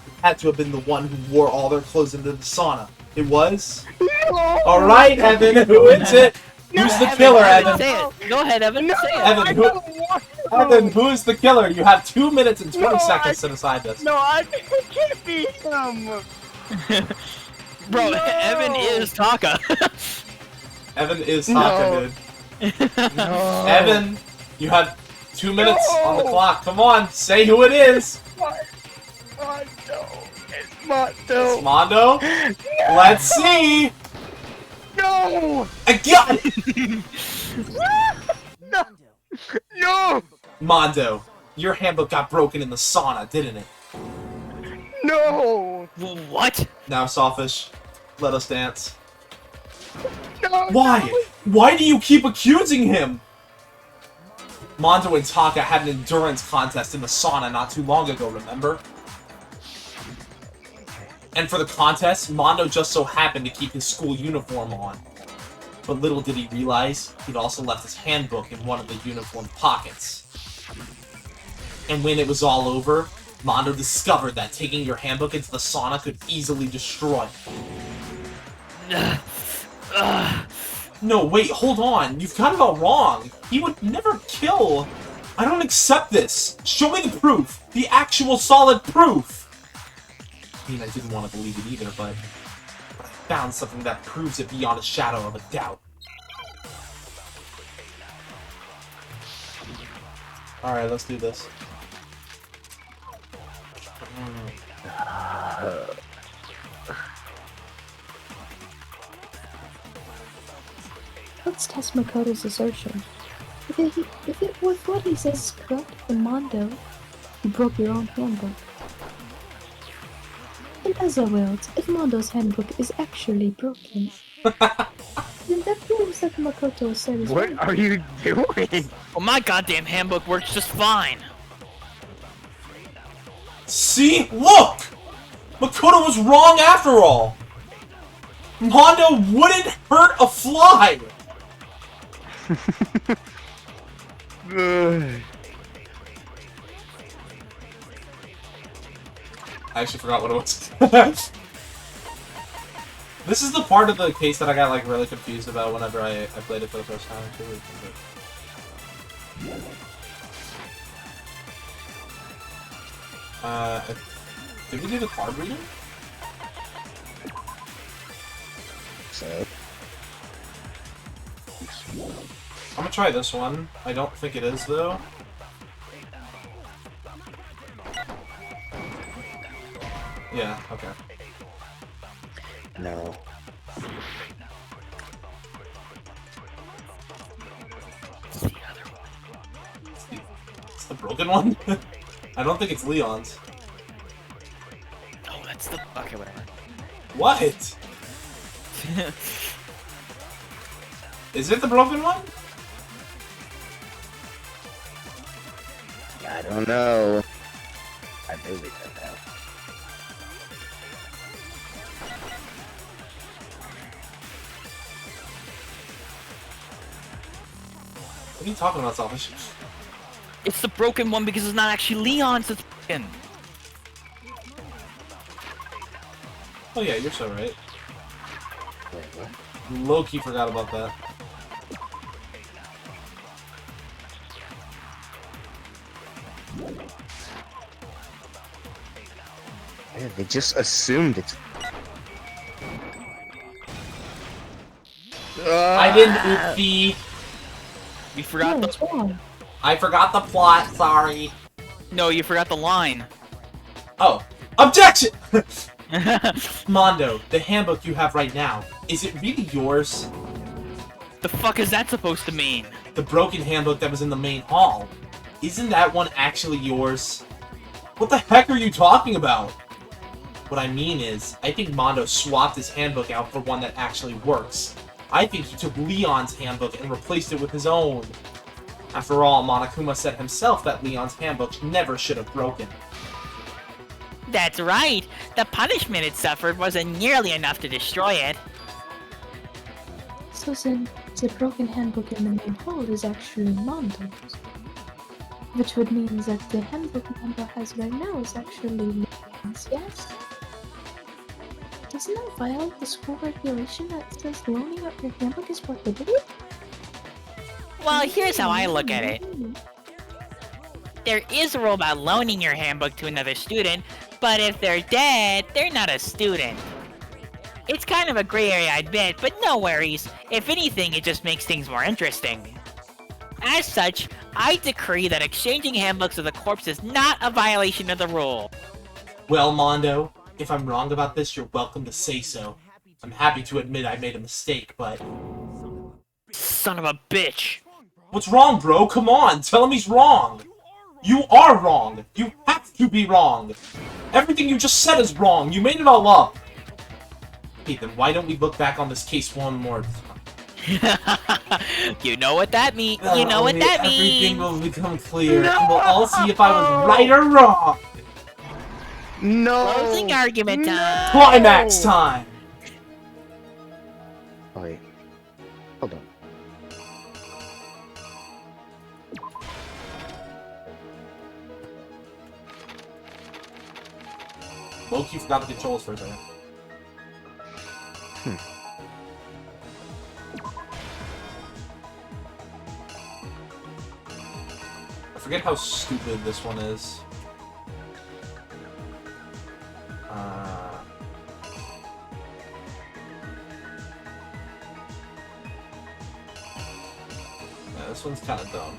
It had to have been the one who wore all their clothes into the sauna. It was? Alright, Evan, who is it? Who's the killer, Evan? Say it. Go ahead, Evan. Say it. Evan, who is the killer? You have 2 minutes and 20 seconds to decide this. No, I think it can't be him. Bro, No. Evan is Taka. Evan is Taka, dude. No. Evan, you have 2 minutes on the clock. Come on, say who it is. Mondo. It's Mondo. It's Mondo? Let's see. No! I got it! No! Mondo, your handbook got broken in the sauna, didn't it? No! What? Now, Sawfish, let us dance. No! Why? Why do you keep accusing him? Mondo and Taka had an endurance contest in the sauna not too long ago, remember? And for the contest, Mondo just so happened to keep his school uniform on. But little did he realize, he'd also left his handbook in one of the uniform pockets. And when it was all over, Mondo discovered that taking your handbook into the sauna could easily destroy it. No, wait, hold on. You've got it all wrong. He would never kill. I don't accept this. Show me the proof. The actual solid proof. I mean, I didn't want to believe it either, but I found something that proves it beyond a shadow of a doubt. Alright, let's do this. Let's test Makoto's assertion. If what he says is correct, then Mondo, you broke your own handbook. In other words, if Mondo's handbook is actually broken, then that proves that Makoto said is What right. are you doing? Well, my goddamn handbook works just fine. See? Look! Makoto was wrong after all! Mondo wouldn't hurt a fly! I actually forgot what it was. This is the part of the case that I got like really confused about whenever I played it for the first time too. Did we do the card reading? So, I'm gonna try this one. I don't think it is though. Yeah, okay. no. It's the broken one? I don't think it's Leon's. Oh, that's the... Okay, whatever. What? Is it the broken one? I don't know. I really don't know. What are you talking about, Sawfish? It's the broken one because it's not actually Leon's that's broken. Oh yeah, you're so right. Wait, what? Low-key forgot about that. Yeah, they just assumed it's. I didn't oopsie. You forgot What's wrong? I forgot the plot, sorry. No, you forgot the line. Oh. Objection! Mondo, the handbook you have right now, is it really yours? The fuck is that supposed to mean? The broken handbook that was in the main hall. Isn't that one actually yours? What the heck are you talking about? What I mean is, I think Mondo swapped his handbook out for one that actually works. I think he took Leon's handbook and replaced it with his own. After all, Monokuma said himself that Leon's handbook never should have broken. That's right. The punishment it suffered wasn't nearly enough to destroy it. So then, the broken handbook in the main hall is actually Mondo's. Which would mean that the handbook Mondo has right now is actually Leon's, yes? Doesn't that violate the school regulation that says loaning out your handbook is prohibited? Well, here's how I look at it. There is a rule about loaning your handbook to another student, but if they're dead, they're not a student. It's kind of a gray area, I admit, but no worries. If anything, it just makes things more interesting. As such, I decree that exchanging handbooks with a corpse is not a violation of the rule. Well, Mondo, if I'm wrong about this, you're welcome to say so. I'm happy to admit I made a mistake, but... Son of a bitch. What's wrong, bro? Come on, tell him he's wrong! You are wrong! You have to be wrong! Everything you just said is wrong! You made it all up! Okay, then why don't we look back on this case one more time? You know what that means. You know what that Everything means. will become clear, and we'll all see if I was right or wrong! No! Closing argument time. Climax time! Oh, wait. Hold on. Loki forgot the controls for a second. I forget how stupid this one is. Yeah, this one's kind of dumb.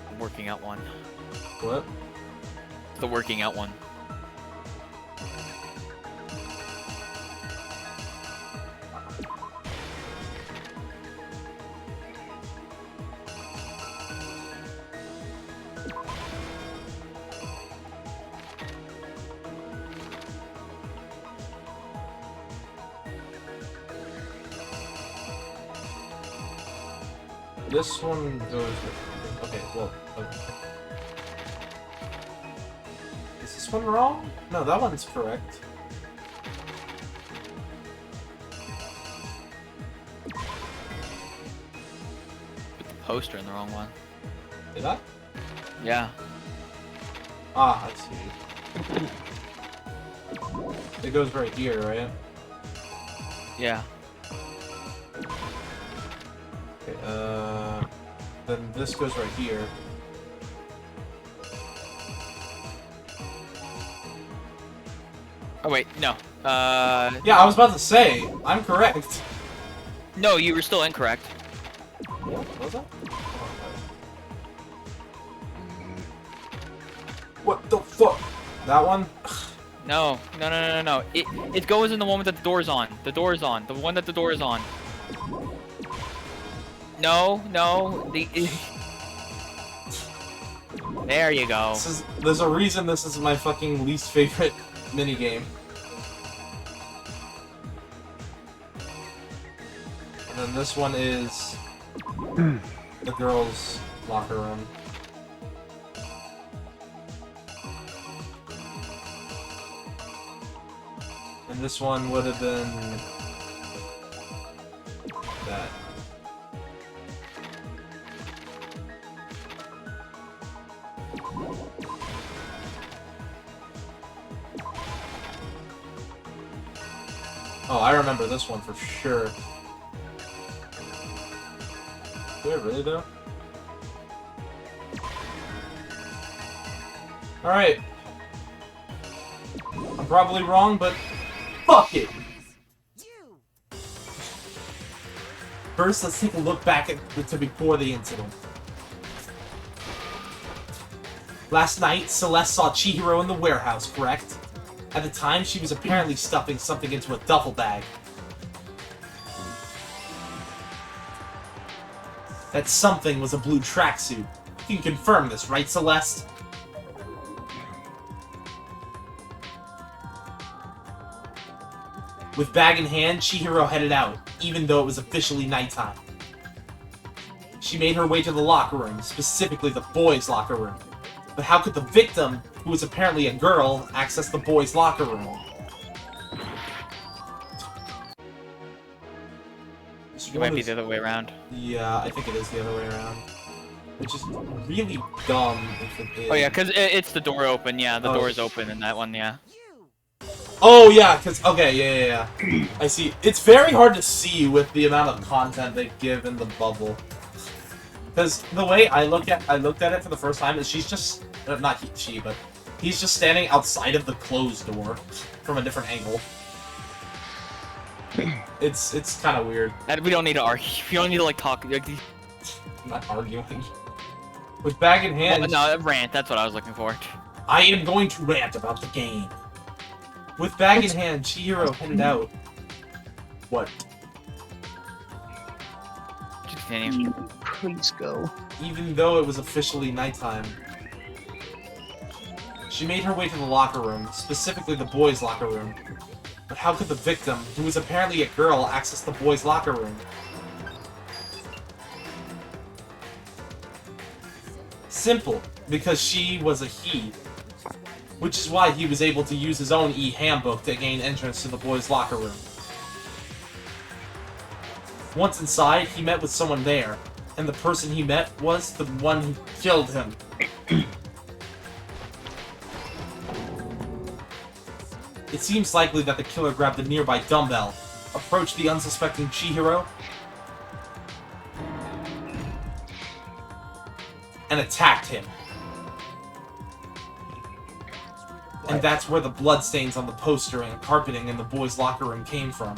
I'm working out one. What? the working out one. This one goes with... Okay, well... Okay. Is this one wrong? No, that one's correct. Put the poster in the wrong one. Did I? Yeah. Ah, I see. It goes right here, right? Yeah. Okay, then this goes right here. Oh wait, no. Yeah, I was about to say, I'm correct. No, you were still incorrect. What was that? What the fuck? That one? No. It goes in the one that the door's on. The door's on. The one that the door is on. No. There you go. There's a reason this is my fucking least favorite minigame. And then this one is the girls' locker room. And this one would have been that. Oh, I remember this one for sure. Do I really though? Alright. I'm probably wrong, but fuck it! First, let's take a look back to before the incident. Last night, Celeste saw Chihiro in the warehouse, correct? At the time, she was apparently stuffing something into a duffel bag. That something was a blue tracksuit. You can confirm this, right, Celeste? With bag in hand, Chihiro headed out, even though it was officially nighttime. She made her way to the locker room, specifically the boys' locker room. But how could the victim, who was apparently a girl, access the boys' locker room? It might be the other way around. Yeah, I think it is the other way around. Which is really dumb if it is. Oh yeah, because it's the door open, yeah, the door is open in that one, yeah. Oh yeah, because, okay, yeah. I see. It's very hard to see with the amount of content they give in the bubble. Because the way I looked at it for the first time is she's just, not she, but he's just standing outside of the closed door from a different angle. It's kind of weird. And we don't need to argue. We don't need to like talk. I'm not arguing. With bag in hand. No, rant. That's what I was looking for. I am going to rant about the game. With bag in hand, Chihiro headed out. What? Continue. Please go. Even though it was officially nighttime. She made her way to the locker room, specifically the boys' locker room. But how could the victim, who was apparently a girl, access the boys' locker room? Simple, because she was a he. Which is why he was able to use his own e-handbook to gain entrance to the boys' locker room. Once inside, he met with someone there, and the person he met was the one who killed him. It seems likely that the killer grabbed a nearby dumbbell, approached the unsuspecting Chihiro, and attacked him. And that's where the bloodstains on the poster and carpeting in the boys' locker room came from.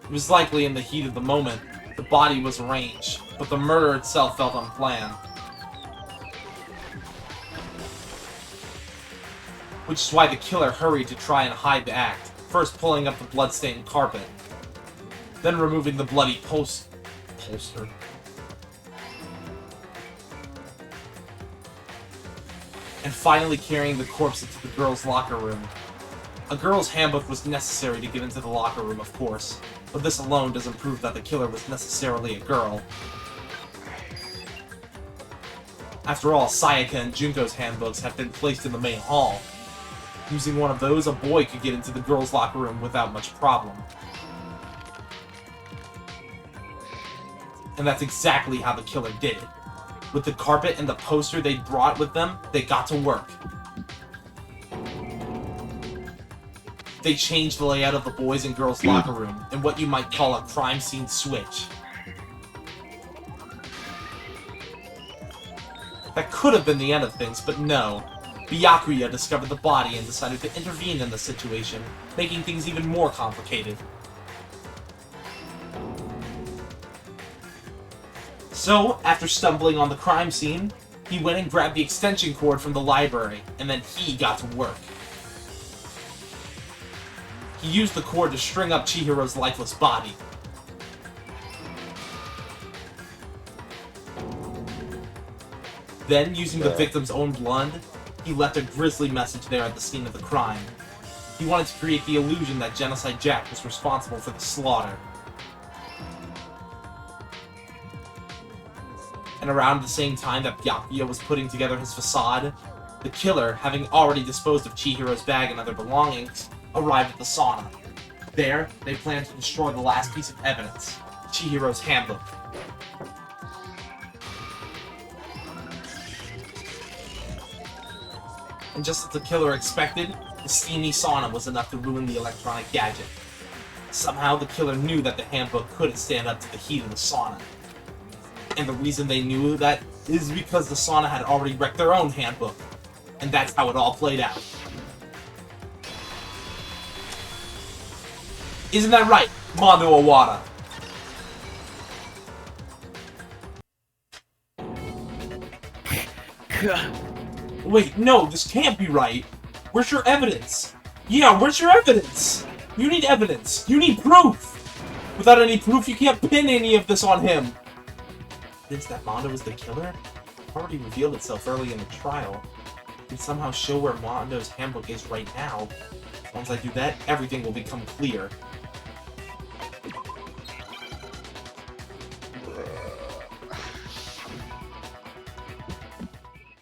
It was likely in the heat of the moment, The body was arranged, but the murder itself felt unplanned. Which is why the killer hurried to try and hide the act, first pulling up the blood-stained carpet, then removing the bloody poster, and finally carrying the corpse into the girls' locker room. A girl's handbook was necessary to get into the locker room, of course, but this alone doesn't prove that the killer was necessarily a girl. After all, Sayaka and Junko's handbooks had been placed in the main hall. Using one of those, a boy could get into the girls' locker room without much problem. And that's exactly how the killer did it. With the carpet and the poster they brought with them, they got to work. They changed the layout of the boys' and girls' locker room in what you might call a crime scene switch. That could have been the end of things, but no. Byakuya discovered the body and decided to intervene in the situation, making things even more complicated. So, after stumbling on the crime scene, he went and grabbed the extension cord from the library, and then he got to work. He used the cord to string up Chihiro's lifeless body. Then, using the victim's own blood, he left a grisly message there at the scene of the crime. He wanted to create the illusion that Genocide Jack was responsible for the slaughter. And around the same time that Byakuya was putting together his facade, the killer, having already disposed of Chihiro's bag and other belongings, arrived at the sauna. There, they planned to destroy the last piece of evidence, Chihiro's handbook. And just as the killer expected, the steamy sauna was enough to ruin the electronic gadget. Somehow, the killer knew that the handbook couldn't stand up to the heat of the sauna. And the reason they knew that is because the sauna had already wrecked their own handbook. And that's how it all played out. Isn't that right, Mondo Owada? Wait, no, this can't be right. Where's your evidence? Yeah, where's your evidence? You need evidence. You need proof. Without any proof, you can't pin any of this on him. Evidence that Mondo was the killer already revealed itself early in the trial. You can somehow show where Mondo's handbook is right now. Once I do that, everything will become clear.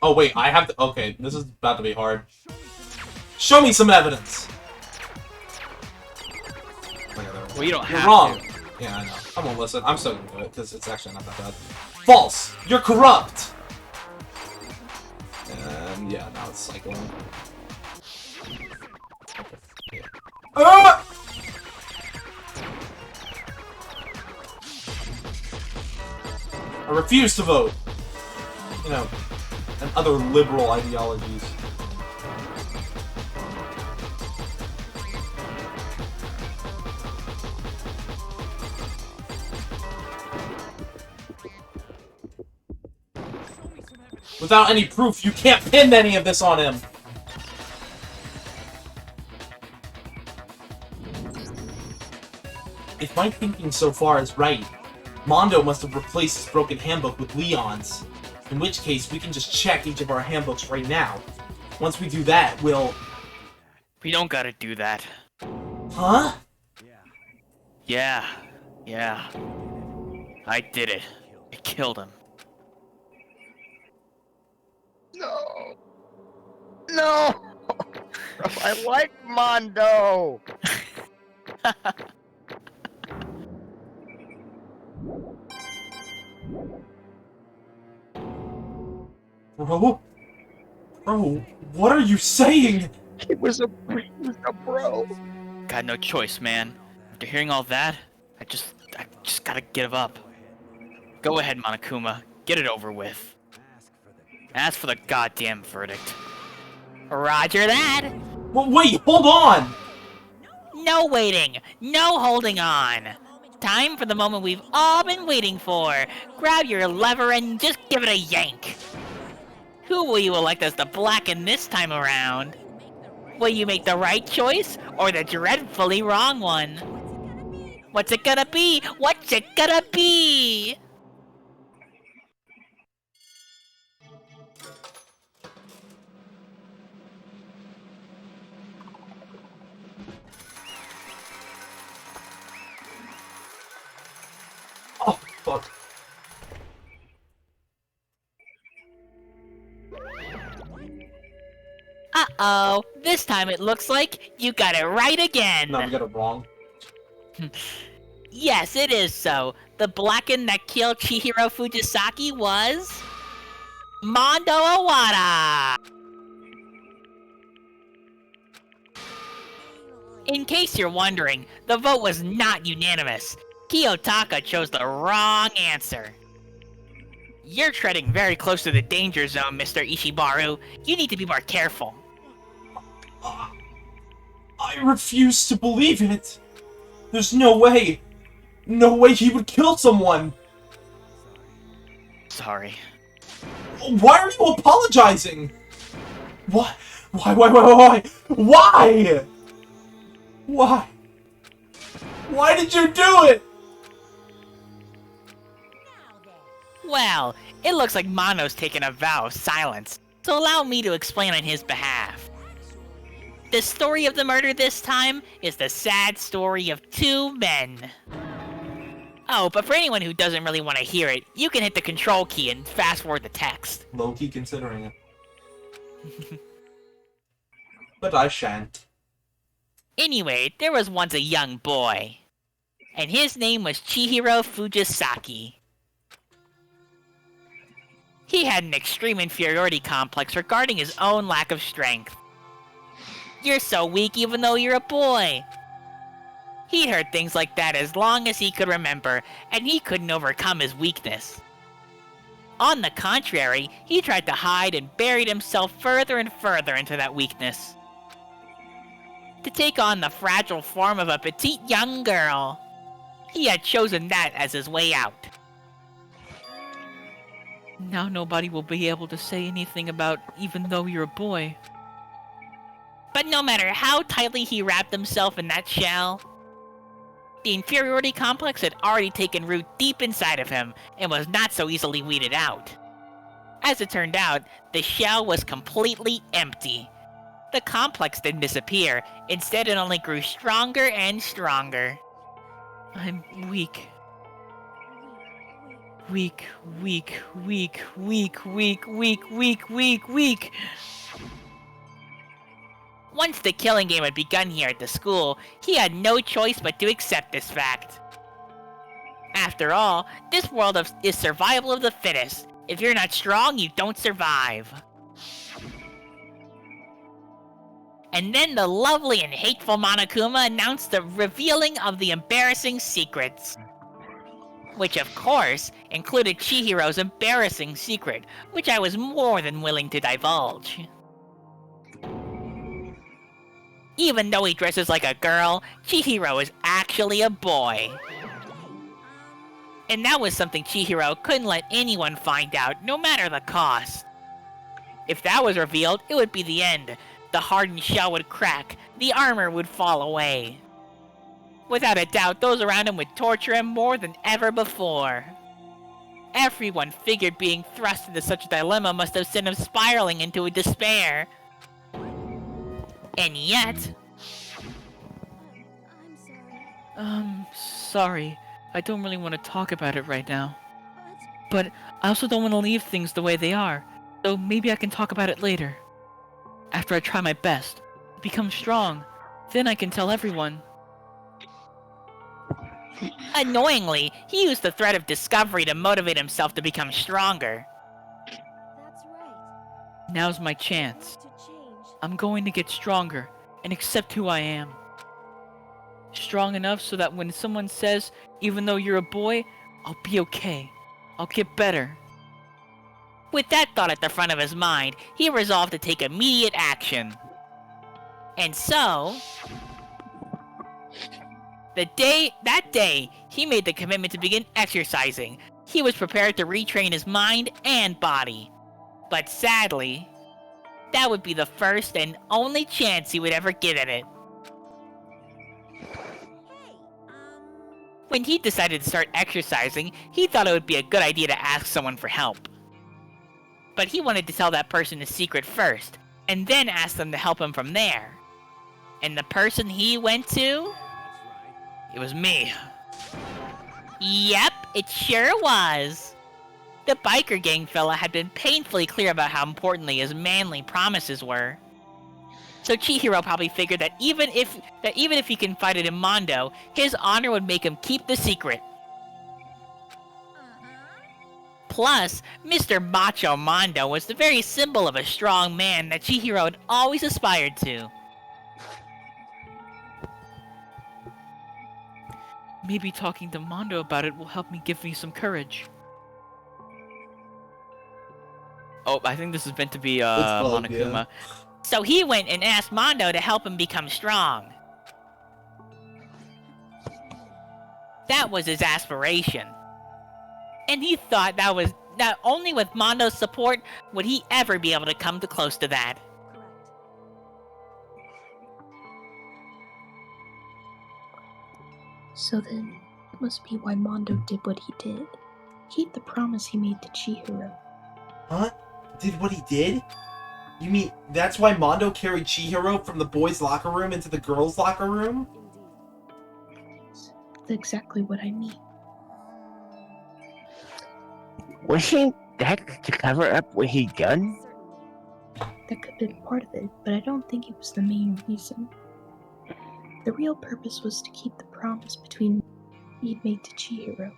Oh wait, I have to- okay, this is about to be hard. Show me some evidence! Well, you don't have You're wrong! to. Yeah, I know. I won't listen. I'm still gonna do it, because it's actually not that bad. False! You're corrupt! And yeah, now it's cycling. Okay. Yeah. Ah! I refuse to vote! You know, and other liberal ideologies. Without any proof, you can't pin any of this on him! If my thinking so far is right, Mondo must have replaced his broken handbook with Leon's. In which case, we can just check each of our handbooks right now. Once we do that, we'll... We don't gotta do that. Huh? Yeah. I did it. I killed him. No. No. I like Mondo. Bro? Bro, what are you saying? He was a bro. Got no choice, man. After hearing all that, I just gotta give up. Go ahead, Monokuma. Get it over with. Ask for the goddamn verdict. Roger that. Well, wait, hold on! No waiting. No holding on. time for the moment we've all been waiting for. Grab your lever and just give it a yank. Who will you elect as the Blacken this time around? Will you make the right choice, or the dreadfully wrong one? What's it gonna be? What's it gonna be? Oh, fuck. Uh-oh, this time it looks like you got it right again. No, we got it wrong. Yes, it is so. The Blacken that killed Chihiro Fujisaki was... Mondo Owada! In case you're wondering, the vote was not unanimous. Kiyotaka chose the wrong answer. You're treading very close to the danger zone, Mr. Ishimaru. You need to be more careful. I refuse to believe it. There's no way. No way he would kill someone. Sorry. Why are you apologizing? What? Why? Why? Why? Why did you do it? Well, it looks like Mono's taken a vow of silence, so allow me to explain on his behalf. The story of the murder this time is the sad story of two men. Oh, but for anyone who doesn't really want to hear it, you can hit the control key and fast forward the text. Low-key considering it. But I shan't. Anyway, there was once a young boy, and his name was Chihiro Fujisaki. He had an extreme inferiority complex regarding his own lack of strength. You're so weak even though you're a boy. He'd heard things like that as long as he could remember, and he couldn't overcome his weakness. On the contrary, he tried to hide and buried himself further and further into that weakness. To take on the fragile form of a petite young girl. He had chosen that as his way out. Now nobody will be able to say anything about even though you're a boy. But no matter how tightly he wrapped himself in that shell, the inferiority complex had already taken root deep inside of him and was not so easily weeded out. As it turned out, the shell was completely empty. The complex didn't disappear, instead it only grew stronger and stronger. I'm weak. Weak, weak, weak, weak, weak, weak, weak, weak, weak. Once the killing game had begun here at the school, he had no choice but to accept this fact. After all, this world is survival of the fittest. If you're not strong, you don't survive. And then the lovely and hateful Monokuma announced the revealing of the embarrassing secrets. Which, of course, included Chihiro's embarrassing secret, which I was more than willing to divulge. Even though he dresses like a girl, Chihiro is actually a boy. And that was something Chihiro couldn't let anyone find out, no matter the cost. If that was revealed, it would be the end. The hardened shell would crack, the armor would fall away. Without a doubt, those around him would torture him more than ever before. Everyone figured being thrust into such a dilemma must have sent him spiraling into a despair. And yet... Sorry. I don't really want to talk about it right now. But I also don't want to leave things the way they are, so maybe I can talk about it later. After I try my best, become strong, then I can tell everyone. Annoyingly, he used the threat of discovery to motivate himself to become stronger. That's right. Now's my chance. To change. I'm going to get stronger and accept who I am. Strong enough so that when someone says, even though you're a boy, I'll be okay. I'll get better. With that thought at the front of his mind, he resolved to take immediate action. And so... That day, he made the commitment to begin exercising. He was prepared to retrain his mind and body. But sadly, that would be the first and only chance he would ever get at it. When he decided to start exercising, he thought it would be a good idea to ask someone for help. But he wanted to tell that person his secret first, and then ask them to help him from there. And the person he went to? It was me. Yep, it sure was. The biker gang fella had been painfully clear about how importantly his manly promises were. So Chihiro probably figured that even if he confided in Mondo, his honor would make him keep the secret. Plus, Mr. Macho Mondo was the very symbol of a strong man that Chihiro had always aspired to. Maybe talking to Mondo about it will help me give me some courage. Oh, I think this is meant to be Monokuma. Yeah. So he went and asked Mondo to help him become strong. That was his aspiration. And he thought that only with Mondo's support would he ever be able to come close to that. So then, that must be why Mondo did what he did. Keep the promise he made to Chihiro. Huh? Did what he did? You mean that's why Mondo carried Chihiro from the boys' locker room into the girls' locker room? That's exactly what I mean. Wasn't that to cover up what he'd done? That could have been part of it, but I don't think it was the main reason. The real purpose was to keep the promise between he'd made to Chihiro.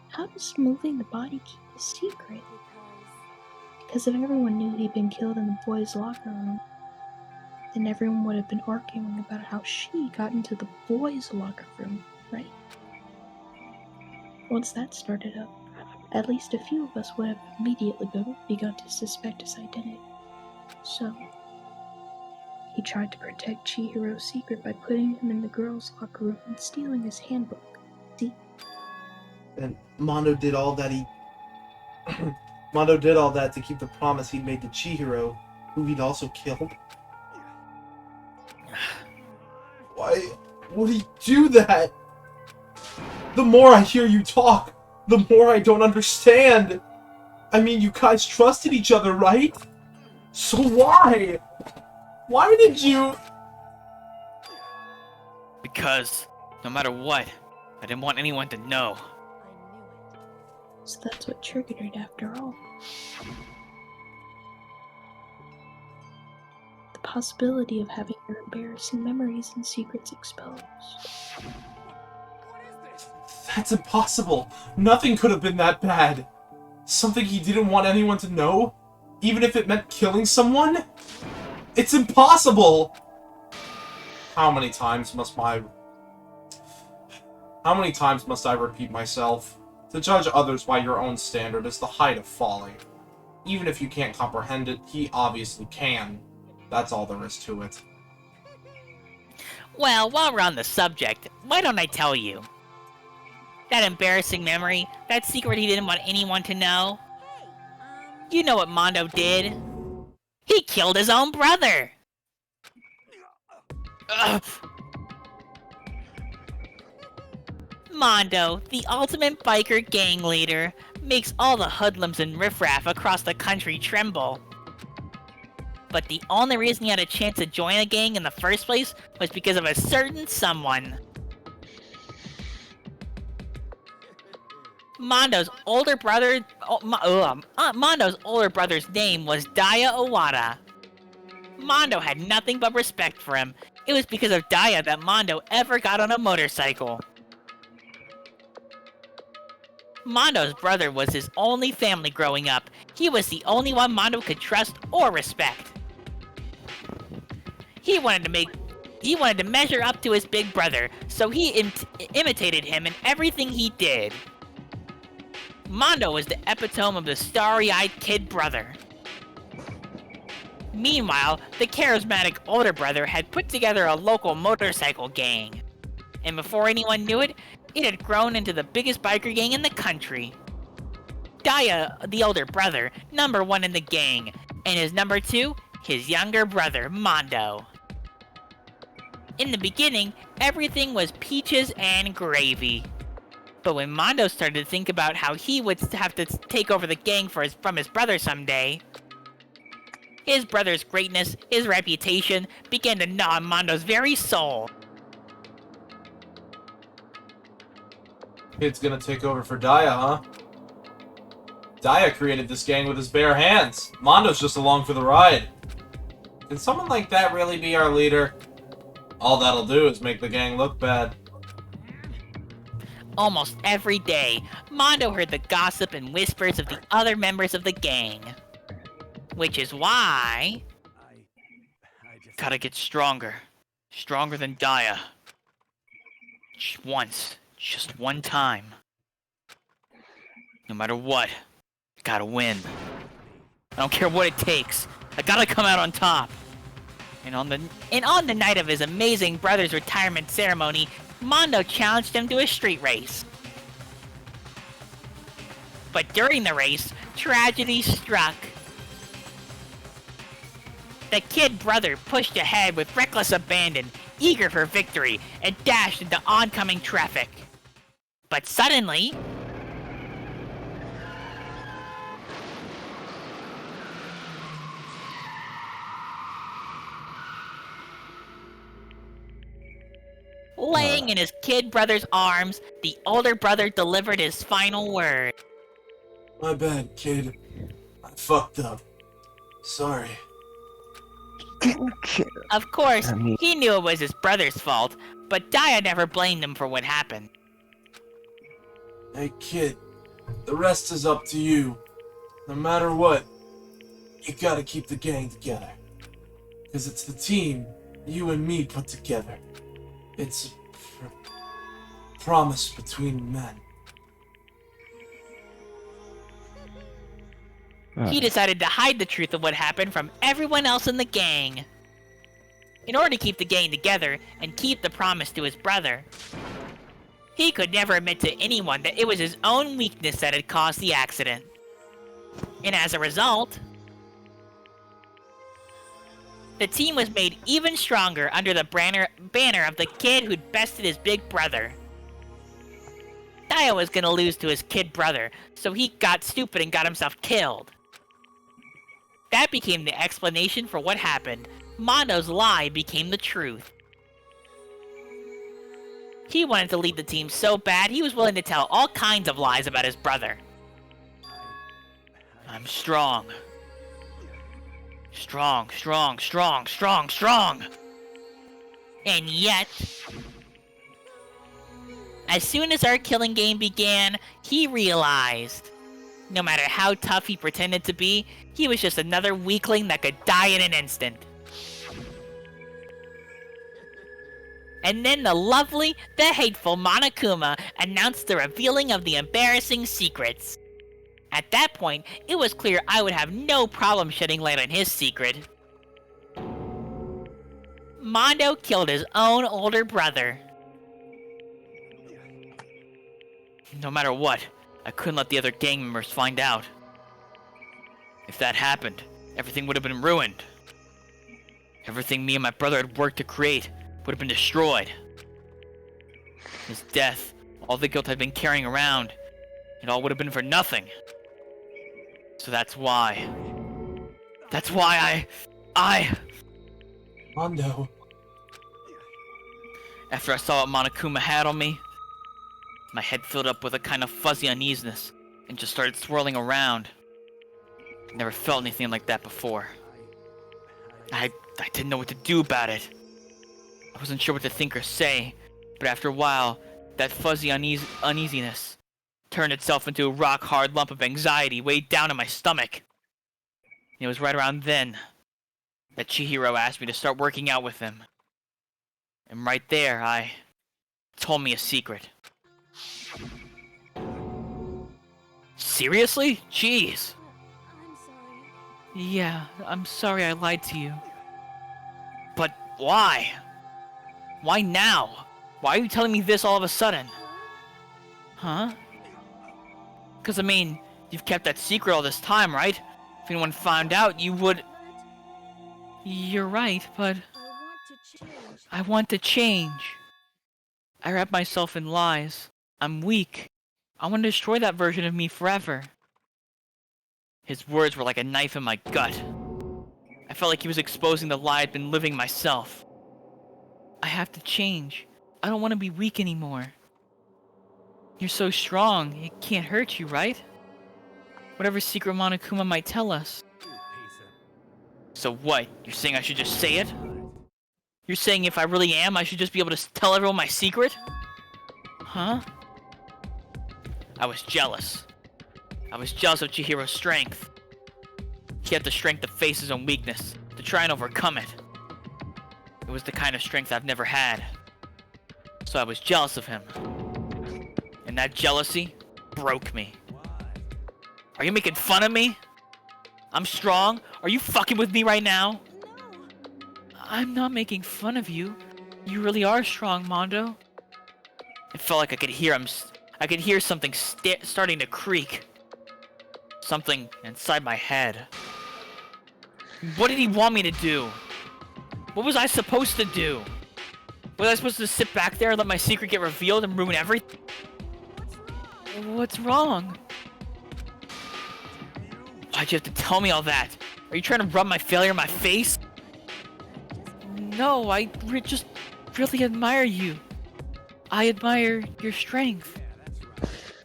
How does moving the body keep a secret? Because if everyone knew he'd been killed in the boys' locker room, then everyone would have been arguing about how she got into the boys' locker room, right? Once that started up, at least a few of us would have immediately begun to suspect his identity. So, he tried to protect Chihiro's secret by putting him in the girls' locker room and stealing his handbook. See? And Mondo did all that Mondo did all that to keep the promise he'd made to Chihiro, who he'd also killed. Why would he do that? The more I hear you talk, the more I don't understand. I mean, you guys trusted each other, right? So why? Why did you... Because, no matter what, I didn't want anyone to know. So that's what triggered it after all. The possibility of having your embarrassing memories and secrets exposed. That's impossible. Nothing could have been that bad. Something he didn't want anyone to know? Even if it meant killing someone? It's impossible! How many times must I repeat myself? To judge others by your own standard is the height of folly. Even if you can't comprehend it, he obviously can. That's all there is to it. Well, while we're on the subject, why don't I tell you? That embarrassing memory, that secret he didn't want anyone to know. You know what Mondo did? He killed his own brother! Ugh. Mondo, the ultimate biker gang leader, makes all the hoodlums and riffraff across the country tremble. But the only reason he had a chance to join a gang in the first place was because of a certain someone. Mondo's older brother's name was Daya Owada. Mondo had nothing but respect for him. It was because of Daya that Mondo ever got on a motorcycle. Mondo's brother was his only family growing up. He was the only one Mondo could trust or respect. He wanted to measure up to his big brother, so he imitated him in everything he did. Mondo was the epitome of the starry-eyed kid brother. Meanwhile, the charismatic older brother had put together a local motorcycle gang. and before anyone knew it, it had grown into the biggest biker gang in the country. Daya, the older brother, number 1 in the gang, and his number 2, his younger brother, Mondo. In the beginning, everything was peaches and gravy. But when Mondo started to think about how he would have to take over the gang from his brother someday, his brother's greatness, his reputation, began to gnaw on Mondo's very soul. Kid's gonna take over for Daya, huh? Daya created this gang with his bare hands. Mondo's just along for the ride. Can someone like that really be our leader? All that'll do is make the gang look bad. Almost every day, Mondo heard the gossip and whispers of the other members of the gang. Which is why... Gotta get stronger. Stronger than Daya. Once. Just one time. No matter what, gotta win. I don't care what it takes. I gotta come out on top. And on the night of his amazing brother's retirement ceremony, Mondo challenged him to a street race. But during the race, tragedy struck. The kid brother pushed ahead with reckless abandon, eager for victory, and dashed into oncoming traffic. But suddenly... laying in his kid brother's arms, the older brother delivered his final word. My bad, kid. I fucked up. Sorry. Of course, he knew it was his brother's fault, but Daya never blamed him for what happened. Hey, kid. The rest is up to you. No matter what, you gotta keep the gang together. Because it's the team you and me put together. It's a promise between men. He decided to hide the truth of what happened from everyone else in the gang. In order to keep the gang together and keep the promise to his brother, he could never admit to anyone that it was his own weakness that had caused the accident. And as a result, the team was made even stronger under the banner of the kid who'd bested his big brother. Daya was gonna lose to his kid brother, so he got stupid and got himself killed. That became the explanation for what happened. Mondo's lie became the truth. He wanted to lead the team so bad, he was willing to tell all kinds of lies about his brother. I'm strong. Strong, strong, strong, strong, strong! And yet, as soon as our killing game began, he realized, no matter how tough he pretended to be, he was just another weakling that could die in an instant. And then the lovely, the hateful Monokuma announced the revealing of the embarrassing secrets. At that point, it was clear I would have no problem shedding light on his secret. Mondo killed his own older brother. No matter what, I couldn't let the other gang members find out. If that happened, everything would have been ruined. Everything me and my brother had worked to create would have been destroyed. His death, all the guilt I'd been carrying around, it all would have been for nothing. So that's why I... Mondo. After I saw what Monokuma had on me, my head filled up with a kind of fuzzy uneasiness and just started swirling around. I never felt anything like that before. I didn't know what to do about it. I wasn't sure what to think or say, but after a while, that fuzzy uneasiness turned itself into a rock-hard lump of anxiety way down in my stomach. And it was right around then that Chihiro asked me to start working out with him. And right there, I told me a secret. Seriously? Jeez. I'm sorry. Yeah, I'm sorry I lied to you. But why? Why now? Why are you telling me this all of a sudden? Huh? Because, I mean, you've kept that secret all this time, right? If anyone found out, you would... You're right, but... I want to change. I wrap myself in lies. I'm weak. I want to destroy that version of me forever. His words were like a knife in my gut. I felt like he was exposing the lie I'd been living myself. I have to change. I don't want to be weak anymore. You're so strong, it can't hurt you, right? Whatever secret Monokuma might tell us. So what? You're saying I should just say it? You're saying if I really am, I should just be able to tell everyone my secret? Huh? I was jealous. I was jealous of Chihiro's strength. He had the strength to face his own weakness, to try and overcome it. It was the kind of strength I've never had. So I was jealous of him. And that jealousy broke me. Are you making fun of me? I'm strong? Are you fucking with me right now? I'm not making fun of you. You really are strong, Mondo. It felt like I could hear him. I could hear something starting to creak. Something inside my head. What did he want me to do? What was I supposed to do? Was I supposed to sit back there and let my secret get revealed and ruin everything? What's wrong? Why'd you have to tell me all that? Are you trying to rub my failure in my face? No, I just really admire you. I admire your strength.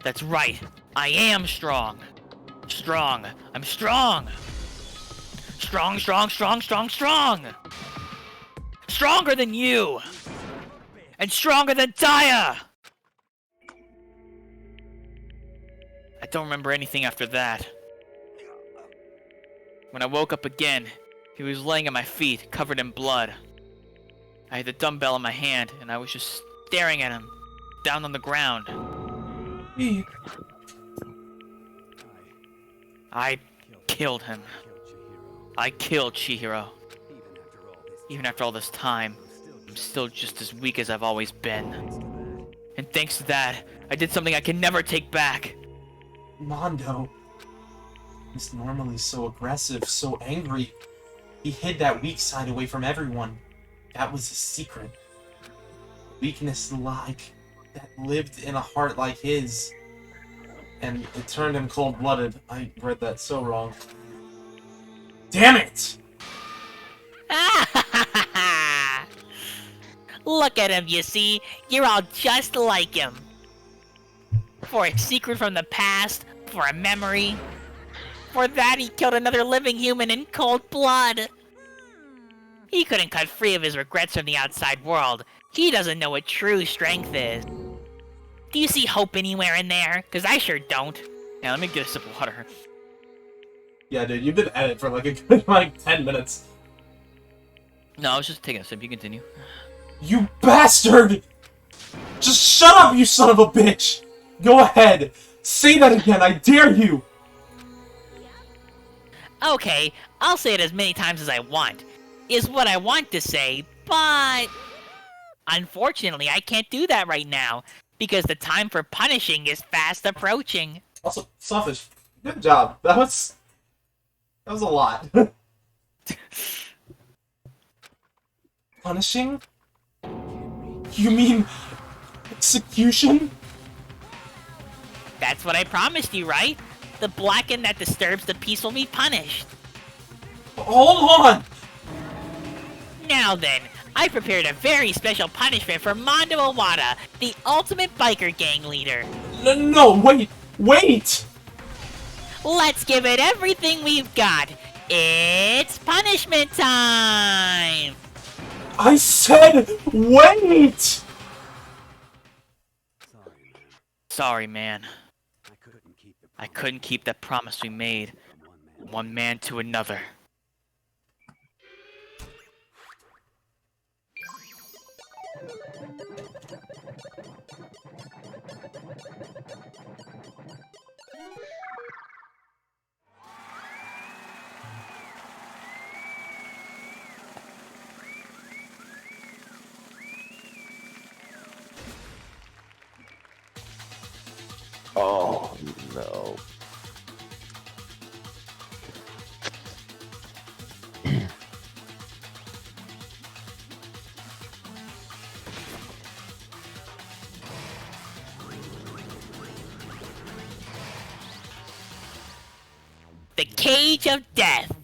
That's right. I am strong. Strong. I'm strong. Strong, strong, strong, strong, strong. Stronger than you. And stronger than Taya. I don't remember anything after that. When I woke up again, he was laying at my feet, covered in blood. I had the dumbbell in my hand, and I was just staring at him, down on the ground. I killed him. I killed Chihiro. Even after all this time, I'm still just as weak as I've always been. And thanks to that, I did something I can never take back. Mondo. He's normally so aggressive, so angry. He hid that weak side away from everyone. That was his secret. Weakness like that lived in a heart like his. And it turned him cold-blooded. I read that so wrong. Damn it! Look at him, you see? You're all just like him. For a secret from the past, for a memory. For that, he killed another living human in cold blood. He couldn't cut free of his regrets from the outside world. He doesn't know what true strength is. Do you see hope anywhere in there? Because I sure don't. Yeah, let me get a sip of water. Yeah, dude, you've been at it for like a good, 10 minutes. No, I was just taking a sip. You continue. You bastard! Just shut up, you son of a bitch! Go ahead! Say that again, I dare you! Okay, I'll say it as many times as I want. Is what I want to say, but... Unfortunately, I can't do that right now, because the time for punishing is fast approaching. Also, Sawfish, good job. That was a lot. Punishing? You mean execution? That's what I promised you, right? The Blacken that disturbs the peace will be punished. Hold on! Now then, I prepared a very special punishment for Mondo Owada, the ultimate biker gang leader. No, wait! Let's give it everything we've got. It's punishment time! I said wait! Sorry, man. I couldn't keep that promise we made. One man to another. Oh, no. The Cage of Death.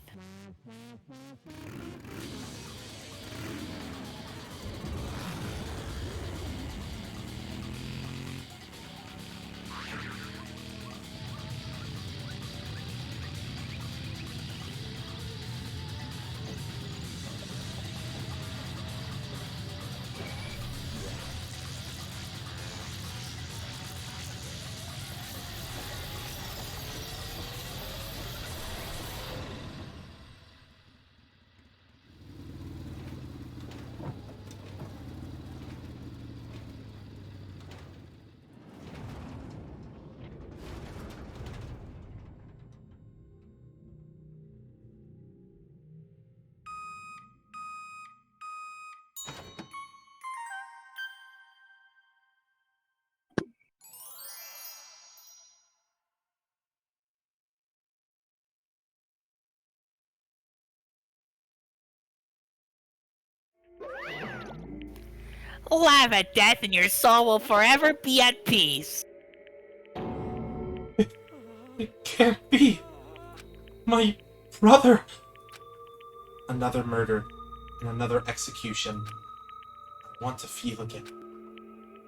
Laugh at death and your soul will forever be at peace. It can't be! My brother! Another murder and another execution. I want to feel again.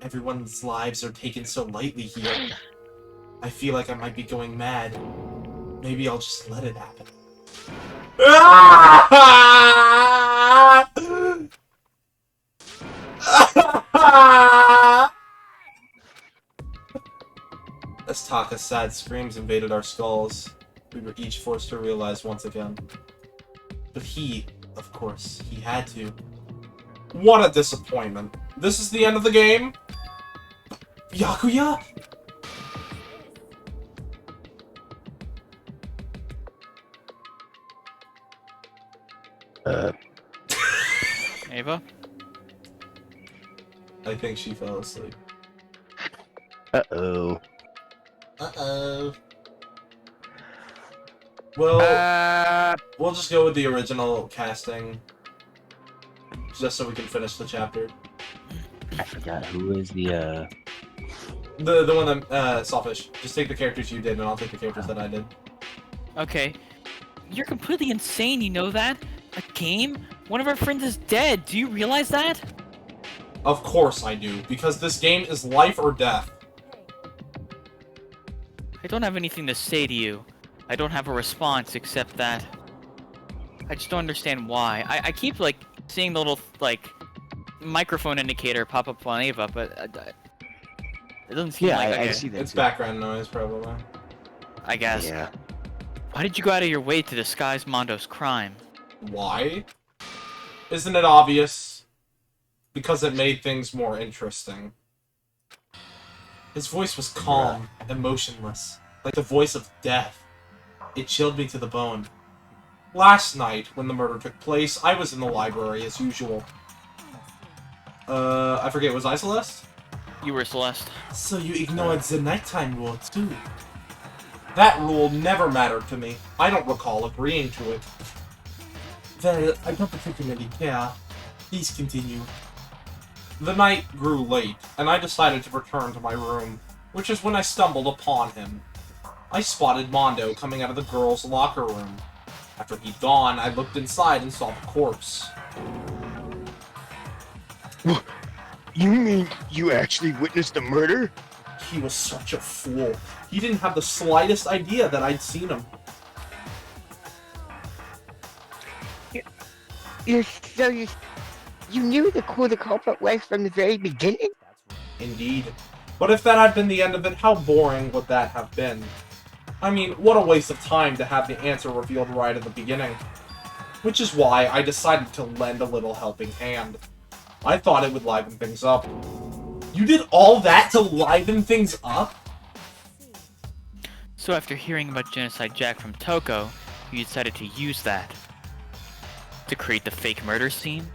Everyone's lives are taken so lightly here. I feel like I might be going mad. Maybe I'll just let it happen. As Taka's sad screams invaded our skulls, we were each forced to realize once again. But he, of course, he had to. What a disappointment. This is the end of the game? Byakuya? Ava? I think she fell asleep. Uh-oh. Uh-oh. Well, we'll just go with the original casting. Just so we can finish the chapter. I forgot who is the one that, Sawfish. Just take the characters you did, and I'll take the characters that I did. Okay. You're completely insane, you know that? A game? One of our friends is dead, do you realize that? Of course I do, because this game is life or death. I don't have anything to say to you. I don't have a response except that... I just don't understand why. I keep, like, seeing the little, like, microphone indicator pop up on Ava, but... it doesn't seem like... I see that It's too. background noise, probably. I guess. Yeah. Why did you go out of your way to disguise Mondo's crime? Why? Isn't it obvious? Because it made things more interesting. His voice was calm, emotionless, like the voice of death. It chilled me to the bone. Last night, when the murder took place, I was in the library as usual. I forget, was I Celeste? You were Celeste. So you ignored the nighttime rule, too. That rule never mattered to me. I don't recall agreeing to it. Well, I don't particularly care. Please continue. The night grew late, and I decided to return to my room, which is when I stumbled upon him. I spotted Mondo coming out of the girls' locker room. After he'd gone, I looked inside and saw the corpse. You mean you actually witnessed the murder? He was such a fool. He didn't have the slightest idea that I'd seen him. You knew who the culprit was from the very beginning? Indeed. But if that had been the end of it, how boring would that have been? I mean, what a waste of time to have the answer revealed right at the beginning. Which is why I decided to lend a little helping hand. I thought it would liven things up. You did all that to liven things up? So after hearing about Genocide Jack from Toko, you decided to use that to create the fake murder scene?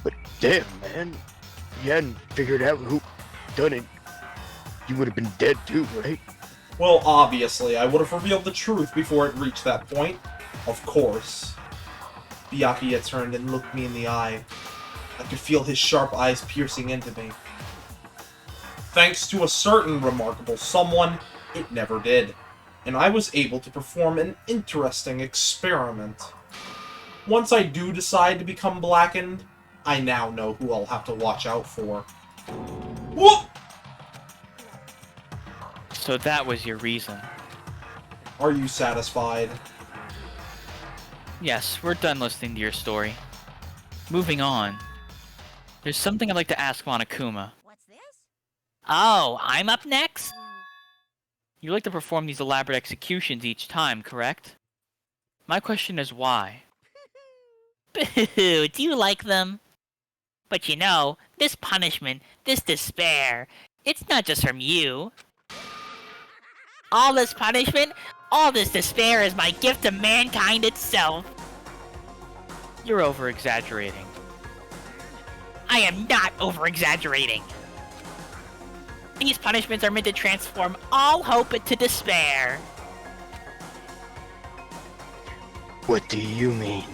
But damn, man. You hadn't figured out who done it. you would have been dead too, right? Well, obviously, I would have revealed the truth before it reached that point. Of course. Byakuya turned and looked me in the eye. I could feel his sharp eyes piercing into me. Thanks to a certain remarkable someone, it never did, and I was able to perform an interesting experiment. Once I do decide to become blackened, I now know who I'll have to watch out for. Whoop! So that was your reason. Are you satisfied? Yes, we're done listening to your story. Moving on. There's something I'd like to ask Monokuma. What's this? Oh, I'm up next? You like to perform these elaborate executions each time, correct? My question is why? Boo, do you like them? But you know, this punishment, this despair, it's not just from you. All this punishment, all this despair is my gift to mankind itself. You're over-exaggerating. I am not over-exaggerating. These punishments are meant to transform all hope into despair. What do you mean?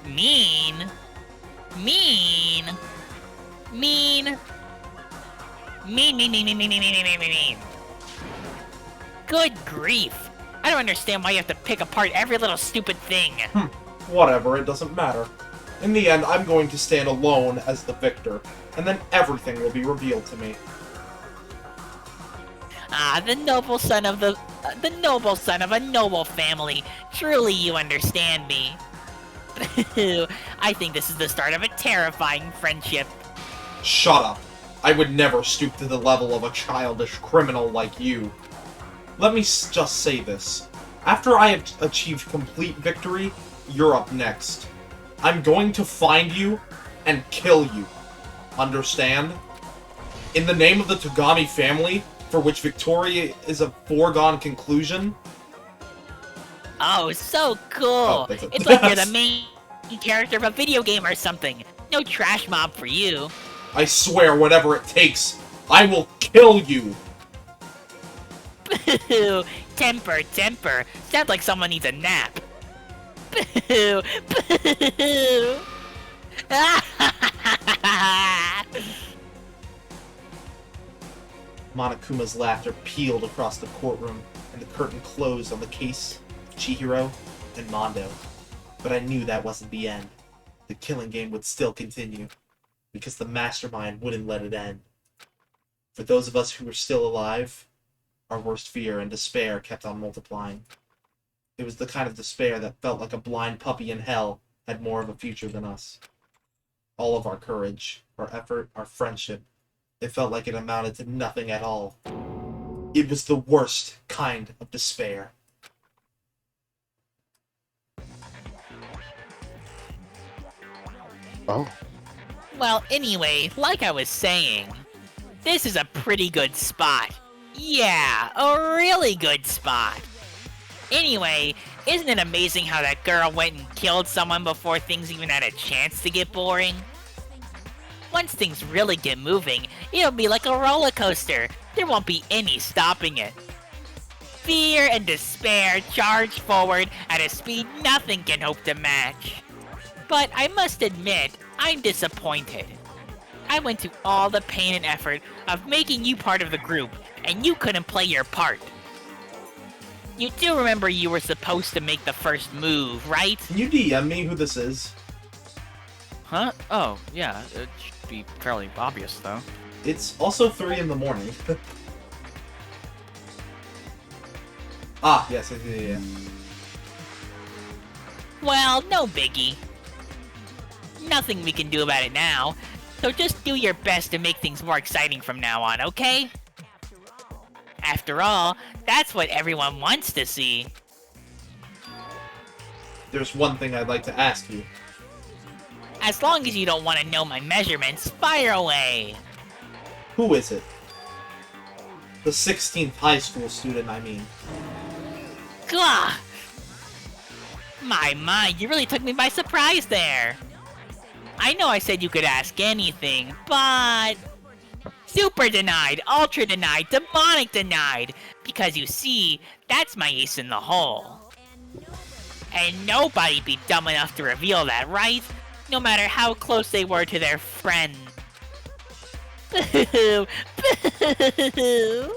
Mean? Mean? Mean? Mean. Good grief. I don't understand why you have to pick apart every little stupid thing. Whatever, it doesn't matter. In the end, I'm going to stand alone as the victor, and then everything will be revealed to me. Ah, the noble son of a noble family. Truly, you understand me. I think this is the start of a terrifying friendship. Shut up. I would never stoop to the level of a childish criminal like you. Let me just say this. After I have achieved complete victory, you're up next. I'm going to find you and kill you. Understand? In the name of the Togami family, for which victory is a foregone conclusion. Oh, so cool. Oh, that's It's like you're the main character of a video game or something. No trash mob for you. I swear, whatever it takes, I will kill you. Temper. Sounds like someone needs a nap. Boo. Monokuma's laughter peeled across the courtroom, and the curtain closed on the case of Chihiro and Mondo. But I knew that wasn't the end. The killing game would still continue, because the mastermind wouldn't let it end. For those of us who were still alive, our worst fear and despair kept on multiplying. It was the kind of despair that felt like a blind puppy in hell had more of a future than us. All of our courage, our effort, our friendship, it felt like it amounted to nothing at all. It was the worst kind of despair. Oh? Well, anyway, like I was saying, this is a pretty good spot. Yeah, a really good spot. Anyway, isn't it amazing how that girl went and killed someone before things even had a chance to get boring? Once things really get moving, it'll be like a roller coaster. There won't be any stopping it. Fear and despair charge forward at a speed nothing can hope to match. But I must admit, I'm disappointed. I went to all the pain and effort of making you part of the group, and you couldn't play your part. You do remember you were supposed to make the first move, right? Can you DM me who this is? Huh? Oh, yeah. It should be fairly obvious, though. It's also 3 in the morning. Ah, yes, yeah. Well, no biggie. Nothing we can do about it now, so just do your best to make things more exciting from now on, okay? After all, that's what everyone wants to see. There's one thing I'd like to ask you. As long as you don't want to know my measurements, fire away. Who is it? The 16th high school student, I mean. Gah! My, you really took me by surprise there. I know I said you could ask anything, but... Super denied, ultra denied, demonic denied. Because you see, that's my ace in the hole. And nobody'd be dumb enough to reveal that, right? No matter how close they were to their friend. Boo! Boo!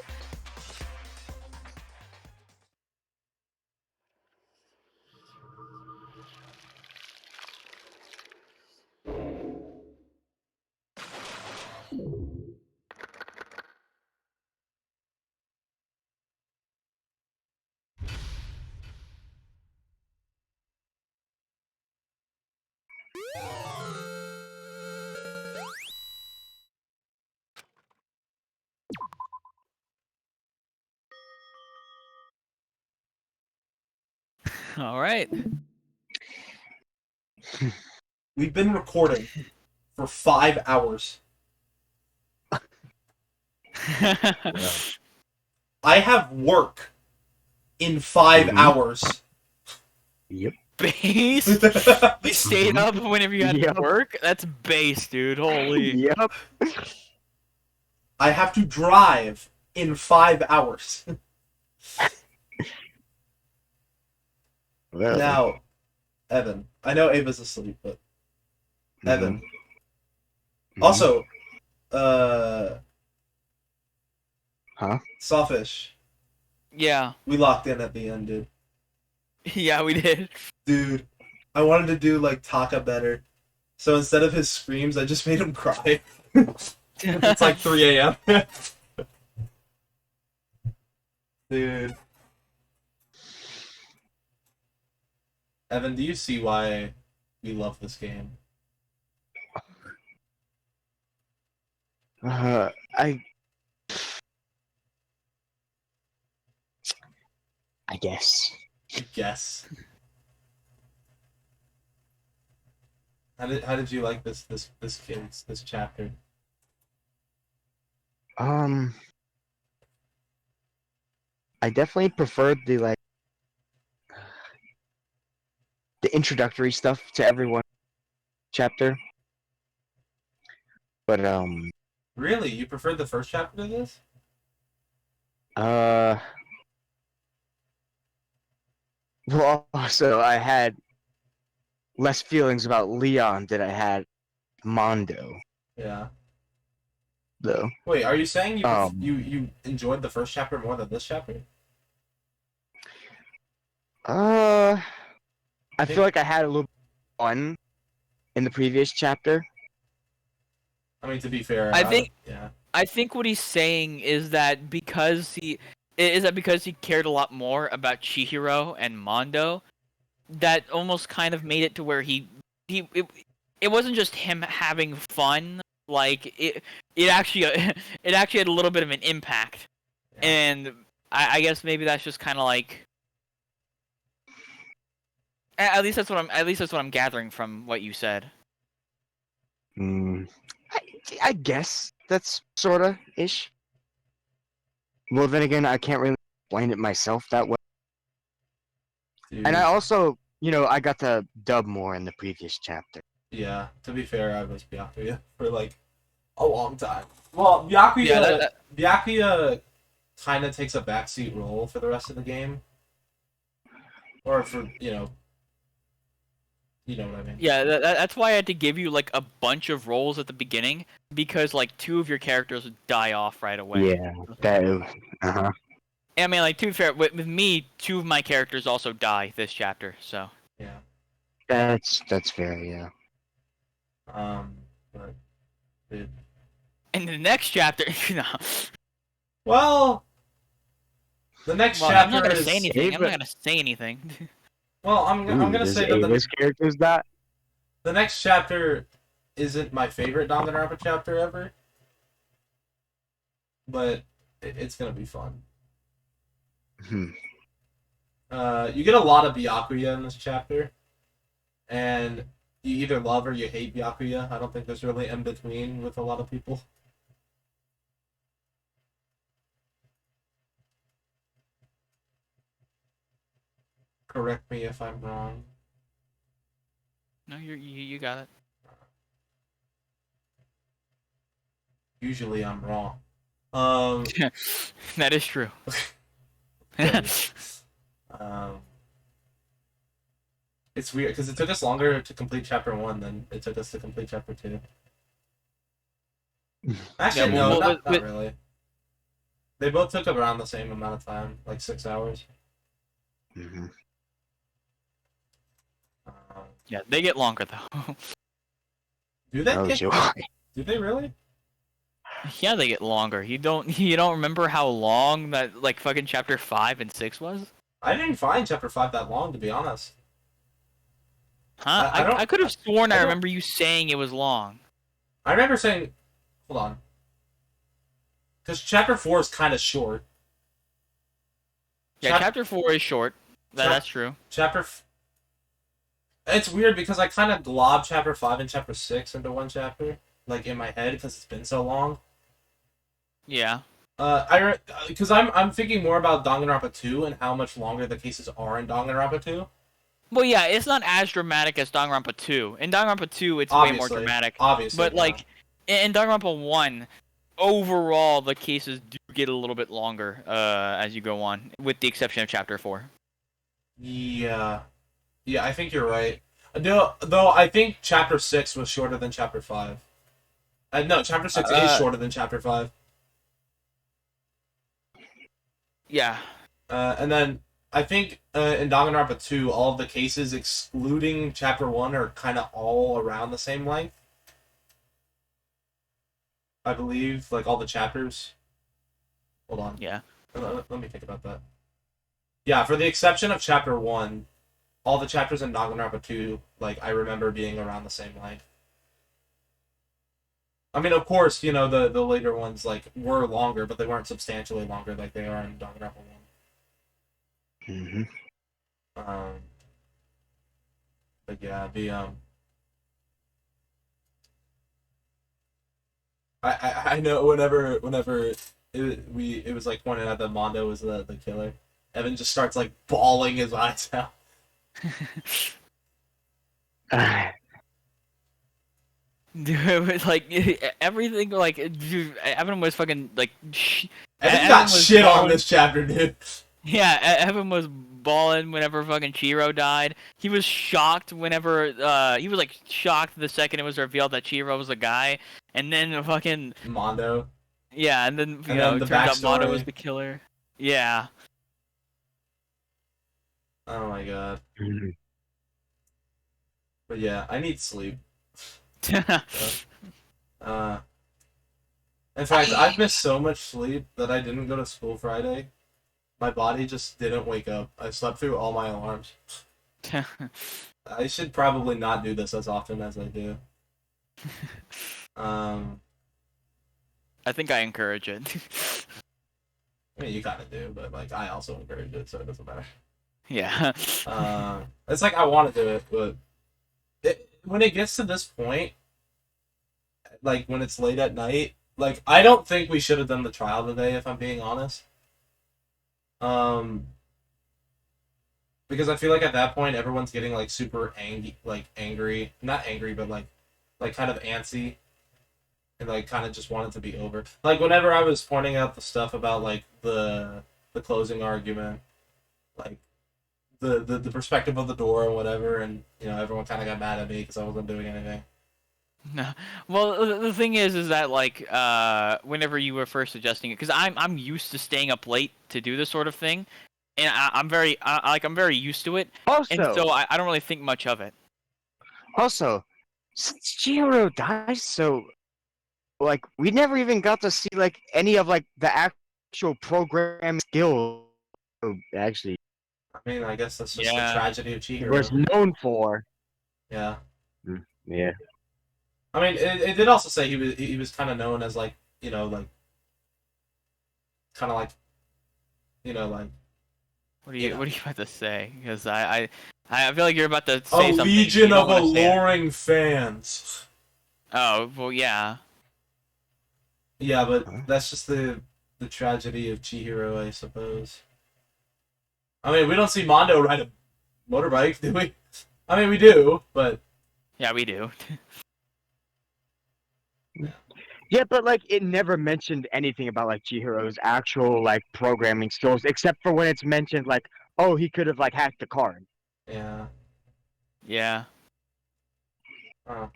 All right. We've been recording for 5 hours. I have work in 5 hours. Yep. Base? You stayed up whenever you had to work? That's base, dude. Holy. Yep. I have to drive in 5 hours. Well, Now, Evan, I know Ava's asleep, but Evan. Also, Sawfish. Yeah. We locked in at the end, dude. Yeah, we did. Dude, I wanted to do like Taka better. So instead of his screams, I just made him cry. It's like 3 a.m. Dude. Evan, do you see why we love this game? I guess. Yes. How did you like this chapter? I definitely preferred the introductory stuff to everyone chapter. But Really? You preferred the first chapter to this? well, also I had less feelings about Leon than I had Mondo, Yeah. though. Wait, are you saying you enjoyed the first chapter more than this chapter? I feel like I had a little fun in the previous chapter. I mean, to be fair, I think yeah. I think what he's saying is that because he cared a lot more about Chihiro and Mondo, that almost kind of made it to where it wasn't just him having fun. Like it actually it actually had a little bit of an impact, Yeah. and I guess maybe that's just kind of like. At least that's what I'm gathering from what you said. I guess that's sorta ish. Well, then again, I can't really explain it myself that way. Dude. And I also, I got to dub more in the previous chapter. Yeah, to be fair, I was Byakuya for like a long time. Well, Byakuya kind of takes a backseat role for the rest of the game, or for you know what I mean. Yeah, that's why I had to give you like a bunch of roles at the beginning, because like 2 of your characters would die off right away. Yeah, that. I mean, like, to be fair, with me, 2 of my characters also die this chapter, so. Yeah. That's fair, yeah. But dude. And the next chapter, no. Well, the next chapter I'm not gonna is. say anything. I'm not gonna say anything. Well, I'm gonna say that this character's that. The next chapter isn't my favorite Danganronpa chapter ever, but it's gonna be fun. You get a lot of Byakuya in this chapter, and you either love or you hate Byakuya. I don't think there's really in between with a lot of people. Correct me if I'm wrong. No, you got it. Usually I'm wrong. That is true. Um, it's weird because it took us longer to complete chapter 1 than it took us to complete chapter 2. Actually, Yeah, no, well, not really. They both took around the same amount of time, like 6 hours. Mm-hmm. Yeah, they get longer though. Do they? Oh, joy. Do they really? Yeah, they get longer. You don't remember how long that like fucking chapter 5 and 6 was? I didn't find chapter 5 that long, to be honest. Huh? I could have sworn I remember you saying it was long. I remember saying, hold on, because chapter 4 is kind of short. Yeah, chapter 4 is short. That's true. It's weird because I kind of globbed chapter 5 and chapter 6 into one chapter, like in my head, because it's been so long. Yeah. Because I'm thinking more about Danganronpa 2 and how much longer the cases are in Danganronpa 2. Well, yeah, it's not as dramatic as Danganronpa 2. In Danganronpa 2, it's way more dramatic. Obviously. But, like, in Danganronpa 1, overall, the cases do get a little bit longer as you go on, with the exception of Chapter 4. Yeah. Yeah, I think you're right. No, though, I think Chapter 6 was shorter than Chapter 5. No, Chapter 6 is shorter than Chapter 5. Yeah. And then I think in Danganronpa 2, all of the cases excluding Chapter 1 are kind of all around the same length. I believe, like all the chapters. Hold on. Yeah. Let me think about that. Yeah, for the exception of Chapter 1, all the chapters in Danganronpa 2, like, I remember being around the same length. I mean, of course, you know, the later ones, like, were longer, but they weren't substantially longer like they are in Danganronpa 1. Mm-hmm. But yeah, I know whenever it was like pointed out that Mondo was the killer, Evan just starts like bawling his eyes out. Dude, like everything, like dude, Evan was fucking like. Evan got shit on this chapter, dude. Yeah, Evan was balling whenever fucking Chihiro died. He was shocked whenever he was like shocked the second it was revealed that Chihiro was a guy, and then fucking Mondo. Yeah, and then you know, it turns out Mondo was the killer. Yeah. Oh my god. But yeah, I need sleep. In fact, I've missed so much sleep that I didn't go to school Friday. My body just didn't wake up. I slept through all my alarms. I should probably not do this as often as I do. I think I encourage it. I mean, you kind of do, but like I also encourage it, so it doesn't matter. Yeah. It's like I want to do it, but when it gets to this point, like when it's late at night, like I don't think we should have done the trial today, if I'm being honest. Because I feel like at that point everyone's getting like super angry, not angry, but like kind of antsy, and like kind of just want it to be over. Like whenever I was pointing out the stuff about like the closing argument, like the perspective of the door and whatever, and you know everyone kind of got mad at me because I wasn't doing anything. No. Well, the thing is that like whenever you were first suggesting it, because I'm used to staying up late to do this sort of thing, and I'm very used to it, Also, and so I don't really think much of it. Also, since Chihiro died, so like we never even got to see like any of like the actual program skill. Actually, I mean, I guess that's just the tragedy of Chihiro. was known for. Yeah. Yeah. I mean, it did also say he was kind of known as like, you know, like kind of like, you know, like. What are you about to say? Because I feel like you're about to say something. A legion of alluring fans. Oh well, yeah. Yeah, but that's just the tragedy of Chihiro, I suppose. I mean, we don't see Mondo ride a motorbike, do we? I mean, we do, but. Yeah, we do. Yeah, but like it never mentioned anything about like Chihiro's actual like programming skills, except for when it's mentioned like, oh, he could have like hacked the card. Yeah. Yeah. Oh.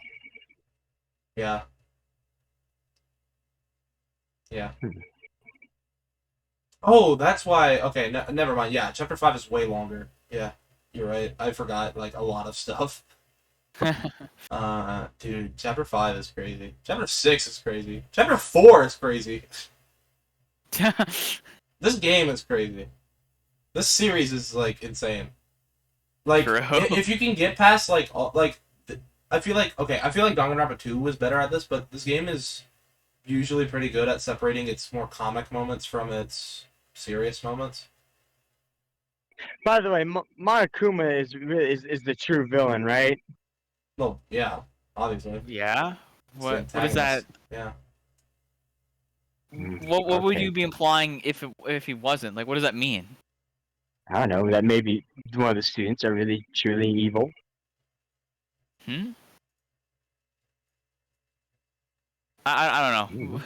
Yeah. Yeah. Oh, that's why. Okay, never mind. Yeah, chapter 5 is way longer. Yeah, you're right. I forgot like a lot of stuff. Dude, chapter 5 is crazy. Chapter 6 is crazy. Chapter 4 is crazy. This game is crazy. This series is like insane. Like True. if you can get past like I feel like Danganronpa 2 was better at this, but this game is usually pretty good at separating its more comic moments from its serious moments. By the way, Monokuma is the true villain, right? Well, yeah, obviously. Yeah. It's the What is that? antagonist. Yeah. What would Okay. you be implying if he wasn't? Like, what does that mean? I don't know. That maybe one of the students are really truly evil. Hmm. I don't know.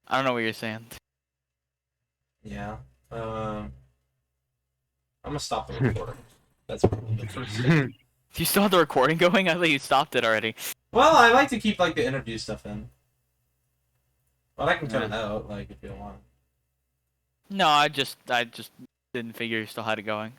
I don't know what you're saying. Yeah. I'm gonna stop the recording. That's the first thing. Do you still have the recording going? I thought you stopped it already. Well, I like to keep like the interview stuff in. But I can cut it out, like if you want. No, I just didn't figure you still had it going.